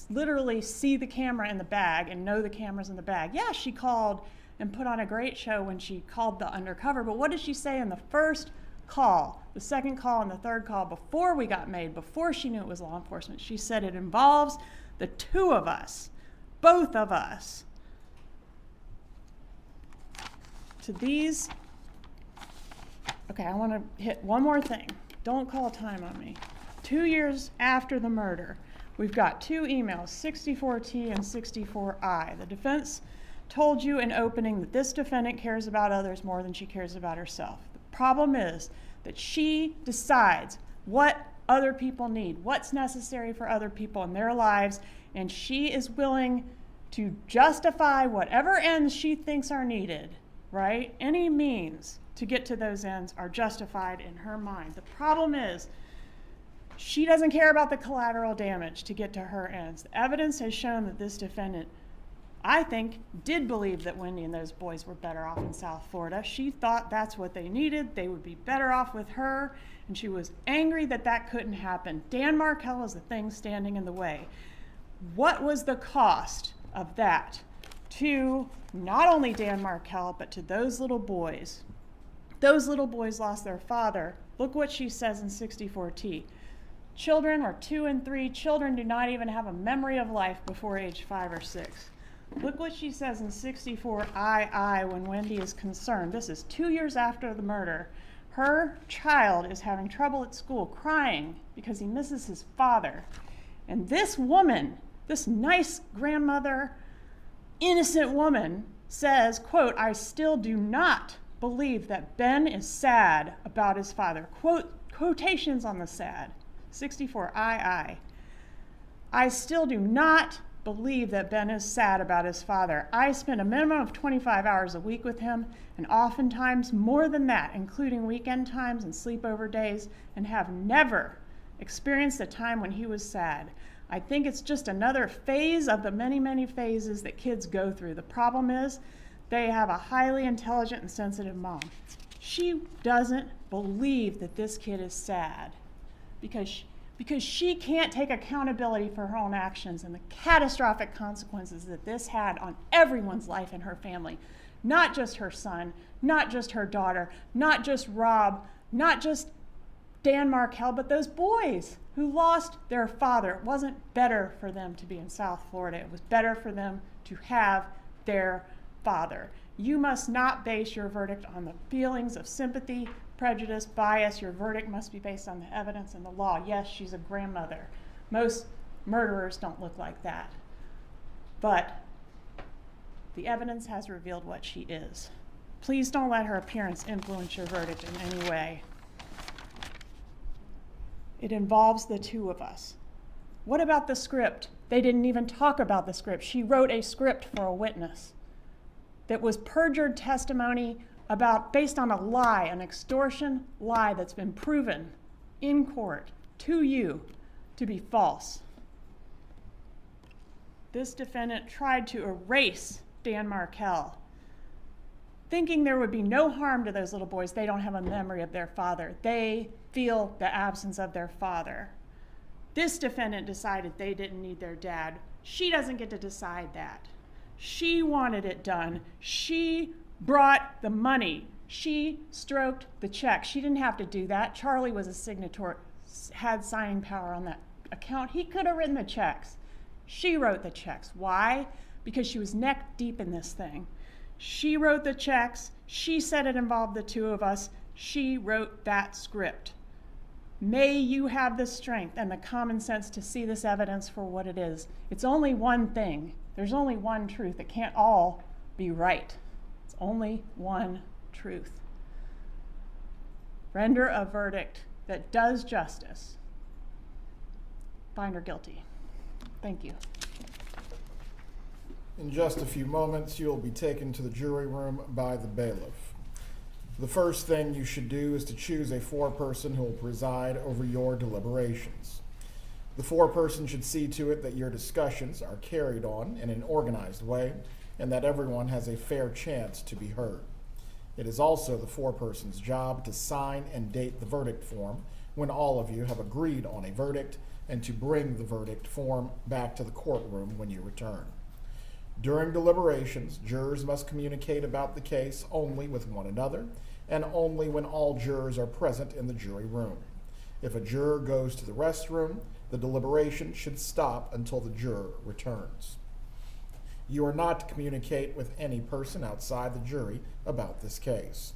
literally see the camera in the bag and know the camera's in the bag. Yeah, she called and put on a great show when she called the undercover, but what did she say in the first call, the second call, and the third call before we got made, before she knew it was law enforcement? She said it involves the two of us, both of us. To these, okay, I want to hit one more thing. Don't call time on me. 2 years after the murder, we've got two emails, 64T and 64I. The defense told you in opening that this defendant cares about others more than she cares about herself. The problem is that she decides what other people need, what's necessary for other people in their lives, and she is willing to justify whatever ends she thinks are needed, right? Any means to get to those ends are justified in her mind. The problem is she doesn't care about the collateral damage to get to her ends. The evidence has shown that this defendant, I think, did believe that Wendy and those boys were better off in South Florida. She thought that's what they needed. They would be better off with her, and she was angry that that couldn't happen. Dan Markel is the thing standing in the way. What was the cost of that to not only Dan Markel, but to those little boys? Those little boys lost their father. Look what she says in 64T. Children are 2 and 3. Children do not even have a memory of life before age 5 or 6. Look what she says in 64II when Wendy is concerned. This is 2 years after the murder. Her child is having trouble at school, crying because he misses his father. And this woman, this nice grandmother, innocent woman, says, quote, I still do not believe that Ben is sad about his father. Quotations on the sad. 64II. I still do not believe that Ben is sad about his father. I spend a minimum of 25 hours a week with him, and oftentimes more than that, including weekend times and sleepover days, and have never experienced a time when he was sad. I think it's just another phase of the many, many phases that kids go through. The problem is they have a highly intelligent and sensitive mom. She doesn't believe that this kid is sad because she can't take accountability for her own actions and the catastrophic consequences that this had on everyone's life in her family. Not just her son, not just her daughter, not just Rob, not just Dan Markel, but those boys who lost their father. It wasn't better for them to be in South Florida. It was better for them to have their father. You must not base your verdict on the feelings of sympathy, prejudice, bias. Your verdict must be based on the evidence and the law. Yes, she's a grandmother. Most murderers don't look like that. But the evidence has revealed what she is. Please don't let her appearance influence your verdict in any way. It involves the two of us. What about the script? They didn't even talk about the script. She wrote a script for a witness that was perjured testimony based on a lie, an extortion lie that's been proven in court to you to be false. This defendant tried to erase Dan Markel, thinking there would be no harm to those little boys. They don't have a memory of their father. They feel the absence of their father. This defendant decided they didn't need their dad. She doesn't get to decide that. She wanted it done. She brought the money. She stroked the check. She didn't have to do that. Charlie was a signator, had signing power on that account. He could have written the checks. She wrote the checks. Why? Because she was neck deep in this thing. She wrote the checks. She said it involved the two of us. She wrote that script. May you have the strength and the common sense to see this evidence for what it is. It's only one thing. There's only one truth. It can't all be right. It's only one truth. Render a verdict that does justice. Find her guilty. Thank you. In just a few moments, you'll be taken to the jury room by the bailiff. The first thing you should do is to choose a foreperson who will preside over your deliberations. The foreperson should see to it that your discussions are carried on in an organized way and that everyone has a fair chance to be heard. It is also the foreperson's job to sign and date the verdict form when all of you have agreed on a verdict and to bring the verdict form back to the courtroom when you return. During deliberations, jurors must communicate about the case only with one another and only when all jurors are present in the jury room. If a juror goes to the restroom, the deliberation should stop until the juror returns. You are not to communicate with any person outside the jury about this case.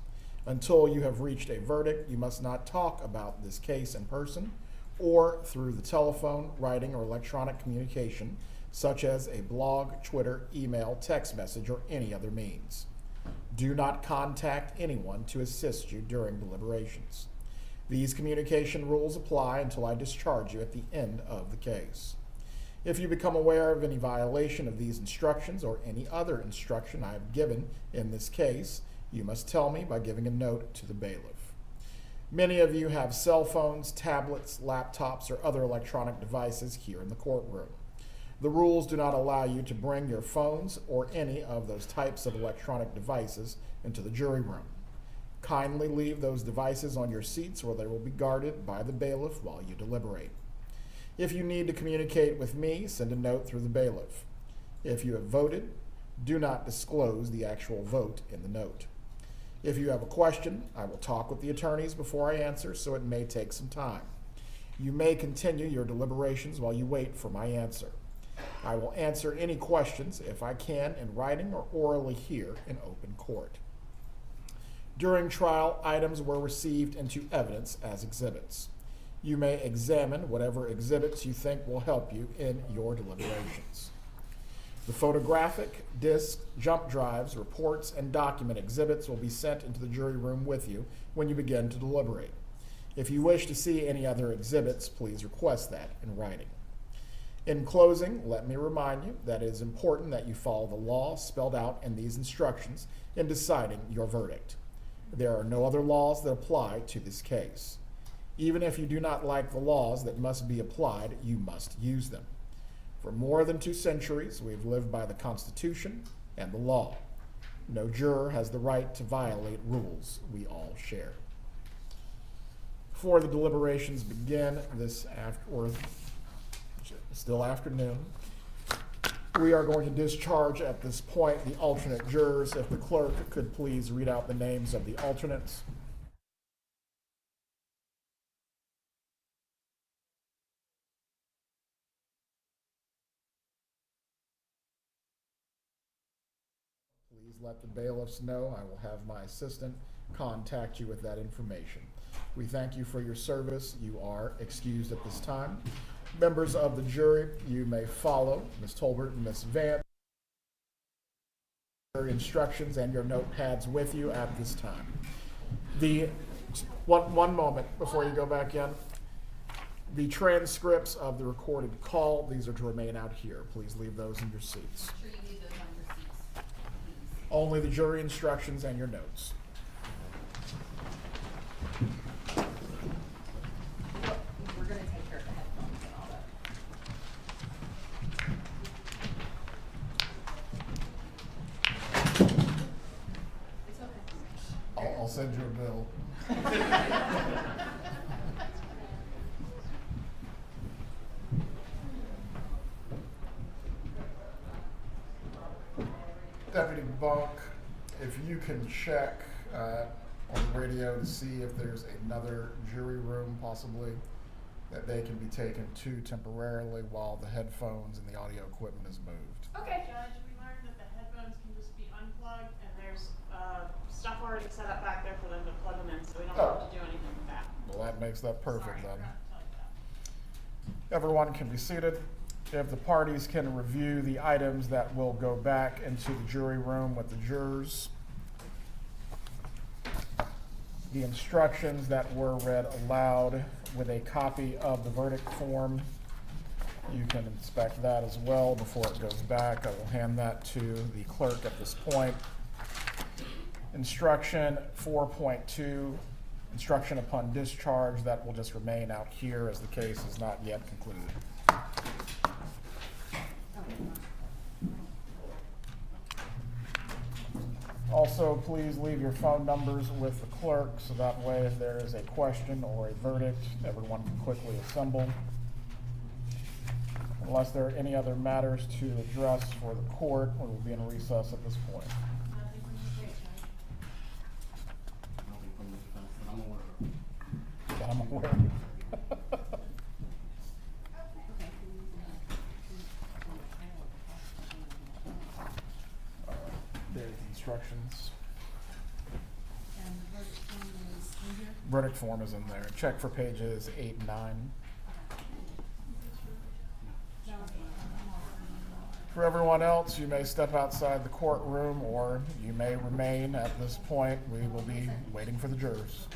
Until you have reached a verdict, you must not talk about this case in person or through the telephone, writing, or electronic communication, such as a blog, Twitter, email, text message, or any other means. Do not contact anyone to assist you during deliberations. These communication rules apply until I discharge you at the end of the case. If you become aware of any violation of these instructions or any other instruction I have given in this case, you must tell me by giving a note to the bailiff. Many of you have cell phones, tablets, laptops, or other electronic devices here in the courtroom. The rules do not allow you to bring your phones or any of those types of electronic devices into the jury room. Kindly leave those devices on your seats where they will be guarded by the bailiff while you deliberate. If you need to communicate with me, send a note through the bailiff. If you have voted, do not disclose the actual vote in the note. If you have a question, I will talk with the attorneys before I answer, so it may take some time. You may continue your deliberations while you wait for my answer. I will answer any questions, if I can, in writing or orally here in open court. During trial, items were received into evidence as exhibits. You may examine whatever exhibits you think will help you in your deliberations. The photographic, disc, jump drives, reports, and document exhibits will be sent into the jury room with you when you begin to deliberate. If you wish to see any other exhibits, please request that in writing. In closing, let me remind you that it is important that you follow the law spelled out in these instructions in deciding your verdict. There are no other laws that apply to this case. Even if you do not like the laws that must be applied, you must use them. For more than 2 centuries, we have lived by the Constitution and the law. No juror has the right to violate rules we all share. Before the deliberations begin still afternoon, we are going to discharge at this point the alternate jurors. If the clerk could please read out the names of the alternates. Please let the bailiffs know. I will have my assistant contact you with that information. We thank you for your service. You are excused at this time. Members of the jury, you may follow Ms. Tolbert and Ms. Vance. Your instructions and your notepads with you at this time. One moment before you go back in. The transcripts of the recorded call, these are to remain out here. Please leave those in your seats. Make sure you leave those on your seats, please. Only the jury instructions and your notes. We're gonna take care of the headphones and all that. It's okay. I'll send you a bill. Deputy Bunk, if you can check on the radio to see if there's another jury room possibly that they can be taken to temporarily while the headphones and the audio equipment is moved. Okay. Judge, we learned that the headphones can just be unplugged and stuff already set up back there for them to plug them in, so we don't have to do anything with that. Well, that makes that perfect Sorry, I then. forgot to tell you that. Everyone can be seated. If the parties can review the items that will go back into the jury room with the jurors. The instructions that were read aloud with a copy of the verdict form. You can inspect that as well before it goes back. I will hand that to the clerk at this point. Instruction 4.2, instruction upon discharge, that will just remain out here as the case is not yet concluded. Also, please leave your phone numbers with the clerk, so that way if there is a question or a verdict, everyone can quickly assemble. Unless there are any other matters to address for the court, we will be in recess at this point. That I'm aware of. There's instructions. Verdict form is in there. Check for pages 8 and 9. For everyone else, you may step outside the courtroom or you may remain at this point. We will be waiting for the jurors.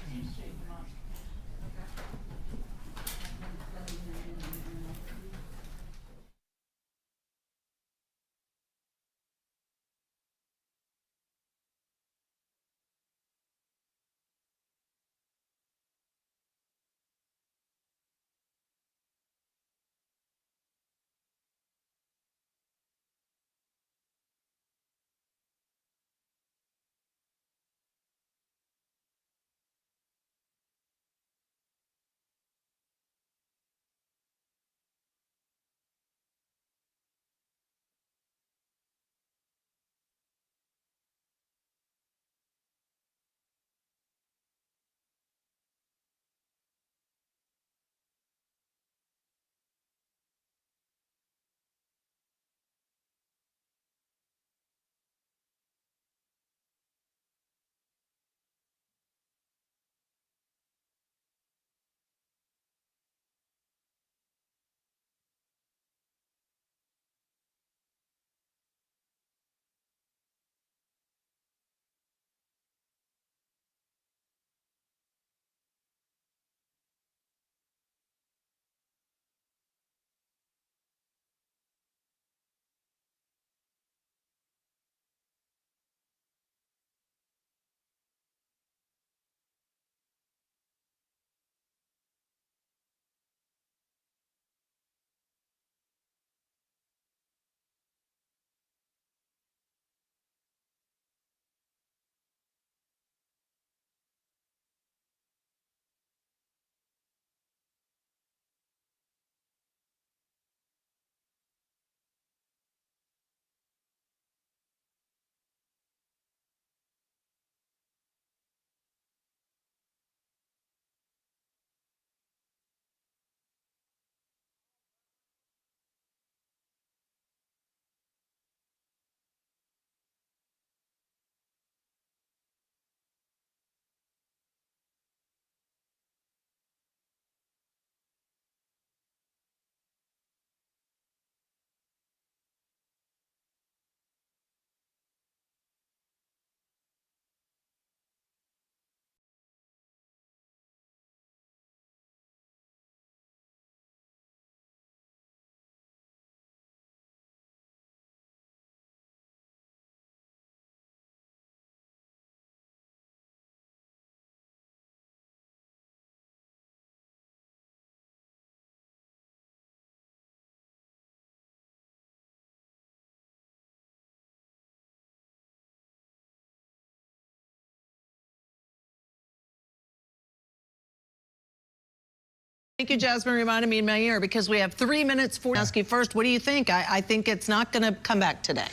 Thank you, Jasmine, reminded me in my ear, because we have 3 minutes for ask you first. What do you think? I think it's not going to come back today.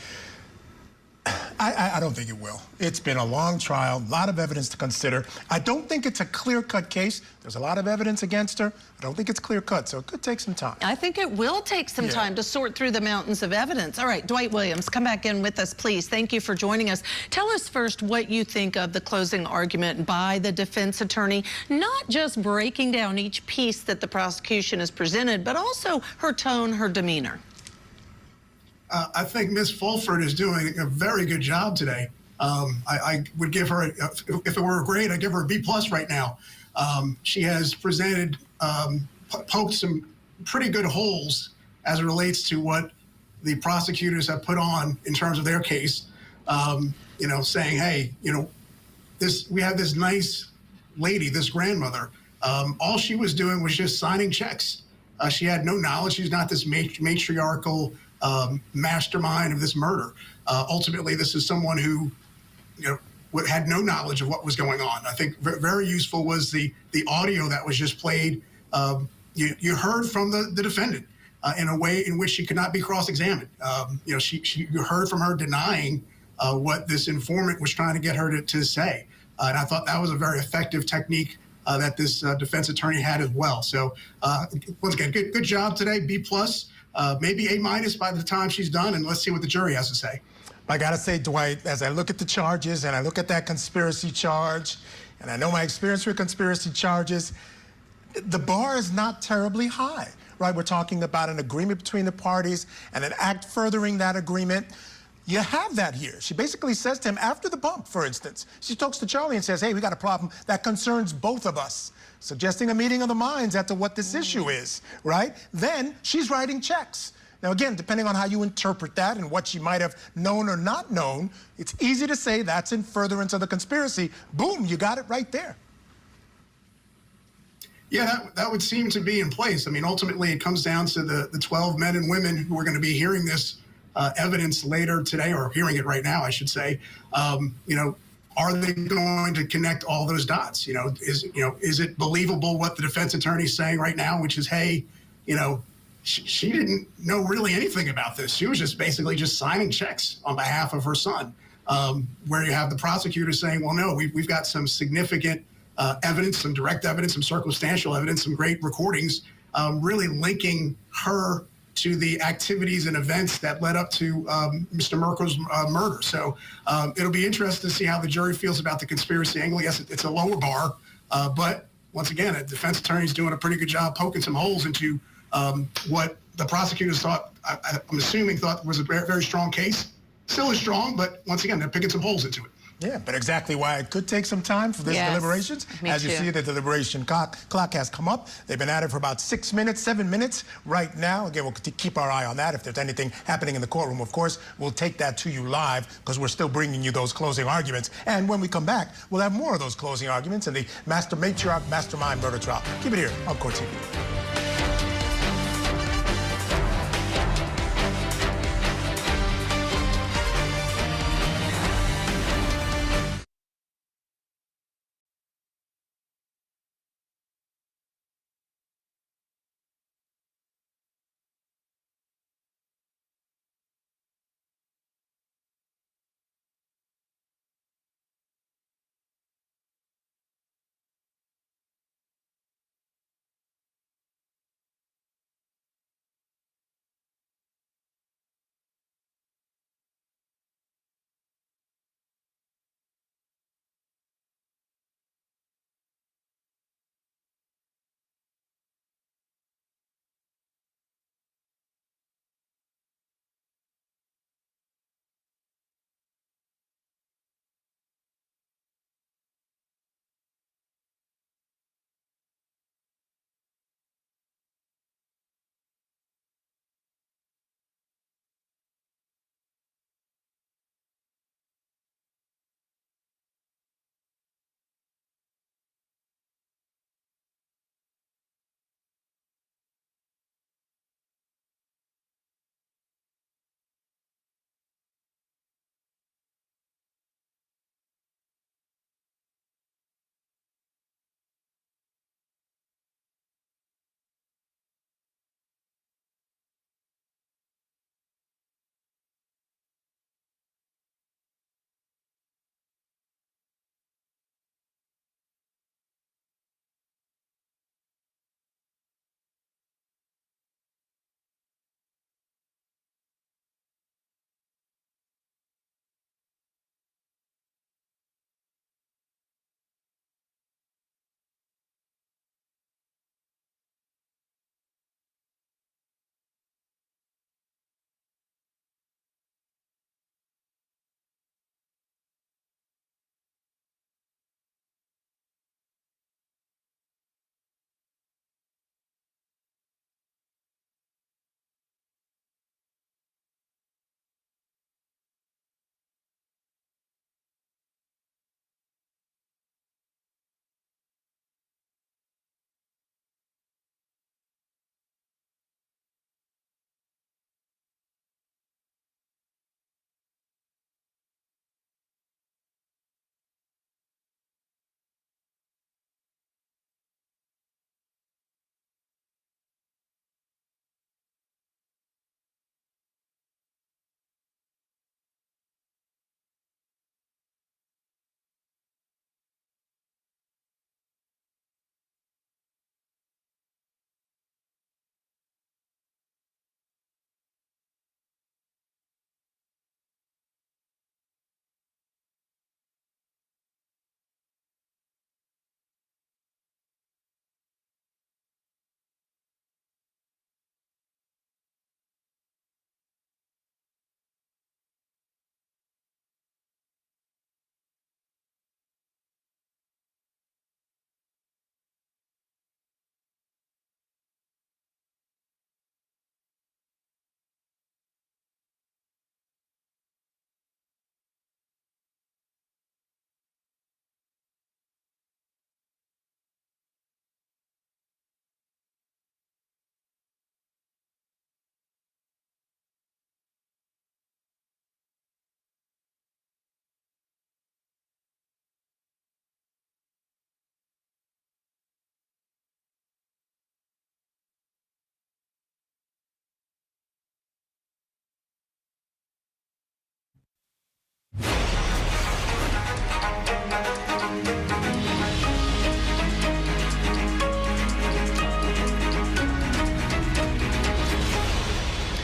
I don't think it will. It's been a long trial, a lot of evidence to consider. I don't think it's a clear-cut case. There's a lot of evidence against her. I don't think it's clear-cut, so it could take some time. I think it will take some time to sort through the mountains of evidence. All right, Dwight Williams, come back in with us, please. Thank you for joining us. Tell us first what you think of the closing argument by the defense attorney, not just breaking down each piece that the prosecution has presented, but also her tone, her demeanor. I think Ms. Fulford is doing a very good job today. I would give her, if it were a grade, I'd give her a B+ right now. She has presented, poked some pretty good holes as it relates to what the prosecutors have put on in terms of their case. You know, saying, hey, you know, we have this nice lady, this grandmother. All she was doing was just signing checks. She had no knowledge. She's not this matriarchal mastermind of this murder. Ultimately, this is someone who, you know, had no knowledge of what was going on. I think very useful was the audio that was just played. You heard from the defendant in a way in which she could not be cross-examined. You know, you heard from her denying what this informant was trying to get her to say. And I thought that was a very effective technique that this defense attorney had as well. So once again, good job today, B+. Maybe A- by the time she's done, and let's see what the jury has to say. I gotta say, Dwight, as I look at the charges and I look at that conspiracy charge, and I know my experience with conspiracy charges, the bar is not terribly high, right? We're talking about an agreement between the parties and an act furthering that agreement. You have that here. She basically says to him after the bump, for instance, she talks to Charlie and says, hey, we got a problem that concerns both of us, suggesting a meeting of the minds as to what this issue is, right? Then she's writing checks. Now, again, depending on how you interpret that and what she might have known or not known, it's easy to say that's in furtherance of the conspiracy. Boom, you got it right there. Yeah, that would seem to be in place. I mean, ultimately, it comes down to the 12 men and women who are going to be hearing this evidence later today, or hearing it right now, I should say. You know, are they going to connect all those dots? You know, is it believable what the defense attorney is saying right now, which is, hey, you know, she didn't know really anything about this. She was just basically just signing checks on behalf of her son. Where you have the prosecutor saying, well, no, we've got some significant evidence, some direct evidence, some circumstantial evidence, some great recordings, really linking her to the activities and events that led up to Mr. Markel's murder. So it'll be interesting to see how the jury feels about the conspiracy angle. Yes, it's a lower bar, but once again, a defense attorney's doing a pretty good job poking some holes into what the prosecutors thought, I'm assuming thought was a very, very strong case. Still is strong, but once again, they're picking some holes into it. Yeah, but exactly why it could take some time for this deliberations. As you see, the deliberation clock has come up. They've been at it for about 6 minutes, 7 minutes right now. Again, we'll keep our eye on that. If there's anything happening in the courtroom, of course, we'll take that to you live because we're still bringing you those closing arguments. And when we come back, we'll have more of those closing arguments in the Matriarch Mastermind murder trial. Keep it here on Cont TV.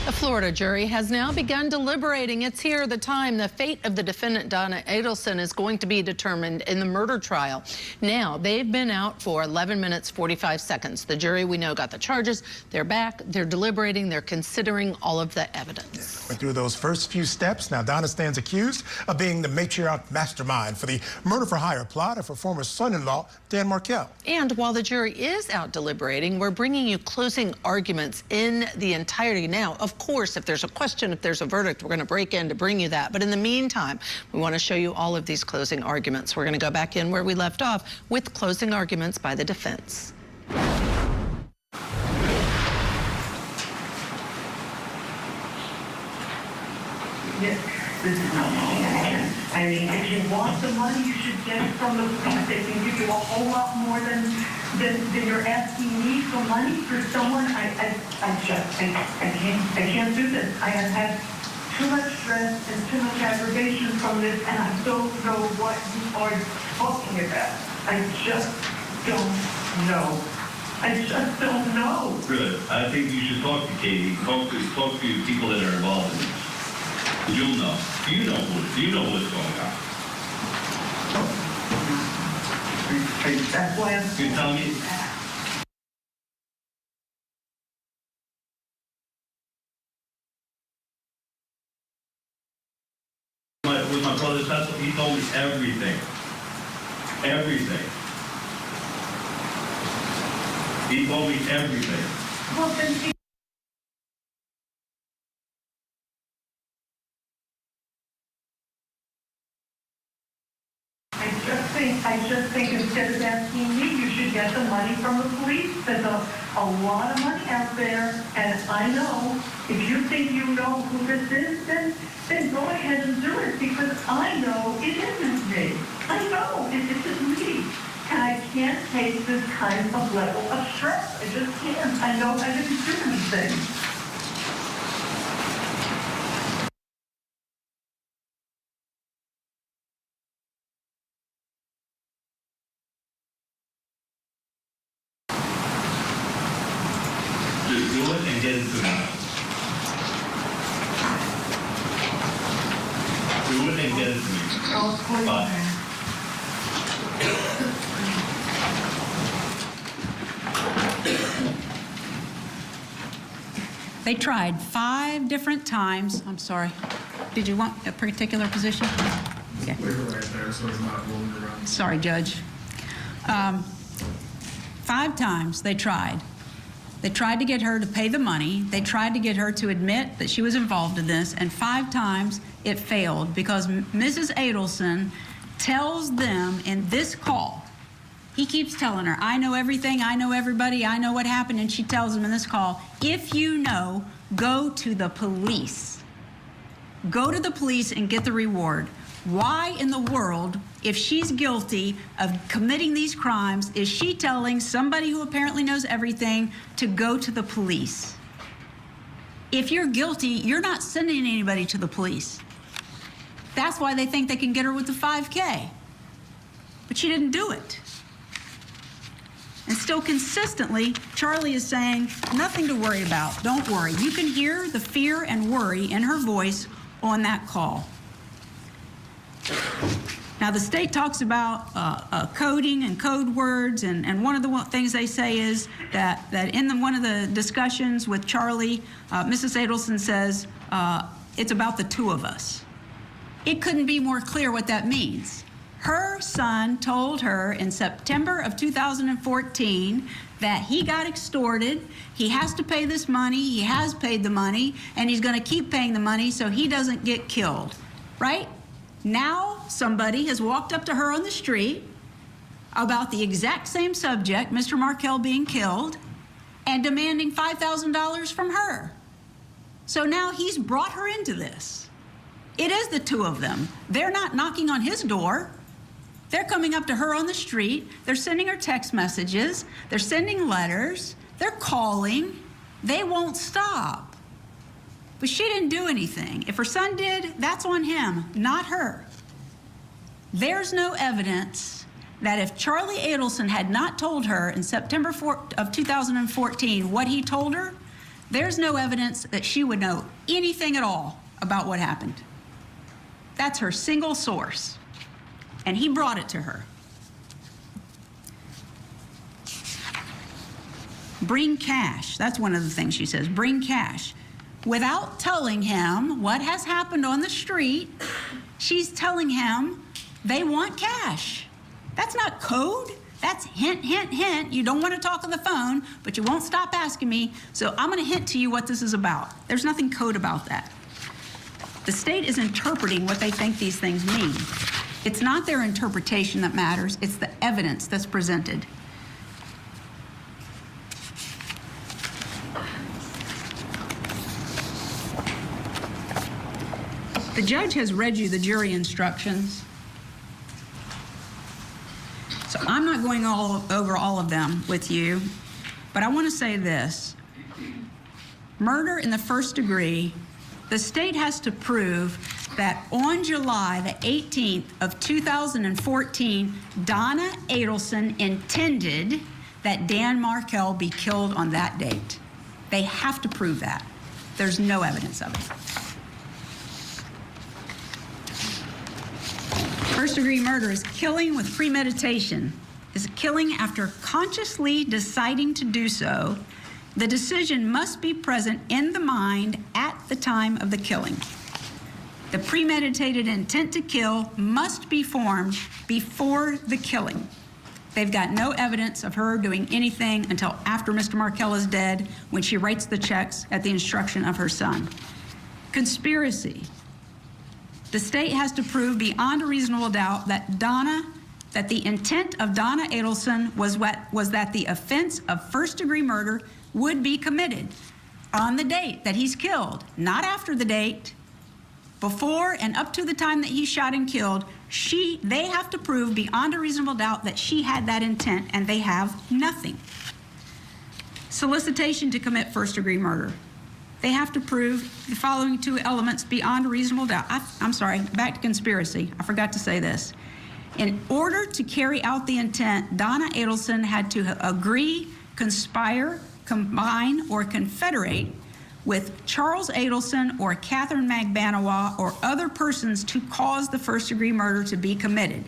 A Florida jury has now begun deliberating. It's here the time the fate of the defendant, Donna Adelson, is going to be determined in the murder trial. Now, they've been out for 11 minutes, 45 seconds. The jury, we know, got the charges. They're back. They're deliberating. They're considering all of the evidence. Went through those first few steps. Now, Donna stands accused of being the Matriarch Mastermind for the murder-for-hire plot of her former son-in-law, Dan Markel. And while the jury is out deliberating, we're bringing you closing arguments in the entirety. Now, of course, if there's a question, if there's a verdict, we're going to break in to bring you that. But in the meantime, we want to show you all of these closing arguments. We're going to go back in where we left off with closing arguments by the defense. Yes, this is not fair. I mean, if you want the money, you should get it from the police. They can give you a whole lot more than you're asking me for money for someone. I can't do this. I have had too much stress and too much aggravation from this, and I don't know what you are talking about. I just don't know. I just don't know. Good. I think you should talk to Katie. Talk to people that are involved in this. You'll know. You know what's going on. That's why I'm... You tell me. With my brother's testimony, he told me everything. Everything. He told me everything. Well, then I just think instead of asking me, you should get the money from the police. There's a lot of money out there, and I know if you think you know who this is, then go ahead and do it, because I know it isn't me. I know it isn't me. And I can't take this kind of level of stress. I just can't. I know I didn't do anything. Just do it and get into it. Do it and get into it. Bye. They tried 5 different times. I'm sorry. Did you want a particular position? Okay. Leave it right there so it's not moving around. Sorry, Judge. 5 times they tried. They tried to get her to pay the money. They tried to get her to admit that she was involved in this, and 5 times it failed because Mrs. Adelson tells them in this call, he keeps telling her, I know everything, I know everybody, I know what happened, and she tells him in this call, if you know, go to the police. Go to the police and get the reward. Why in the world, if she's guilty of committing these crimes, is she telling somebody who apparently knows everything to go to the police? If you're guilty, you're not sending anybody to the police. That's why they think they can get her with the 5K. But she didn't do it. And still consistently, Charlie is saying, nothing to worry about. Don't worry. You can hear the fear and worry in her voice on that call. Now, the state talks about coding and code words, and one of the things they say is that in one of the discussions with Charlie, Mrs. Adelson says, it's about the 2 of us. It couldn't be more clear what that means. Her son told her in September of 2014 that he got extorted, he has to pay this money, he has paid the money, and he's going to keep paying the money so he doesn't get killed, right? Now somebody has walked up to her on the street about the exact same subject, Mr. Markel being killed, and demanding $5,000 from her. So now he's brought her into this. It is the 2 of them. They're not knocking on his door. They're coming up to her on the street. They're sending her text messages. They're sending letters. They're calling. They won't stop. But she didn't do anything. If her son did, that's on him, not her. There's no evidence that if Charlie Adelson had not told her in September of 2014 what he told her, there's no evidence that she would know anything at all about what happened. That's her single source. And he brought it to her. Bring cash. That's one of the things she says. Bring cash. Without telling him what has happened on the street, she's telling him they want cash. That's not code. That's hint, hint, hint. You don't want to talk on the phone, but you won't stop asking me, so I'm going to hint to you what this is about. There's nothing code about that. The state is interpreting what they think these things mean. It's not their interpretation that matters, it's the evidence that's presented. The judge has read you the jury instructions. So I'm not going over all of them with you, but I want to say this. Murder in the first degree, the state has to prove that on July the 18th of 2014, Donna Adelson intended that Dan Markel be killed on that date. They have to prove that. There's no evidence of it. First-degree murder is killing with premeditation, is killing after consciously deciding to do so. The decision must be present in the mind at the time of the killing. The premeditated intent to kill must be formed before the killing. They've got no evidence of her doing anything until after Mr. Markel is dead, when she writes the checks at the instruction of her son. Conspiracy. The state has to prove beyond a reasonable doubt that the intent of Donna Adelson was that the offense of first-degree murder would be committed on the date that he's killed, not after the date, before and up to the time that he's shot and killed. They have to prove beyond a reasonable doubt that she had that intent, and they have nothing. Solicitation to commit first-degree murder. They have to prove the following two elements beyond a reasonable doubt. I'm sorry, back to conspiracy. I forgot to say this. In order to carry out the intent, Donna Adelson had to agree, conspire, combine, or confederate with Charles Adelson or Catherine Magbanawa or other persons to cause the first-degree murder to be committed.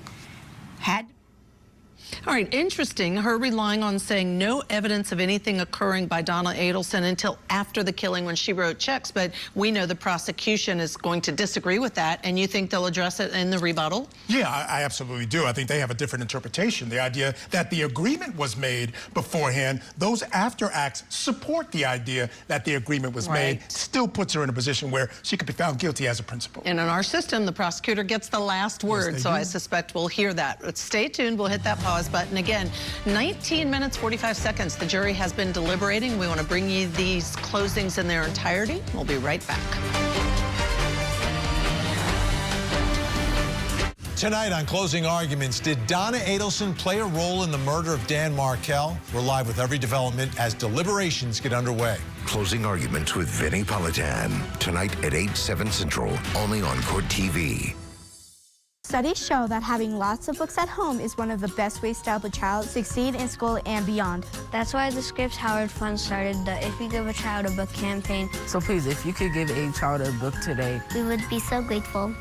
All right, interesting, her relying on saying no evidence of anything occurring by Donna Adelson until after the killing when she wrote checks, but we know the prosecution is going to disagree with that, and you think they'll address it in the rebuttal? Yeah, I absolutely do. I think they have a different interpretation. The idea that the agreement was made beforehand, those after acts support the idea that the agreement was made, still puts her in a position where she could be found guilty as a principal. And in our system, the prosecutor gets the last word, so I suspect we'll hear that. But stay tuned, we'll hit that pause button again. 19 minutes, 45 seconds. The jury has been deliberating. We want to bring you these closings in their entirety. We'll be right back. Tonight on Closing Arguments, did Donna Adelson play a role in the murder of Dan Markel? We're live with every development as deliberations get underway. Closing Arguments with Vinnie Politan. Tonight at 8, 7 Central, only on Court TV. Studies show that having lots of books at home is one of the best ways to help a child succeed in school and beyond. That's why the Scripps Howard Fund started the If You Give a Child a Book campaign. So please, if you could give a child a book today, we would be so grateful.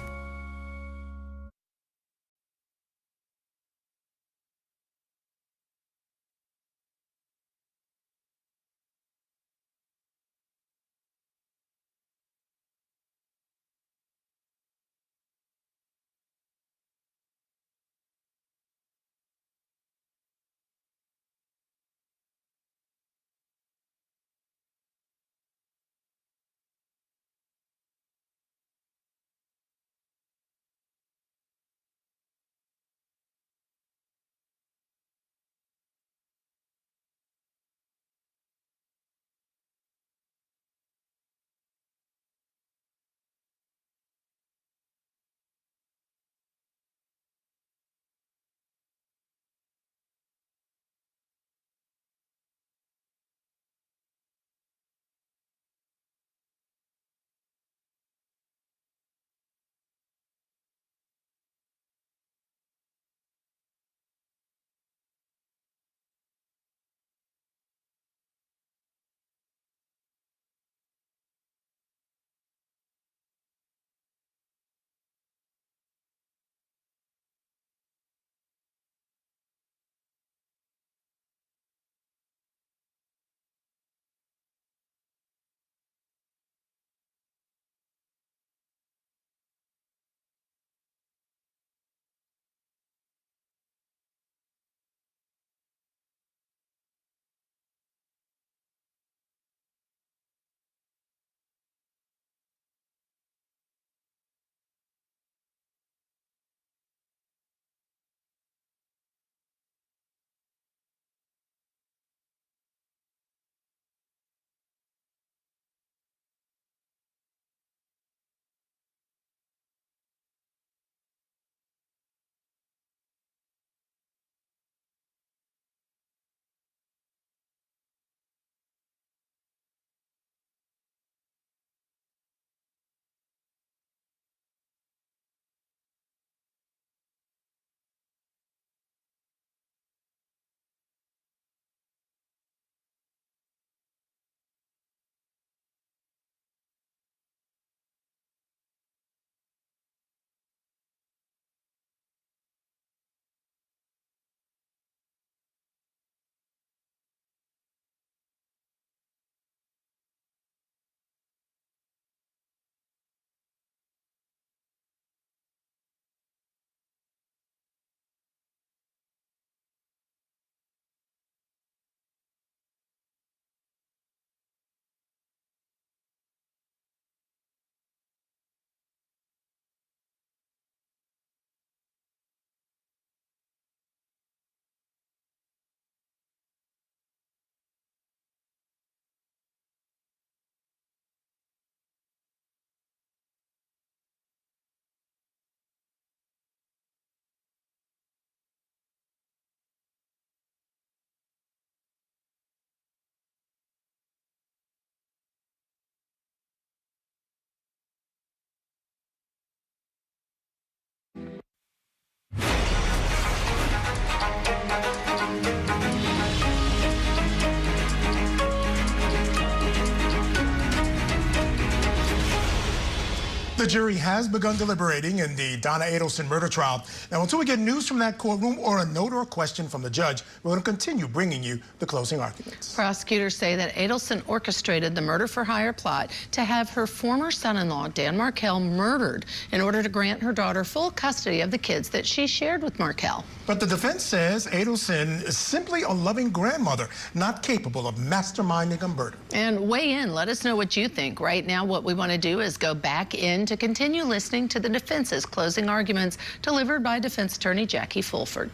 The jury has begun deliberating in the Donna Adelson murder trial. Now, until we get news from that courtroom or a note or a question from the judge, we're going to continue bringing you the closing arguments. Prosecutors say that Adelson orchestrated the murder-for-hire plot to have her former son-in-law, Dan Markel, murdered in order to grant her daughter full custody of the kids that she shared with Markel. But the defense says Adelson is simply a loving grandmother, not capable of masterminding a murder. And weigh in. Let us know what you think. Right now, what we want to do is go back in to continue listening to the defense's closing arguments delivered by defense attorney Jackie Fulford.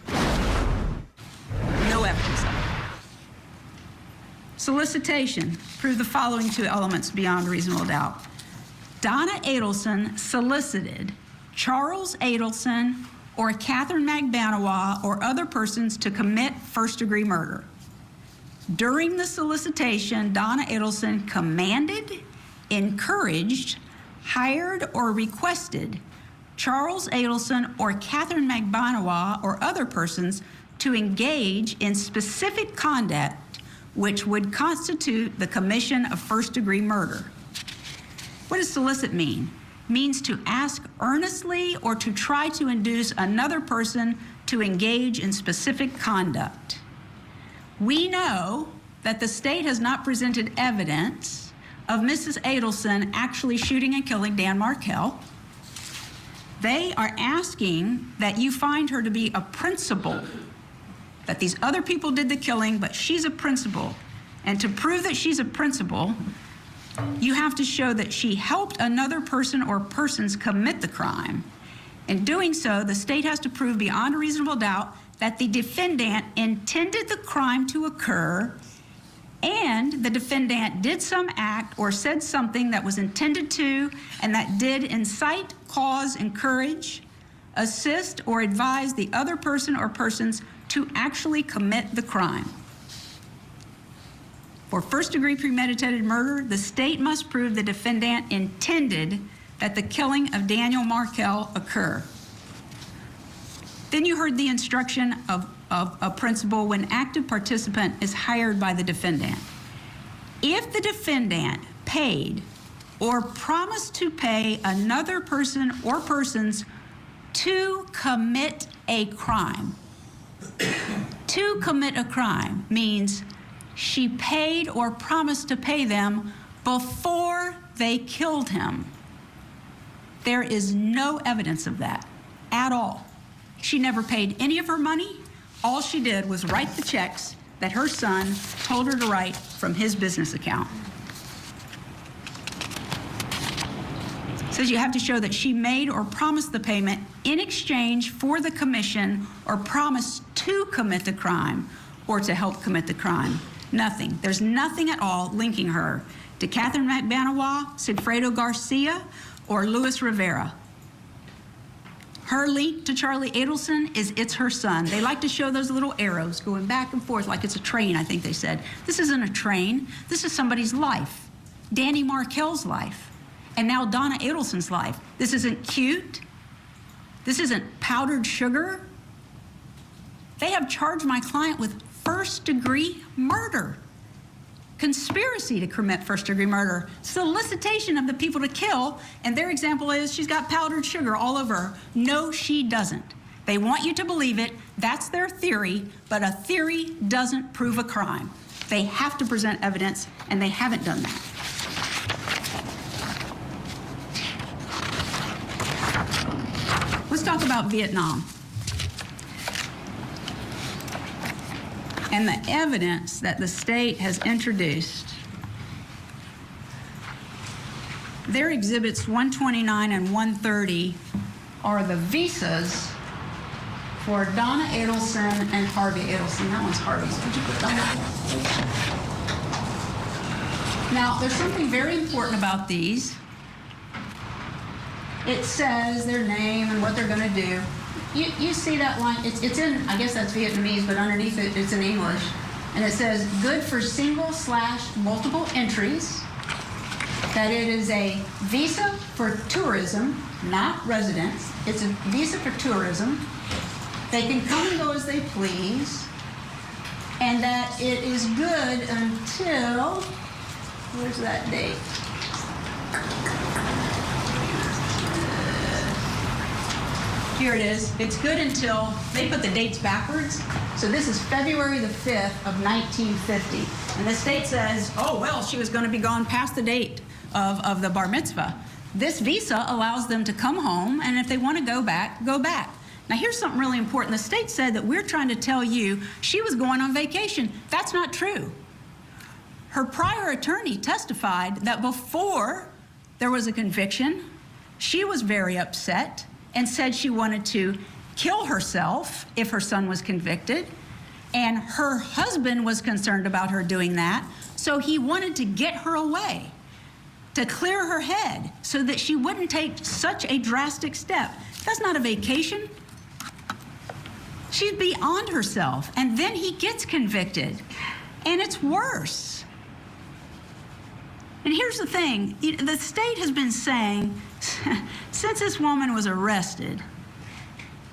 No evidence. Solicitation. Prove the following two elements beyond reasonable doubt. Donna Adelson solicited Charles Adelson or Catherine McBanawa or other persons to commit first-degree murder. During the solicitation, Donna Adelson commanded, encouraged, hired, or requested Charles Adelson or Catherine McBanawa or other persons to engage in specific conduct which would constitute the commission of first-degree murder. What does solicit mean? Means to ask earnestly or to try to induce another person to engage in specific conduct. We know that the state has not presented evidence of Mrs. Adelson actually shooting and killing Dan Markel. They are asking that you find her to be a principal, that these other people did the killing, but she's a principal. And to prove that she's a principal, you have to show that she helped another person or persons commit the crime. In doing so, the state has to prove beyond a reasonable doubt that the defendant intended the crime to occur and the defendant did some act or said something that was intended to and that did incite, cause, encourage, assist, or advise the other person or persons to actually commit the crime. For first-degree premeditated murder, the state must prove the defendant intended that the killing of Daniel Markel occur. Then you heard the instruction of a principal when active participant is hired by the defendant. If the defendant paid or promised to pay another person or persons to commit a crime, to commit a crime means she paid or promised to pay them before they killed him. There is no evidence of that at all. She never paid any of her money. All she did was write the checks that her son told her to write from his business account. It says you have to show that she made or promised the payment in exchange for the commission or promised to commit the crime or to help commit the crime. Nothing. There's nothing at all linking her to Catherine McBanawa, Sigfredo Garcia, or Luis Rivera. Her link to Charlie Adelson is it's her son. They like to show those little arrows going back and forth like it's a train, I think they said. This isn't a train. This is somebody's life. Danny Markel's life. And now Donna Adelson's life. This isn't cute. This isn't powdered sugar. They have charged my client with first-degree murder, conspiracy to commit first-degree murder, solicitation of the people to kill, and their example is she's got powdered sugar all over her. No, she doesn't. They want you to believe it. That's their theory, but a theory doesn't prove a crime. They have to present evidence, and they haven't done that. Let's talk about Vietnam. And the evidence that the state has introduced. Their exhibits 129 and 130 are the visas for Donna Adelson and Harvey Adelson. That one's Harvey's. Would you put that one? Now, there's something very important about these. It says their name and what they're going to do. You see that line? It's in, I guess that's Vietnamese, but underneath it, it's in English. And it says, good for single/multiple entries. That it is a visa for tourism, not residence. It's a visa for tourism. They can come and go as they please. and that it is good until, where's that date? Here it is. It's good until, they put the dates backwards. So this is February the 5th of 1950. And the state says, oh, well, she was going to be gone past the date of the bar mitzvah. This visa allows them to come home, and if they want to go back, go back. Now, here's something really important. The state said that we're trying to tell you she was going on vacation. That's not true. Her prior attorney testified that before there was a conviction, she was very upset and said she wanted to kill herself if her son was convicted. And her husband was concerned about her doing that, so he wanted to get her away, to clear her head so that she wouldn't take such a drastic step. That's not a vacation. She's beyond herself. And then he gets convicted, and it's worse. And here's the thing, the state has been saying, since this woman was arrested,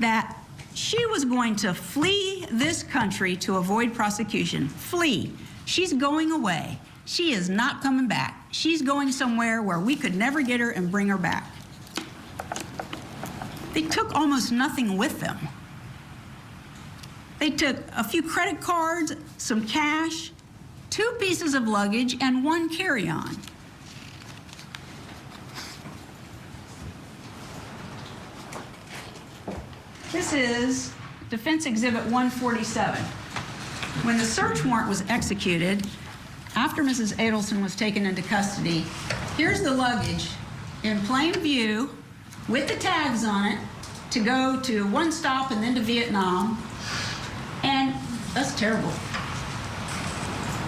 that she was going to flee this country to avoid prosecution. Flee. She's going away. She is not coming back. She's going somewhere where we could never get her and bring her back. They took almost nothing with them. They took a few credit cards, some cash, 2 pieces of luggage, and 1 carry-on. This is Defense Exhibit 147. When the search warrant was executed, after Mrs. Adelson was taken into custody, here's the luggage in plain view with the tags on it to go to one stop and then to Vietnam. And that's terrible.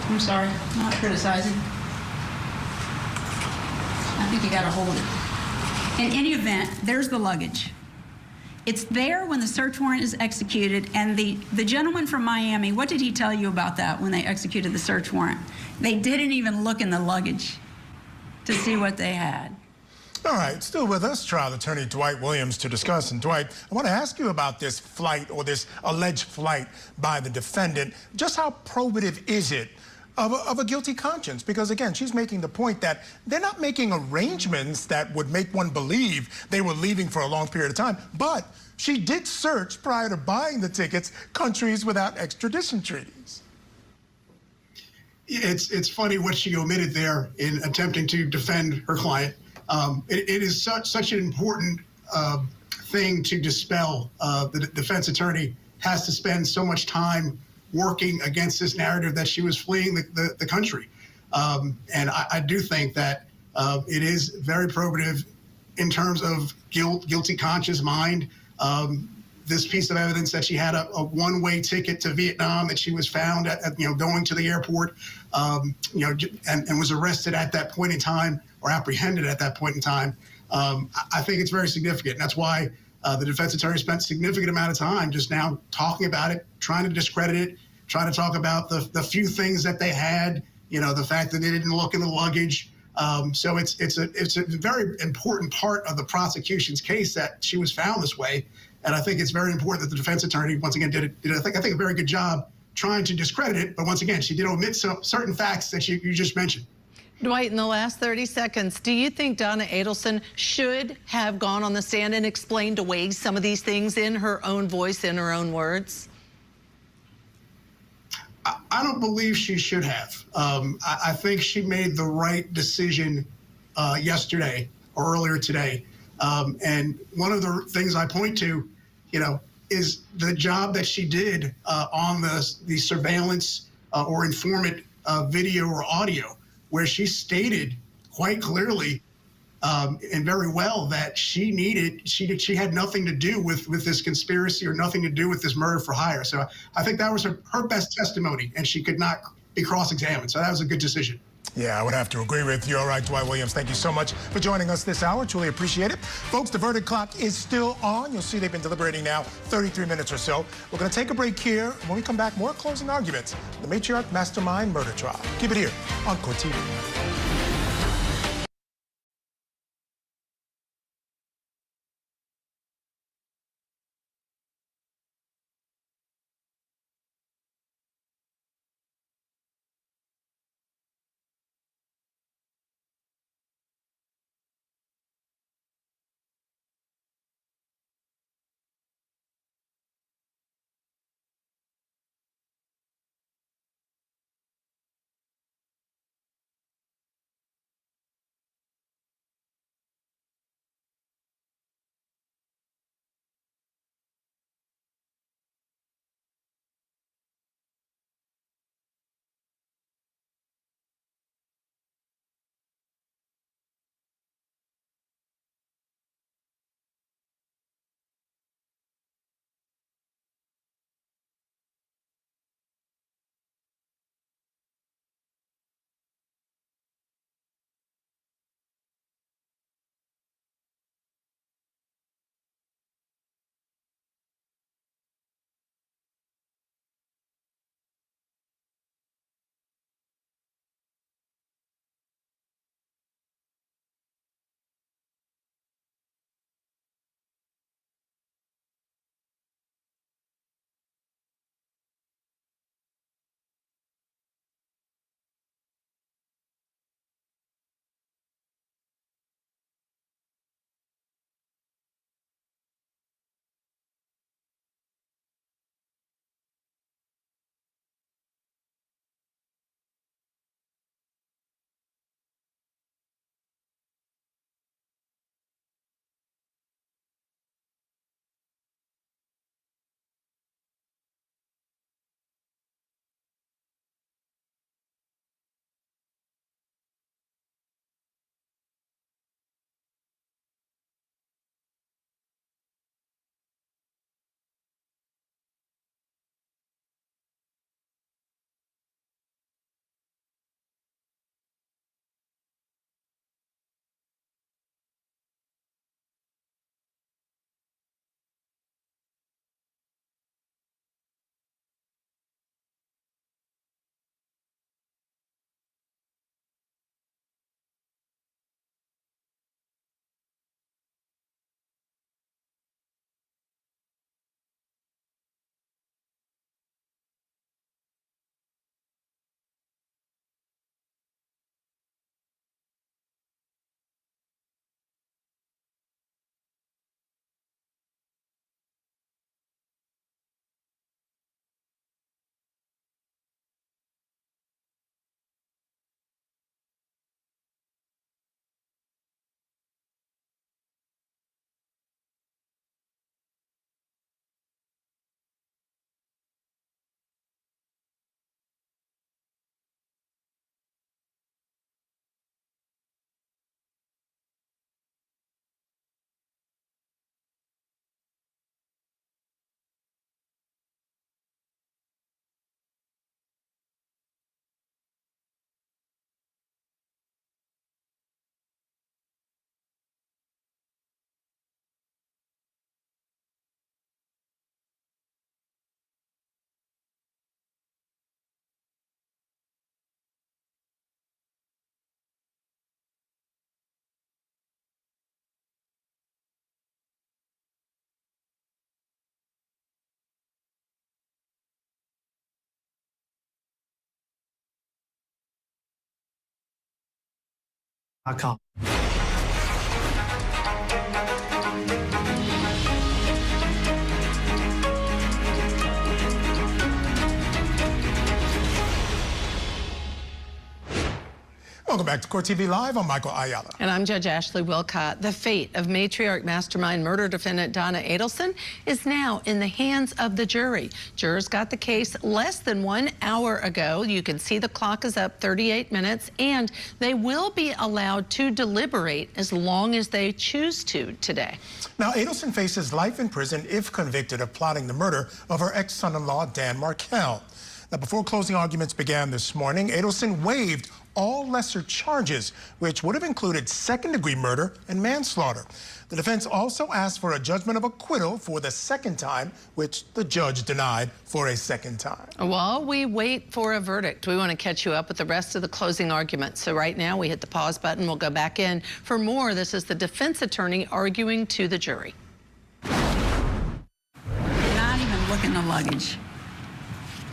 I'm sorry, I'm not criticizing. I think you gotta hold it. In any event, there's the luggage. It's there when the search warrant is executed, and the gentleman from Miami, what did he tell you about that when they executed the search warrant? They didn't even look in the luggage to see what they had. All right, still with us, trial attorney Dwight Williams to discuss. And Dwight, I want to ask you about this flight, or this alleged flight by the defendant. Just how probative is it of a guilty conscience? Because again, she's making the point that they're not making arrangements that would make one believe they were leaving for a long period of time, but she did search prior to buying the tickets countries without extradition treaties. It's funny what she omitted there in attempting to defend her client. It is such an important thing to dispel. The defense attorney has to spend so much time working against this narrative that she was fleeing the country. And I do think that it is very probative in terms of guilty conscious mind. This piece of evidence that she had a one-way ticket to Vietnam, that she was found at going to the airport, and was arrested at that point in time, or apprehended at that point in time. I think it's very significant. And that's why the defense attorney spent a significant amount of time just now talking about it, trying to discredit it, trying to talk about the few things that they had, the fact that they didn't look in the luggage. So it's a very important part of the prosecution's case that she was found this way. And I think it's very important that the defense attorney, once again, did I think a very good job trying to discredit it. But once again, she did omit certain facts that you just mentioned. Dwight, in the last 30 seconds, do you think Donna Adelson should have gone on the stand and explained away some of these things in her own voice, in her own words? I don't believe she should have. I think she made the right decision yesterday or earlier today. And one of the things I point to, is the job that she did on the surveillance or informant video or audio, where she stated quite clearly and very well that she had nothing to do with this conspiracy, or nothing to do with this murder for hire. So I think that was her best testimony, and she could not be cross-examined. So that was a good decision. Yeah, I would have to agree with you. All right, Dwight Williams, thank you so much for joining us this hour. Truly appreciate it. Folks, the verdict clock is still on. You'll see they've been deliberating now 33 minutes or so. We're going to take a break here. When we come back, more closing arguments. The Matriarch Mastermind murder trial. Keep it here on Cont TV. com. Welcome back to Court TV Live. I'm Michael Ayala. And I'm Judge Ashley Wilcott. The fate of Matriarch Mastermind murder defendant Donna Adelson is now in the hands of the jury. Jurors got the case less than 1 hour ago. You can see the clock is up 38 minutes, and they will be allowed to deliberate as long as they choose to today. Now, Adelson faces life in prison if convicted of plotting the murder of her ex-son-in-law, Dan Markel. Now, before closing arguments began this morning, Adelson waived all lesser charges, which would have included second-degree murder and manslaughter. The defense also asked for a judgment of acquittal for the second time, which the judge denied for a second time. While we wait for a verdict, we want to catch you up with the rest of the closing arguments. So right now, we hit the pause button. We'll go back in for more. This is the defense attorney arguing to the jury. Not even look in the luggage.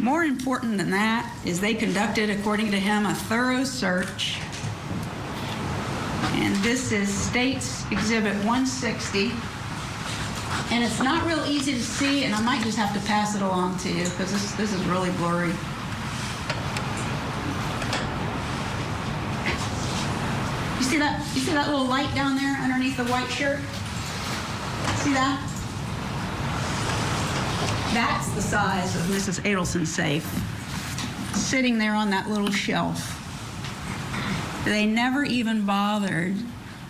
More important than that is they conducted, according to him, a thorough search. And this is State's Exhibit 160. And it's not real easy to see, and I might just have to pass it along to you because this is really blurry. You see that? You see that little light down there underneath the white shirt? See that? That's the size of Mrs. Adelson's safe, sitting there on that little shelf. They never even bothered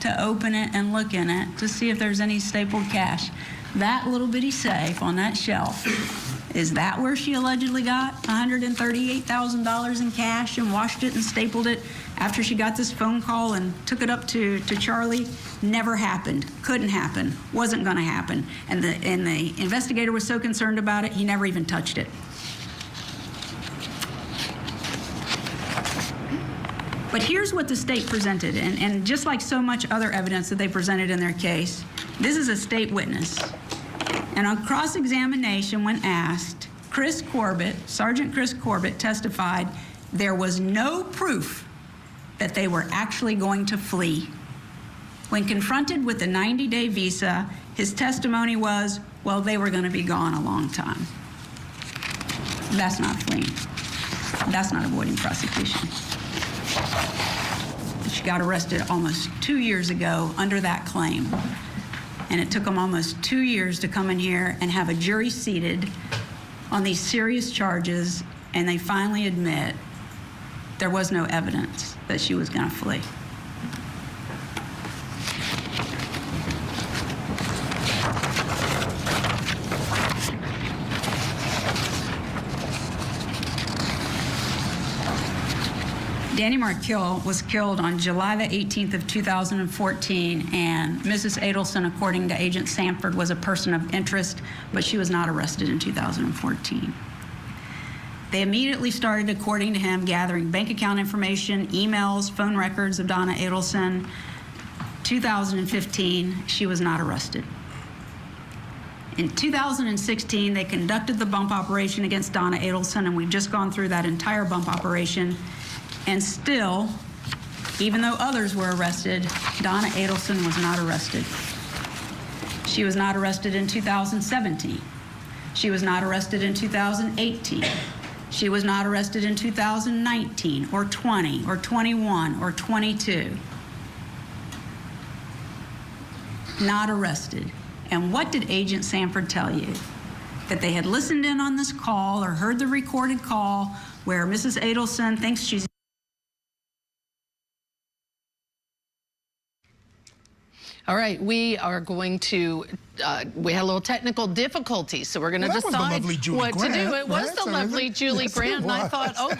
to open it and look in it to see if there's any stapled cash. That little bitty safe on that shelf, is that where she allegedly got $138,000 in cash and washed it and stapled it after she got this phone call and took it up to Charlie? Never happened. Couldn't happen. Wasn't going to happen. And the investigator was so concerned about it, he never even touched it. But here's what the state presented, and just like so much other evidence that they presented in their case, this is a state witness. And on cross-examination, when asked, Sergeant Chris Corbett testified there was no proof that they were actually going to flee. When confronted with the 90-day visa, his testimony was, well, they were going to be gone a long time. That's not fleeing. That's not avoiding prosecution. She got arrested almost 2 years ago under that claim. And it took them almost 2 years to come in here and have a jury seated on these serious charges, and they finally admit there was no evidence that she was going to flee. Danny Markel was killed on July the 18th of 2014, and Mrs. Adelson, according to Agent Sanford, was a person of interest, but she was not arrested in 2014. They immediately started, according to him, gathering bank account information, emails, phone records of Donna Adelson. 2015, she was not arrested. In 2016, they conducted the bump operation against Donna Adelson, and we've just gone through that entire bump operation. And still, even though others were arrested, Donna Adelson was not arrested. She was not arrested in 2017. She was not arrested in 2018. She was not arrested in 2019 or 20 or 21 or 22. Not arrested. And what did Agent Sanford tell you? That they had listened in on this call or heard the recorded call where Mrs. Adelson thinks she's All right, we are going to, we had a little technical difficulty, so we're going to decide what to do. It was the lovely Julie Grant, and I thought, oh,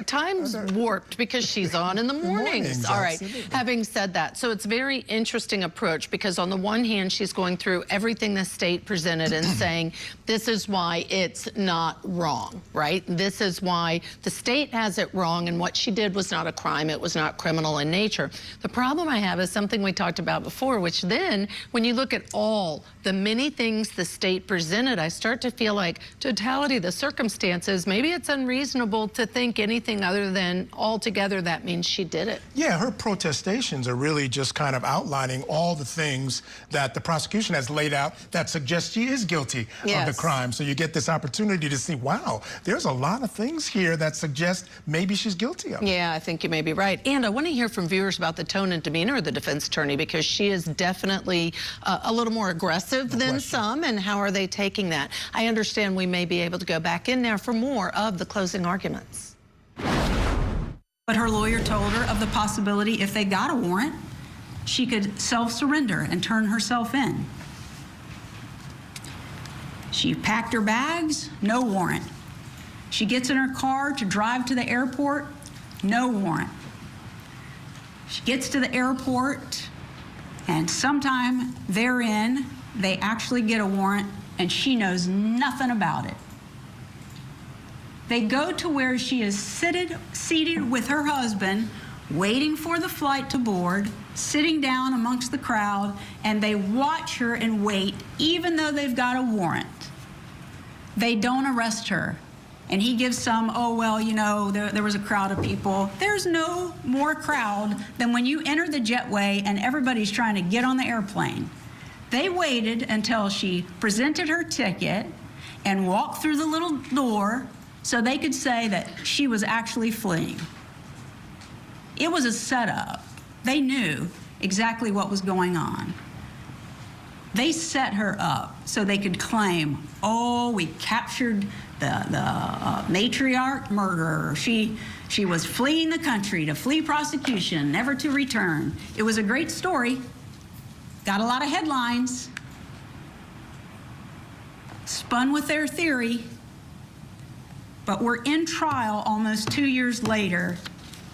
time's warped because she's on in the mornings. All right, having said that, so it's a very interesting approach because on the one hand, she's going through everything the state presented and saying, this is why it's not wrong, right? This is why the state has it wrong, and what she did was not a crime. It was not criminal in nature. The problem I have is something we talked about before, which then, when you look at all the many things the state presented, I start to feel like totality of the circumstances, maybe it's unreasonable to think anything other than altogether that means she did it. Yeah, her protestations are really just kind of outlining all the things that the prosecution has laid out that suggest she is guilty of the crime. So you get this opportunity to see, wow, there's a lot of things here that suggest maybe she's guilty of it. Yeah, I think you may be right. And I want to hear from viewers about the tone and demeanor of the defense attorney, because she is definitely a little more aggressive than some, and how are they taking that? I understand we may be able to go back in there for more of the closing arguments. But her lawyer told her of the possibility if they got a warrant, she could self-surrender and turn herself in. She packed her bags, no warrant. She gets in her car to drive to the airport, no warrant. She gets to the airport, and sometime therein, they actually get a warrant, and she knows nothing about it. They go to where she is seated with her husband, waiting for the flight to board, sitting down amongst the crowd, and they watch her and wait, even though they've got a warrant. They don't arrest her. And he gives some, oh, well, you know, there was a crowd of people. There's no more crowd than when you enter the jetway and everybody's trying to get on the airplane. They waited until she presented her ticket and walked through the little door so they could say that she was actually fleeing. It was a setup. They knew exactly what was going on. They set her up so they could claim, oh, we captured the matriarch murderer. She was fleeing the country to flee prosecution, never to return. It was a great story. Got a lot of headlines. Spun with their theory. But we're in trial almost 2 years later,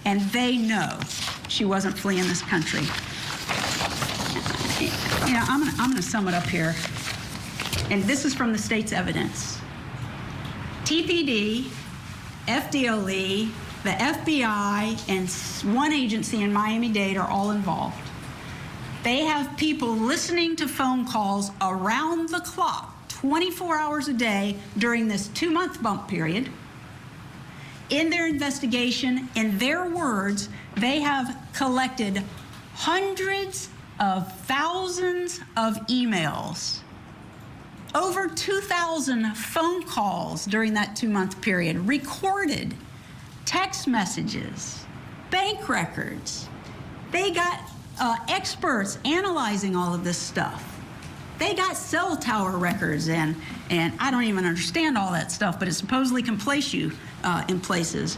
and they know she wasn't fleeing this country. You know, I'm gonna sum it up here. And this is from the state's evidence. TPD, FDLE, the FBI, and one agency in Miami-Dade are all involved. They have people listening to phone calls around the clock, 24 hours a day during this 2-month bump period. In their investigation, in their words, they have collected hundreds of thousands of emails, over 2,000 phone calls during that 2-month period, recorded text messages, bank records. They got experts analyzing all of this stuff. They got cell tower records, and I don't even understand all that stuff, but it supposedly can place you in places.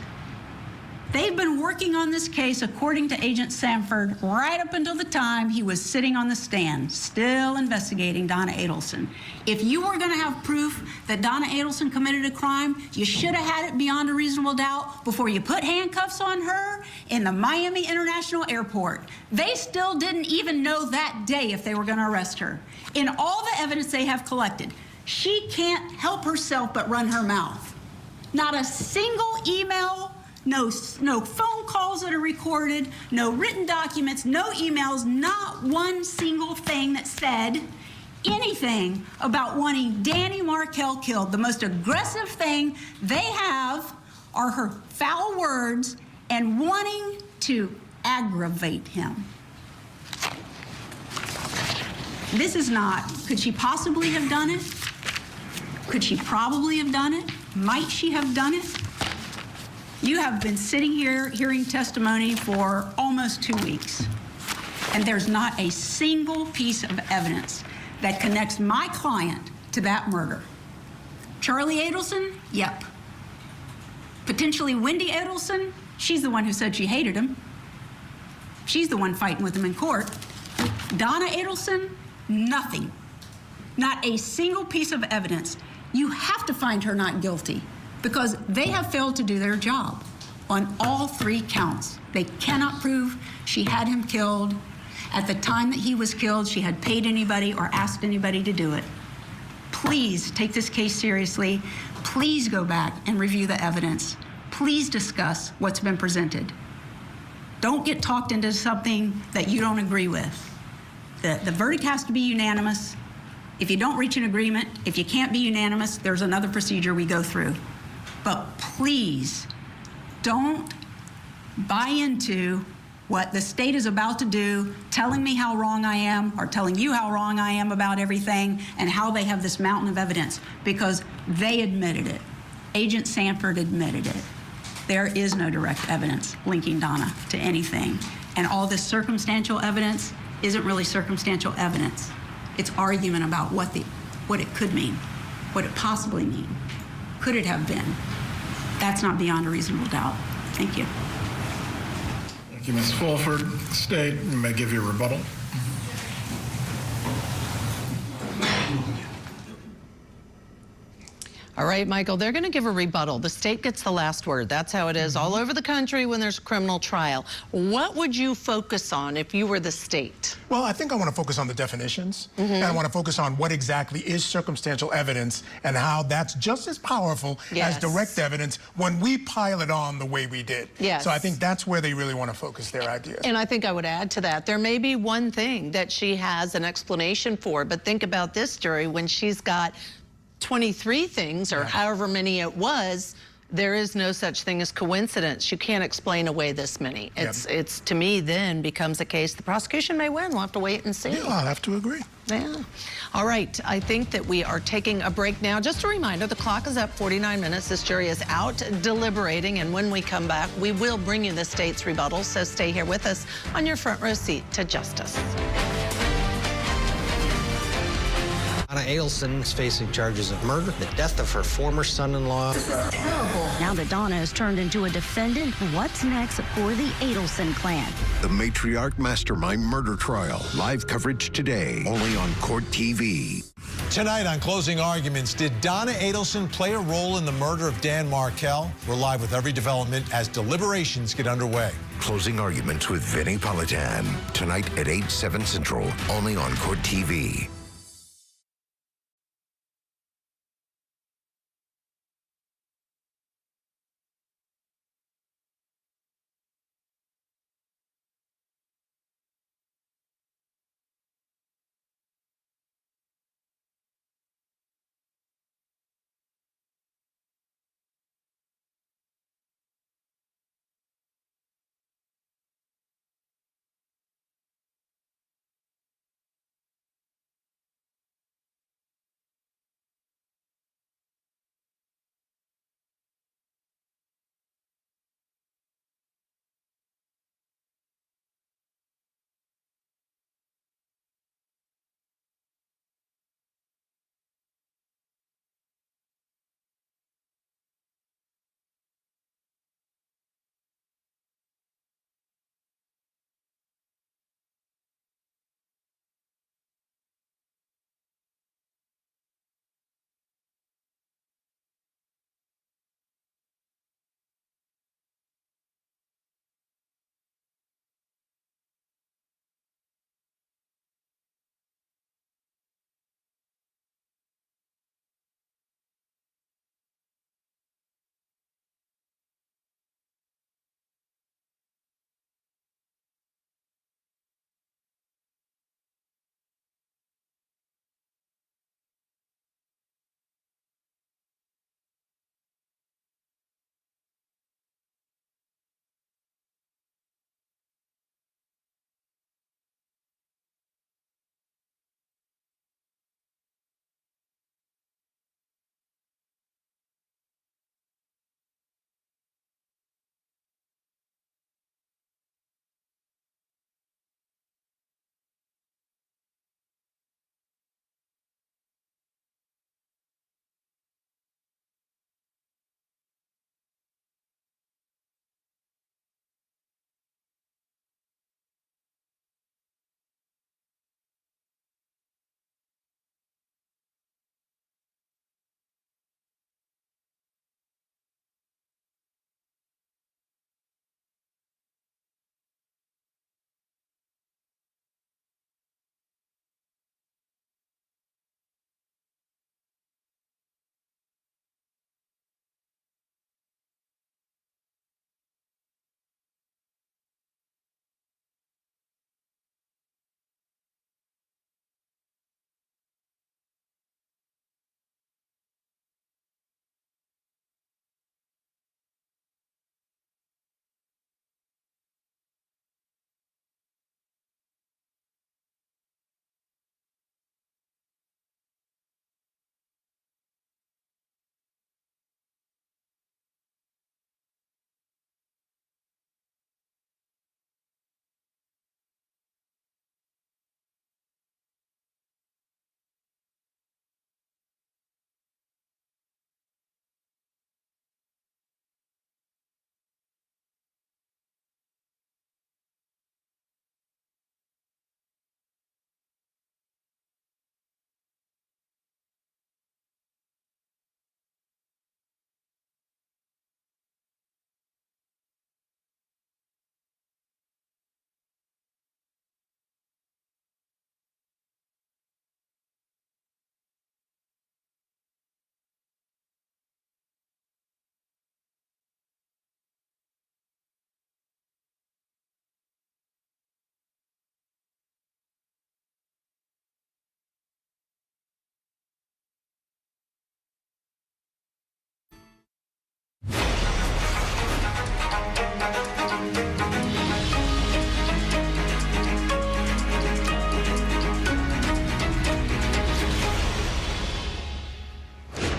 They've been working on this case, according to Agent Sanford, right up until the time he was sitting on the stand, still investigating Donna Adelson. If you were going to have proof that Donna Adelson committed a crime, you should have had it beyond a reasonable doubt before you put handcuffs on her in the Miami International Airport. They still didn't even know that day if they were going to arrest her. In all the evidence they have collected, she can't help herself but run her mouth. Not a single email, no phone calls that are recorded, no written documents, no emails, not one single thing that said anything about wanting Danny Markel killed. The most aggressive thing they have are her foul words and wanting to aggravate him. This is not, could she possibly have done it? Could she probably have done it? Might she have done it? You have been sitting here hearing testimony for almost 2 weeks, and there's not a single piece of evidence that connects my client to that murder. Charlie Adelson? Yep. Potentially Wendy Adelson? She's the one who said she hated him. She's the one fighting with him in court. Donna Adelson? Nothing. Not a single piece of evidence. You have to find her not guilty because they have failed to do their job on all 3 counts. They cannot prove she had him killed. At the time that he was killed, she had paid anybody or asked anybody to do it. Please take this case seriously. Please go back and review the evidence. Please discuss what's been presented. Don't get talked into something that you don't agree with. The verdict has to be unanimous. If you don't reach an agreement, if you can't be unanimous, there's another procedure we go through. But please, don't buy into what the state is about to do, telling me how wrong I am, or telling you how wrong I am about everything, and how they have this mountain of evidence, because they admitted it. Agent Sanford admitted it. There is no direct evidence linking Donna to anything. And all this circumstantial evidence isn't really circumstantial evidence. It's argument about what it could mean, what it possibly mean. Could it have been? That's not beyond a reasonable doubt. Thank you. Thank you, Ms. Fulford. State, you may give your rebuttal. All right, Michael, they're going to give a rebuttal. The state gets the last word. That's how it is all over the country when there's a criminal trial. What would you focus on if you were the state? Well, I think I want to focus on the definitions, and I want to focus on what exactly is circumstantial evidence and how that's just as powerful as direct evidence when we pile it on the way we did. Yes. So I think that's where they really want to focus their ideas. And I think I would add to that, there may be one thing that she has an explanation for, but think about this, jury, when she's got 23 things, or however many it was, there is no such thing as coincidence. You can't explain away this many. It's to me then becomes a case the prosecution may win. We'll have to wait and see. Yeah, I'll have to agree. Yeah. All right, I think that we are taking a break now. Just a reminder, the clock is up 49 minutes. This jury is out deliberating, and when we come back, we will bring you the state's rebuttal, so stay here with us on your front row seat to justice. Donna Adelson is facing charges of murder, the death of her former son-in-law. Terrible. Now that Donna has turned into a defendant, what's next for the Adelson clan? The Matriarch Mastermind murder trial. Live coverage today, only on Court TV. Tonight on Closing Arguments, did Donna Adelson play a role in the murder of Dan Markel? We're live with every development as deliberations get underway. Closing Arguments with Vinnie Politan. Tonight at 8, 7 Central, only on Court TV.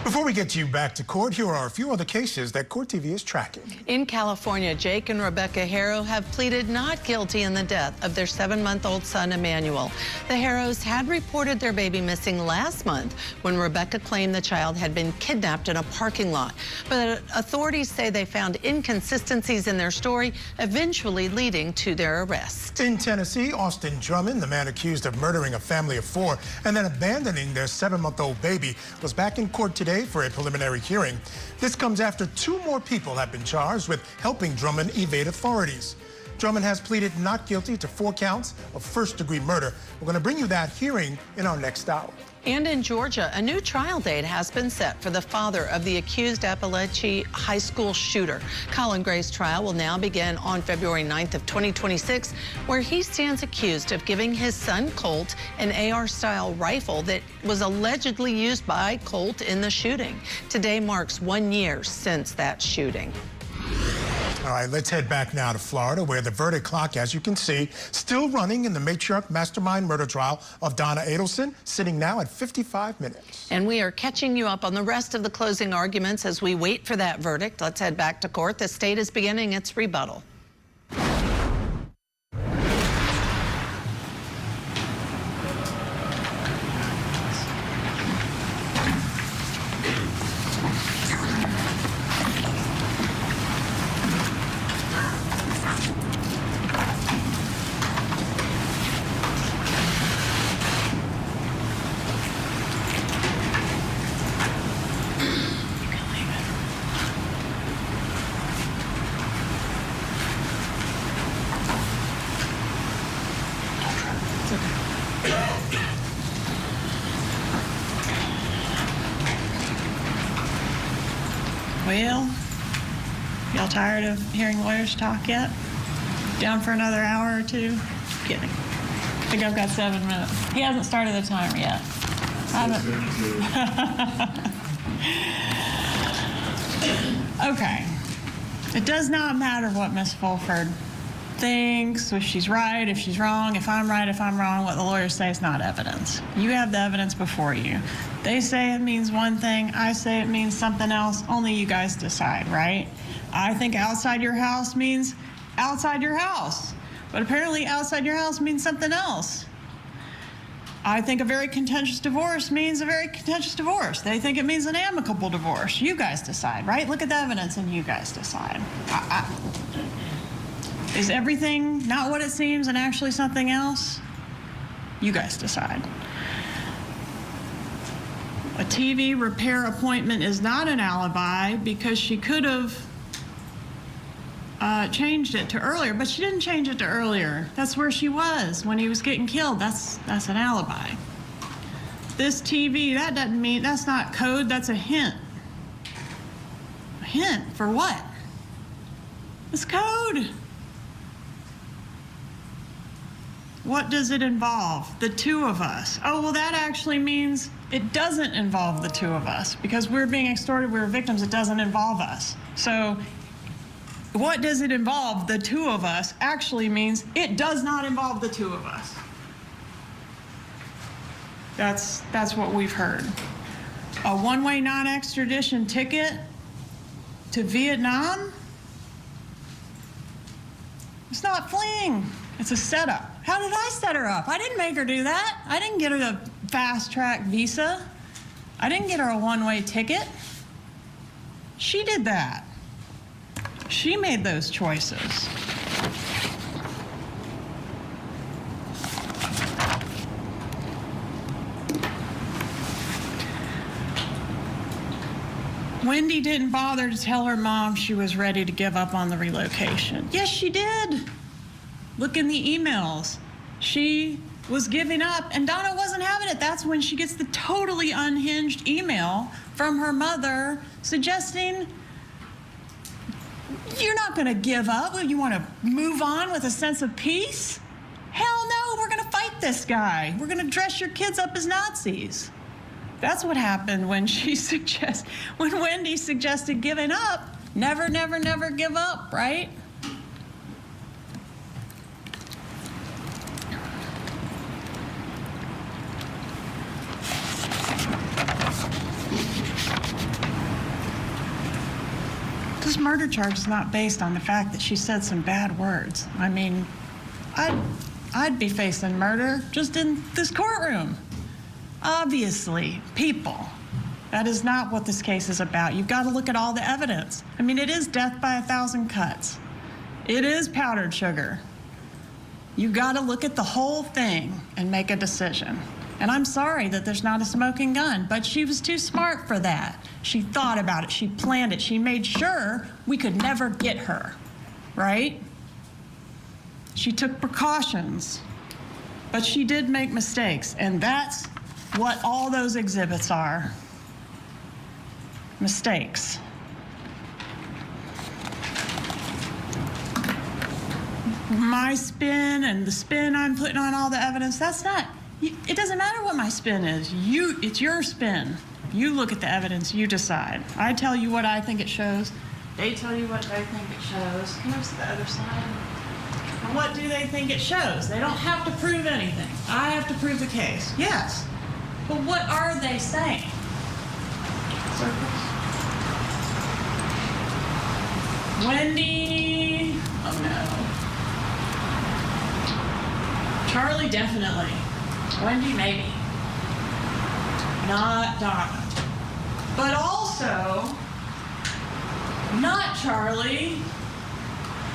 Before we get you back to court, here are a few other cases that Court TV is tracking. In California, Jake and Rebecca Harrow have pleaded not guilty in the death of their 7-month-old son, Emmanuel. The Harrows had reported their baby missing last month when Rebecca claimed the child had been kidnapped in a parking lot. But authorities say they found inconsistencies in their story, eventually leading to their arrest. In Tennessee, Austin Drummond, the man accused of murdering a family of 4 and then abandoning their 7-month-old baby, was back in court today for a preliminary hearing. This comes after 2 more people have been charged with helping Drummond evade authorities. Drummond has pleaded not guilty to 4 counts of first-degree murder. We're going to bring you that hearing in our next hour. And in Georgia, a new trial date has been set for the father of the accused Appalachia high school shooter. Colin Gray's trial will now begin on February 9th of 2026, where he stands accused of giving his son Colt an AR-style rifle that was allegedly used by Colt in the shooting. Today marks 1 year since that shooting. All right, let's head back now to Florida, where the verdict clock, as you can see, still running in the Matriarch Mastermind murder trial of Donna Adelson, sitting now at 55 minutes. And we are catching you up on the rest of the closing arguments as we wait for that verdict. Let's head back to court. The state is beginning its rebuttal. Well, y'all tired of hearing lawyers talk yet? Down for another hour or 2? Kidding. I think I've got 7 minutes. He hasn't started the timer yet. Okay. It does not matter what Miss Fulford thinks, if she's right, if she's wrong, if I'm right, if I'm wrong. What the lawyers say is not evidence. You have the evidence before you. They say it means one thing, I say it means something else. Only you guys decide, right? I think outside your house means outside your house, but apparently outside your house means something else. I think a very contentious divorce means a very contentious divorce. They think it means an amicable divorce. You guys decide, right? Look at the evidence and you guys decide. Is everything not what it seems and actually something else? You guys decide. A TV repair appointment is not an alibi because she could have changed it to earlier, but she didn't change it to earlier. That's where she was when he was getting killed. That's an alibi. This TV, that doesn't mean, that's not code, that's a hint. A hint for what? It's code. What does it involve? The 2 of us. Oh, well, that actually means it doesn't involve the 2 of us because we're being extorted, we're victims, it doesn't involve us. So what does it involve? The 2 of us actually means it does not involve the 2 of us. That's what we've heard. A one-way non-extradition ticket to Vietnam? It's not fleeing. It's a setup. How did I set her up? I didn't make her do that. I didn't get her a fast-track visa. I didn't get her a one-way ticket. She did that. She made those choices. Wendy didn't bother to tell her mom she was ready to give up on the relocation. Yes, she did. Look in the emails. She was giving up, and Donna wasn't having it. That's when she gets the totally unhinged email from her mother suggesting, you're not going to give up. You want to move on with a sense of peace? Hell no, we're going to fight this guy. We're going to dress your kids up as Nazis. That's what happened when when Wendy suggested giving up. Never, never, never give up, right? This murder charge is not based on the fact that she said some bad words. I mean, I'd be facing murder just in this courtroom. Obviously, people. That is not what this case is about. You've got to look at all the evidence. I mean, it is death by 1,000 cuts. It is powdered sugar. You've got to look at the whole thing and make a decision. And I'm sorry that there's not a smoking gun, but she was too smart for that. She thought about it, she planned it, she made sure we could never get her, right? She took precautions, but she did make mistakes, and that's what all those exhibits are. Mistakes. My spin and the spin I'm putting on all the evidence, that's not, it doesn't matter what my spin is. It's your spin. You look at the evidence, you decide. I tell you what I think it shows. They tell you what they think it shows. Here's the other side. And what do they think it shows? They don't have to prove anything. I have to prove the case. Yes. But what are they saying? Circles. Wendy. Oh no. Charlie, definitely. Wendy, maybe. Not Donna. But also, not Charlie.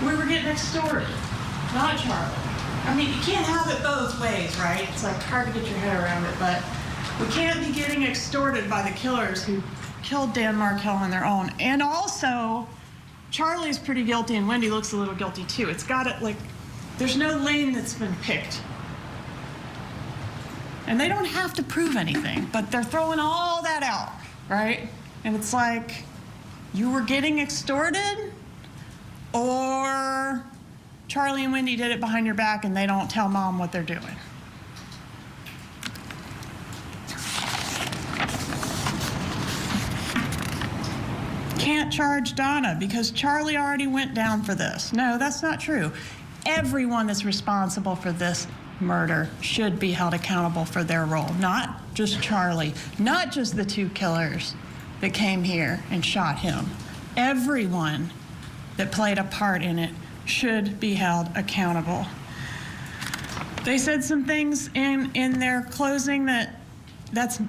We were getting extorted. Not Charlie. I mean, you can't have it both ways, right? It's like hard to get your head around it, but we can't be getting extorted by the killers who killed Dan Markel on their own. And also, Charlie's pretty guilty and Wendy looks a little guilty too. It's got it like, there's no lane that's been picked. And they don't have to prove anything, but they're throwing all that out, right? And it's like, you were getting extorted, or Charlie and Wendy did it behind your back and they don't tell mom what they're doing. Can't charge Donna because Charlie already went down for this. No, that's not true. Everyone that's responsible for this murder should be held accountable for their role, not just Charlie, not just the two killers that came here and shot him. Everyone that played a part in it should be held accountable. They said some things in their closing that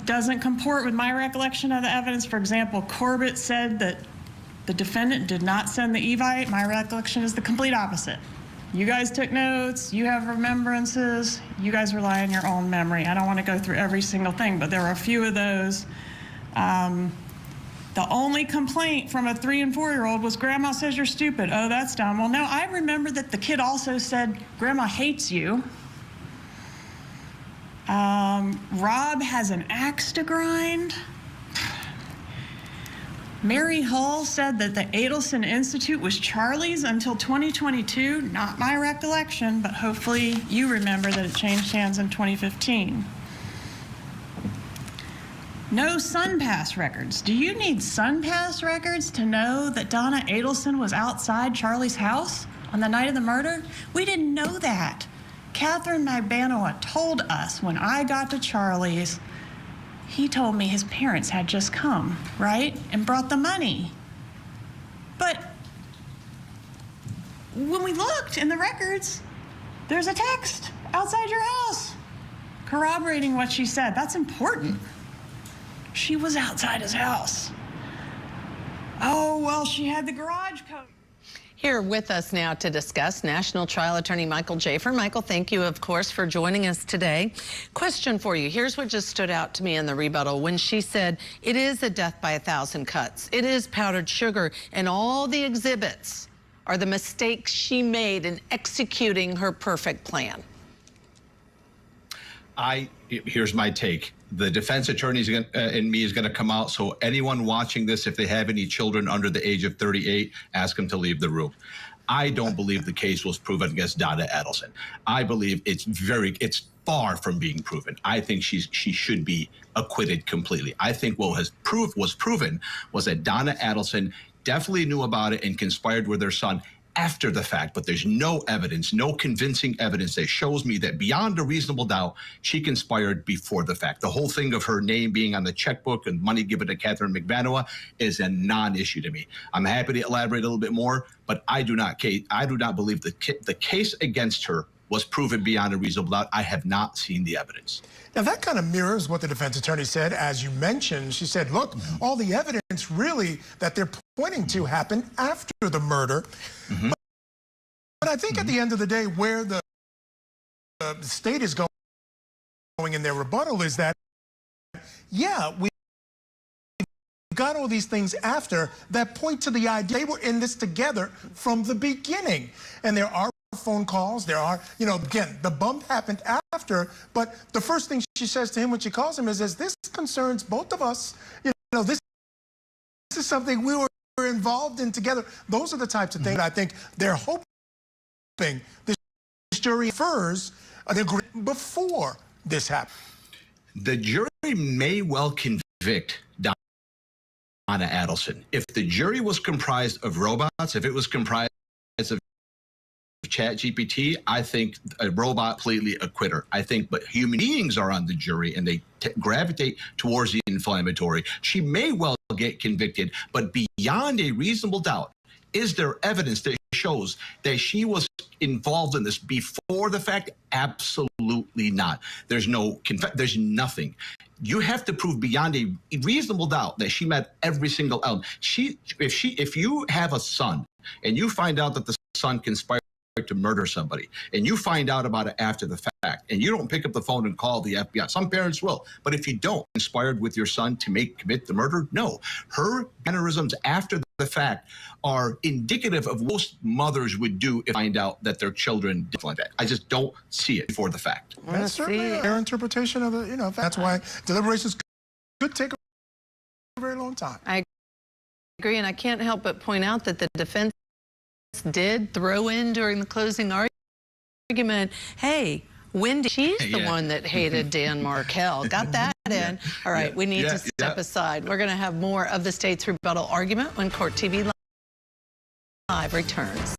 doesn't comport with my recollection of the evidence. For example, Corbett said that the defendant did not send the Evite. My recollection is the complete opposite. You guys took notes, you have remembrances, you guys rely on your own memory. I don't want to go through every single thing, but there were a few of those. The only complaint from a 3- and 4-year-old was, Grandma says you're stupid. Oh, that's dumb. Well, no, I remember that the kid also said, Grandma hates you. Rob has an axe to grind. Mary Hull said that the Adelson Institute was Charlie's until 2022. Not my recollection, but hopefully you remember that it changed hands in 2015. No SunPass records. Do you need SunPass records to know that Donna Adelson was outside Charlie's house on the night of the murder? We didn't know that. Catherine Nibanoa told us when I got to Charlie's. He told me his parents had just come, right? And brought the money. But when we looked in the records, there's a text outside your house corroborating what she said. That's important. She was outside his house. Oh, well, she had the garage code. Here with us now to discuss, National Trial Attorney Michael Jaffer. Michael, thank you, of course, for joining us today. Question for you. Here's what just stood out to me in the rebuttal when she said, it is a death by 1,000 cuts. It is powdered sugar, and all the exhibits are the mistakes she made in executing her perfect plan. Here's my take. The defense attorney in me is going to come out, so anyone watching this, if they have any children under the age of 38, ask them to leave the room. I don't believe the case was proven against Donna Adelson. I believe it's far from being proven. I think she should be acquitted completely. I think what was proven was that Donna Adelson definitely knew about it and conspired with her son after the fact, but there's no evidence, no convincing evidence that shows me that beyond a reasonable doubt, she conspired before the fact. The whole thing of her name being on the checkbook and money given to Catherine McVanoa is a non-issue to me. I'm happy to elaborate a little bit more, but I do not believe the case against her was proven beyond a reasonable doubt. I have not seen the evidence. Now, that kind of mirrors what the defense attorney said. As you mentioned, she said, look, all the evidence really that they're pointing to happened after the murder. But I think at the end of the day, where the state is going in their rebuttal is that, yeah, we got all these things after that point to the idea they were in this together from the beginning. And there are phone calls, there are, you know, again, the bump happened after, but the first thing she says to him when she calls him is, this concerns both of us. You know, this is something we were involved in together. Those are the types of things I think they're hoping this jury infers an agreement before this happened. The jury may well convict Donna Adelson. If the jury was comprised of robots, if it was comprised of ChatGPT, I think a robot completely a quitter. I think, but human beings are on the jury and they gravitate towards the inflammatory. She may well get convicted, but beyond a reasonable doubt, is there evidence that shows that she was involved in this before the fact? Absolutely not. There's there's nothing. You have to prove beyond a reasonable doubt that she met every single element. If you have a son and you find out that the son conspired to murder somebody, and you find out about it after the fact, and you don't pick up the phone and call the FBI. Some parents will, but if you don't, inspired with your son to commit the murder, no. Her mannerisms after the fact are indicative of what most mothers would do if they find out that their children did like that. I just don't see it before the fact. That's certainly their interpretation of the, you know, that's why deliberations could take a very long time. I agree, and I can't help but point out that the defense did throw in during the closing argument, hey, Wendy, she's the one that hated Dan Markel. Got that in. All right, we need to step aside. We're going to have more of the state's rebuttal argument when Court TV Live returns.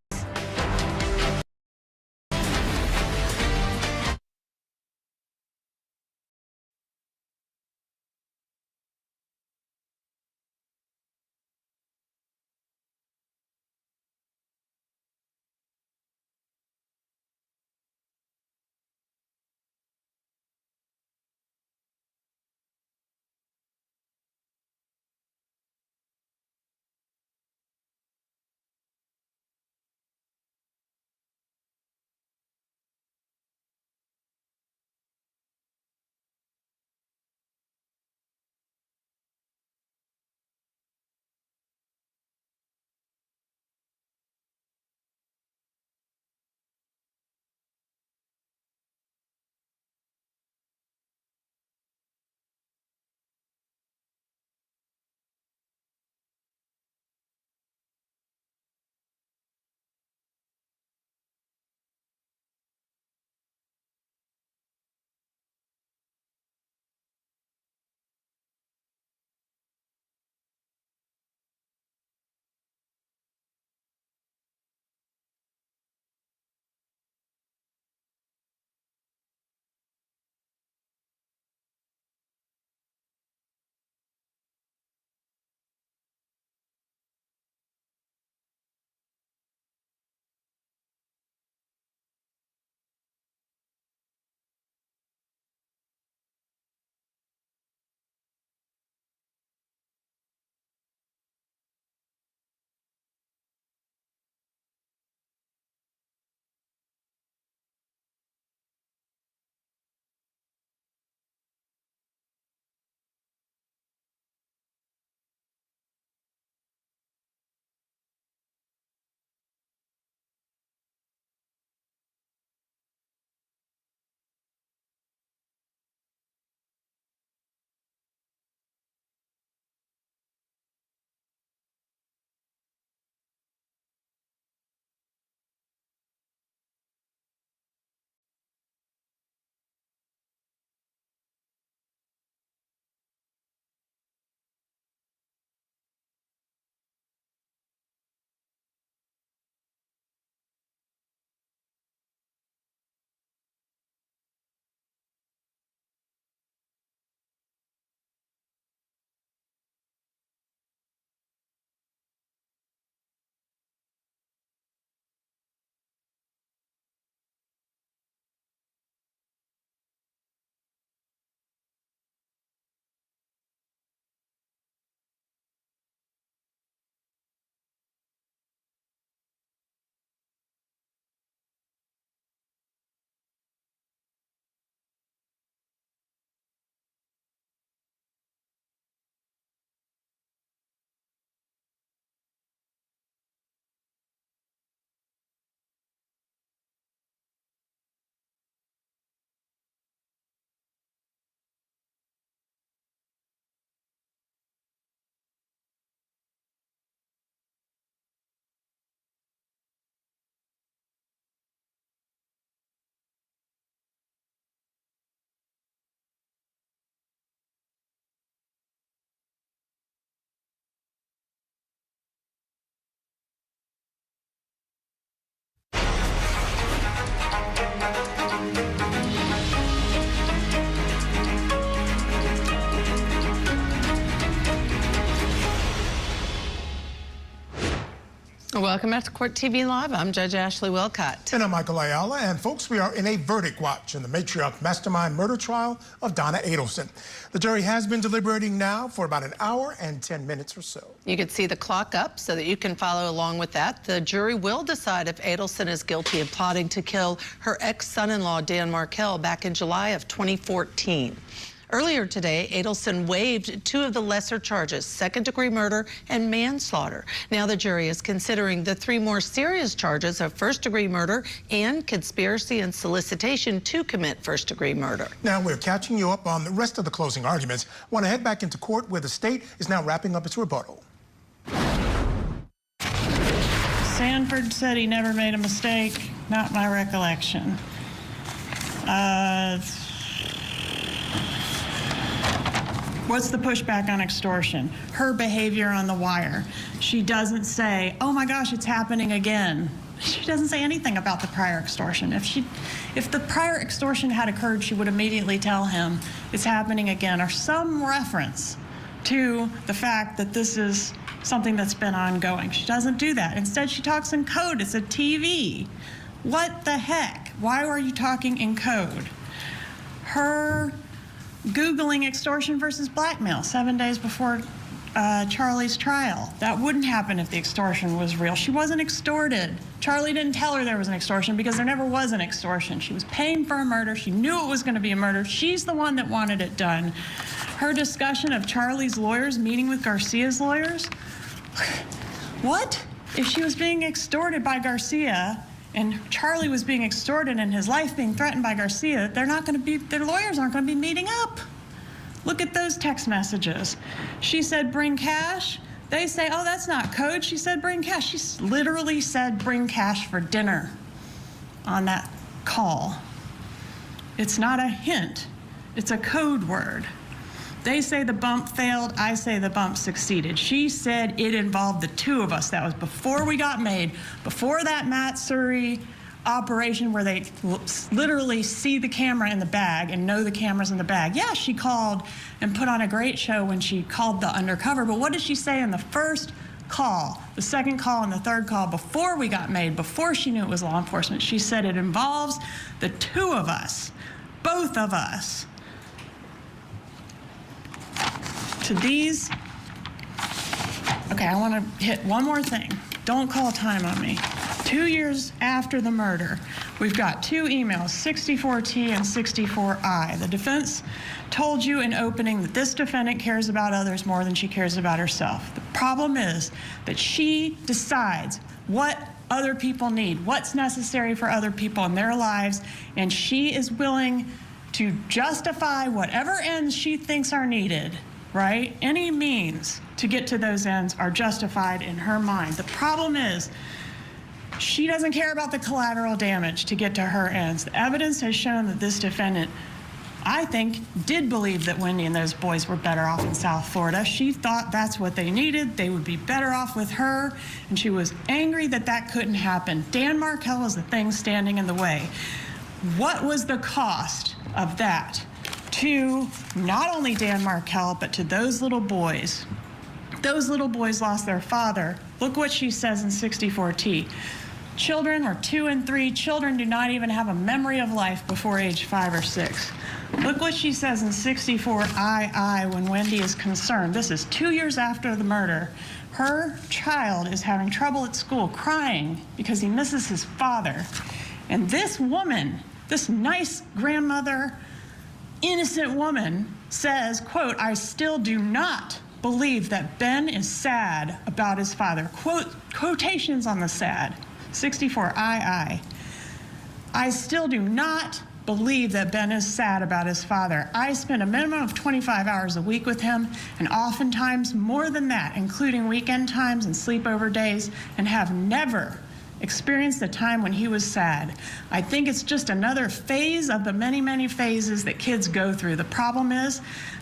Welcome back to Court TV Live. I'm Judge Ashley Wilcott. And I'm Michael Ayala. And folks, we are in a verdict watch in the Matriarch Mastermind murder trial of Donna Adelson. The jury has been deliberating now for about an hour and 10 minutes or so. You can see the clock up so that you can follow along with that. The jury will decide if Adelson is guilty of plotting to kill her ex-son-in-law, Dan Markel, back in July of 2014. Earlier today, Adelson waived 2 of the lesser charges, second-degree murder and manslaughter. Now the jury is considering the 3 more serious charges of first-degree murder and conspiracy and solicitation to commit first-degree murder. Now we're catching you up on the rest of the closing arguments. Want to head back into court where the state is now wrapping up its rebuttal. Sanford said he never made a mistake. Not my recollection. What's the pushback on extortion? Her behavior on the wire. She doesn't say, oh my gosh, it's happening again. She doesn't say anything about the prior extortion. If the prior extortion had occurred, she would immediately tell him it's happening again, or some reference to the fact that this is something that's been ongoing. She doesn't do that. Instead, she talks in code. It's a TV. What the heck? Why are you talking in code? Her Googling extortion versus blackmail 7 days before Charlie's trial. That wouldn't happen if the extortion was real. She wasn't extorted. Charlie didn't tell her there was an extortion because there never was an extortion. She was paying for a murder. She knew it was going to be a murder. She's the one that wanted it done. Her discussion of Charlie's lawyers meeting with Garcia's lawyers. What? If she was being extorted by Garcia and Charlie was being extorted and his life being threatened by Garcia, their lawyers aren't going to be meeting up. Look at those text messages. She said, bring cash. They say, oh, that's not code. She said, bring cash. She literally said, bring cash for dinner on that call. It's not a hint. It's a code word. They say the bump failed. I say the bump succeeded. She said it involved the 2 of us. That was before we got made, before that Matt Surrey operation where they literally see the camera in the bag and know the camera's in the bag. Yeah, she called and put on a great show when she called the undercover, but what did she say in the first call, the second call, and the third call before we got made, before she knew it was law enforcement? She said it involves the 2 of us, both of us. To these, okay, I want to hit one more thing. Don't call time on me. 2 years after the murder, we've got 2 emails, 64T and 64I. The defense told you in opening that this defendant cares about others more than she cares about herself. The problem is that she decides what other people need, what's necessary for other people in their lives, and she is willing to justify whatever ends she thinks are needed, right? Any means to get to those ends are justified in her mind. The problem is she doesn't care about the collateral damage to get to her ends. The evidence has shown that this defendant, I think, did believe that Wendy and those boys were better off in South Florida. She thought that's what they needed. They would be better off with her, and she was angry that that couldn't happen. Dan Markel was the thing standing in the way. What was the cost of that to not only Dan Markel, but to those little boys? Those little boys lost their father. Look what she says in 64T. Children are 2 and 3. Children do not even have a memory of life before age 5 or 6. Look what she says in 64II when Wendy is concerned. This is 2 years after the murder. Her child is having trouble at school, crying because he misses his father. And this woman, this nice grandmother, innocent woman, says, quote, I still do not believe that Ben is sad about his father. Quotations on the sad. 64II. I still do not believe that Ben is sad about his father. I spend a minimum of 25 hours a week with him, and oftentimes more than that, including weekend times and sleepover days, and have never experienced a time when he was sad. I think it's just another phase of the many, many phases that kids go through. The problem is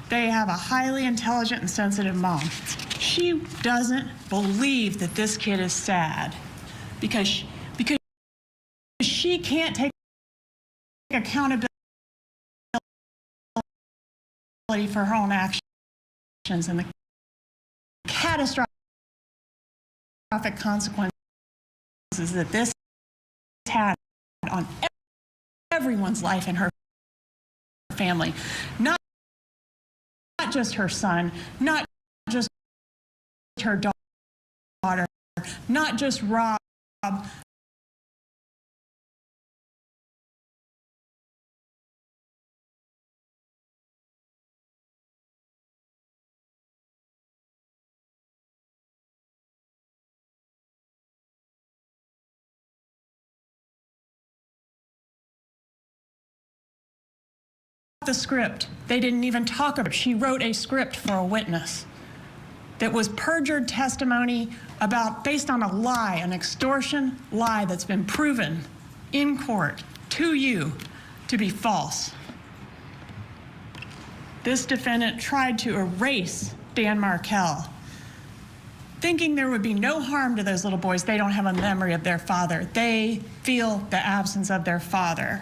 they have a highly intelligent and sensitive mom. She doesn't believe that this kid is sad because she can't take accountability for her own actions and the catastrophic consequences that this had on everyone's life in her family. Not just her son, not just her daughter, not just Rob. The script. They didn't even talk about it. She wrote a script for a witness that was perjured testimony based on a lie, an extortion lie that's been proven in court to you to be false. This defendant tried to erase Dan Markel, thinking there would be no harm to those little boys. They don't have a memory of their father. They feel the absence of their father.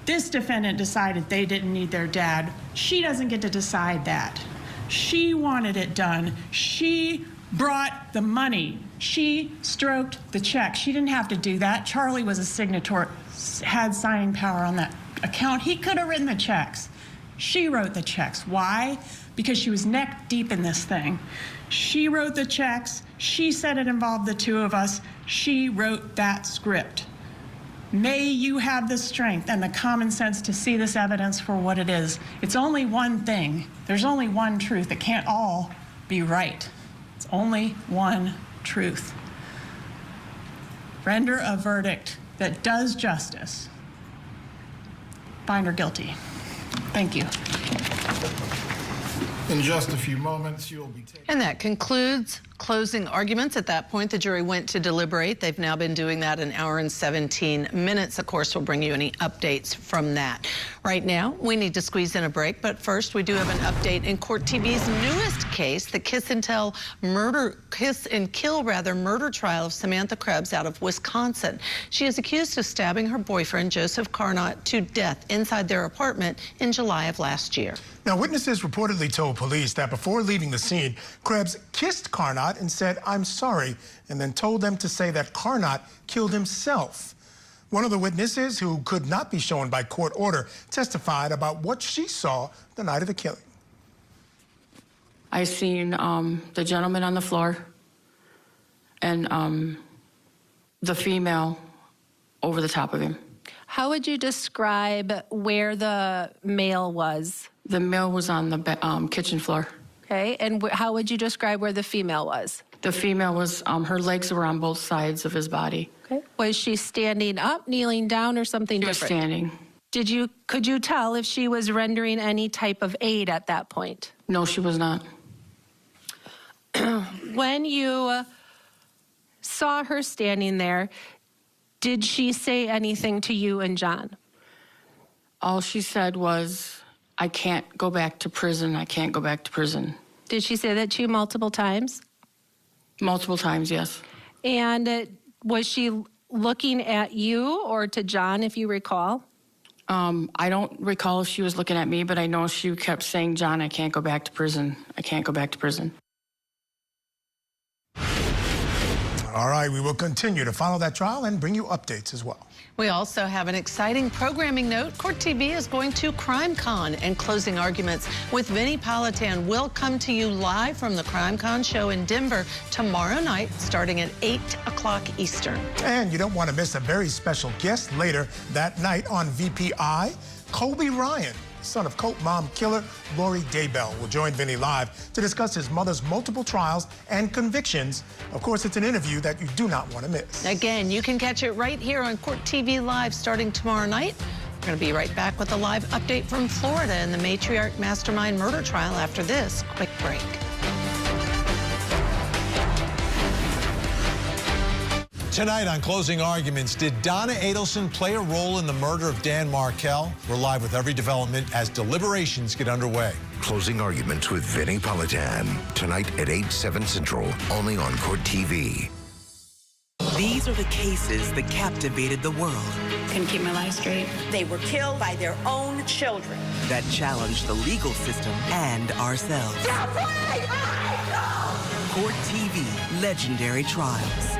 This defendant decided they didn't need their dad. She doesn't get to decide that. She wanted it done. She brought the money. She stroked the check. She didn't have to do that. Charlie was a signator, had signing power on that account. He could have written the checks. She wrote the checks. Why? Because she was neck deep in this thing. She wrote the checks. She said it involved the two of us. She wrote that script. May you have the strength and the common sense to see this evidence for what it is. It's only one thing. There's only one truth. It can't all be right. It's only one truth. Render a verdict that does justice. Find her guilty. Thank you. In just a few moments, you'll be taking... And that concludes closing arguments. At that point, the jury went to deliberate. They've now been doing that an hour and 17 minutes. Of course, we'll bring you any updates from that. Right now, we need to squeeze in a break, but first, we do have an update in Court TV's newest case, the kiss and kill murder trial of Samantha Krebs out of Wisconsin. She is accused of stabbing her boyfriend, Joseph Carnot, to death inside their apartment in July of last year. Now, witnesses reportedly told police that before leaving the scene, Krebs kissed Carnot and said, "I'm sorry," and then told them to say that Carnot killed himself. One of the witnesses, who could not be shown by court order, testified about what she saw the night of the killing. I seen the gentleman on the floor and the female over the top of him. How would you describe where the male was? The male was on the kitchen floor. Okay, and how would you describe where the female was? The female was, her legs were on both sides of his body. Okay. Was she standing up, kneeling down, or something different? She was standing. Could you tell if she was rendering any type of aid at that point? No, she was not. When you saw her standing there, did she say anything to you and John? All she said was, "I can't go back to prison. I can't go back to prison." Did she say that to you multiple times? Multiple times, yes. And was she looking at you or to John, if you recall? I don't recall if she was looking at me, but I know she kept saying, "John, I can't go back to prison. I can't go back to prison." All right, we will continue to follow that trial and bring you updates as well. We also have an exciting programming note. Court TV is going to CrimeCon, and closing arguments with Vinnie Politan will come to you live from the CrimeCon show in Denver tomorrow night, starting at 8 o'clock Eastern. And you don't want to miss a very special guest later that night on VPI. Kobe Ryan, son of Cont mom killer Lori Daybell, will join Vinny live to discuss his mother's multiple trials and convictions. Of course, it's an interview that you do not want to miss. Again, you can catch it right here on Court TV Live starting tomorrow night. We're going to be right back with a live update from Florida and the Matriarch Mastermind murder trial after this quick break. Tonight on Closing Arguments, did Donna Adelson play a role in the murder of Dan Markel? We're live with every development as deliberations get underway. Closing Arguments with Vinnie Politan. Tonight at 8, 7 Central, only on Court TV. These are the cases that captivated the world. Couldn't keep my life straight. They were killed by their own children. That challenged the legal system and ourselves. Court TV, Legendary Trials.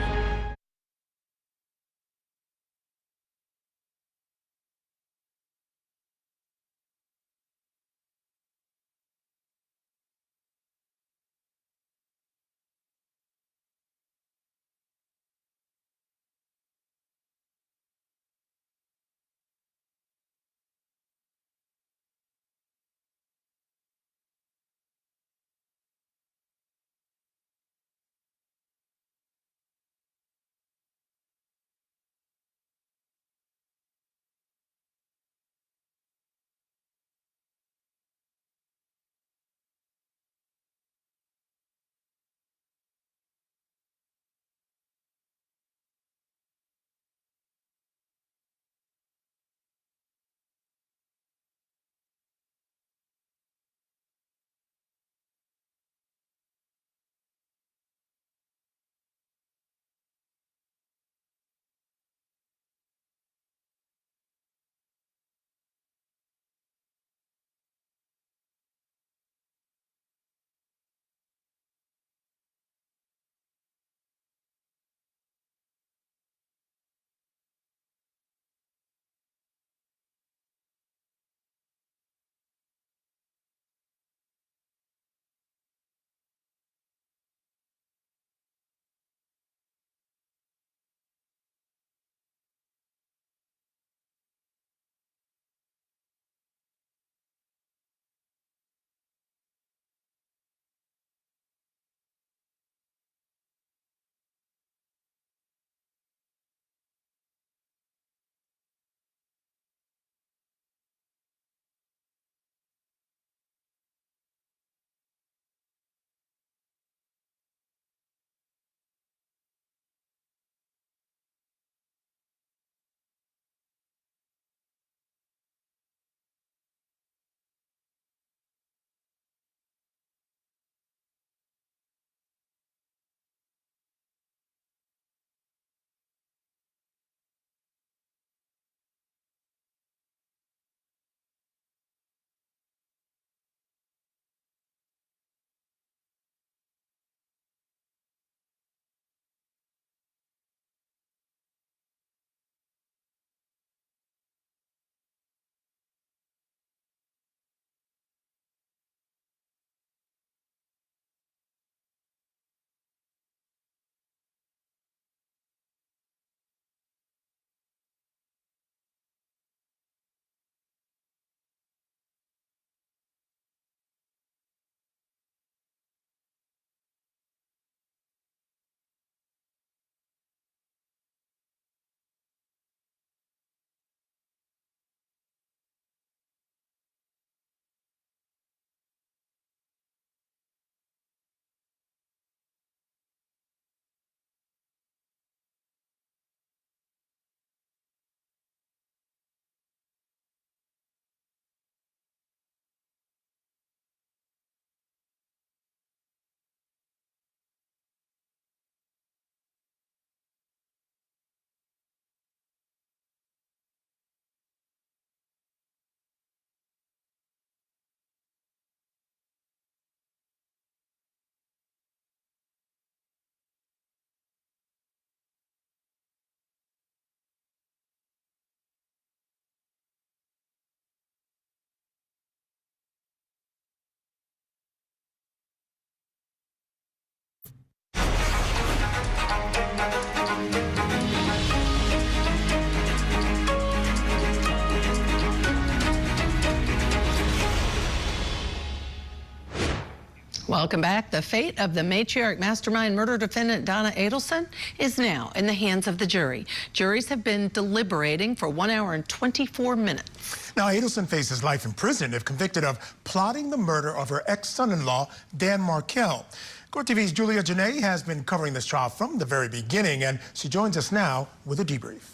Welcome back. The fate of the Matriarch Mastermind murder defendant Donna Adelson is now in the hands of the jury. Juries have been deliberating for 1 hour and 24 minutes. Now, Adelson faces life in prison if convicted of plotting the murder of her ex-son-in-law, Dan Markel. Court TV's Julia Janae has been covering this trial from the very beginning, and she joins us now with a debrief.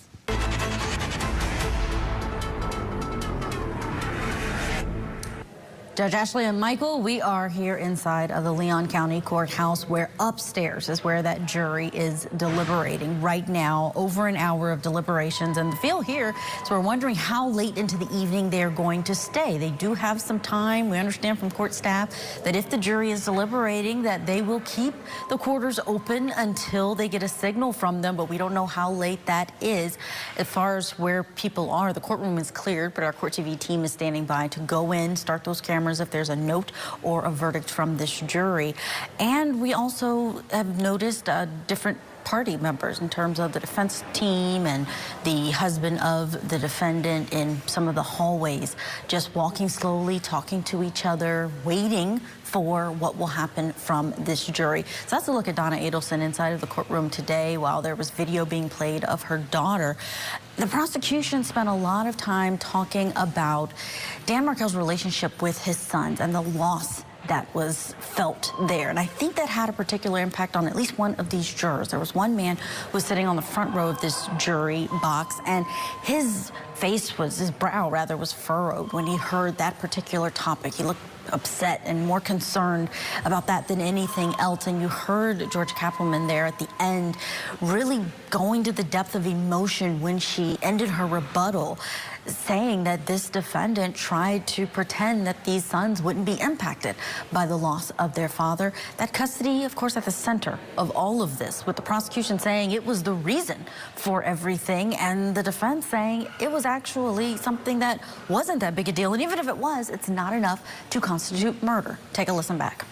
Judge Ashley and Michael, we are here inside of the Leon County Courthouse, where upstairs is where that jury is deliberating right now. Over an hour of deliberations, and the feel here is we're wondering how late into the evening they're going to stay. They do have some time. We understand from court staff that if the jury is deliberating, that they will keep the quarters open until they get a signal from them, but we don't know how late that is. As far as where people are, the courtroom is cleared, but our Court TV team is standing by to go in, start those cameras if there's a note or a verdict from this jury. And we also have noticed different party members in terms of the defense team and the husband of the defendant in some of the hallways, just walking slowly, talking to each other, waiting for what will happen from this jury. So that's a look at Donna Adelson inside of the courtroom today while there was video being played of her daughter. The prosecution spent a lot of time talking about Dan Markel's relationship with his sons and the loss that was felt there. And I think that had a particular impact on at least one of these jurors. There was one man who was sitting on the front row of this jury box, and his brow rather, was furrowed when he heard that particular topic. He looked upset and more concerned about that than anything else. And you heard George Cappleman there at the end really going to the depth of emotion when she ended her rebuttal, saying that this defendant tried to pretend that these sons wouldn't be impacted by the loss of their father. That custody, of course, at the center of all of this, with the prosecution saying it was the reason for everything, and the defense saying it was actually something that wasn't that big a deal. And even if it was, it's not enough to constitute murder. Take a listen back.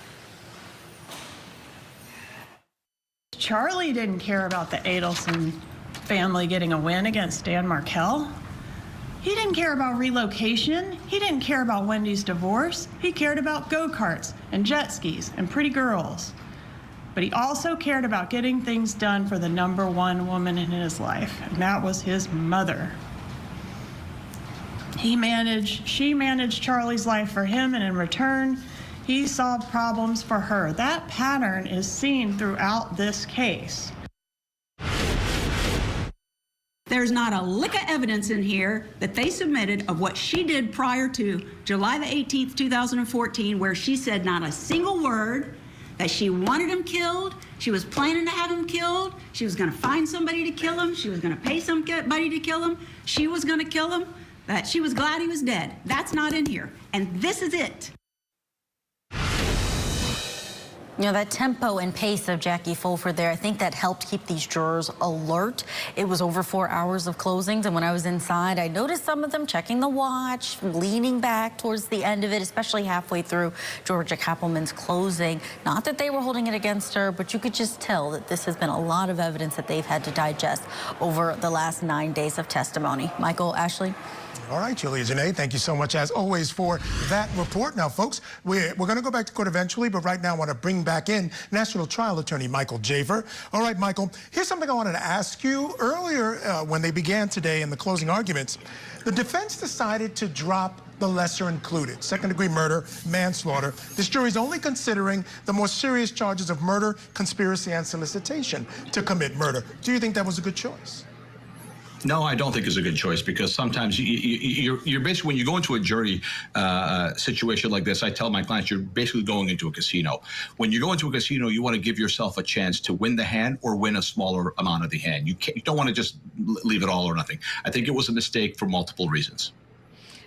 Charlie didn't care about the Adelson family getting a win against Dan Markel. He didn't care about relocation. He didn't care about Wendy's divorce. He cared about go-karts and jet skis and pretty girls. But he also cared about getting things done for the number one woman in his life, and that was his mother. She managed Charlie's life for him, and in return, he solved problems for her. That pattern is seen throughout this case. There's not a lick of evidence in here that they submitted of what she did prior to July the 18th, 2014, where she said not a single word, that she wanted him killed, she was planning to have him killed, she was going to find somebody to kill him, she was going to pay somebody to kill him, she was going to kill him, that she was glad he was dead. That's not in here. And this is it. You know, that tempo and pace of Jackie Fulford there, I think that helped keep these jurors alert. It was over 4 hours of closings, and when I was inside, I noticed some of them checking the watch, leaning back towards the end of it, especially halfway through Georgia Cappleman's closing. Not that they were holding it against her, but you could just tell that this has been a lot of evidence that they've had to digest over the last 9 days of testimony. Michael, Ashley? All right, Julia Janae, thank you so much, as always, for that report. Now, folks, we're going to go back to court eventually, but right now I want to bring back in National Trial Attorney Michael Javer. All right, Michael, here's something I wanted to ask you. Earlier, when they began today in the closing arguments, the defense decided to drop the lesser included, second-degree murder, manslaughter. This jury's only considering the more serious charges of murder, conspiracy, and solicitation to commit murder. Do you think that was a good choice? No, I don't think it's a good choice, because sometimes you're basically, when you go into a jury situation like this, I tell my clients, you're basically going into a casino. When you go into a casino, you want to give yourself a chance to win the hand or win a smaller amount of the hand. You don't want to just leave it all or nothing. I think it was a mistake for multiple reasons.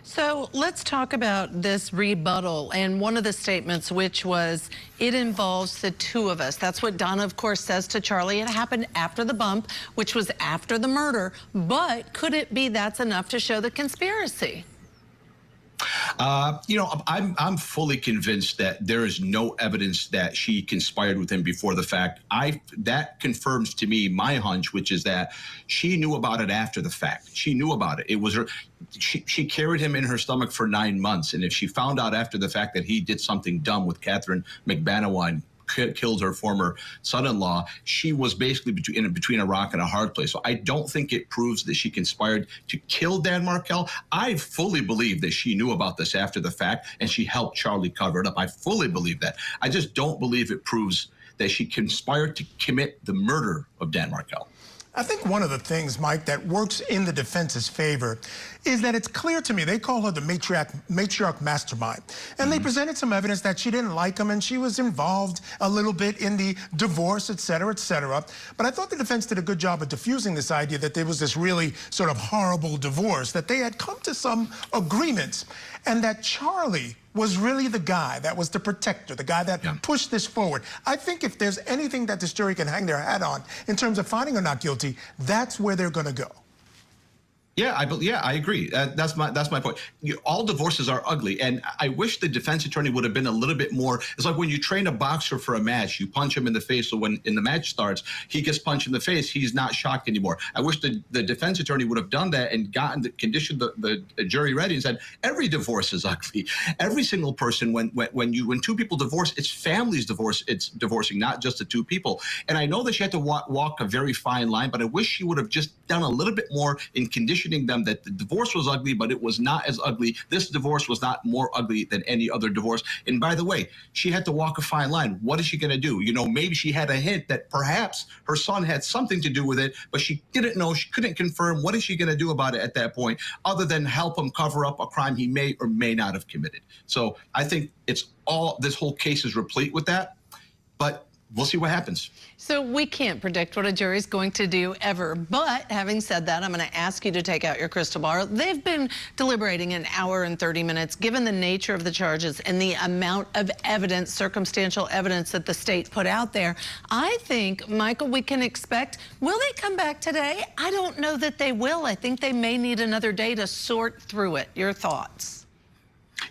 So let's talk about this rebuttal, and one of the statements, which was, it involves the two of us. That's what Donna, of course, says to Charlie. It happened after the bump, which was after the murder, but could it be that's enough to show the conspiracy? You know, I'm fully convinced that there is no evidence that she conspired with him before the fact. That confirms to me my hunch, which is that she knew about it after the fact. She knew about it. It was her. She carried him in her stomach for 9 months, and if she found out after the fact that he did something dumb with Catherine McBanawan, killed her former son-in-law, she was basically between a rock and a hard place. So I don't think it proves that she conspired to kill Dan Markel. I fully believe that she knew about this after the fact and she helped Charlie cover it up. I fully believe that. I just don't believe it proves that she conspired to commit the murder of Dan Markel. I think one of the things, Mike, that works in the defense's favor is that it's clear to me, they call her the Matriarch Mastermind. And they presented some evidence that she didn't like him and she was involved a little bit in the divorce, et cetera, et cetera. But I thought the defense did a good job of diffusing this idea that there was this really sort of horrible divorce, that they had come to some agreements, and that Charlie was really the guy that was the protector, the guy that pushed this forward. I think if there's anything that this jury can hang their hat on in terms of finding her not guilty, that's where they're going to go. Yeah, I agree. That's my point. All divorces are ugly, and I wish the defense attorney would have been a little bit more. It's like when you train a boxer for a match, you punch him in the face, so when the match starts, he gets punched in the face, he's not shocked anymore. I wish the defense attorney would have done that and conditioned the jury ready and said, every divorce is ugly. Every single person, when two people divorce, it's families divorce. It's divorcing, not just the two people. And I know that she had to walk a very fine line, but I wish she would have just done a little bit more in conditioning them that the divorce was ugly, but it was not as ugly. This divorce was not more ugly than any other divorce. And by the way, she had to walk a fine line. What is she going to do? You know, maybe she had a hint that perhaps her son had something to do with it, but she didn't know. She couldn't confirm. What is she going to do about it at that point, other than help him cover up a crime he may or may not have committed? So I think this whole case is replete with that, but we'll see what happens. So we can't predict what a jury's going to do ever. But having said that, I'm going to ask you to take out your crystal ball. They've been deliberating an hour and 30 minutes. Given the nature of the charges and the amount of evidence, circumstantial evidence that the state put out there, I think, Michael, we can expect, will they come back today? I don't know that they will. I think they may need another day to sort through it. Your thoughts?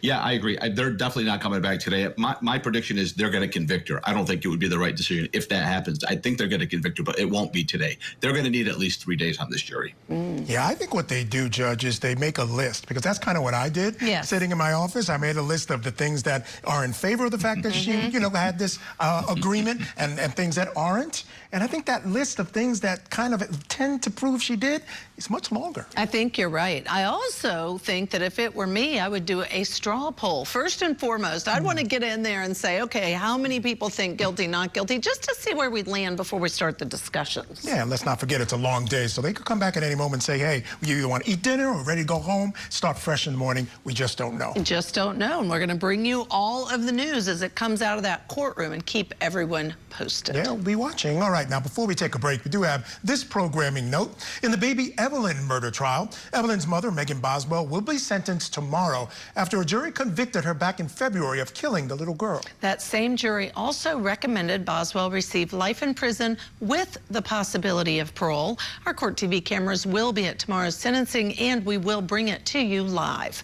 Yeah, I agree. They're definitely not coming back today. My prediction is they're going to convict her. I don't think it would be the right decision if that happens. I think they're going to convict her, but it won't be today. They're going to need at least 3 days on this jury. Yeah, I think what they do, Judge, is they make a list, because that's kind of what I did. Sitting in my office, I made a list of the things that are in favor of the fact that she, had this agreement and things that aren't. And I think that list of things that kind of tend to prove she did is much longer. I think you're right. I also think that if it were me, I would do a straw poll. First and foremost, I'd want to get in there and say, okay, how many people think guilty, not guilty, just to see where we'd land before we start the discussions. Yeah, and let's not forget it's a long day, so they could come back at any moment and say, hey, you either want to eat dinner or ready to go home, start fresh in the morning. We just don't know. Just don't know, and we're going to bring you all of the news as it comes out of that courtroom and keep everyone posted. Yeah, we'll be watching. All right, now before we take a break, we do have this programming note. In the baby Evelyn murder trial, Evelyn's mother, Megan Boswell, will be sentenced tomorrow after a jury convicted her back in February of killing the little girl. That same jury also recommended Boswell receive life in prison with the possibility of parole. Our Court TV cameras will be at tomorrow's sentencing, and we will bring it to you live.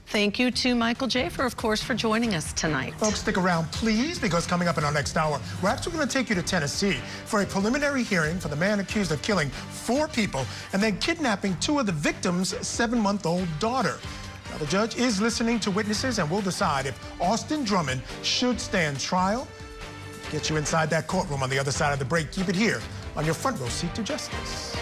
Thank you to Michael Jaffer, of course, for joining us tonight. Folks, stick around, please, because coming up in our next hour, we're actually going to take you to Tennessee for a preliminary hearing for the man accused of killing 4 people and then kidnapping 2 of the victims' 7-month-old daughter. Now, the judge is listening to witnesses and will decide if Austin Drummond should stand trial. Get you inside that courtroom on the other side of the break. Keep it here on your front row seat to justice.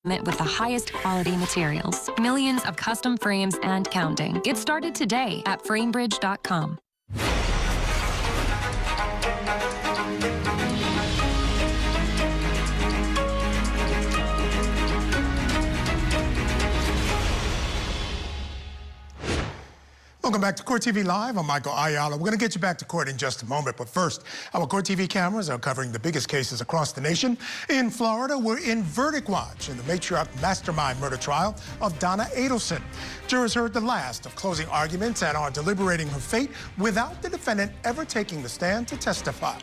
with the highest quality materials. Millions of custom frames and counting. Get started today at framebridge.com. Welcome back to Court TV Live. I'm Michael Ayala. We're going to get you back to court in just a moment, but first, our Court TV cameras are covering the biggest cases across the nation. In Florida, we're in verdict watch in the Matriarch Mastermind murder trial of Donna Adelson. Jurors heard the last of closing arguments and are deliberating her fate without the defendant ever taking the stand to testify.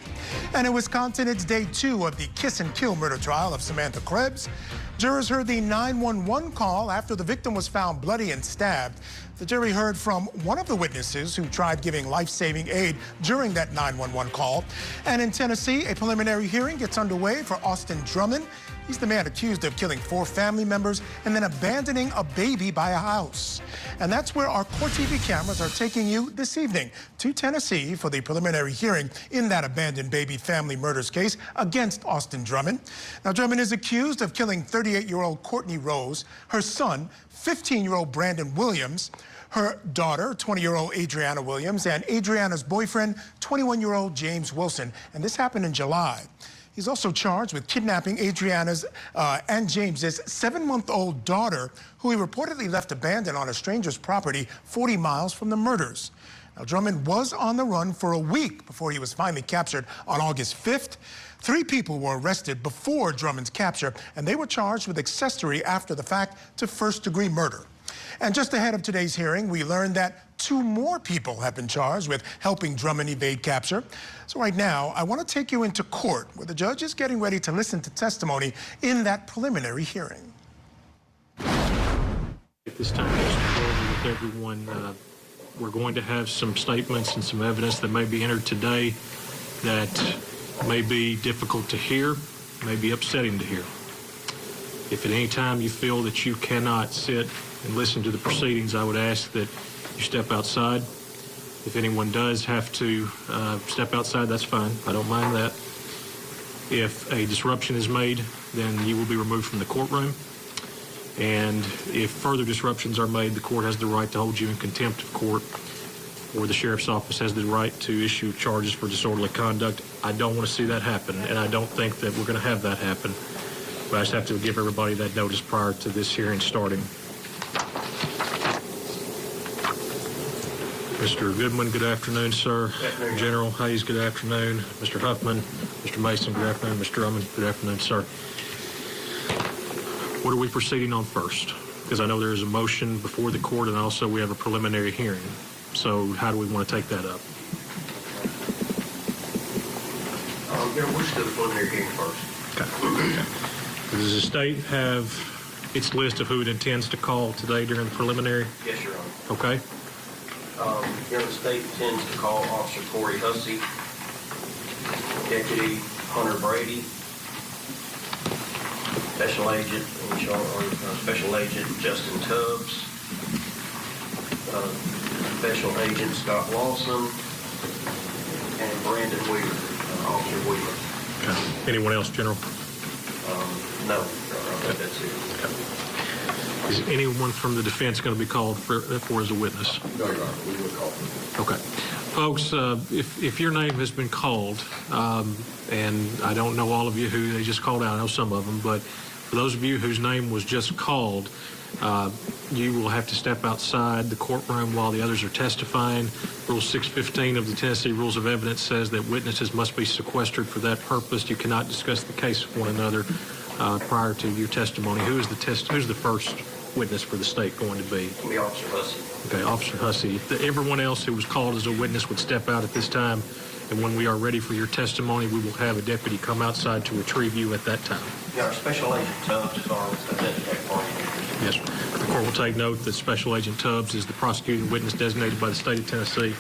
And in Wisconsin, it's day 2 of the kiss and kill murder trial of Samantha Krebs. Jurors heard the 911 call after the victim was found bloody and stabbed. The jury heard from one of the witnesses who tried giving life-saving aid during that 911 call. And in Tennessee, a preliminary hearing gets underway for Austin Drummond. He's the man accused of killing 4 family members and then abandoning a baby by a house. And that's where our Court TV cameras are taking you this evening to Tennessee for the preliminary hearing in that abandoned baby family murders case against Austin Drummond. Now, Drummond is accused of killing 38-year-old Courtney Rose, her son, 15-year-old Brandon Williams, her daughter, 20-year-old Adriana Williams, and Adriana's boyfriend, 21-year-old James Wilson. And this happened in July. He's also charged with kidnapping Adriana's and James's 7-month-old daughter, who he reportedly left abandoned on a stranger's property 40 miles from the murders. Now, Drummond was on the run for a week before he was finally captured on August 5th. 3 people were arrested before Drummond's capture, and they were charged with accessory after the fact to first-degree murder. And just ahead of today's hearing, we learned that 2 more people have been charged with helping Drummond evade capture. So right now, I want to take you into court where the judge is getting ready to listen to testimony in that preliminary hearing. At this time, just to go over with everyone, we're going to have some statements and some evidence that may be entered today that may be difficult to hear, may be upsetting to hear. If at any time you feel that you cannot sit and listen to the proceedings, I would ask that you step outside. If anyone does have to step outside, that's fine. I don't mind that. If a disruption is made, then you will be removed from the courtroom. And if further disruptions are made, the court has the right to hold you in contempt of court, or the sheriff's office has the right to issue charges for disorderly conduct. I don't want to see that happen, and I don't think that we're going to have that happen. But I just have to give everybody that notice prior to this hearing starting. Mr. Goodman, good afternoon, sir. Good afternoon. General Hayes, good afternoon. Mr. Huffman, Mr. Mason, good afternoon. Mr. Drummond, good afternoon, sir. What are we proceeding on first? Because I know there is a motion before the court, and also we have a preliminary hearing. So how do we want to take that up? We'll just do the preliminary hearing first. Okay. Does the state have its list of who it intends to call today during the preliminary? Yes, Your Honor. Okay. Here the state intends to call Officer Corey Hussey, Deputy Hunter Brady, Special Agent Special Agent Justin Tubbs, Special Agent Scott Lawson, and Brandon Wheeler, Officer Wheeler. Okay. Anyone else, General? No, that's it. Okay. Is anyone from the defense going to be called for as a witness? No, Your Honor, we will call. Okay. Folks, if your name has been called, and I don't know all of you who they just called out, I know some of them, but for those of you whose name was just called, you will have to step outside the courtroom while the others are testifying. Rule 615 of the Tennessee Rules of Evidence says that witnesses must be sequestered for that purpose. You cannot discuss the case with one another prior to your testimony. Who's the first witness for the state going to be? It'll be Officer Hussey. Okay, Officer Hussey. Everyone else who was called as a witness would step out at this time, and when we are ready for your testimony, we will have a deputy come outside to retrieve you at that time. Yeah, our Special Agent Tubbs is our identified party. Yes, sir. The court will take note that Special Agent Tubbs is the prosecuting witness designated by the state of Tennessee.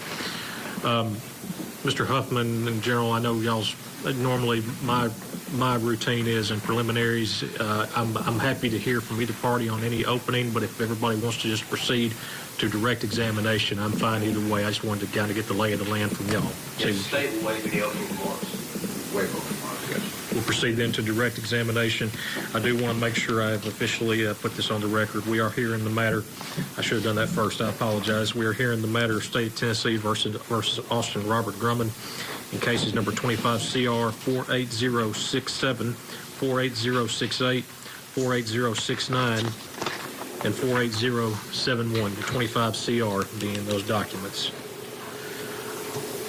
Mr. Huffman and General, I know y'all's normally my routine is in preliminaries. I'm happy to hear from either party on any opening, but if everybody wants to just proceed to direct examination, I'm fine either way. I just wanted to kind of get the lay of the land from y'all. Yes, the state will waive any opening remarks. Waive opening remarks, yes. Well, proceed then to direct examination. I do want to make sure I have officially put this on the record. We are hearing the matter. I should have done that first. I apologize. We are hearing the matter of State of Tennessee versus Austin Robert Grumman in cases number 25 CR 48067, 48068, 48069, and 48071. The 25 CR being those documents.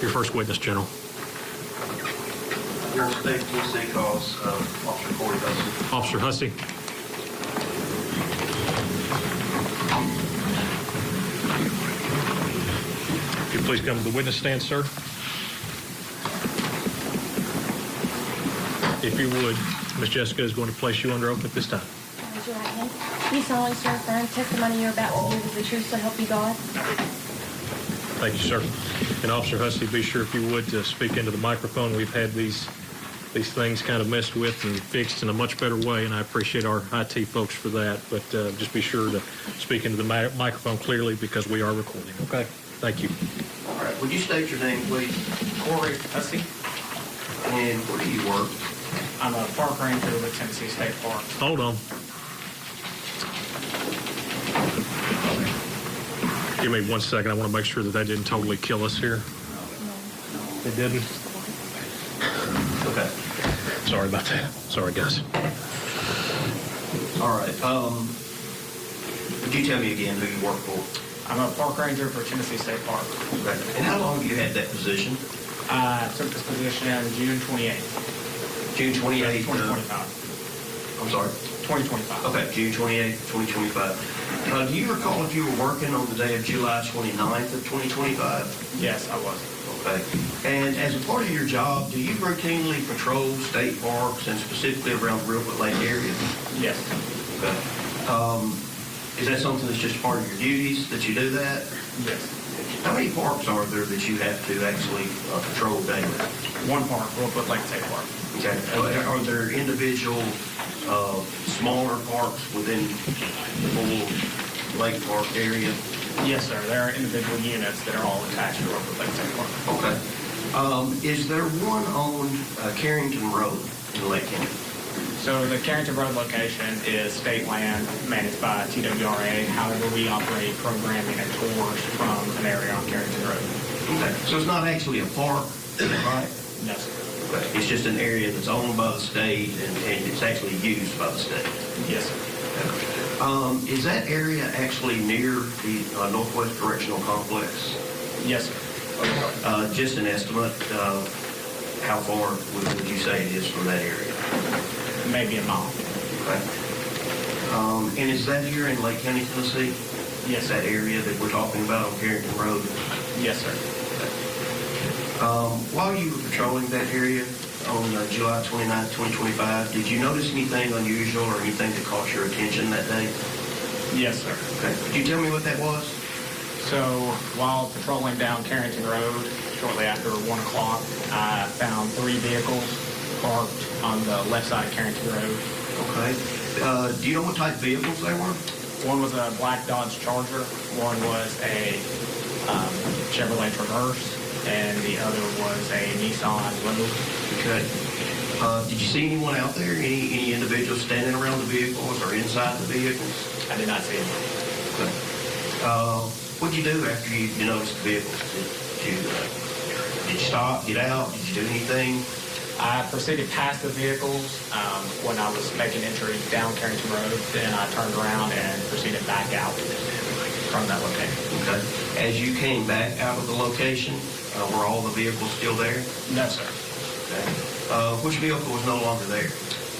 Your first witness, General. Your State of Tennessee calls Officer Corey Hussey. Officer Hussey. If you please come to the witness stand, sir. If you would, Ms. Jessica is going to place you under oath at this time. Raise your right hand. You solemnly swear affirm testimony you're about to give is the truth, so help you God. Thank you, sir. And Officer Hussey, be sure, if you would, to speak into the microphone. We've had these things kind of messed with and fixed in a much better way, and I appreciate our IT folks for that. But just be sure to speak into the microphone clearly because we are recording. Okay? Thank you. All right. Would you state your name, please? Corey Hussey. And where do you work? I'm a park ranger with Tennessee State Park. Hold on. Give me 1 second. I want to make sure that didn't totally kill us here. It didn't? Okay. Sorry about that. Sorry, guys. All right. Would you tell me again who you work for? I'm a park ranger for Tennessee State Park. Okay. And how long have you had that position? I took this position June 28th. June 28th? 2025. I'm sorry? 2025. Okay, June 28th, 2025. Do you recall if you were working on the day of July 29th of 2025? Yes, I was. Okay. And as a part of your job, do you routinely patrol state parks and specifically around the Rebuttal Lake area? Yes. Okay. Is that something that's just part of your duties that you do that? Yes. How many parks are there that you have to actually patrol daily? One park, Rebuttal Lake State Park. Okay. Are there individual smaller parks within the full Lake Park area? Yes, sir. There are individual units that are all attached to Rebuttal Lake State Park. Okay. Is there one on Carrington Road in Lake County? So the Carrington Road location is state land managed by TWRA. However, we operate programming and tours from an area on Carrington Road. Okay. So it's not actually a park, right? No, sir. Okay. It's just an area that's owned by the state and it's actually used by the state. Yes, sir. Okay. Is that area actually near the Northwest Correctional Complex? Yes, sir. Just an estimate, how far would you say it is from that area? Maybe a mile. Okay. And is that here in Lake County, Tennessee? Yes. That area that we're talking about on Carrington Road? Yes, sir. Okay. While you were patrolling that area on July 29th, 2025, did you notice anything unusual or anything that caught your attention that day? Yes, sir. Okay. Could you tell me what that was? So while patrolling down Carrington Road, shortly after 1 o'clock, I found 3 vehicles parked on the left side of Carrington Road. Okay. Do you know what type of vehicles they were? One was a black Dodge Charger, one was a Chevrolet Traverse, and the other was a Nissan Rogue. Okay. Did you see anyone out there? Any individuals standing around the vehicles or inside the vehicles? I did not see anyone. Okay. What'd you do after you noticed the vehicles? Did you stop, get out? Did you do anything? I proceeded past the vehicles when I was making entry down Carrington Road. Then I turned around and proceeded back out from that location. Okay. As you came back out of the location, were all the vehicles still there? No, sir. Okay. Which vehicle was no longer there?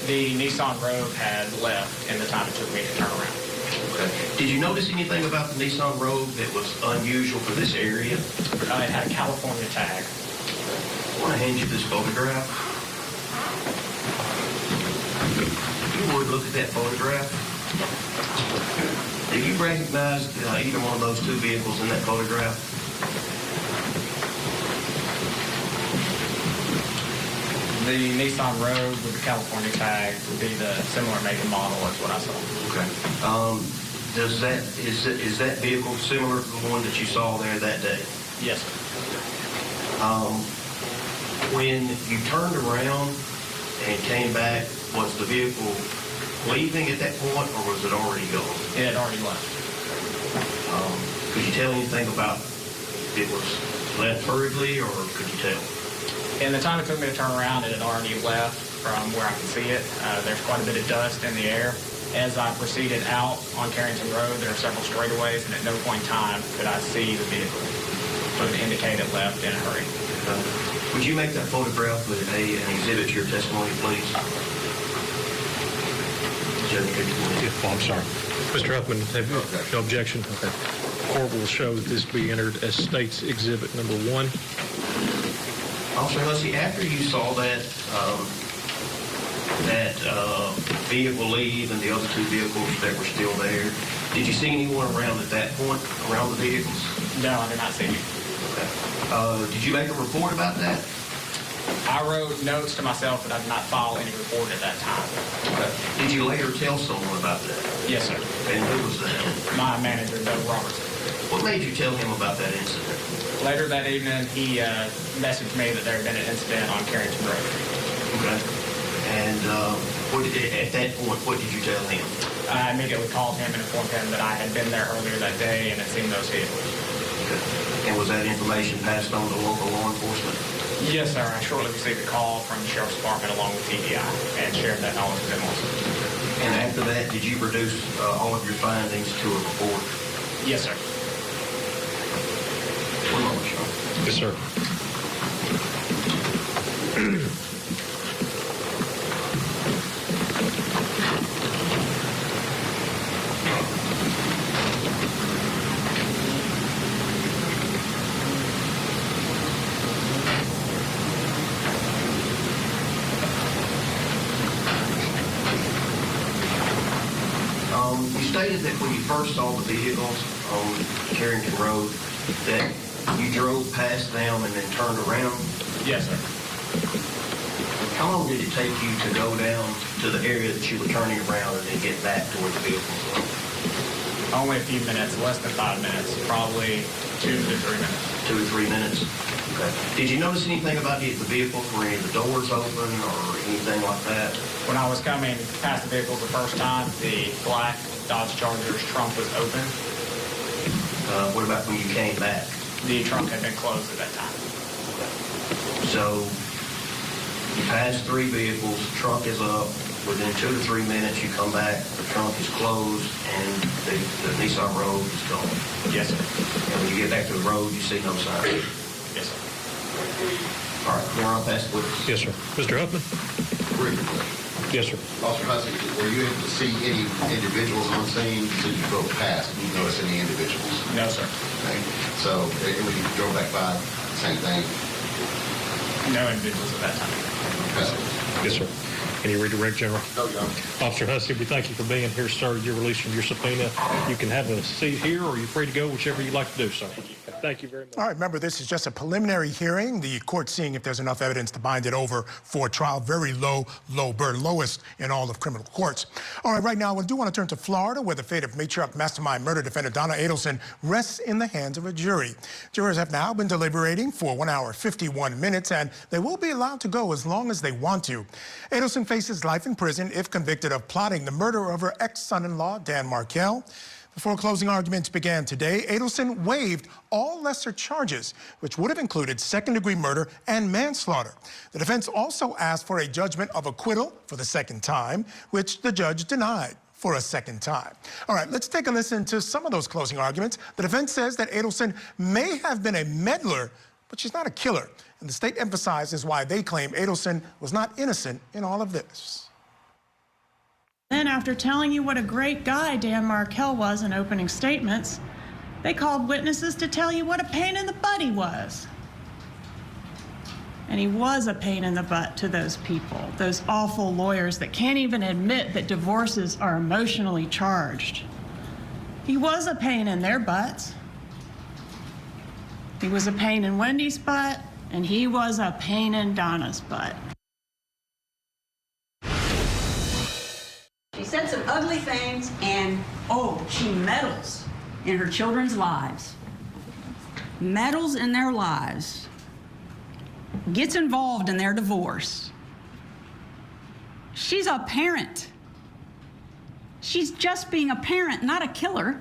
The Nissan Rogue had left in the time it took me to turn around. Okay. Did you notice anything about the Nissan Rogue that was unusual for this area? It had a California tag. I want to hand you this photograph. You would look at that photograph. Do you recognize either one of those 2 vehicles in that photograph? The Nissan Rogue with the California tag would be the similar make and model as what I saw. Okay. Is that vehicle similar to the one that you saw there that day? Yes, sir. When you turned around and came back, was the vehicle leaving at that point, or was it already gone? It had already left. Could you tell anything about if it was left hurriedly, or could you tell? In the time it took me to turn around, it had already left from where I could see it. There's quite a bit of dust in the air. As I proceeded out on Carrington Road, there are several straightaways, and at no point in time could I see the vehicle. So it indicated it left in a hurry. Would you make that photograph with an exhibit to your testimony, please? I'm sorry. Mr. Huffman, have you no objection? Okay. Court will show that this be entered as State's Exhibit number 1. Officer Hussey, after you saw that vehicle leave and the other two vehicles that were still there, did you see anyone around at that point, around the vehicles? No, I did not see you. Okay. Did you make a report about that? I wrote notes to myself that I did not file any report at that time. Okay. Did you later tell someone about that? Yes, sir. And who was that? My manager, Doug Robertson. What made you tell him about that incident? Later that evening, he messaged me that there had been an incident on Carrington Road. Okay. And at that point, what did you tell him? I immediately called him and informed him that I had been there earlier that day and had seen those vehicles. Okay. And was that information passed on to local law enforcement? Yes, sir. I shortly received a call from the Sheriff's Department along with TBI and shared that knowledge with them also. And after that, did you produce all of your findings to a report? Yes, sir. One moment, Sean. Yes, sir. You stated that when you first saw the vehicles on Carrington Road, that you drove past them and then turned around? Yes, sir. How long did it take you to go down to the area that you were turning around and then get back to where the vehicles were? Only a few minutes, less than 5 minutes, probably 2 to 3 minutes. 2 to 3 minutes? Okay. Did you notice anything about the vehicles? Were any of the doors open or anything like that? When I was coming past the vehicles the first time, the black Dodge Charger's trunk was open. What about when you came back? The trunk had been closed at that time. So you passed 3 vehicles, the trunk is up. Within 2 to 3 minutes, you come back, the trunk is closed, and the Nissan Rogue is gone. Yes, sir. And when you get back to the road, you see no sign. Yes, sir. All right, now I'll pass the witness. Yes, sir. Mr. Huffman? Yes, sir. Officer Hussey, were you able to see any individuals on scene? Did you drove past? Did you notice any individuals? No, sir. Okay. So when you drove back by, same thing? No individuals at that time. Yes, sir. Any redirect, General? No, Your Honor. Officer Hussey, we thank you for being here, sir. You're released from your subpoena. You can have a seat here, or you're free to go, whichever you'd like to do, sir. Thank you very much. All right, remember, this is just a preliminary hearing. The court's seeing if there's enough evidence to bind it over for trial. Very low burden, lowest in all of criminal courts. All right, right now, I do want to turn to Florida, where the fate of Matriarch Mastermind murder defendant Donna Adelson rests in the hands of a jury. Jurors have now been deliberating for 1 hour, 51 minutes, and they will be allowed to go as long as they want to. Adelson faces life in prison if convicted of plotting the murder of her ex-son-in-law, Dan Markel. Before closing arguments began today, Adelson waived all lesser charges, which would have included second-degree murder and manslaughter. The defense also asked for a judgment of acquittal for the second time, which the judge denied for a second time. All right, let's take a listen to some of those closing arguments. The defense says that Adelson may have been a meddler, but she's not a killer. And the state emphasizes why they claim Adelson was not innocent in all of this. Then, after telling you what a great guy Dan Markel was in opening statements, they called witnesses to tell you what a pain in the butt he was. And he was a pain in the butt to those people, those awful lawyers that can't even admit that divorces are emotionally charged. He was a pain in their butts. He was a pain in Wendy's butt, and he was a pain in Donna's butt. She said some ugly things, and she meddles in her children's lives. Meddles in their lives. Gets involved in their divorce. She's a parent. She's just being a parent, not a killer.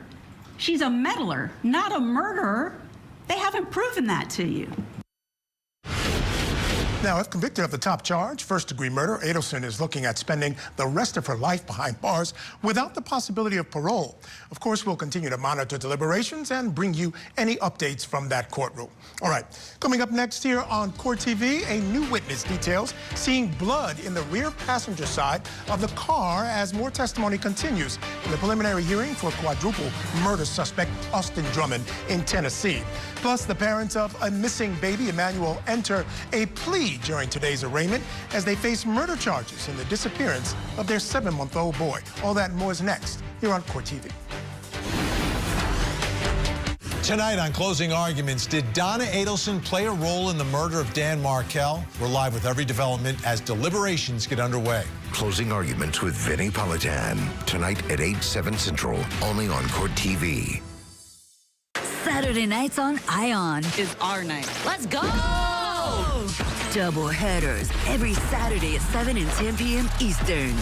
She's a meddler, not a murderer. They haven't proven that to you. Now, if convicted of the top charge, first-degree murder, Adelson is looking at spending the rest of her life behind bars without the possibility of parole. Of course, we'll continue to monitor deliberations and bring you any updates from that courtroom. All right, coming up next here on Court TV, a new witness details seeing blood in the rear passenger side of the car as more testimony continues in the preliminary hearing for quadruple murder suspect Austin Drummond in Tennessee. Plus, the parents of a missing baby, Emmanuel, enter a plea during today's arraignment as they face murder charges in the disappearance of their 7-month-old boy. All that and more is next here on Court TV. Tonight on Closing Arguments, did Donna Adelson play a role in the murder of Dan Markel? We're live with every development as deliberations get underway. Closing Arguments with Vinnie Politan. Tonight at 8/7 Central, only on Court TV. Saturday nights on ION is our night. Let's go! Double headers every Saturday at 7 and 10 p.m. Eastern.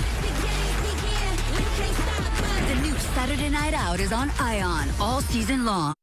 The new Saturday Night Out is on ION all season long.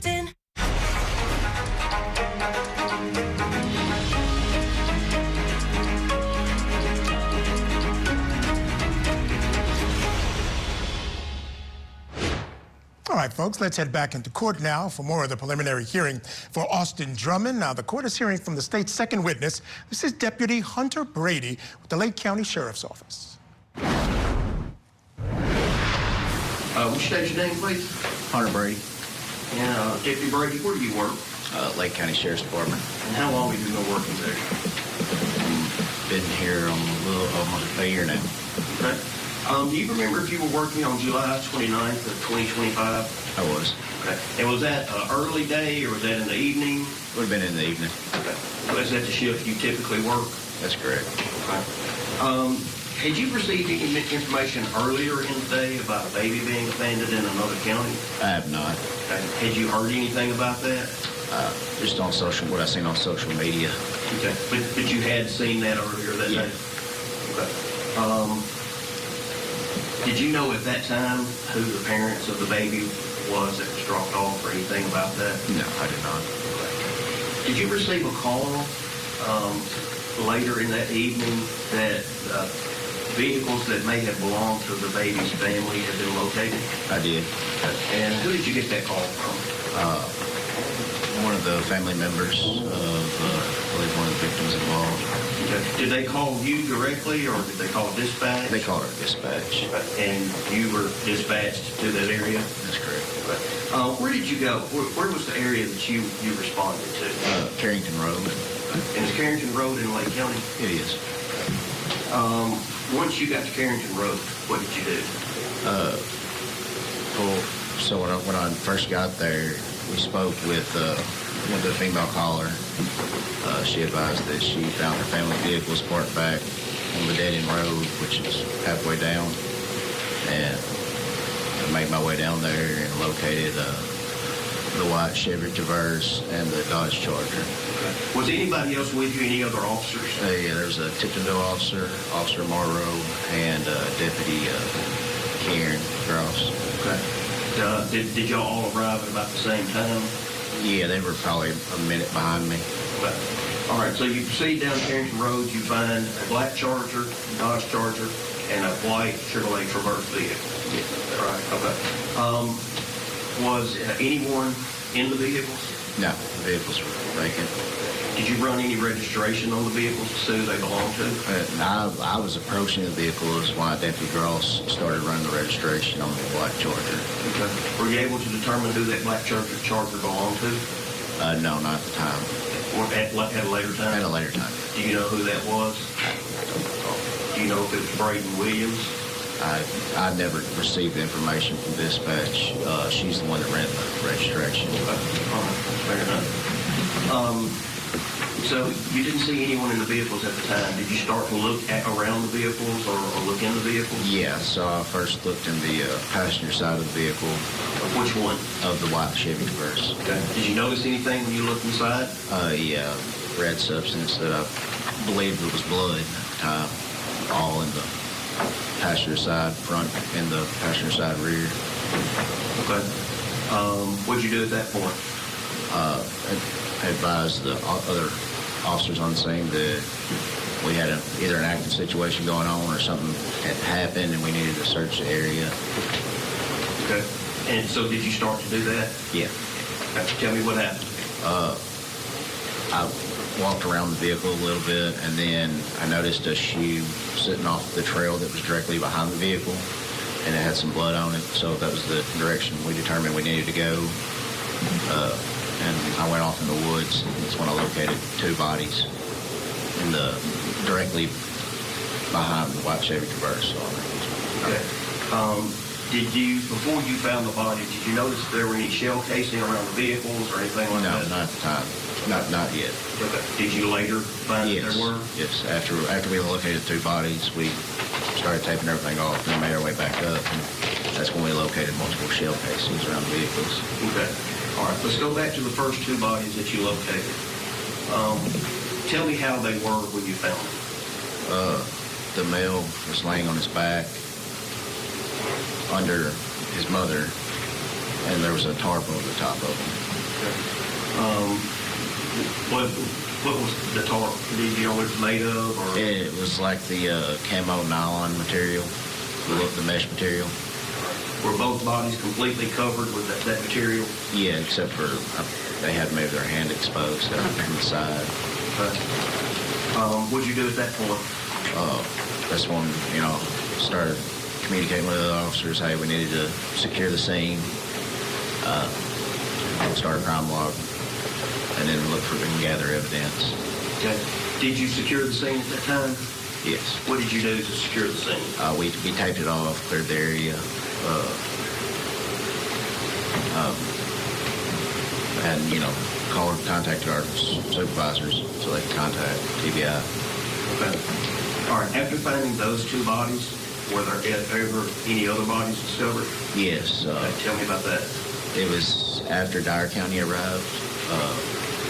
Captain. All right, folks, let's head back into court now for more of the preliminary hearing for Austin Drummond. Now, the court is hearing from the state's second witness. This is Deputy Hunter Brady with the Lake County Sheriff's Office. Would you state your name, please? Hunter Brady. And Deputy Brady, where do you work? Lake County Sheriff's Department. And how long have you been working there? Been here a little almost a year now. Okay. Do you remember if you were working on July 29th of 2025? I was. Okay. And was that an early day or was that in the evening? Would have been in the evening. Okay. Was that the shift you typically work? That's correct. Okay. Had you received any information earlier in the day about a baby being abandoned in another county? I have not. Okay. Had you heard anything about that? Just on what I seen on social media. Okay. But you had seen that earlier that day? Okay. Did you know at that time who the parents of the baby was that was dropped off or anything about that? No, I did not. Did you receive a call later in that evening that vehicles that may have belonged to the baby's family had been located? I did. And who did you get that call from? One of the family members of, I believe, one of the victims involved. Okay. Did they call you directly or did they call dispatch? They called our dispatch. Okay. And you were dispatched to that area? That's correct. Okay. Where did you go? Where was the area that you responded to? Carrington Road. And is Carrington Road in Lake County? It is. Once you got to Carrington Road, what did you do? So when I first got there, we spoke with the female caller. She advised that she found her family vehicles parked back on the dead-end road, which is halfway down. And I made my way down there and located the white Chevy Traverse and the Dodge Charger. Okay. Was anybody else with you, any other officers? Yeah, there was a Tiptonville officer, Officer Morrow, and Deputy Karen Gross. Okay. Did y'all all arrive at about the same time? Yeah, they were probably a minute behind me. Okay. All right, so you proceed down Carrington Road, you find a black Charger, Dodge Charger, and a white Chevrolet Traverse vehicle. Yeah. All right, okay. Was anyone in the vehicles? No, the vehicles were vacant. Did you run any registration on the vehicles to see who they belonged to? I was approaching the vehicles when Deputy Gross started running the registration on the black Charger. Okay. Were you able to determine who that black Charger belonged to? No, not at the time. Or at a later time? At a later time. Do you know who that was? Do you know if it was Braden Williams? I never received the information from dispatch. She's the one that ran the registration. Fair enough. So you didn't see anyone in the vehicles at the time. Did you start to look around the vehicles or look in the vehicles? Yeah, so I first looked in the passenger side of the vehicle. Which one? Of the white Chevy Traverse. Okay. Did you notice anything when you looked inside? Yeah, red substance that I believed it was blood at the time, all in the passenger side front and the passenger side rear. Okay. What'd you do at that point? I advised the other officers on the scene that we had either an active situation going on or something had happened and we needed to search the area. Okay. And so did you start to do that? Yeah. Tell me what happened. I walked around the vehicle a little bit and then I noticed a shoe sitting off the trail that was directly behind the vehicle and it had some blood on it. So that was the direction we determined we needed to go. And I went off in the woods. That's when I located two bodies in the directly behind the white Chevy Traverse. Okay. Did you, before you found the body, did you notice there were any shell casing around the vehicles or anything like that? No, not at the time. Not yet. Okay. Did you later find that there were? Yes. After we located two bodies, we started taping everything off and made our way back up. And that's when we located multiple shell casings around the vehicles. Okay. All right. Let's go back to the first two bodies that you located. Tell me how they were when you found them. The male was laying on his back under his mother, and there was a tarp over the top of him. What was the tarp? Do you know what it's made of? Or? It was like the camo nylon material, the mesh material. Were both bodies completely covered with that material? Yeah, except for they had maybe their hand exposed from the side. Okay. What'd you do at that point? That's when, started communicating with the officers, hey, we needed to secure the scene, start a crime log, and then look for and gather evidence. Okay. Did you secure the scene at that time? Yes. What did you do to secure the scene? We taped it off, cleared the area, and, contacted our supervisors so they could contact TBI. Okay. All right. After finding those two bodies, were there ever any other bodies discovered? Yes. Okay, tell me about that. It was after Dyer County arrived.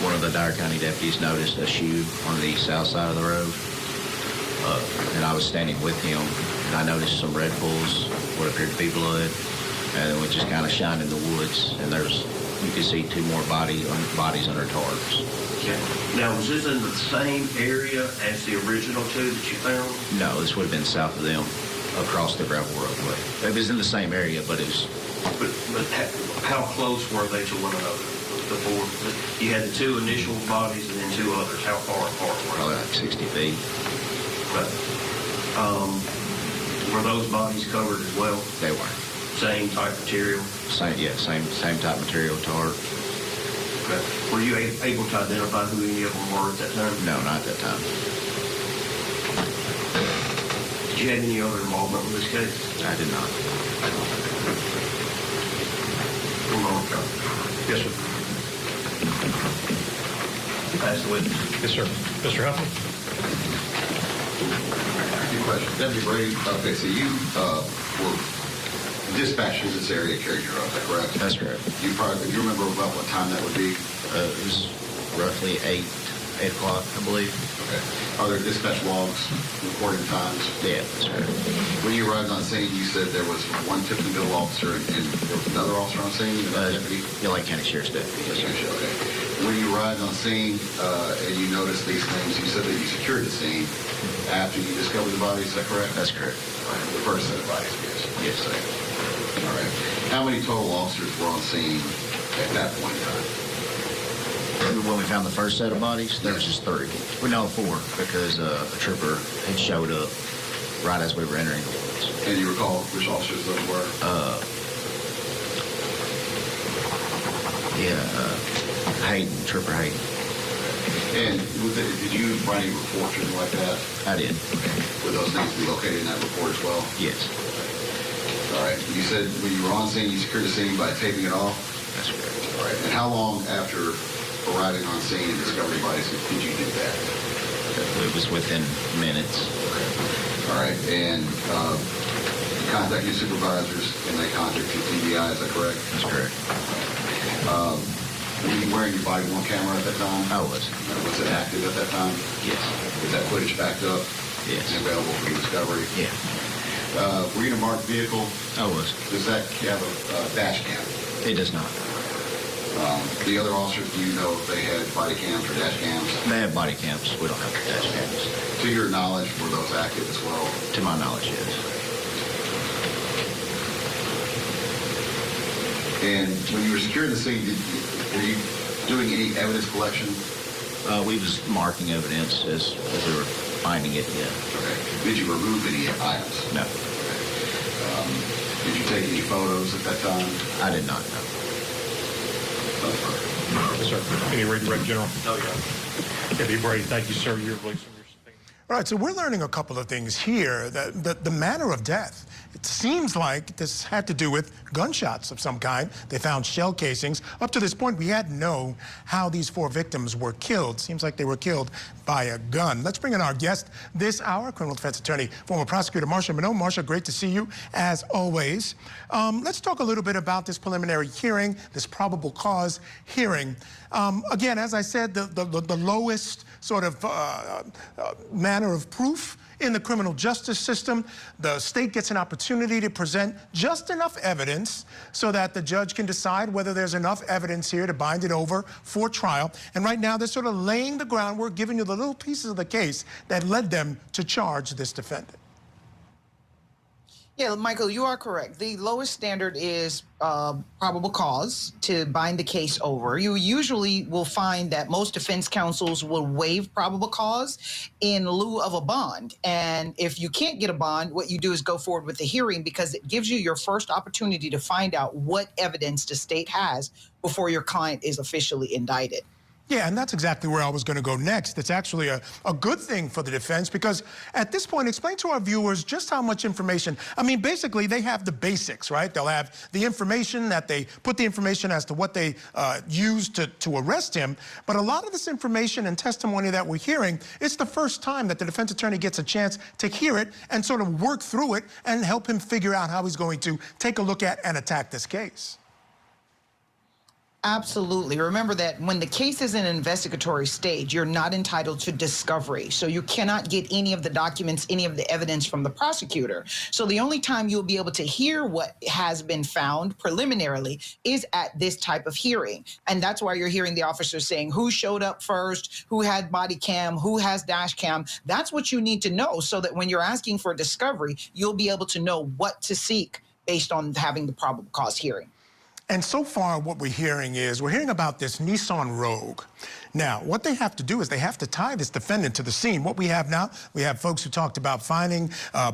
One of the Dyer County deputies noticed a shoe on the south side of the road. And I was standing with him, and I noticed some red pools, what appeared to be blood, and then we just kind of shined in the woods, and you could see two more bodies under tarps. Okay. Now, was this in the same area as the original two that you found? No, this would have been south of them, across the gravel roadway. It was in the same area, but it was... But how close were they to one another? Before you had the two initial bodies and then two others. How far apart were they? Probably like 60 feet. But, were those bodies covered as well? They were. Same type material? Same type material, tarp. Okay. Were you able to identify who any of them were at that time? No, not at that time. Did you have any other involvement with this case? I did not. One moment, John. Yes, sir. Pass the witness. Yes, sir. Mr. Huffman? Good question. Deputy Brady, okay, so you were dispatching this area at Carrier Road, is that correct? That's correct. Do you remember about what time that would be? It was roughly 8 o'clock, I believe. Okay. Are there dispatch logs recording times? Yeah, that's right. When you arrived on scene, you said there was one Tiptonville officer and there was another officer on scene? Deputy? Yeah, like County Sheriff's deputy. Yes, sir. Okay. When you arrived on scene and you noticed these things, you said that you secured the scene after you discovered the bodies, is that correct? That's correct. All right. The first set of bodies, yes. Yes, sir. All right. How many total officers were on scene at that point in time? When we found the first set of bodies, there was just 3. Well, no, 4, because a trooper had showed up right as we were entering the woods. And you recall which officers those were? Hayden, Trooper Hayden. And did you write any reports or anything like that? I did. Okay. Would those names be located in that report as well? Yes. All right. You said when you were on scene, you secured the scene by taping it off? That's correct. All right. And how long after arriving on scene and discovering bodies did you do that? It was within minutes. Okay. All right. And you contacted your supervisors and they contacted TBI, is that correct? That's correct. Were you wearing your body-worn camera at that time? I was. Was it active at that time? Yes. Was that footage backed up? Yes. And available for your discovery? Yeah. Were you in a marked vehicle? I was. Does that have a dash cam? It does not. The other officers, do you know if they had body cams or dash cams? They have body cams. We don't have dash cams. To your knowledge, were those active as well? To my knowledge, yes. And when you were securing the scene, were you doing any evidence collection? We was marking evidence as we were finding it, yeah. Okay. Did you remove any items? No. Okay. Did you take any photos at that time? I did not, no. Yes, sir. Any redirect, General? Oh, yeah. Deputy Brady, thank you, sir. Your release. All right, so we're learning a couple of things here. The manner of death, it seems like this had to do with gunshots of some kind. They found shell casings. Up to this point, we hadn't known how these 4 victims were killed. Seems like they were killed by a gun. Let's bring in our guest this hour, criminal defense attorney, former prosecutor Marsha Minot. Marsha, great to see you, as always. Let's talk a little bit about this preliminary hearing, this probable cause hearing. Again, as I said, the lowest sort of manner of proof in the criminal justice system. The state gets an opportunity to present just enough evidence so that the judge can decide whether there's enough evidence here to bind it over for trial. And right now, they're sort of laying the groundwork, giving you the little pieces of the case that led them to charge this defendant. Yeah, Michael, you are correct. The lowest standard is probable cause to bind the case over. You usually will find that most defense counsels will waive probable cause in lieu of a bond. And if you can't get a bond, what you do is go forward with the hearing, because it gives you your first opportunity to find out what evidence the state has before your client is officially indicted. Yeah, and that's exactly where I was going to go next. It's actually a good thing for the defense, because at this point, explain to our viewers just how much information. I mean, basically, they have the basics, right? They'll have the information that they put the information as to what they used to arrest him. But a lot of this information and testimony that we're hearing, it's the first time that the defense attorney gets a chance to hear it and sort of work through it and help him figure out how he's going to take a look at and attack this case. Absolutely. Remember that when the case is in an investigatory stage, you're not entitled to discovery. So you cannot get any of the documents, any of the evidence from the prosecutor. So the only time you'll be able to hear what has been found preliminarily is at this type of hearing. And that's why you're hearing the officers saying who showed up first, who had body cam, who has dash cam. That's what you need to know, so that when you're asking for discovery, you'll be able to know what to seek based on having the probable cause hearing. And so far, what we're hearing about this Nissan Rogue. Now, what they have to do is they have to tie this defendant to the scene. What we have now, we have folks who talked about finding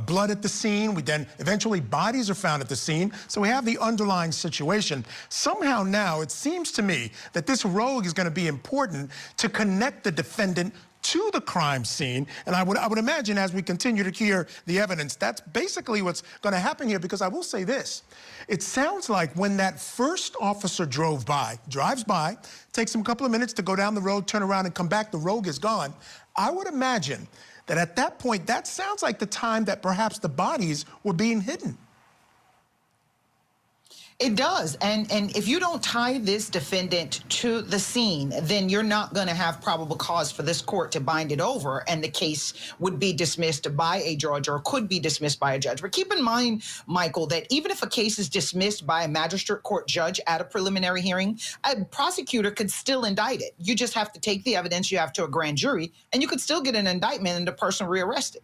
blood at the scene. Then eventually bodies are found at the scene. So we have the underlying situation. Somehow now, it seems to me that this Rogue is going to be important to connect the defendant to the crime scene. And I would imagine, as we continue to hear the evidence, that's basically what's going to happen here. Because I will say this, it sounds like when that first officer drives by, takes him a couple of minutes to go down the road, turn around and come back, the Rogue is gone. I would imagine that at that point, that sounds like the time that perhaps the bodies were being hidden. It does. And if you don't tie this defendant to the scene, then you're not going to have probable cause for this court to bind it over, and the case would be dismissed by a judge, or could be dismissed by a judge. But keep in mind, Michael, that even if a case is dismissed by a magistrate court judge at a preliminary hearing, a prosecutor could still indict it. You just have to take the evidence you have to a grand jury, and you could still get an indictment and the person rearrested.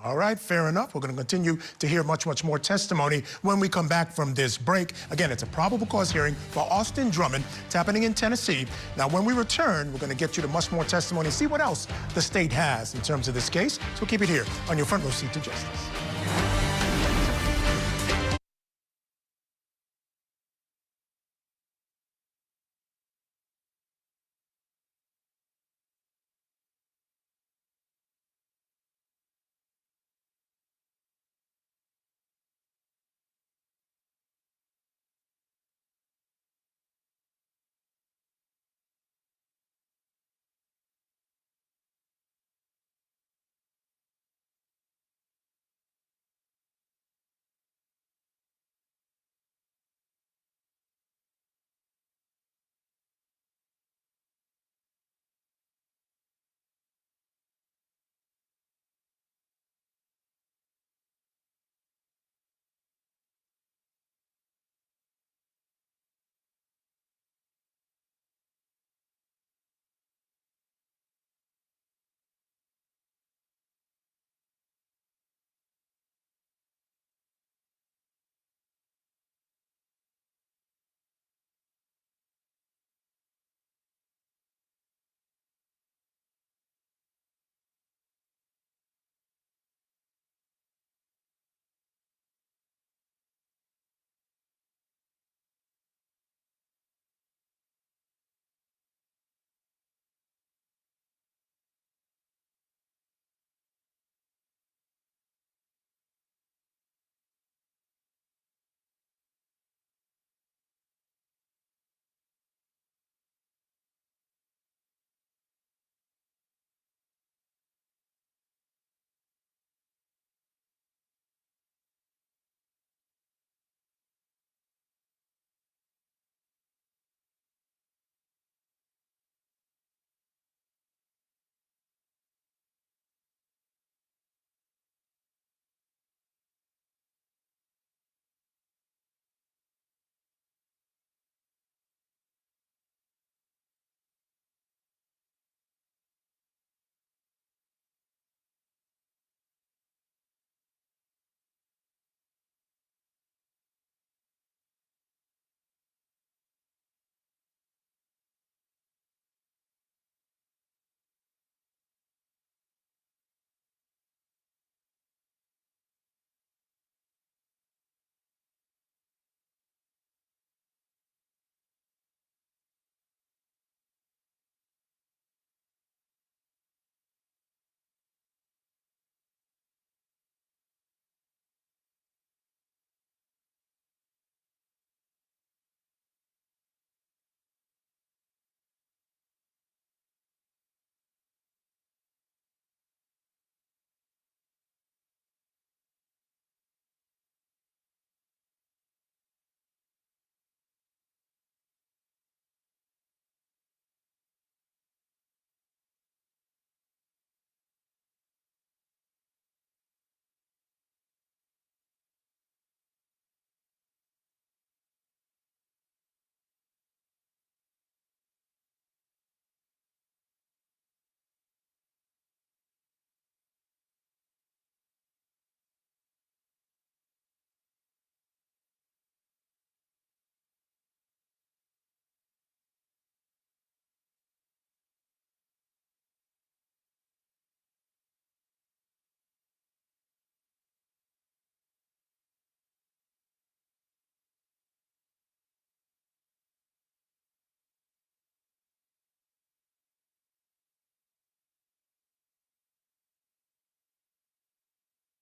All right, fair enough. We're going to continue to hear much, much more testimony when we come back from this break. Again, it's a probable cause hearing for Austin Drummond. It's happening in Tennessee. Now, when we return, we're going to get you to much more testimony, see what else the state has in terms of this case. So keep it here on your front row seat to justice.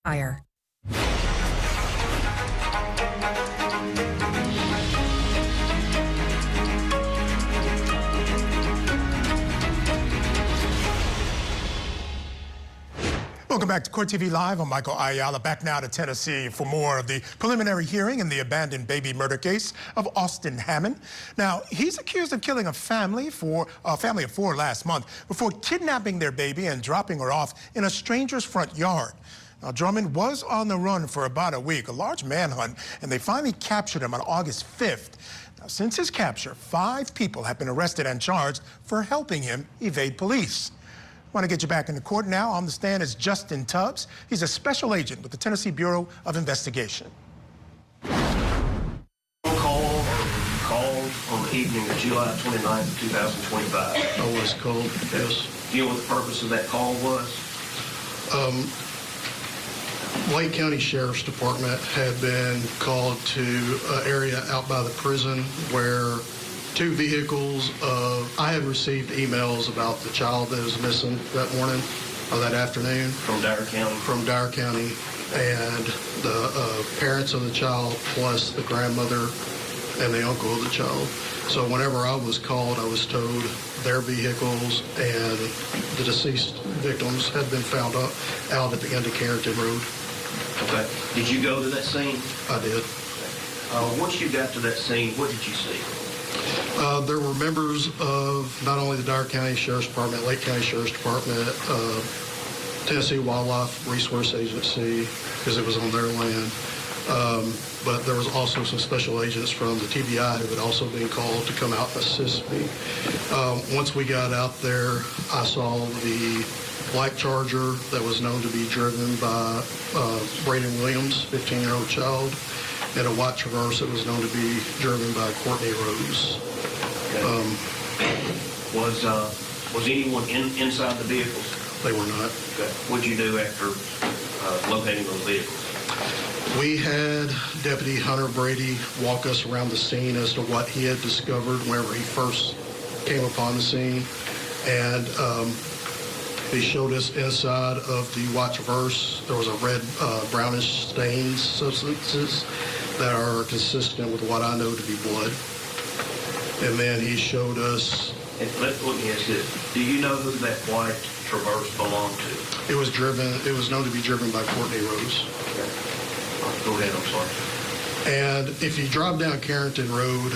Fire. Welcome back to Court TV Live. I'm Michael Ayala, back now to Tennessee for more of the preliminary hearing in the abandoned baby murder case of Austin Hammond. Now, he's accused of killing a family of four last month before kidnapping their baby and dropping her off in a stranger's front yard. Now, Drummond was on the run for about a week, a large manhunt, and they finally captured him on August 5th. Now, since his capture, 5 people have been arrested and charged for helping him evade police. I want to get you back in the court now. On the stand is Justin Tubbs. He's a special agent with the Tennessee Bureau of Investigation. Called on the evening of July 29, 2025. I was called, yes. Do you know what the purpose of that call was? Lake County Sheriff's Department had been called to an area out by the prison where 2 vehicles I had received emails about the child that was missing that morning or that afternoon. From Dyer County? From Dyer County. And the parents of the child plus the grandmother and the uncle of the child. So whenever I was called, I was told their vehicles and the deceased victims had been found out at the end of Carrington Road. Okay. Did you go to that scene? I did. Once you got to that scene, what did you see? There were members of not only the Dyer County Sheriff's Department, Lake County Sheriff's Department, Tennessee Wildlife Resource Agency, because it was on their land. But there was also some special agents from the TBI who had also been called to come out and assist me. Once we got out there, I saw the black Charger that was known to be driven by Braden Williams, 15-year-old child, and a white Traverse that was known to be driven by Courtney Rose. Was anyone inside the vehicles? They were not. Okay. What did you do after locating those vehicles? We had Deputy Hunter Brady walk us around the scene as to what he had discovered whenever he first came upon the scene. And he showed us inside of the white Traverse, there was a red, brownish stains substances that are consistent with what I know to be blood. And then he showed us... Let me ask you this. Do you know who that white Traverse belonged to? It was known to be driven by Courtney Rose. Okay. Go ahead, I'm sorry. And if you drive down Carrington Road,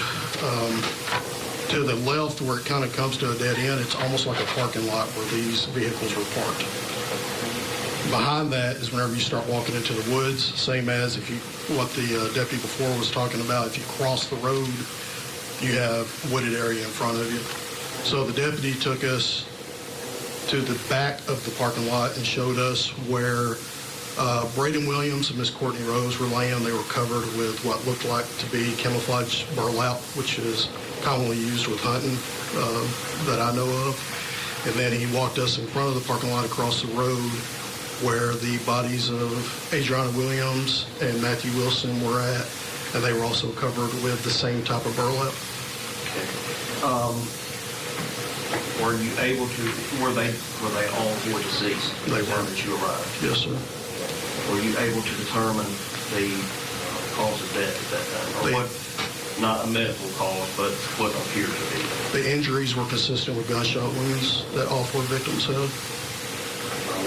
to the left where it kind of comes to a dead end, it's almost like a parking lot where these vehicles were parked. Behind that is whenever you start walking into the woods, same as what the deputy before was talking about. If you cross the road, you have wooded area in front of you. So the deputy took us to the back of the parking lot and showed us where Braden Williams and Miss Courtney Rose were laying. They were covered with what looked like to be camouflage burlap, which is commonly used with hunting that I know of. And then he walked us in front of the parking lot across the road where the bodies of Adriana Williams and Matthew Wilson were at, and they were also covered with the same type of burlap. Okay. Were you able to, were they all 4 deceased? They were. That you arrived? Yes, sir. Were you able to determine the cause of death at that time? Or what, not a medical cause, but what appeared to be? The injuries were consistent with gunshot wounds that all 4 victims had.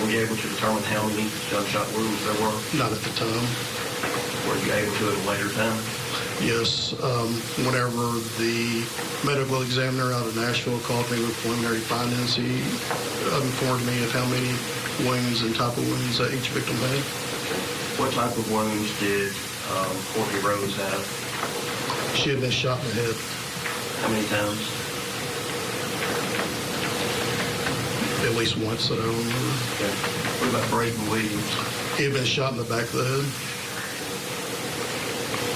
Were you able to determine how many gunshot wounds there were? Not at the time. Were you able to at a later time? Yes. Whenever the medical examiner out of Nashville called me with preliminary findings, he informed me of how many wounds and type of wounds that each victim had. What type of wounds did Courtney Rose have? She had been shot in the head. How many times? At least once that I remember. Okay. What about Braden Williams? He had been shot in the back of the head.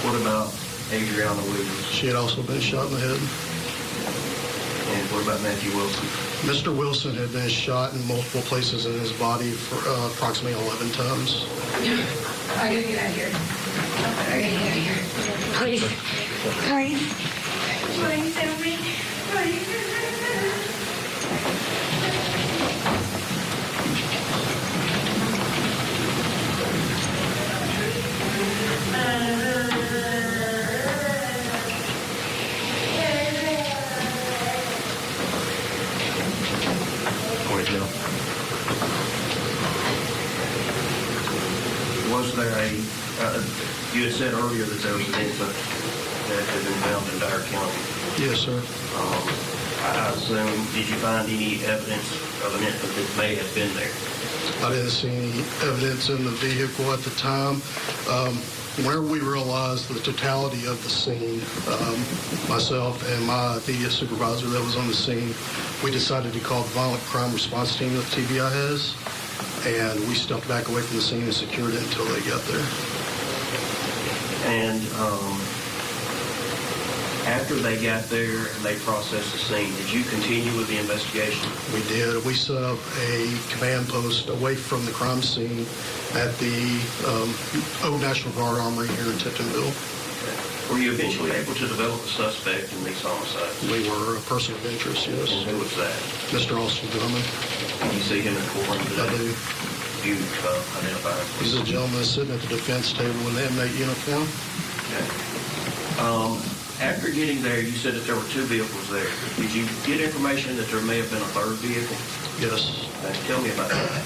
What about Adriana Williams? She had also been shot in the head. And what about Matthew Wilson? Mr. Wilson had been shot in multiple places in his body for approximately 11 times. I gotta get out of here. I gotta get out of here. Please. Please. Please help me. Please. Was there you had said earlier that there was an infant that had been found in Dyer County. Yes, sir. I assume, did you find any evidence of an infant that may have been there? I didn't see any evidence in the vehicle at the time. Whenever we realized the totality of the scene, myself and my immediate supervisor that was on the scene, we decided to call the violent crime response team that TBI has, and we stepped back away from the scene and secured it until they got there. And after they got there and they processed the scene, did you continue with the investigation? We did. We set up a command post away from the crime scene at the Old National Guard Armory here in Tiptonville. Were you eventually able to develop a suspect in these homicides? We were a person of interest, yes. And who was that? Mr. Austin Drummond. Did you see him in court today? I do. You identify him? He's a gentleman sitting at the defense table in the inmate uniform. Okay. After getting there, you said that there were two vehicles there. Did you get information that there may have been a third vehicle? Yes. Tell me about that.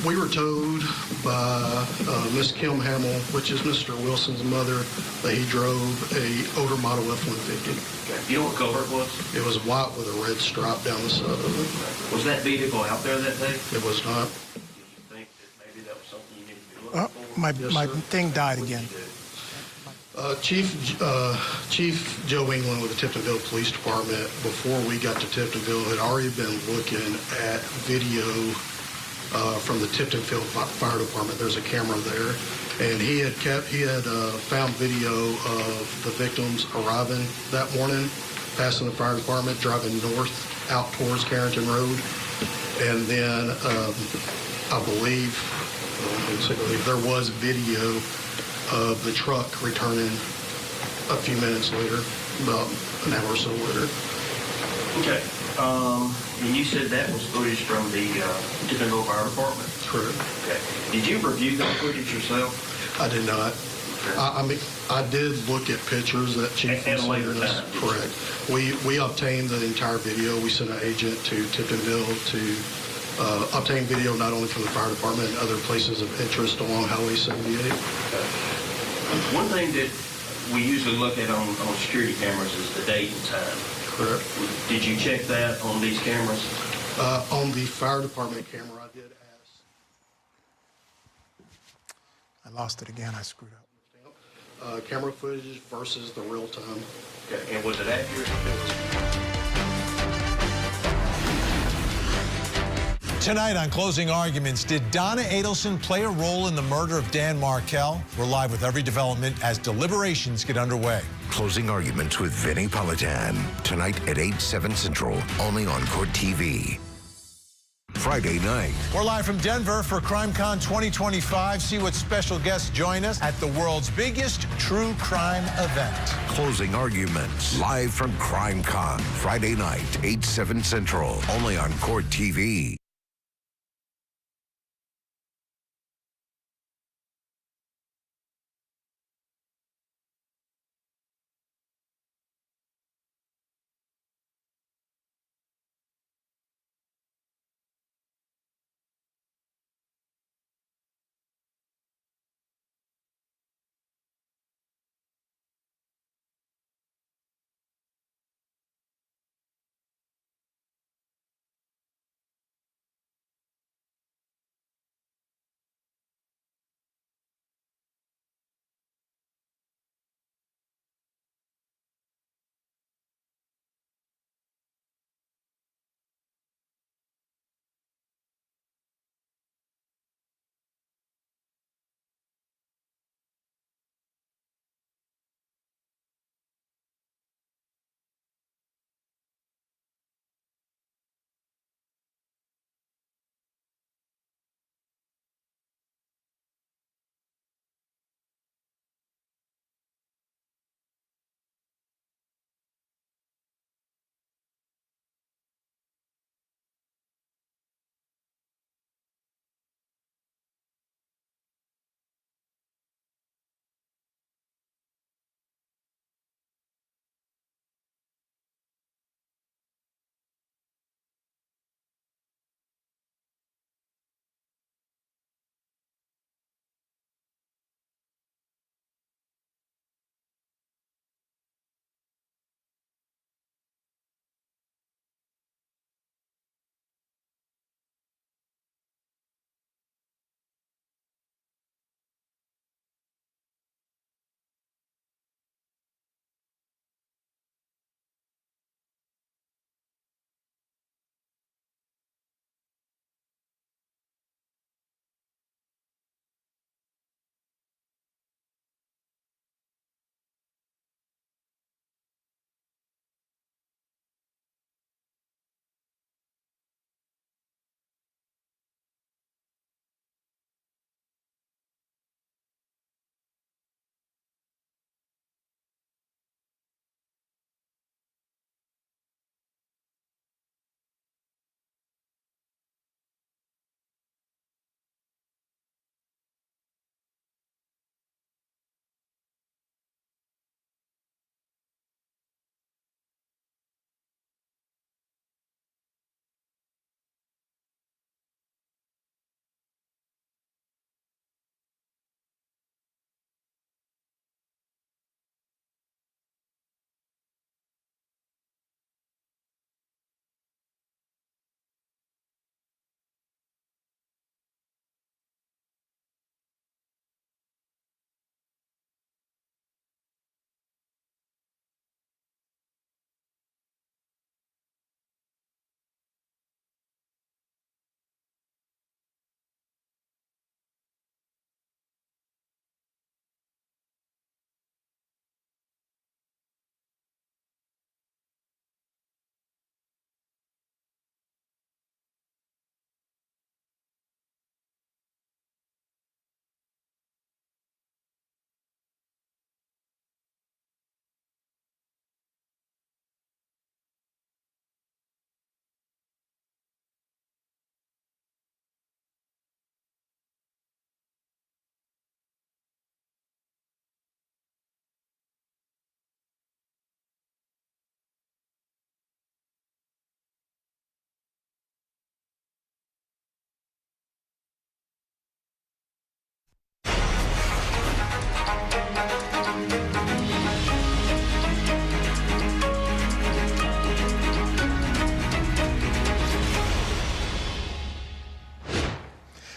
We were told by Miss Kim Hamill, which is Mr. Wilson's mother, that he drove a older model F-150. Okay. You know what color it was? It was white with a red stripe down the side of it. Was that vehicle out there that day? It was not. Did you think that maybe that was something you needed to be looking for? My thing died again. Chief Joe England with the Tiptonville Police Department, before we got to Tiptonville, had already been looking at video from the Tiptonville Fire Department. There's a camera there, and he had found video of the victims arriving that morning, passing the fire department, driving north out towards Carrington Road, and then I believe there was video of the truck returning a few minutes later, about an hour or so later. Okay. And you said that was footage from the Tiptonville Fire Department? Correct. Okay. Did you review that footage yourself? I did not. Okay. I did look at pictures that Chief was sending us. Correct. We obtained the entire video. We sent an agent to Tiptonville to obtain video not only from the fire department and other places of interest along Highway 78. Okay. One thing that we usually look at on security cameras is the date and time. Correct. Did you check that on these cameras? On the fire department camera, I did ask. I lost it again. I screwed up. Camera footage versus the real time. Okay. And was it accurate? Tonight on Closing Arguments, did Donna Adelson play a role in the murder of Dan Markel? We're live with every development as deliberations get underway. Closing Arguments with Vinnie Politan. Tonight at 8/7 Central, only on Court TV. Friday night. We're live from Denver for CrimeCon 2025. See what special guests join us at the world's biggest true crime event. Closing Arguments, live from CrimeCon. Friday night, 8/7 Central, only on Court TV.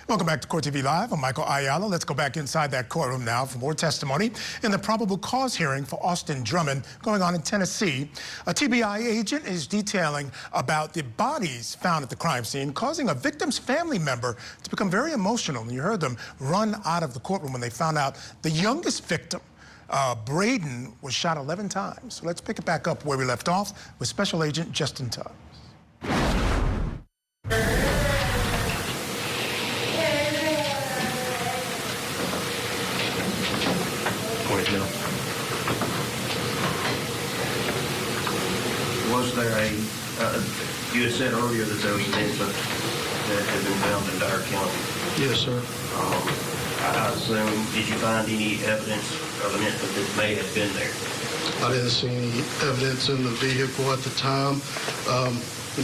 Welcome back to Court TV Live. I'm Michael Ayala. Let's go back inside that courtroom now for more testimony in the probable cause hearing for Austin Drummond going on in Tennessee. A TBI agent is detailing about the bodies found at the crime scene, causing a victim's family member to become very emotional. And you heard them run out of the courtroom when they found out the youngest victim, Braden, was shot 11 times. So let's pick it back up where we left off with Special Agent Justin Tubbs. Was there a, you had said earlier that there was an infant that had been found in Dyer County. Yes, sir. I assume, did you find any evidence of an infant that may have been there? I didn't see any evidence in the vehicle at the time.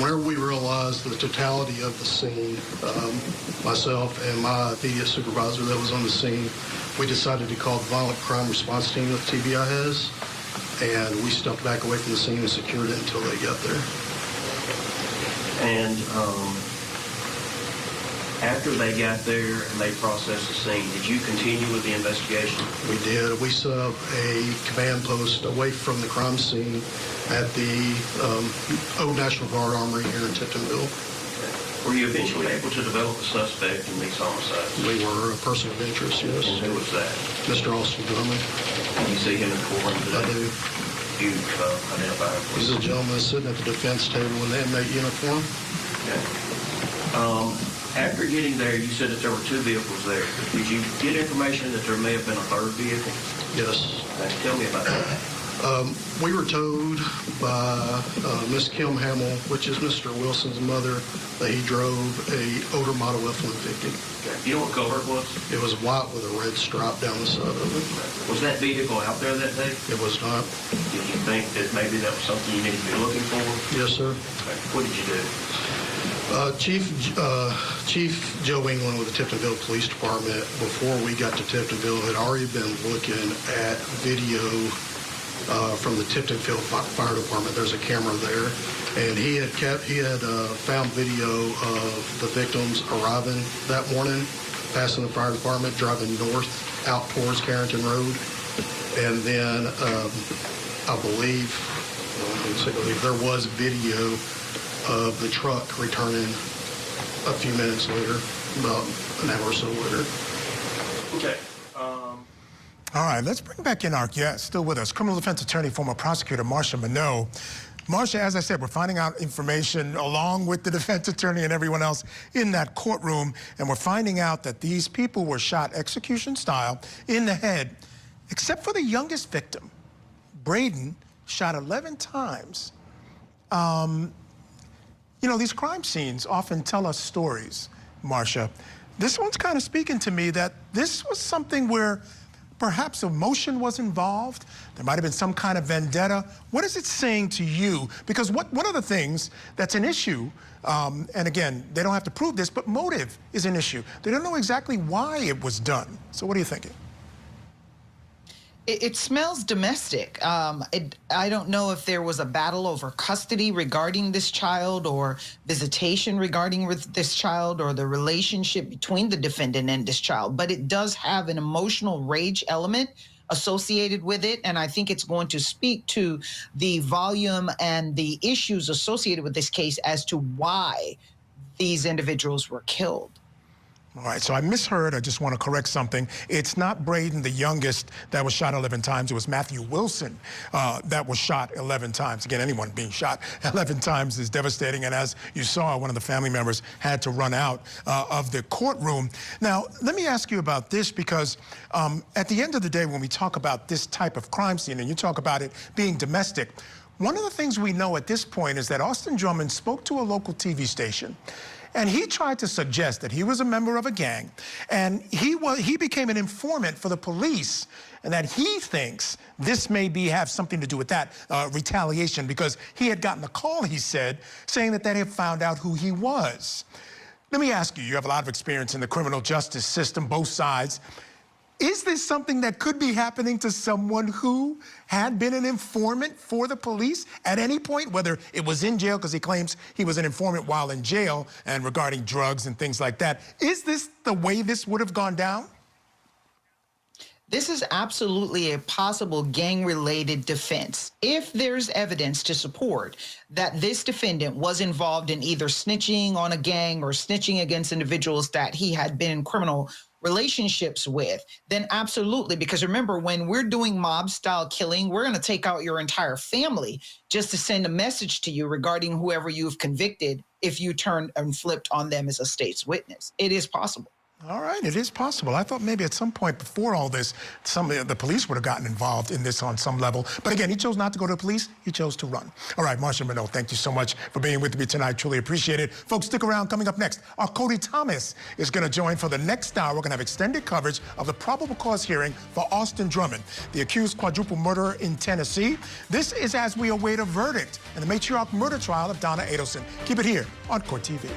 Whenever we realized the totality of the scene, myself and my immediate supervisor that was on the scene, we decided to call the violent crime response team that TBI has, and we stepped back away from the scene and secured it until they got there. And after they got there and they processed the scene, did you continue with the investigation? We did. We set up a command post away from the crime scene at the Old National Guard Armory here in Tiptonville. Were you eventually able to develop a suspect in these homicides? We were a person of interest, yes. And who was that? Mr. Austin Drummond. Did you see him in court today? I do. You identify him? He's a gentleman sitting at the defense table in the inmate uniform. Okay. After getting there, you said that there were two vehicles there. Did you get information that there may have been a third vehicle? Yes. Tell me about that. We were told by Miss Kim Hamill, which is Mr. Wilson's mother, that he drove a older model F-150. Okay. You know what color it was? It was white with a red stripe down the side of it. Was that vehicle out there that day? It was not. Did you think that maybe that was something you needed to be looking for? Yes, sir. Okay. What did you do? Chief Joe England with the Tiptonville Police Department, before we got to Tiptonville, had already been looking at video from the Tiptonville Fire Department. There's a camera there, and he had found video of the victims arriving that morning, passing the fire department, driving north out towards Carrington Road, and then I believe there was video of the truck returning a few minutes later, about an hour or so later. Okay. All right, let's bring back in our guest, still with us, criminal defense attorney, former prosecutor Marsha Minot. Marsha, as I said, we're finding out information along with the defense attorney and everyone else in that courtroom, and we're finding out that these people were shot execution style in the head, except for the youngest victim, Braden, shot 11 times. You know, these crime scenes often tell us stories, Marsha. This one's kind of speaking to me that this was something where perhaps emotion was involved. There might have been some kind of vendetta. What is it saying to you? Because one of the things that's an issue, and again, they don't have to prove this, but motive is an issue. They don't know exactly why it was done. So what are you thinking? It smells domestic. I don't know if there was a battle over custody regarding this child, or visitation regarding this child, or the relationship between the defendant and this child, but it does have an emotional rage element associated with it, and I think it's going to speak to the volume and the issues associated with this case as to why these individuals were killed. All right, so I misheard. I just want to correct something. It's not Braden, the youngest, that was shot 11 times. It was Matthew Wilson that was shot 11 times. Again, anyone being shot 11 times is devastating. And as you saw, one of the family members had to run out of the courtroom. Now, let me ask you about this, because at the end of the day, when we talk about this type of crime scene, and you talk about it being domestic, one of the things we know at this point is that Austin Drummond spoke to a local TV station, and he tried to suggest that he was a member of a gang, and he became an informant for the police, and that he thinks this may have something to do with that retaliation, because he had gotten a call, he said, saying that they had found out who he was. Let me ask you, you have a lot of experience in the criminal justice system, both sides. Is this something that could be happening to someone who had been an informant for the police at any point, whether it was in jail, because he claims he was an informant while in jail, and regarding drugs and things like that? Is this the way this would have gone down? This is absolutely a possible gang-related defense. If there's evidence to support that this defendant was involved in either snitching on a gang or snitching against individuals that he had been in criminal relationships with, then absolutely. Because remember, when we're doing mob-style killing, we're going to take out your entire family just to send a message to you regarding whoever you've convicted if you turned and flipped on them as a state's witness. It is possible. All right, it is possible. I thought maybe at some point before all this, some of the police would have gotten involved in this on some level. But again, he chose not to go to the police. He chose to run. All right, Marcia Minot, thank you so much for being with me tonight. Truly appreciate it. Folks, stick around. Coming up next, our Cody Thomas is going to join for the next hour. We're going to have extended coverage of the probable cause hearing for Austin Drummond, the accused quadruple murderer in Tennessee. This is as we await a verdict in the Matriarch murder trial of Donna Adelson. Keep it here on Court TV.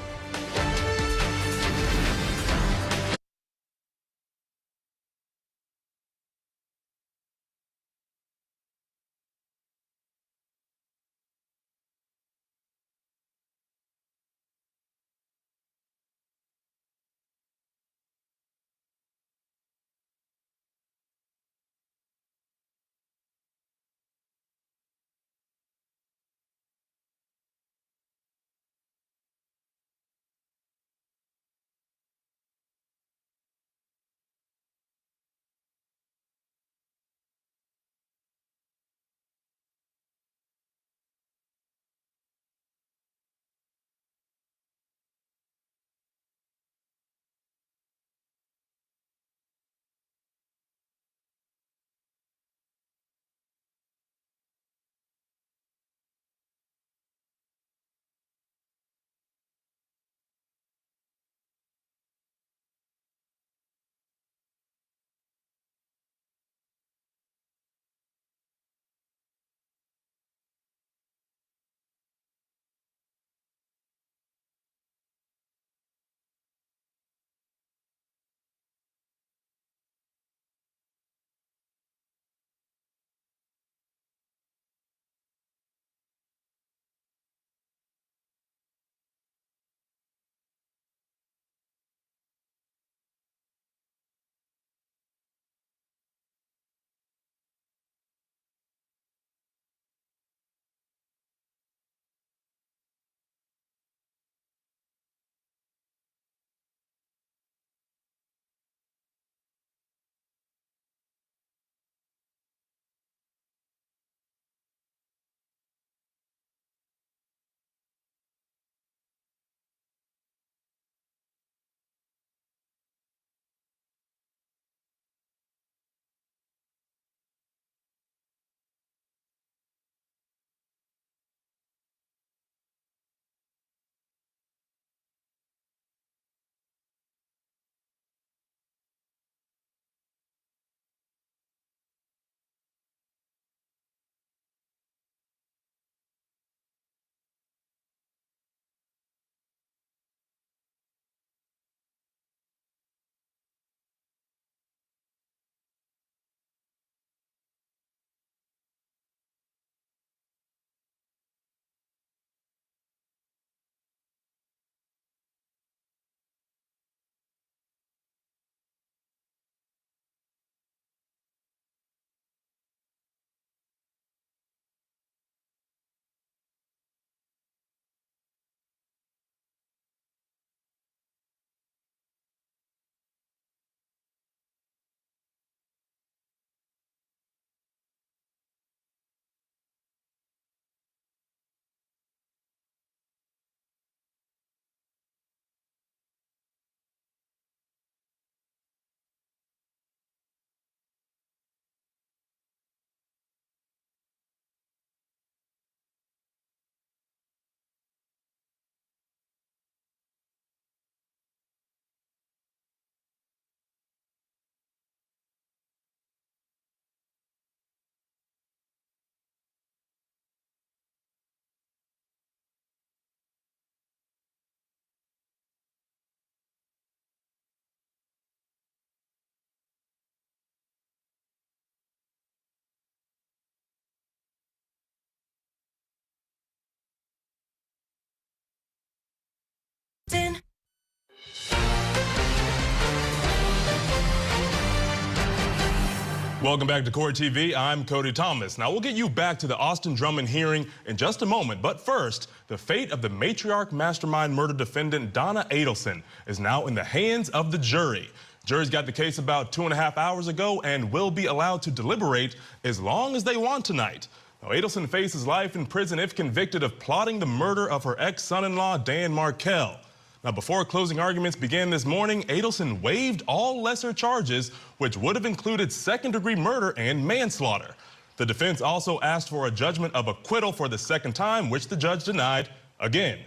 Welcome back to Court TV. I'm Cody Thomas. Now, we'll get you back to the Austin Drummond hearing in just a moment. But first, the fate of the Matriarch Mastermind murder defendant Donna Adelson is now in the hands of the jury. Jury's got the case about 2.5 hours ago and will be allowed to deliberate as long as they want tonight. Now, Adelson faces life in prison if convicted of plotting the murder of her ex-son-in-law, Dan Markel. Now, before closing arguments began this morning, Adelson waived all lesser charges, which would have included second-degree murder and manslaughter. The defense also asked for a judgment of acquittal for the second time, which the judge denied again.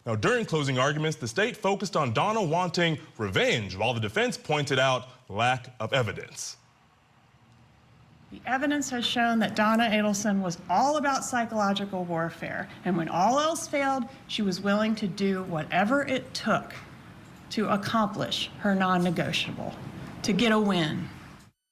Now, during closing arguments, the state focused on Donna wanting revenge, while the defense pointed out lack of evidence. The evidence has shown that Donna Adelson was all about psychological warfare, and when all else failed, she was willing to do whatever it took to accomplish her non-negotiable, to get a win.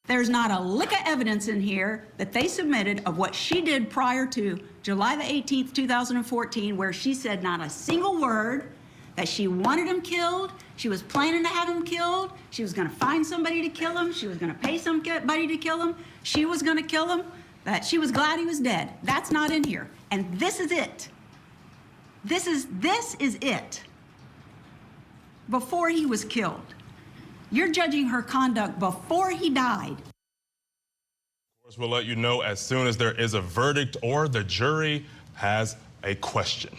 There's not a lick of evidence in here that they submitted of what she did prior to July the 18th, 2014, where she said not a single word, that she wanted him killed, she was planning to have him killed, she was going to find somebody to kill him, she was going to pay somebody to kill him, she was going to kill him, that she was glad he was dead. That's not in here. And this is it. This is it. Before he was killed. You're judging her conduct before he died. Of course, we'll let you know as soon as there is a verdict or the jury has a question.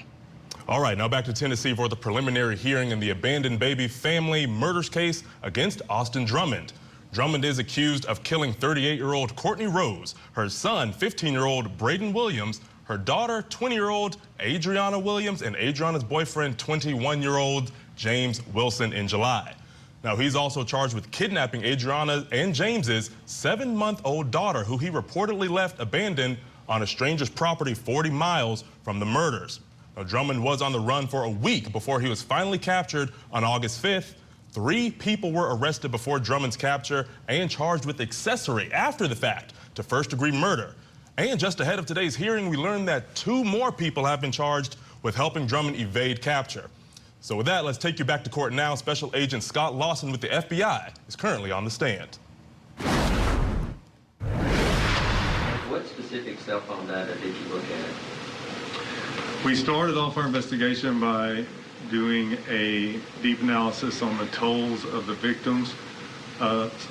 All right, now back to Tennessee for the preliminary hearing in the abandoned baby family murders case against Austin Drummond. Drummond is accused of killing 38-year-old Courtney Rose, her son, 15-year-old Braden Williams, her daughter, 20-year-old Adriana Williams, and Adriana's boyfriend, 21-year-old James Wilson, in July. Now, he's also charged with kidnapping Adriana and James's 7-month-old daughter, who he reportedly left abandoned on a stranger's property 40 miles from the murders. Now, Drummond was on the run for a week before he was finally captured on August 5th. 3 people were arrested before Drummond's capture and charged with accessory after the fact to first-degree murder. And just ahead of today's hearing, we learned that 2 more people have been charged with helping Drummond evade capture. So with that, let's take you back to court now. Special Agent Scott Lawson with the FBI is currently on the stand. What specific cell phone data did you look at? We started off our investigation by doing a deep analysis on the tolls of the victims'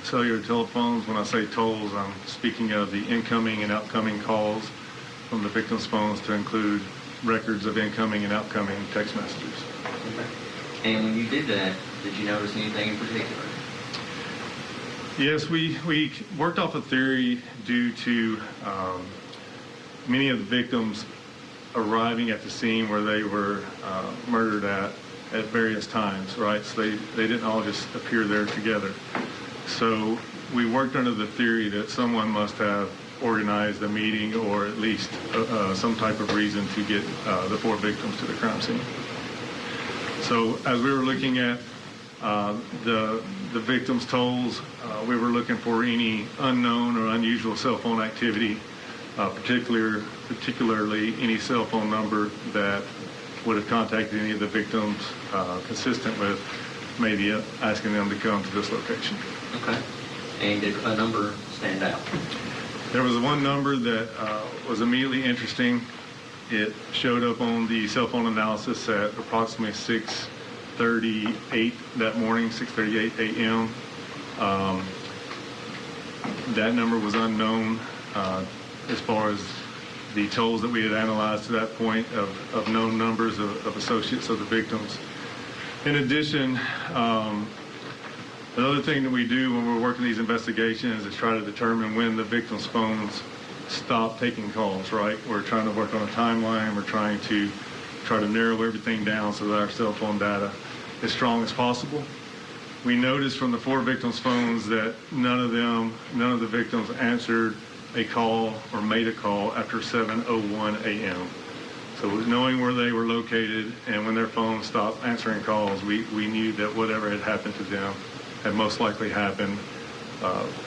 cellular telephones. When I say tolls, I'm speaking of the incoming and outgoing calls from the victims' phones to include records of incoming and outgoing text messages. Okay. And when you did that, did you notice anything in particular? Yes, we worked off a theory due to many of the victims arriving at the scene where they were murdered at various times, right? So they didn't all just appear there together. So we worked under the theory that someone must have organized a meeting or at least some type of reason to get the 4 victims to the crime scene. So as we were looking at the victims' tolls, we were looking for any unknown or unusual cell phone activity, particularly any cell phone number that would have contacted any of the victims consistent with maybe asking them to come to this location. Okay. And did a number stand out? There was one number that was immediately interesting. It showed up on the cell phone analysis at approximately 6:38 that morning, 6:38 a.m. That number was unknown as far as the tolls that we had analyzed to that point of known numbers of associates of the victims. In addition, another thing that we do when we're working these investigations is try to determine when the victims' phones stop taking calls, right? We're trying to work on a timeline. We're trying to narrow everything down so that our cell phone data is strong as possible. We noticed from the 4 victims' phones that none of the victims answered a call or made a call after 7:01 a.m. So knowing where they were located and when their phones stopped answering calls, we knew that whatever had happened to them had most likely happened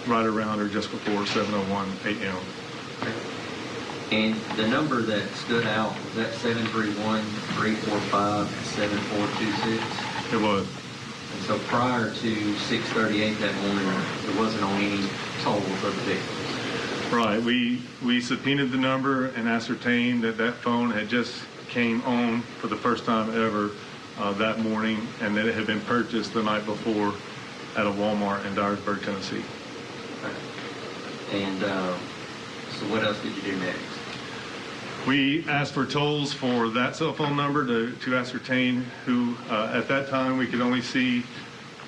right around or just before 7:01 a.m. And the number that stood out, was that 731-345-7426? It was. And so prior to 6:38 that morning, it wasn't on any tolls of the victims? Right. We subpoenaed the number and ascertained that that phone had just came on for the first time ever that morning, and that it had been purchased the night before at a Walmart in Dyersburg, Tennessee. And so what else did you do next? We asked for tolls for that cell phone number to ascertain who, at that time, we could only see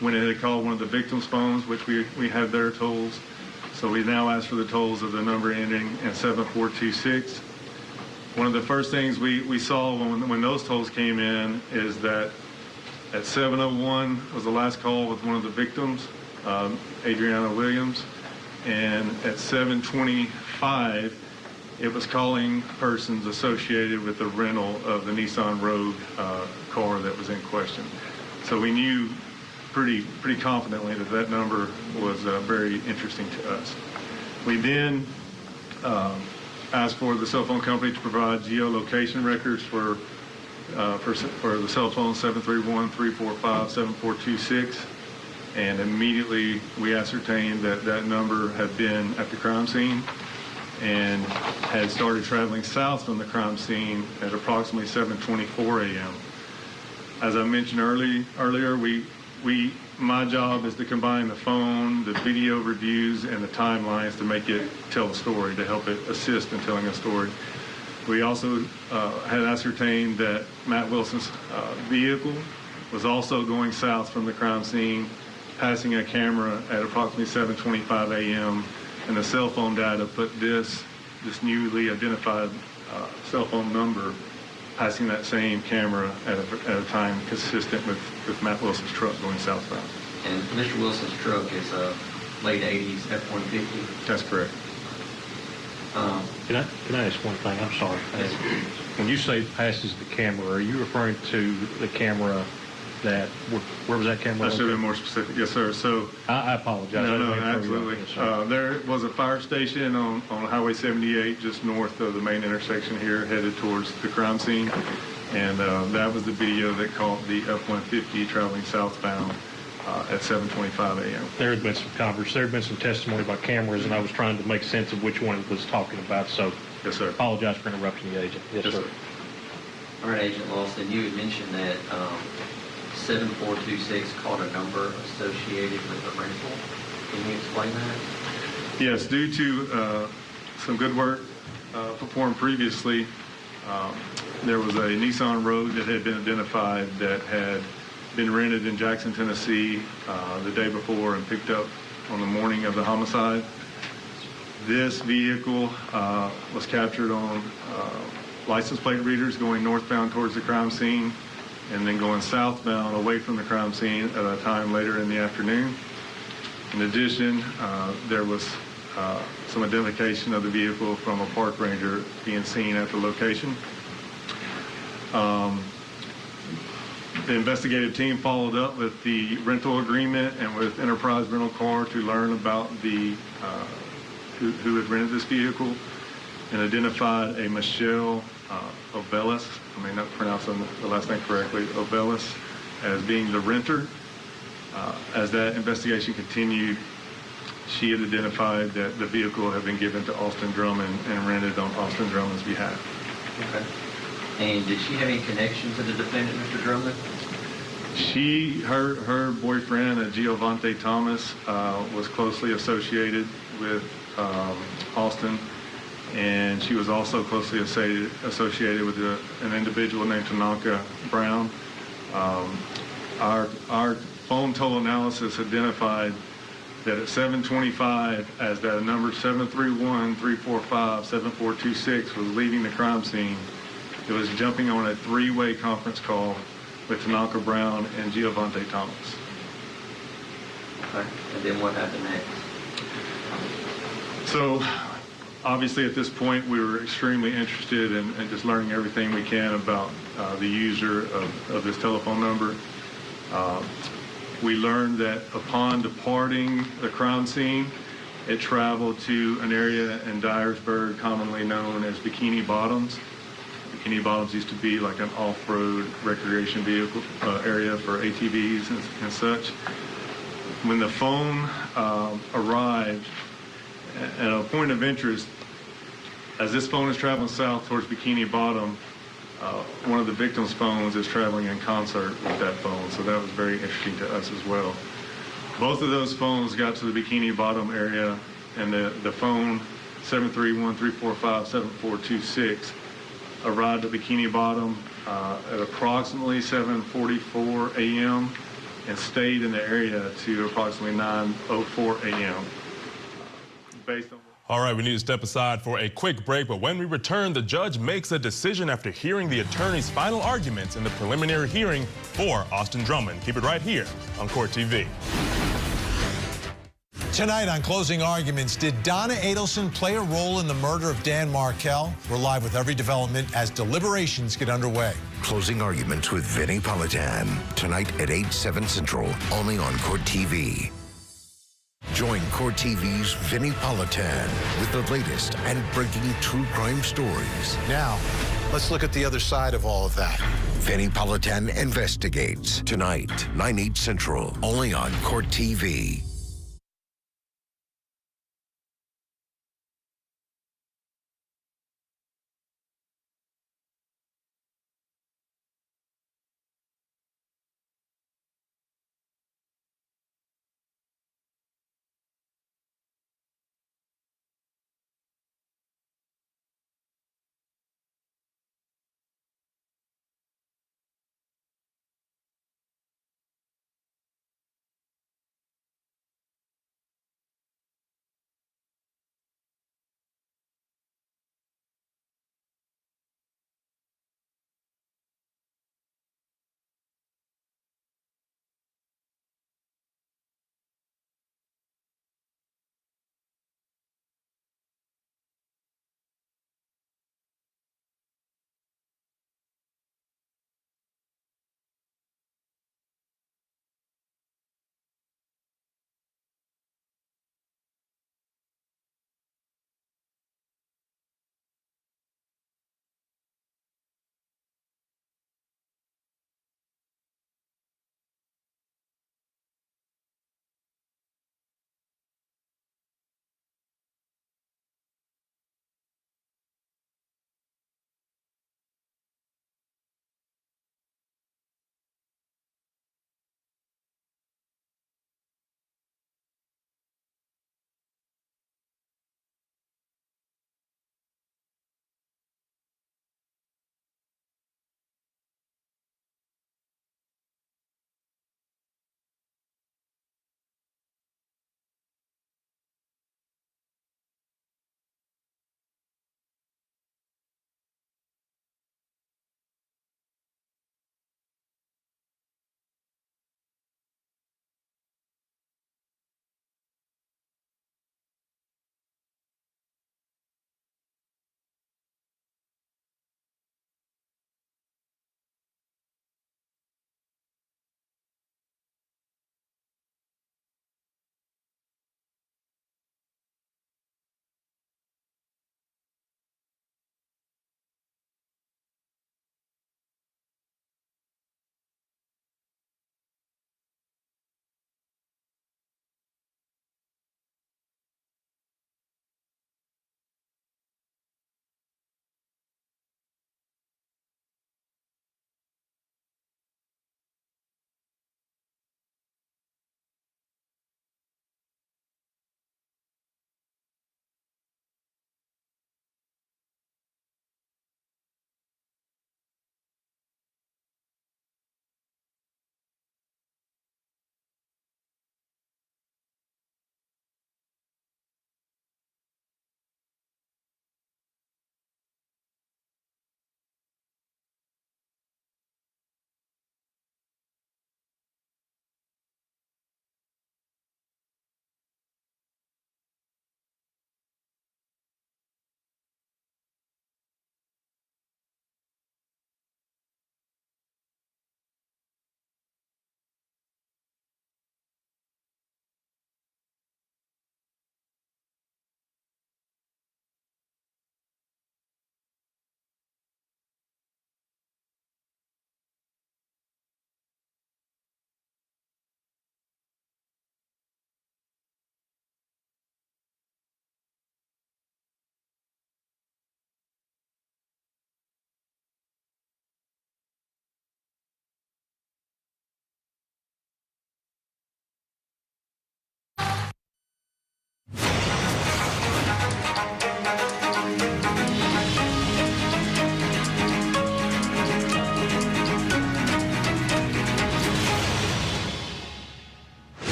when it had called one of the victims' phones, which we have their tolls. So we now ask for the tolls of the number ending in 7426. One of the first things we saw when those tolls came in is that at 7:01 was the last call with one of the victims, Adriana Williams, and at 7:25 it was calling persons associated with the rental of the Nissan Rogue car that was in question. So we knew pretty confidently that that number was very interesting to us. We then asked for the cell phone company to provide geolocation records for the cell phone 731-345-7426, and immediately we ascertained that that number had been at the crime scene and had started traveling south from the crime scene at approximately 7:24 a.m. As I mentioned earlier, my job is to combine the phone, the video reviews, and the timelines to make it tell a story, to help it assist in telling a story. We also had ascertained that Matt Wilson's vehicle was also going south from the crime scene, passing a camera at approximately 7:25 a.m., and the cell phone data put this newly identified cell phone number passing that same camera at a time consistent with Matt Wilson's truck going southbound. And Mr. Wilson's truck is a late 80s F-150? That's correct. Can I ask one thing? I'm sorry. When you say passes the camera, are you referring to the camera that, where was that camera? I should have been more specific. Yes, sir. So I apologize. No, absolutely. There was a fire station on Highway 78 just north of the main intersection here, headed towards the crime scene, and that was the video that caught the F-150 traveling southbound at 7:25 a.m. There had been some testimony about cameras, and I was trying to make sense of which one it was talking about. So, yes, sir. Apologize for interrupting the agent. Yes, sir. All right, Agent Lawson, you had mentioned that 7426 called a number associated with the rental. Can you explain that? Yes, due to some good work performed previously, there was a Nissan Rogue that had been identified that had been rented in Jackson, Tennessee the day before and picked up on the morning of the homicide. This vehicle was captured on license plate readers going northbound towards the crime scene and then going southbound away from the crime scene at a time later in the afternoon. In addition, there was some identification of the vehicle from a park ranger being seen at the location. The investigative team followed up with the rental agreement and with Enterprise Rental Car to learn about the who had rented this vehicle and identified a Michelle Obelis, I may not pronounce the last name correctly, Obelis, as being the renter. As that investigation continued, she had identified that the vehicle had been given to Austin Drummond and rented on Austin Drummond's behalf. Okay. And did she have any connection to the defendant, Mr. Drummond? Her boyfriend, Giovanni Thomas, was closely associated with Austin, and she was also closely associated with an individual named Tanaka Brown. Our phone toll analysis identified that at 7:25, as that number 731-345-7426 was leaving the crime scene, it was jumping on a three-way conference call with Tanaka Brown and Giovanni Thomas. Okay. And then what happened next? So, obviously at this point, we were extremely interested in just learning everything we can about the user of this telephone number. We learned that upon departing the crime scene, it traveled to an area in Dyersburg commonly known as Bikini Bottoms. Bikini Bottoms used to be like an off-road recreation vehicle area for ATVs and such. When the phone arrived And a point of interest, as this phone is traveling south towards Bikini Bottom, one of the victim's phones is traveling in concert with that phone, so that was very interesting to us as well. Both of those phones got to the Bikini Bottom area, and the phone 731-345-7426 arrived at Bikini Bottom at approximately 7:44 a.m. and stayed in the area to approximately 9:04 a.m. Based on All right, we need to step aside for a quick break, but when we return, the judge makes a decision after hearing the attorney's final arguments in the preliminary hearing for Austin Drummond. Keep it right here on Court TV. Tonight on Closing Arguments, did Donna Adelson play a role in the murder of Dan Markel? We're live with every development as deliberations get underway. Closing Arguments with Vinnie Politan. Tonight at 8/7 Central, only on Court TV. Join Court TV's Vinnie Politan with the latest and breaking true crime stories. Now, let's look at the other side of all of that. Vinnie Politan Investigates. Tonight, 9/8 Central, only on Court TV.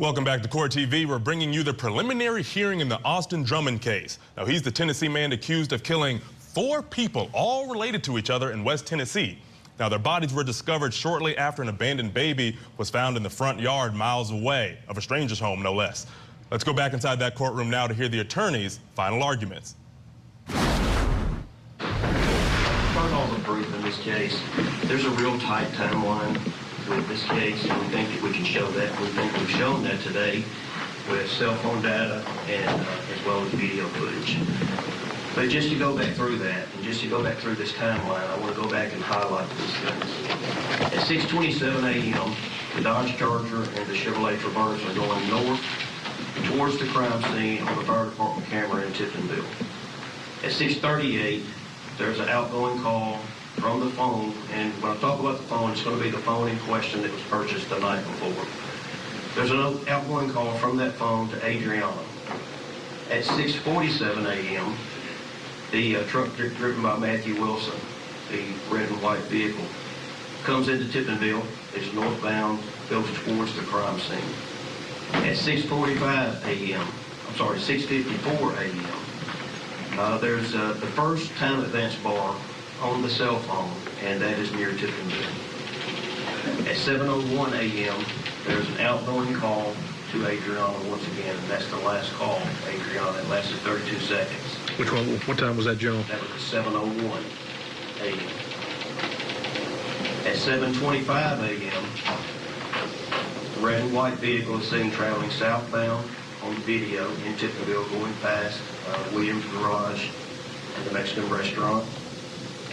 Welcome back to Court TV. We're bringing you the preliminary hearing in the Austin Drummond case. Now, he's the Tennessee man accused of killing 4 people, all related to each other in West Tennessee. Now, their bodies were discovered shortly after an abandoned baby was found in the front yard miles away of a stranger's home, no less. Let's go back inside that courtroom now to hear the attorney's final arguments. Protocols are brief in this case. There's a real tight timeline with this case, and we think that we can show that. We think we've shown that today with cell phone data and as well as video footage. But just to go back through that, and just to go back through this timeline, I want to go back and highlight these things. At 6:27 a.m., the Dodge Charger and the Chevrolet Traverse are going north towards the crime scene on the fire department camera in Tiptonville. At 6:38, there's an outgoing call from the phone, and when I talk about the phone, it's going to be the phone in question that was purchased the night before. There's an outgoing call from that phone to Adriana. At 6:47 a.m., the truck driven by Matthew Wilson, the red and white vehicle, comes into Tiptonville. It's northbound, goes towards the crime scene. At 6:45 a.m., I'm sorry, 6:54 a.m., there's the first time advance bar on the cell phone, and that is near Tiptonville. At 7:01 a.m., there's an outgoing call to Adriana once again, and that's the last call to Adriana. It lasted 32 seconds. Which one? What time was that, General? That was at 7:01 a.m. At 7:25 a.m., the red and white vehicle is seen traveling southbound on the video in Tiptonville, going past Williams Garage and the Mexican restaurant.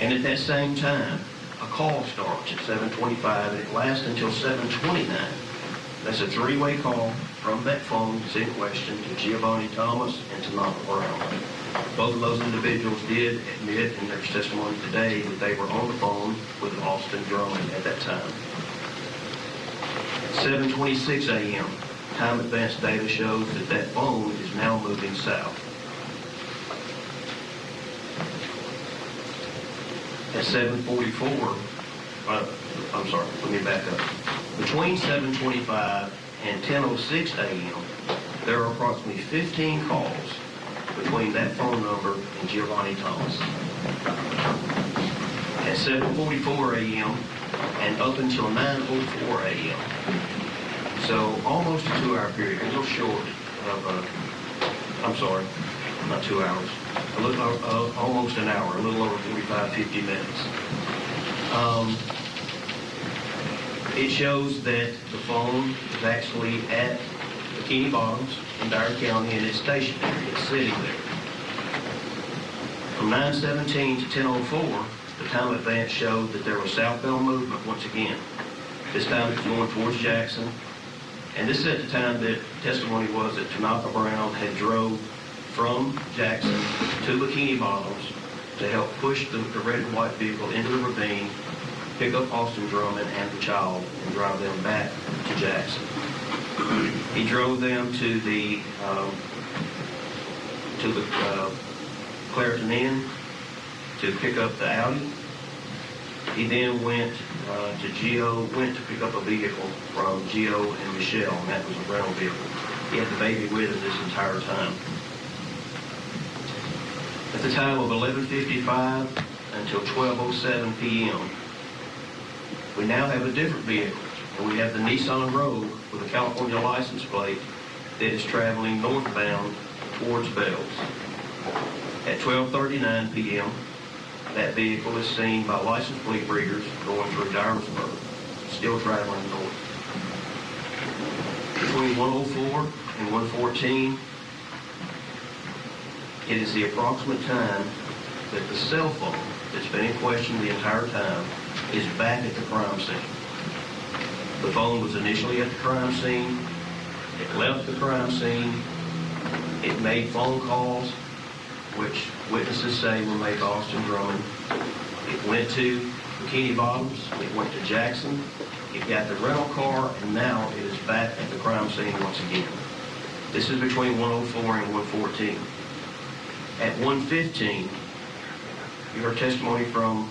And at that same time, a call starts at 7:25, and it lasts until 7:29. That's a 3-way call from that phone that's in question to Giovanni Thomas and to Napa Brown. Both of those individuals did admit in their testimony today that they were on the phone with Austin Drummond at that time. At 7:26 a.m., time advance data shows that that phone is now moving south. At 7:44, I'm sorry, let me back up. Between 7:25 and 10:06 a.m., there are approximately 15 calls between that phone number and Giovanni Thomas. At 7:44 a.m. and up until 9:04 a.m., so almost a 2-hour period, a little short of, I'm sorry, not 2 hours, a little, almost an hour, a little over 45, 50 minutes. It shows that the phone is actually at Bikini Bottoms in Dyer County, and it's stationary. It's sitting there. From 9:17 to 10:04, the time advance showed that there was southbound movement once again. This time it was going towards Jackson, and this is at the time that testimony was that Tanaka Brown had drove from Jackson to Bikini Bottoms to help push the red and white vehicle into the ravine, pick up Austin Drummond and the child, and drive them back to Jackson. He drove them to the Clareton Inn to pick up the Audi. He then went to pick up a vehicle from Gio and Michelle, and that was a rental vehicle. He had the baby with him this entire time. At the time of 11:55 until 12:07 p.m., we now have a different vehicle, and we have the Nissan Rogue with a California license plate that is traveling northbound towards Bells. At 12:39 p.m., that vehicle is seen by license plate readers going through Dyersburg, still traveling north. Between 1:04 and 1:14, it is the approximate time that the cell phone that's been in question the entire time is back at the crime scene. The phone was initially at the crime scene. It left the crime scene. It made phone calls, which witnesses say were made by Austin Drummond. It went to Bikini Bottoms. It went to Jackson. It got the rental car, and now it is back at the crime scene once again. This is between 1:04 and 1:14. At 1:15, you heard testimony from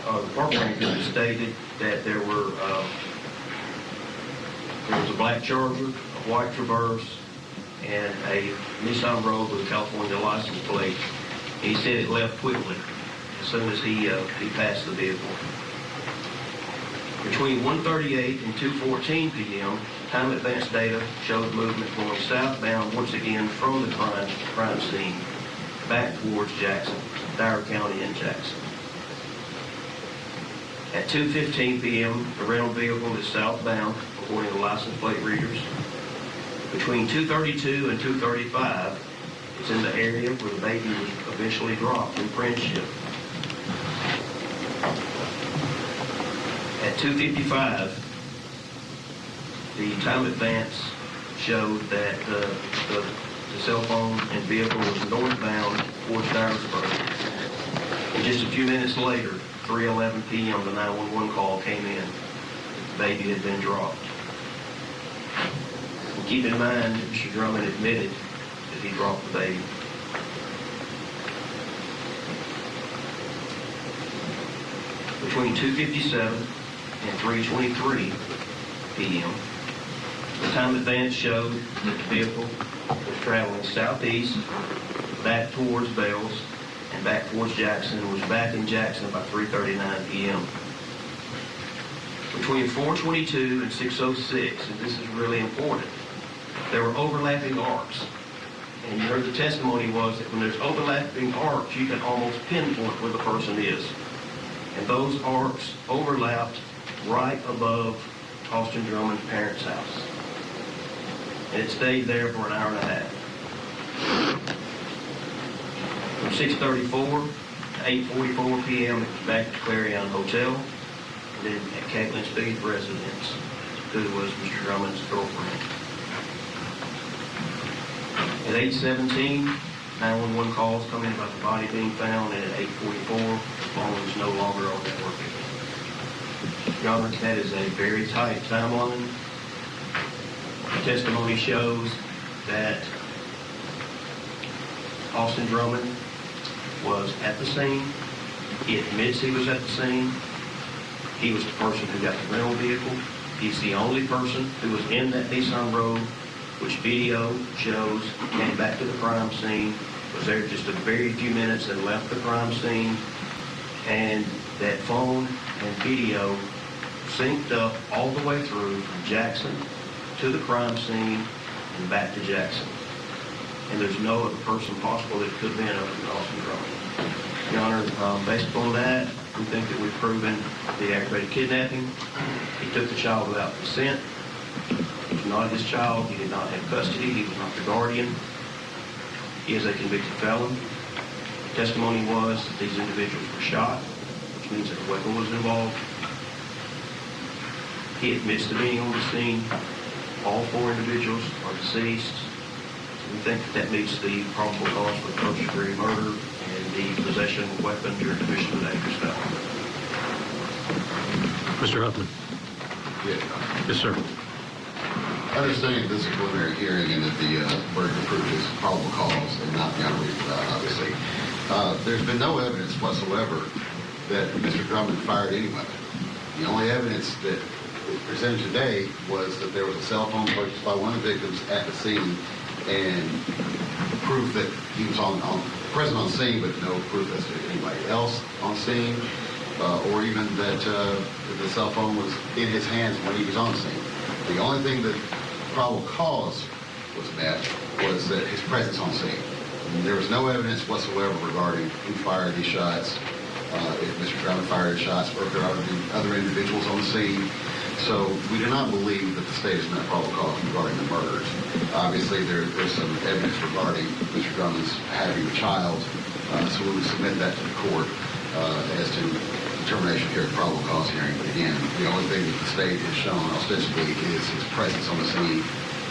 the park ranger that stated that there were There was a black Charger, a white Traverse, and a Nissan Rogue with a California license plate. And he said it left quickly as soon as he passed the vehicle. Between 1:38 and 2:14 p.m., time advance data showed movement going southbound once again from the crime scene back towards Jackson, Dyer County and Jackson. At 2:15 p.m., the rental vehicle is southbound, according to license plate readers. Between 2:32 and 2:35, it's in the area where the baby was eventually dropped in Friendship. At 2:55, the time advance showed that the cell phone and vehicle was northbound towards Dyersburg. And just a few minutes later, 3:11 p.m., the 911 call came in. The baby had been dropped. And keep in mind that Mr. Drummond admitted that he dropped the baby. Between 2:57 and 3:23 p.m., the time advance showed that the vehicle was traveling southeast, back towards Bells, and back towards Jackson, and was back in Jackson by 3:39 p.m. Between 4:22 and 6:06, and this is really important, there were overlapping arcs. And you heard the testimony was that when there's overlapping arcs, you can almost pinpoint where the person is. And those arcs overlapped right above Austin Drummond's parents' house. And it stayed there for an hour and a half. From 6:34 to 8:44 p.m., it was back to Clarion Hotel, and then at Cappleman Speed residence, who was Mr. Drummond's girlfriend. At 8:17, 911 calls come in about the body being found, and at 8:44, the phone was no longer on network. Your Honor, that is a very tight timeline. The testimony shows that Austin Drummond was at the scene. He admits he was at the scene. He was the person who got the rental vehicle. He's the only person who was in that Nissan Rogue, which video shows came back to the crime scene, was there just a very few minutes and left the crime scene, and that phone and video synced up all the way through from Jackson to the crime scene and back to Jackson. And there's no other person possible that could have been other than Austin Drummond. Your Honor, based upon that, we think that we've proven the aggravated kidnapping. He took the child without consent. He was not his child. He did not have custody. He was not the guardian. He is a convicted felon. Testimony was that these individuals were shot, which means that a weapon was involved. He admits to being on the scene. All four individuals are deceased. We think that meets the probable cause for first-degree murder and the possession of a weapon during commission of a dangerous felony. Mr. Huffman. Yes, sir. Understanding this is a preliminary hearing and that the burden of proof is probable cause and not beyond reasonable doubt, obviously. There's been no evidence whatsoever that Mr. Drummond fired any weapon. The only evidence that was presented today was that there was a cell phone purchased by one of the victims at the scene and proof that he was present on scene, but no proof as to anybody else on scene, or even that the cell phone was in his hands when he was on scene. The only thing that probable cause was met was that his presence on scene. And there was no evidence whatsoever regarding who fired these shots, if Mr. Drummond fired shots, or if there are other individuals on the scene. So we do not believe that the state has met probable cause regarding the murders. Obviously, there's some evidence regarding Mr. Drummond's having a child, so we would submit that to the court as to determination here at the probable cause hearing. But again, the only thing that the state has shown ostensibly is his presence on the scene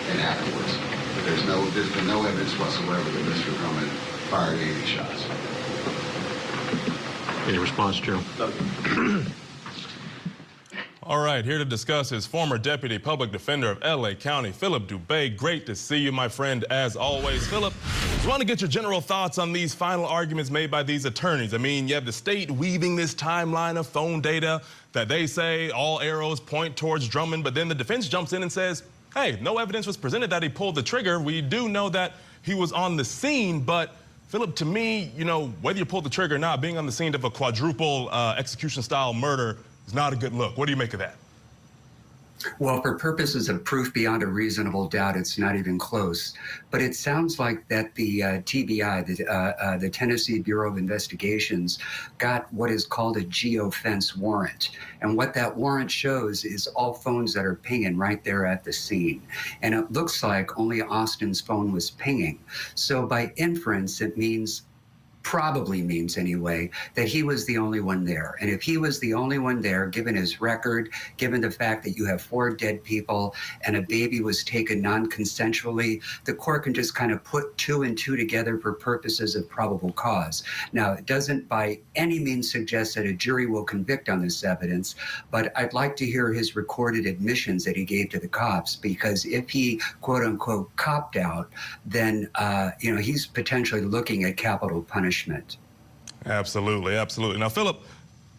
and afterwards. But there's been no evidence whatsoever that Mr. Drummond fired any of these shots. Any response, Joe? All right, here to discuss is former Deputy Public Defender of L.A. County, Philip Dubé. Great to see you, my friend, as always. Philip, just want to get your general thoughts on these final arguments made by these attorneys. I mean, you have the state weaving this timeline of phone data that they say all arrows point towards Drummond, but then the defense jumps in and says, hey, no evidence was presented that he pulled the trigger. We do know that he was on the scene, but Philip, to me, you know, whether you pulled the trigger or not, being on the scene of a quadruple execution-style murder is not a good look. What do you make of that? Well, for purposes of proof beyond a reasonable doubt, it's not even close. But it sounds like that the TBI, the Tennessee Bureau of Investigations, got what is called a geofence warrant. And what that warrant shows is all phones that are pinging right there at the scene. And it looks like only Austin's phone was pinging. So by inference, it probably means anyway, that he was the only one there. And if he was the only one there, given his record, given the fact that you have 4 dead people and a baby was taken non-consensually, the court can just kind of put 2 and 2 together for purposes of probable cause. Now, it doesn't by any means suggest that a jury will convict on this evidence, but I'd like to hear his recorded admissions that he gave to the cops, because if he, quote unquote, copped out, then, he's potentially looking at capital punishment. Absolutely, absolutely. Now, Philip,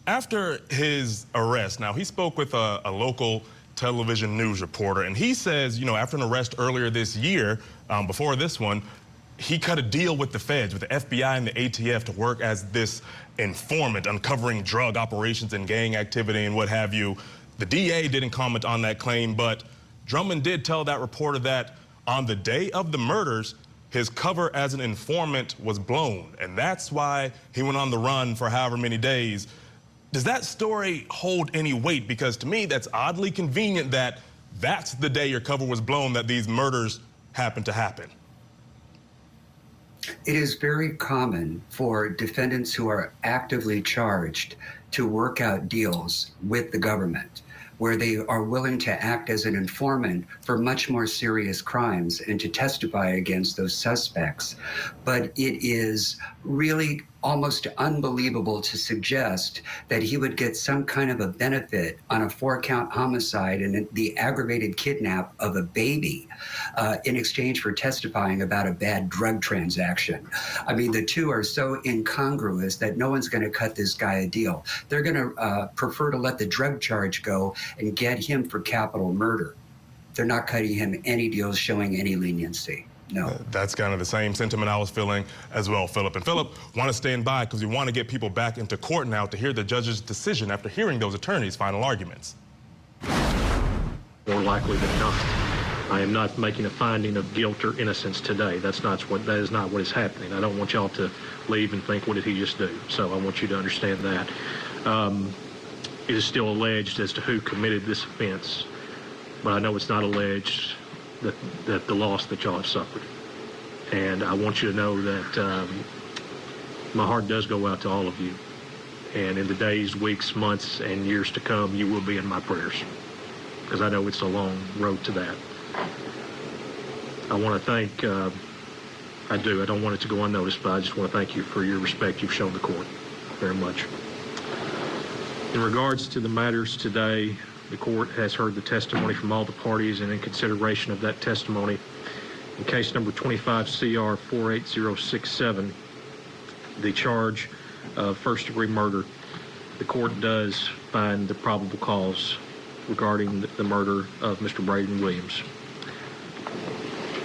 after his arrest, now he spoke with a local television news reporter, and he says, you know, after an arrest earlier this year, before this one, he cut a deal with the feds, with the FBI and the ATF to work as this informant, uncovering drug operations and gang activity and what have you. The DA didn't comment on that claim, but Drummond did tell that reporter that on the day of the murders, his cover as an informant was blown, and that's why he went on the run for however many days. Does that story hold any weight? Because to me, that's oddly convenient that that's the day your cover was blown, that these murders happened to happen. It is very common for defendants who are actively charged to work out deals with the government, where they are willing to act as an informant for much more serious crimes and to testify against those suspects. But it is really almost unbelievable to suggest that he would get some kind of a benefit on a 4-count homicide and the aggravated kidnap of a baby in exchange for testifying about a bad drug transaction. I mean, the two are so incongruous that no one's going to cut this guy a deal. They're going to prefer to let the drug charge go and get him for capital murder. They're not cutting him any deals showing any leniency. No. That's kind of the same sentiment I was feeling as well, Philip. And Philip, want to stand by because we want to get people back into court now to hear the judge's decision after hearing those attorneys' final arguments. More likely than not. I am not making a finding of guilt or innocence today. That is not what is happening. I don't want y'all to leave and think, what did he just do? So I want you to understand that. It is still alleged as to who committed this offense, but I know it's not alleged that the loss that y'all have suffered. And I want you to know that my heart does go out to all of you. And in the days, weeks, months, and years to come, you will be in my prayers, because I know it's a long road to that. I want to thank, I don't want it to go unnoticed, but I just want to thank you for your respect you've shown the court very much. In regards to the matters today, the court has heard the testimony from all the parties, and in consideration of that testimony, in case number 25 CR 48067, the charge of first-degree murder, the court does find the probable cause regarding the murder of Mr. Braden Williams.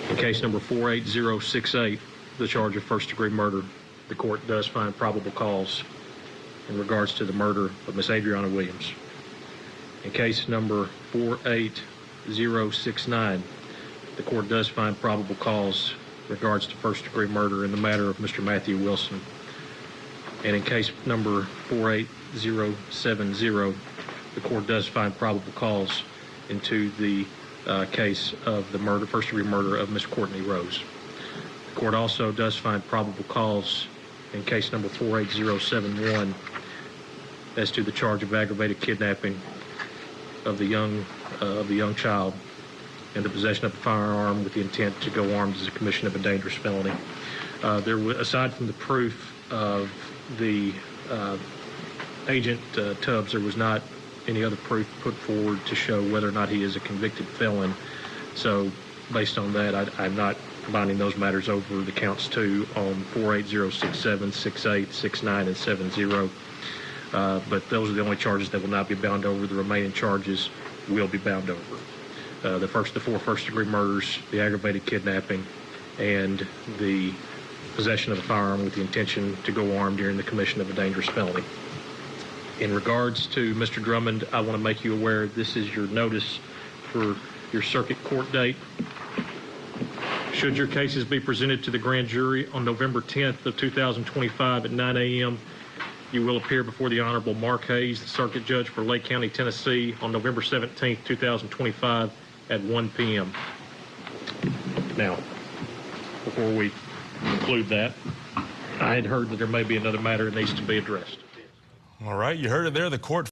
In case number 48068, the charge of first-degree murder, the court does find probable cause in regards to the murder of Miss Adriana Williams. In case number 48069, the court does find probable cause in regards to first-degree murder in the matter of Mr. Matthew Wilson. And in case number 48070, the court does find probable cause into the case of the first-degree murder of Miss Courtney Rose. The court also does find probable cause in case number 48071 as to the charge of aggravated kidnapping of the young child and the possession of a firearm with the intent to go armed as a commission of a dangerous felony. Aside from the proof of the agent Tubbs, there was not any other proof put forward to show whether or not he is a convicted felon. So based on that, I'm not binding those matters over the counts 2 on 48067, 68, 69, and 70. But those are the only charges that will not be bound over. The remaining charges will be bound over. The 4 first-degree murders, the aggravated kidnapping, and the possession of a firearm with the intention to go armed during the commission of a dangerous felony. In regards to Mr. Drummond, I want to make you aware this is your notice for your circuit court date. Should your cases be presented to the grand jury on November 10th of 2025 at 9 a.m., you will appear before the Honorable Mark Hayes, the Circuit Judge for Lake County, Tennessee, on November 17th, 2025 at 1 p.m. Now, before we conclude that, I had heard that there may be another matter that needs to be addressed. All right, you heard it there. The court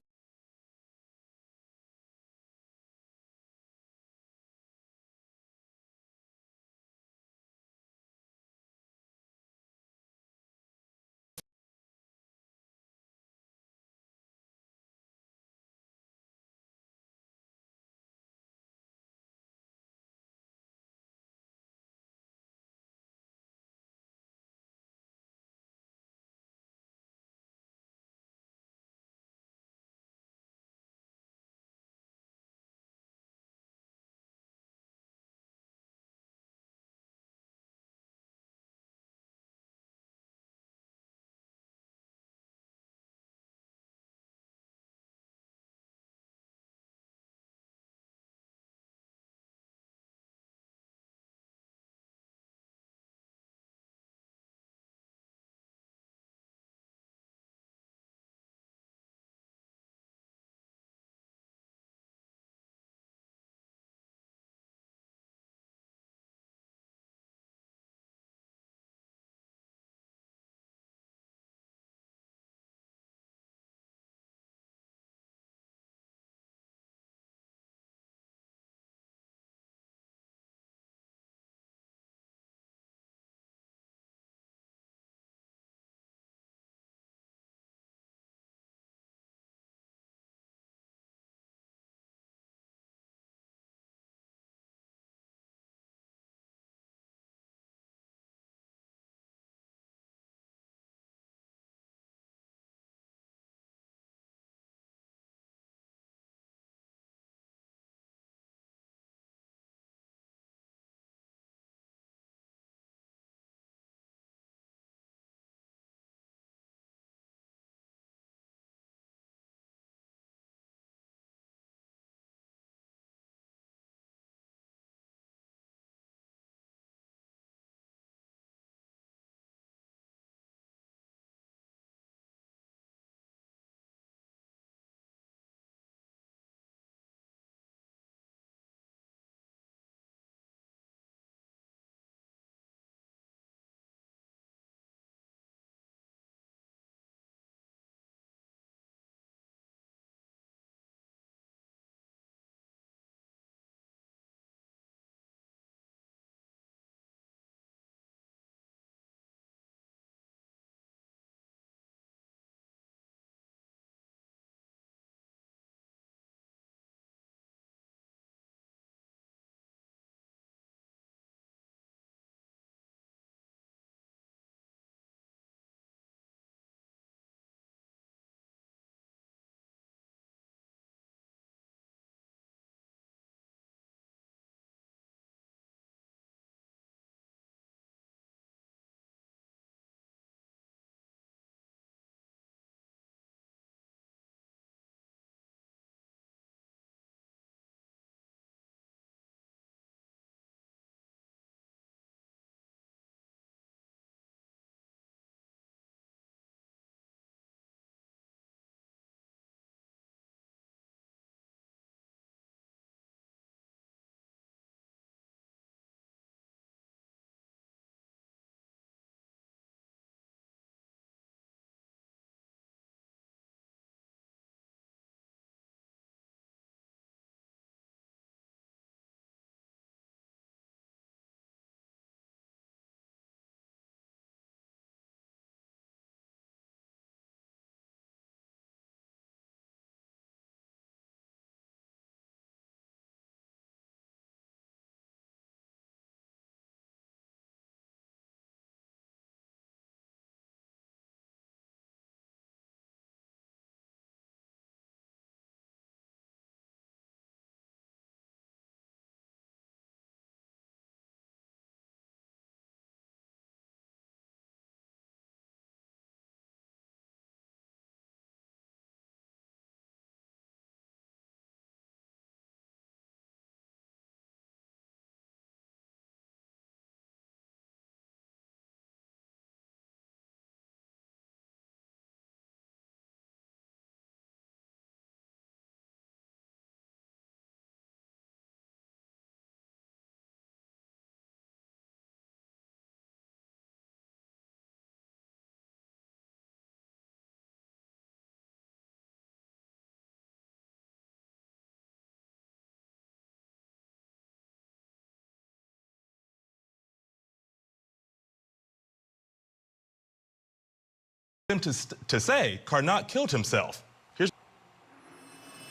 him to say Carnot killed himself.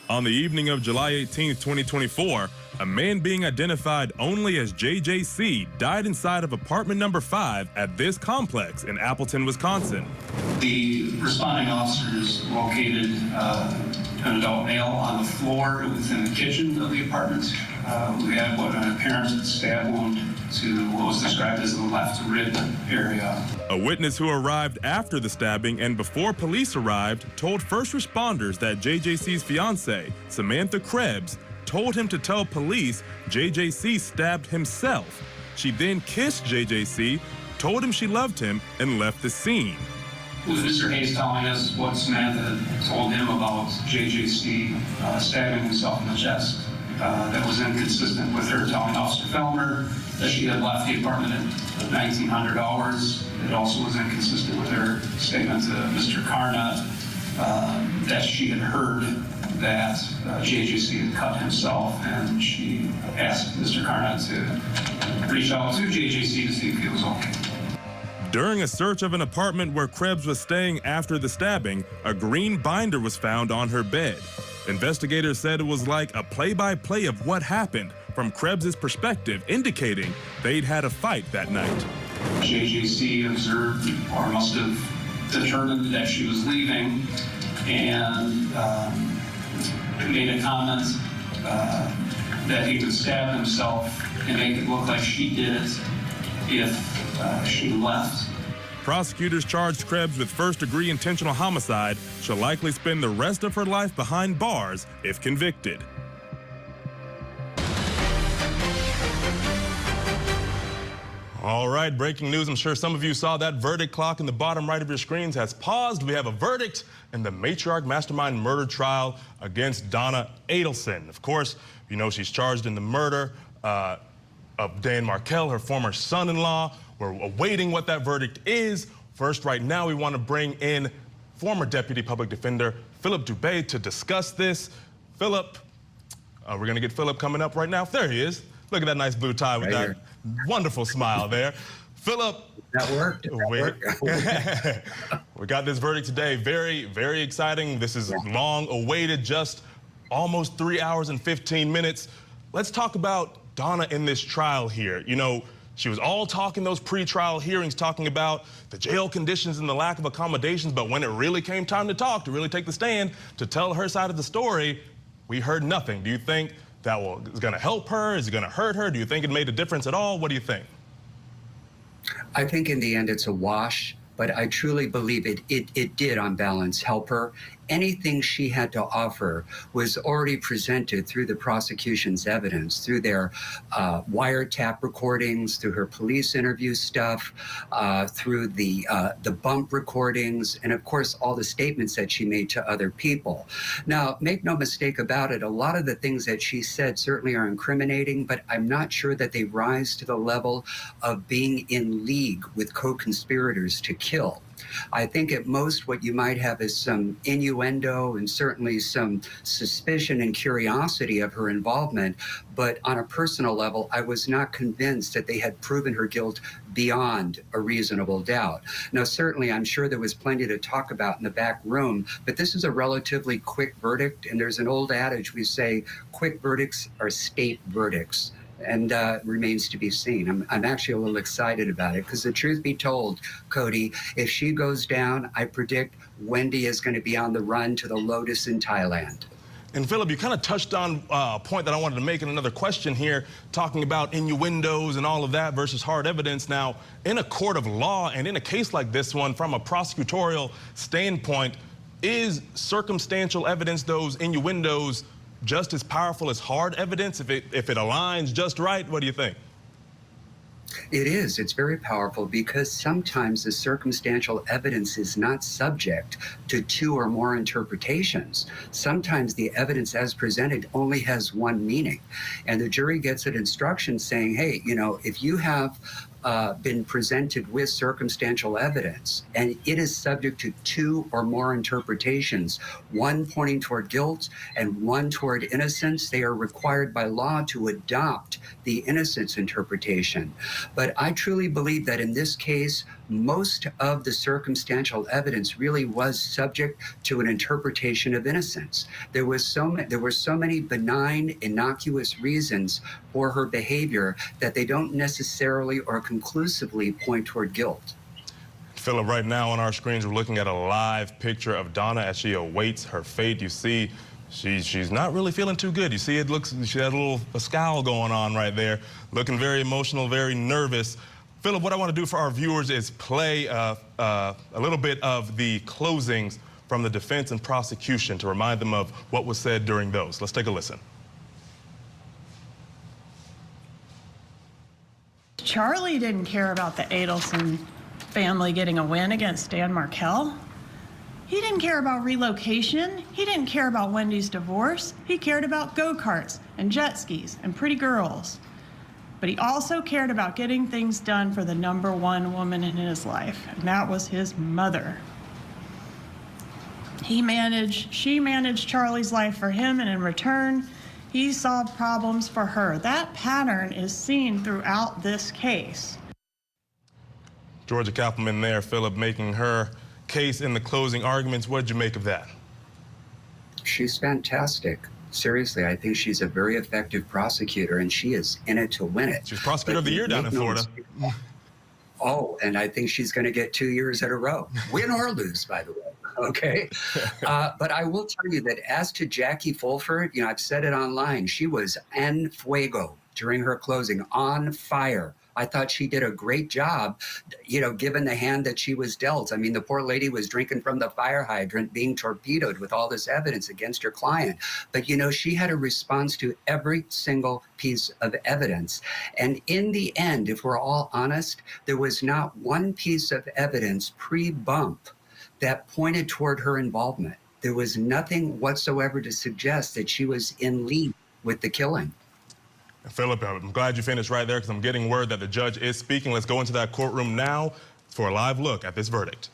On the evening of July 18, 2024, a man being identified only as JJC died inside of apartment number 5 at this complex in Appleton, Wisconsin. The responding officers located an adult male on the floor within the kitchen of the apartment. We had what an apparent stab wound to what was described as the left rib area. A witness who arrived after the stabbing and before police arrived told first responders that JJC's fiancée, Samantha Krebs, told him to tell police JJC stabbed himself. She then kissed JJC, told him she loved him, and left the scene. Was Mr. Hayes telling us what Samantha told him about JJC stabbing himself in the chest? That was inconsistent with her telling Officer Fellmer that she had left the apartment at 1900 hours. It also was inconsistent with her statement to Mr. Carnot that she had heard that JJC had cut himself, and she asked Mr. Carnot to reach out to JJC to see if he was okay. During a search of an apartment where Krebs was staying after the stabbing, a green binder was found on her bed. Investigators said it was like a play-by-play of what happened from Krebs' perspective, indicating they'd had a fight that night. JJC observed, or must have determined that she was leaving, and made a comment that he would stab himself and make it look like she did it if she left. Prosecutors charged Krebs with first-degree intentional homicide. She'll likely spend the rest of her life behind bars if convicted. All right, breaking news. I'm sure some of you saw that verdict clock in the bottom right of your screens has paused. We have a verdict in the Matriarch Mastermind murder trial against Donna Adelson. Of course, you know she's charged in the murder of Dan Markel, her former son-in-law. We're awaiting what that verdict is. First, right now, we want to bring in former Deputy Public Defender Philip Dubé to discuss this. Philip, we're going to get Philip coming up right now. There he is. Look at that nice blue tie with that wonderful smile there. Philip. That worked. We got this verdict today. Very, very exciting. This is long awaited, just almost 3 hours and 15 minutes. Let's talk about Donna in this trial here. You know, she was all talking those pre-trial hearings, talking about the jail conditions and the lack of accommodations, but when it really came time to talk, to really take the stand, to tell her side of the story, we heard nothing. Do you think that is going to help her? Is it going to hurt her? Do you think it made a difference at all? What do you think? I think in the end it's a wash, but I truly believe it did on balance help her. Anything she had to offer was already presented through the prosecution's evidence, through their wiretap recordings, through her police interview stuff, through the bump recordings, and of course all the statements that she made to other people. Now, make no mistake about it, a lot of the things that she said certainly are incriminating, but I'm not sure that they rise to the level of being in league with co-conspirators to kill. I think at most what you might have is some innuendo and certainly some suspicion and curiosity of her involvement. But on a personal level, I was not convinced that they had proven her guilt beyond a reasonable doubt. Now, certainly, I'm sure there was plenty to talk about in the back room, but this is a relatively quick verdict. And there's an old adage, we say, quick verdicts are state verdicts. And remains to be seen. I'm actually a little excited about it because the truth be told, Cody, if she goes down, I predict Wendy is going to be on the run to the Lotus in Thailand. And Philip, you kind of touched on a point that I wanted to make in another question here, talking about innuendos and all of that versus hard evidence. Now, in a court of law and in a case like this one, from a prosecutorial standpoint, is circumstantial evidence, those innuendos, just as powerful as hard evidence if it aligns just right? What do you think? It is. It's very powerful because sometimes the circumstantial evidence is not subject to two or more interpretations. Sometimes the evidence as presented only has one meaning. And the jury gets an instruction saying, hey, you know, if you have been presented with circumstantial evidence and it is subject to two or more interpretations, one pointing toward guilt and one toward innocence, they are required by law to adopt the innocence interpretation. But I truly believe that in this case, most of the circumstantial evidence really was subject to an interpretation of innocence. There were so many benign, innocuous reasons for her behavior that they don't necessarily or conclusively point toward guilt. Philip, right now on our screens, we're looking at a live picture of Donna as she awaits her fate. You see, she's not really feeling too good. You see, it looks, she had a scowl going on right there, looking very emotional, very nervous. Philip, what I want to do for our viewers is play a little bit of the closings from the defense and prosecution to remind them of what was said during those. Let's take a listen. Charlie didn't care about the Adelson family getting a win against Dan Markel. He didn't care about relocation. He didn't care about Wendy's divorce. He cared about go-karts and jet skis and pretty girls. But he also cared about getting things done for the #1 woman in his life, and that was his mother. She managed Charlie's life for him, and in return, he solved problems for her. That pattern is seen throughout this case. Georgia Cappleman there, Philip, making her case in the closing arguments. What did you make of that? She's fantastic. Seriously, I think she's a very effective prosecutor, and she is in it to win it. She's Prosecutor of the Year down in Florida. Oh, and I think she's going to get 2 years in a row, win or lose, by the way. Okay. But I will tell you that as to Jackie Fulford, you know, I've said it online, she was en fuego during her closing, on fire. I thought she did a great job, you know, given the hand that she was dealt. I mean, the poor lady was drinking from the fire hydrant, being torpedoed with all this evidence against her client. But, you know, she had a response to every single piece of evidence. And in the end, if we're all honest, there was not one piece of evidence pre-bump that pointed toward her involvement. There was nothing whatsoever to suggest that she was in league with the killing. Philip, I'm glad you finished right there because I'm getting word that the judge is speaking. Let's go into that courtroom now for a live look at this verdict.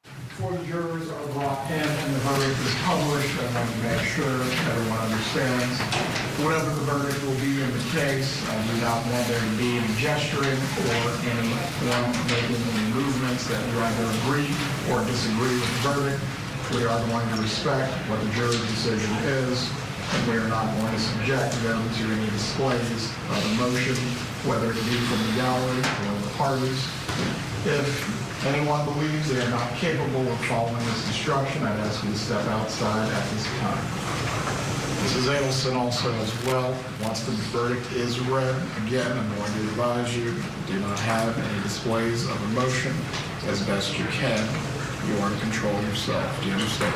Before the jurors are brought in and the verdict is published, I want to make sure everyone understands whatever the verdict will be in the case. I do not want there to be any gesturing or anyone making any movements that you either agree or disagree with the verdict. We are going to respect what the jury's decision is, and we are not going to subject them to any displays of emotion, whether it be from the gallery or the parties. If anyone believes they are not capable of following this instruction, I'd ask you to step outside at this time. Mrs. Adelson also as well, once the verdict is read, again, I'm going to advise you, do not have any displays of emotion as best you can. You are to control yourself. Do you understand?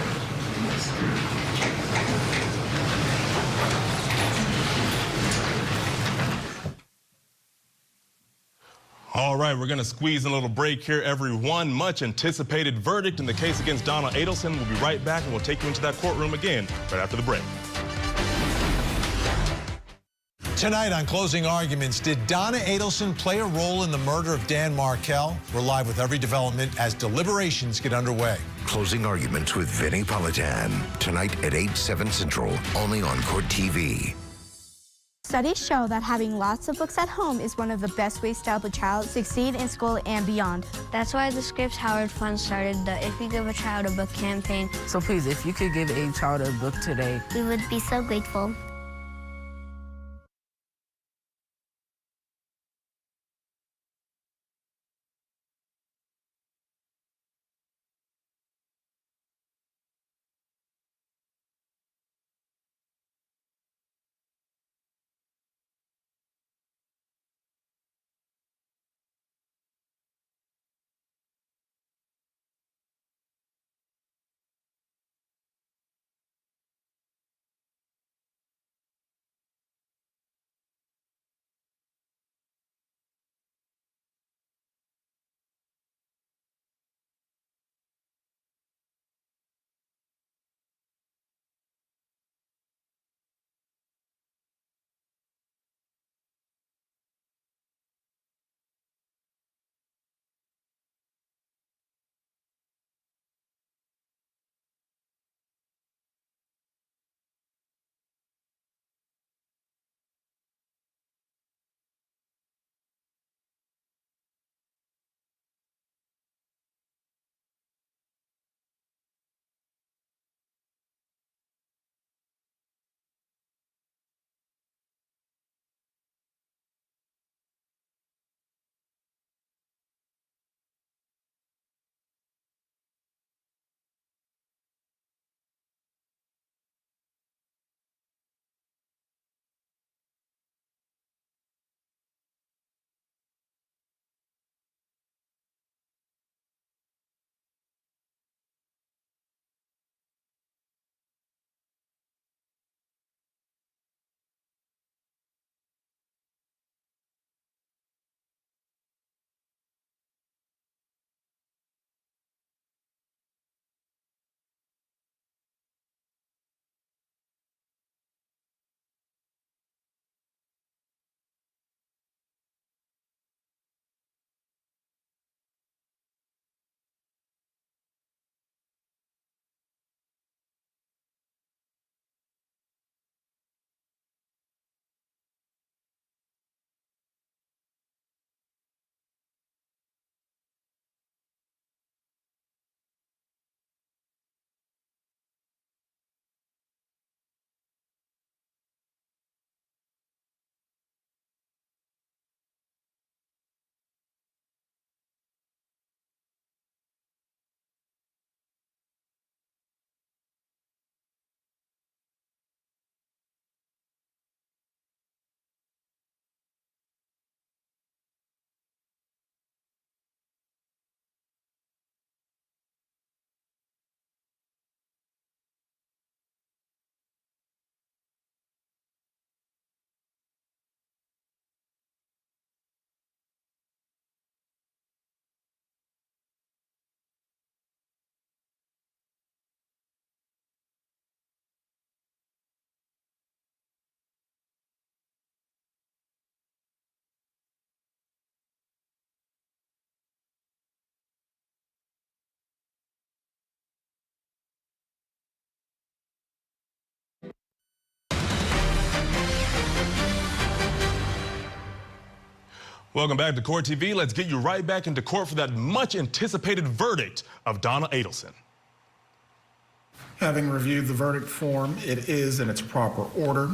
All right, we're going to squeeze in a little break here, everyone. Much anticipated verdict in the case against Donna Adelson. We'll be right back, and we'll take you into that courtroom again right after the break. Tonight on Closing Arguments, did Donna Adelson play a role in the murder of Dan Markel? We're live with every development as deliberations get underway. Closing Arguments with Vinnie Politan. Tonight at 8/7 Central, only on Court TV. Studies show that having lots of books at home is one of the best ways to help a child succeed in school and beyond. That's why the Scripps Howard Fund started the If You Give a Child a Book campaign. So please, if you could give a child a book today, we would be so grateful. Welcome back to Court TV. Let's get you right back into court for that much anticipated verdict of Donna Adelson. Having reviewed the verdict form, it is in its proper order.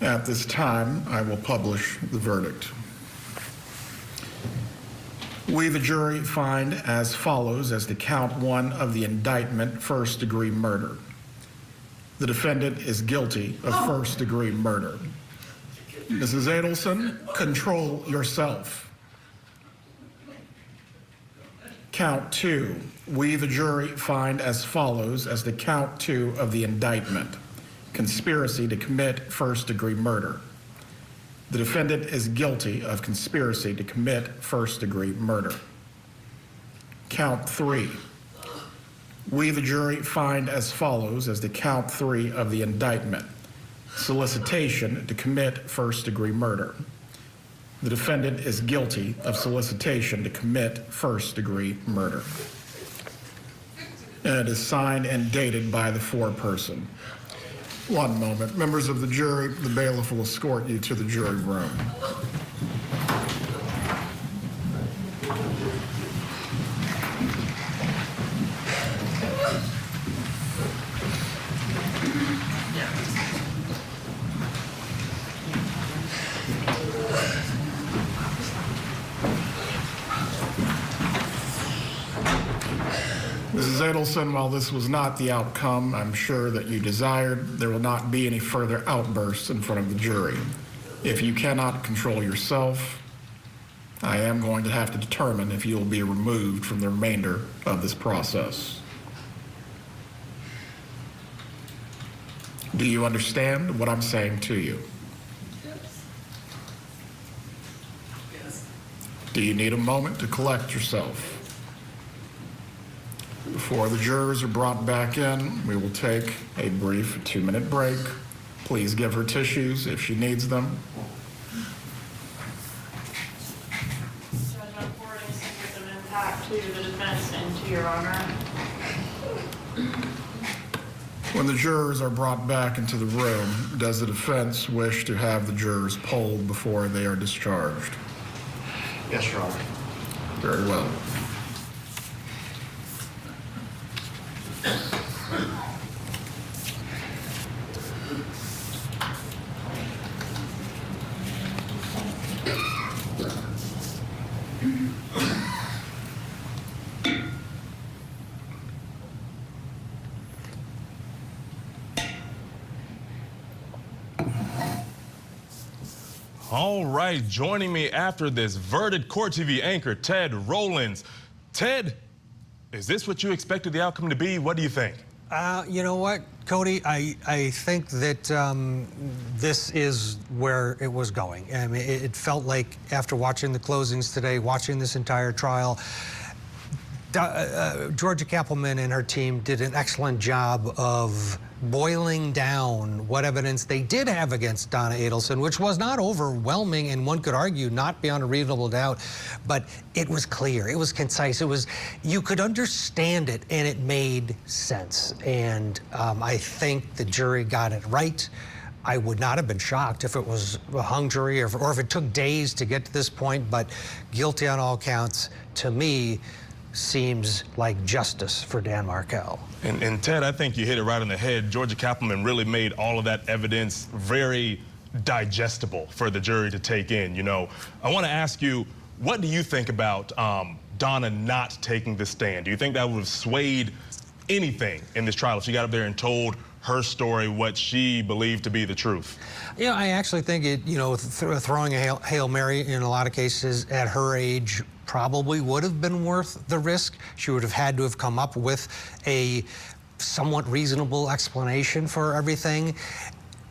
At this time, I will publish the verdict. We, the jury, find as follows as to count 1 of the indictment, first-degree murder. The defendant is guilty of first-degree murder. Mrs. Adelson, control yourself. Count 2. We, the jury, find as follows as to count 2 of the indictment, conspiracy to commit first-degree murder. The defendant is guilty of conspiracy to commit first-degree murder. Count 3. We, the jury, find as follows as to count 3 of the indictment, solicitation to commit first-degree murder. The defendant is guilty of solicitation to commit first-degree murder. And it is signed and dated by the foreperson. One moment. Members of the jury, the bailiff will escort you to the jury room. Mrs. Adelson, while this was not the outcome I'm sure that you desired, there will not be any further outbursts in front of the jury. If you cannot control yourself, I am going to have to determine if you will be removed from the remainder of this process. Do you understand what I'm saying to you? Yes. Do you need a moment to collect yourself? Before the jurors are brought back in, we will take a brief 2-minute break. Please give her tissues if she needs them. Judge, I'm forwarding some impact to the defense and to Your Honor. When the jurors are brought back into the room, does the defense wish to have the jurors polled before they are discharged? Yes, Your Honor. Very well. All right, joining me after this verdict, Court TV anchor Ted Rowlands. Ted, is this what you expected the outcome to be? What do you think? You know what, Cody? I think that this is where it was going. I mean, it felt like after watching the closings today, watching this entire trial, Georgia Cappleman and her team did an excellent job of boiling down what evidence they did have against Donna Adelson, which was not overwhelming and one could argue not beyond a reasonable doubt, but it was clear, it was concise, it was, you could understand it and it made sense. And I think the jury got it right. I would not have been shocked if it was a hung jury or if it took days to get to this point, but guilty on all counts, to me, seems like justice for Dan Markel. And Ted, I think you hit it right on the head. Georgia Cappleman really made all of that evidence very digestible for the jury to take in. You know, I want to ask you, what do you think about Donna not taking the stand? Do you think that would have swayed anything in this trial if she got up there and told her story, what she believed to be the truth? You know, I actually think it, you know, throwing a Hail Mary in a lot of cases at her age probably would have been worth the risk. She would have had to have come up with a somewhat reasonable explanation for everything.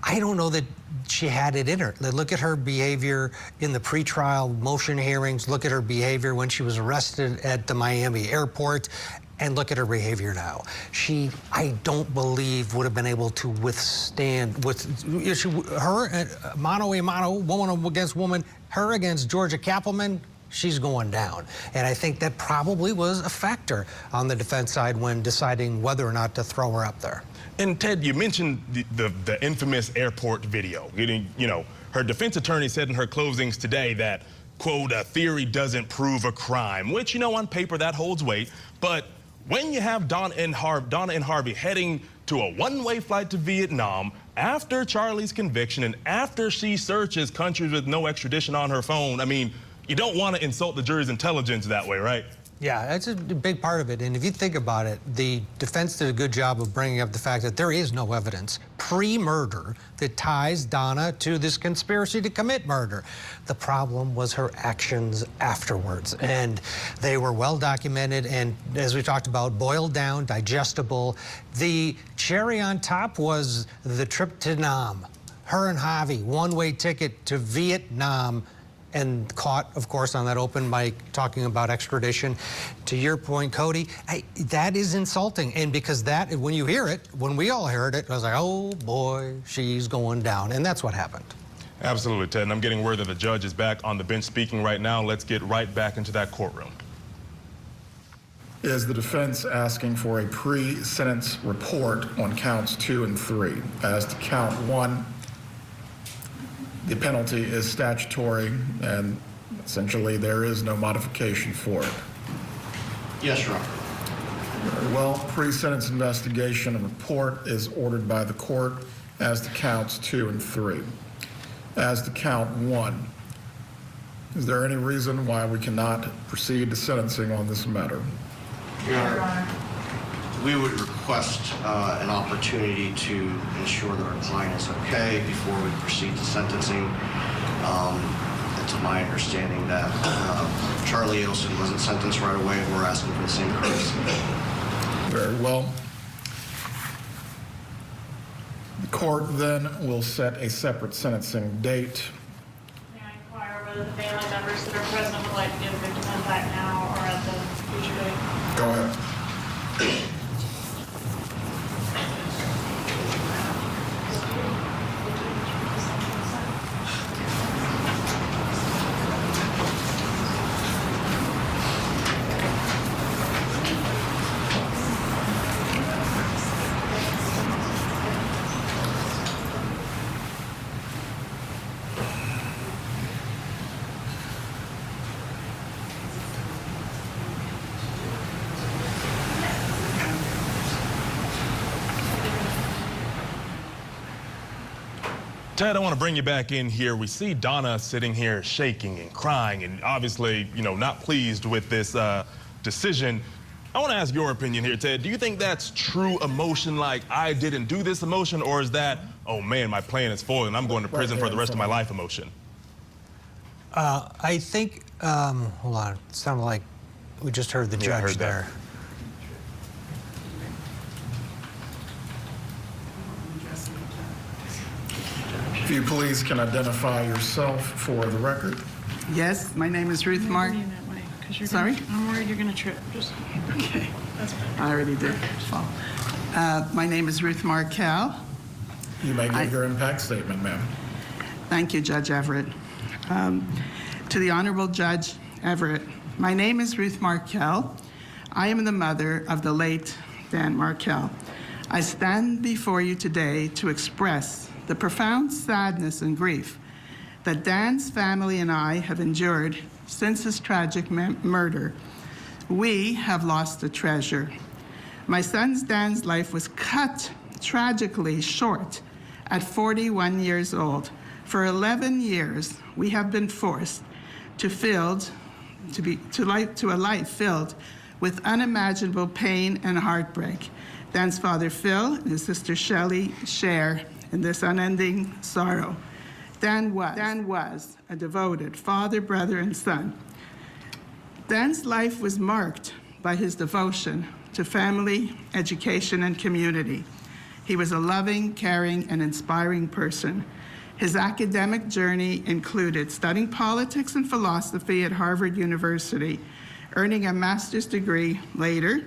I don't know that she had it in her. Look at her behavior in the pretrial motion hearings. Look at her behavior when she was arrested at the Miami airport. And look at her behavior now. She, I don't believe, would have been able to withstand her mano a mano, woman against woman, her against Georgia Cappleman. She's going down. And I think that probably was a factor on the defense side when deciding whether or not to throw her up there. And Ted, you mentioned the infamous airport video. Getting, you know, her defense attorney said in her closings today that quote, a theory doesn't prove a crime, which, you know, on paper that holds weight. But when you have Donna and Harvey heading to a one-way flight to Vietnam after Charlie's conviction and after she searches countries with no extradition on her phone, I mean, you don't want to insult the jury's intelligence that way, right? Yeah, that's a big part of it. And if you think about it, the defense did a good job of bringing up the fact that there is no evidence pre-murder that ties Donna to this conspiracy to commit murder. The problem was her actions afterwards. And they were well documented and, as we talked about, boiled down, digestible. The cherry on top was the trip to Nam. Her and Javi, one-way ticket to Vietnam, and caught, of course, on that open mic talking about extradition. To your point, Cody, that is insulting. And because that, when you hear it, when we all heard it, I was like, oh boy, she's going down. And that's what happened. Absolutely, Ted. And I'm getting word that the judge is back on the bench speaking right now. Let's get right back into that courtroom. Is the defense asking for a pre-sentence report on counts 2 and 3? As to count 1, the penalty is statutory, and essentially there is no modification for it. Yes, Your Honor. Very well. Pre-sentence investigation and report is ordered by the court as to counts 2 and 3. As to count 1, is there any reason why we cannot proceed to sentencing on this matter? Your Honor, we would request an opportunity to ensure that our client is okay before we proceed to sentencing. It's my understanding that Charlie Adelson wasn't sentenced right away. We're asking for the same courtesy. Very well. The court then will set a separate sentencing date. May I inquire whether the family members that are present would like to give victim impact now or at the future date? Go ahead. Ted, I want to bring you back in here. We see Donna sitting here shaking and crying and obviously, you know, not pleased with this decision. I want to ask your opinion here, Ted. Do you think that's true emotion, like I didn't do this emotion, or is that, oh man, my plan is foiled and I'm going to prison for the rest of my life emotion? I think, hold on, it sounded like we just heard the judge there. If you please can identify yourself for the record. Yes, my name is Ruth Mark. Sorry? I'm worried you're going to trip. Just okay. That's fine. I already did. My name is Ruth Markel. You may give your impact statement, ma'am. Thank you, Judge Everett. To the Honorable Judge Everett, my name is Ruth Markel. I am the mother of the late Dan Markel. I stand before you today to express the profound sadness and grief that Dan's family and I have endured since his tragic murder. We have lost a treasure. My son Dan's life was cut tragically short at 41 years old. For 11 years, we have been forced to a life filled with unimaginable pain and heartbreak. Dan's father, Phil, and his sister, Shelley, share in this unending sorrow. Dan was a devoted father, brother, and son. Dan's life was marked by his devotion to family, education, and community. He was a loving, caring, and inspiring person. His academic journey included studying politics and philosophy at Harvard University, earning a master's degree later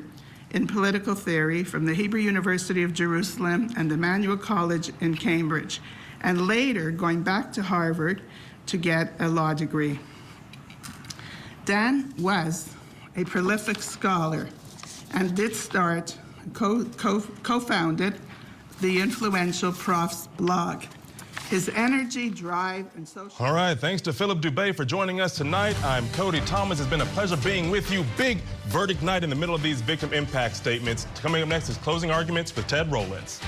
in political theory from the Hebrew University of Jerusalem and Emmanuel College in Cambridge, and later going back to Harvard to get a law degree. Dan was a prolific scholar and did co-founded the influential Prof's blog. His energy, drive, and social... All right, thanks to Philip Dubé for joining us tonight. I'm Cody Thomas. It's been a pleasure being with you. Big verdict night in the middle of these victim impact statements. Coming up next is closing arguments with Ted Rowlands.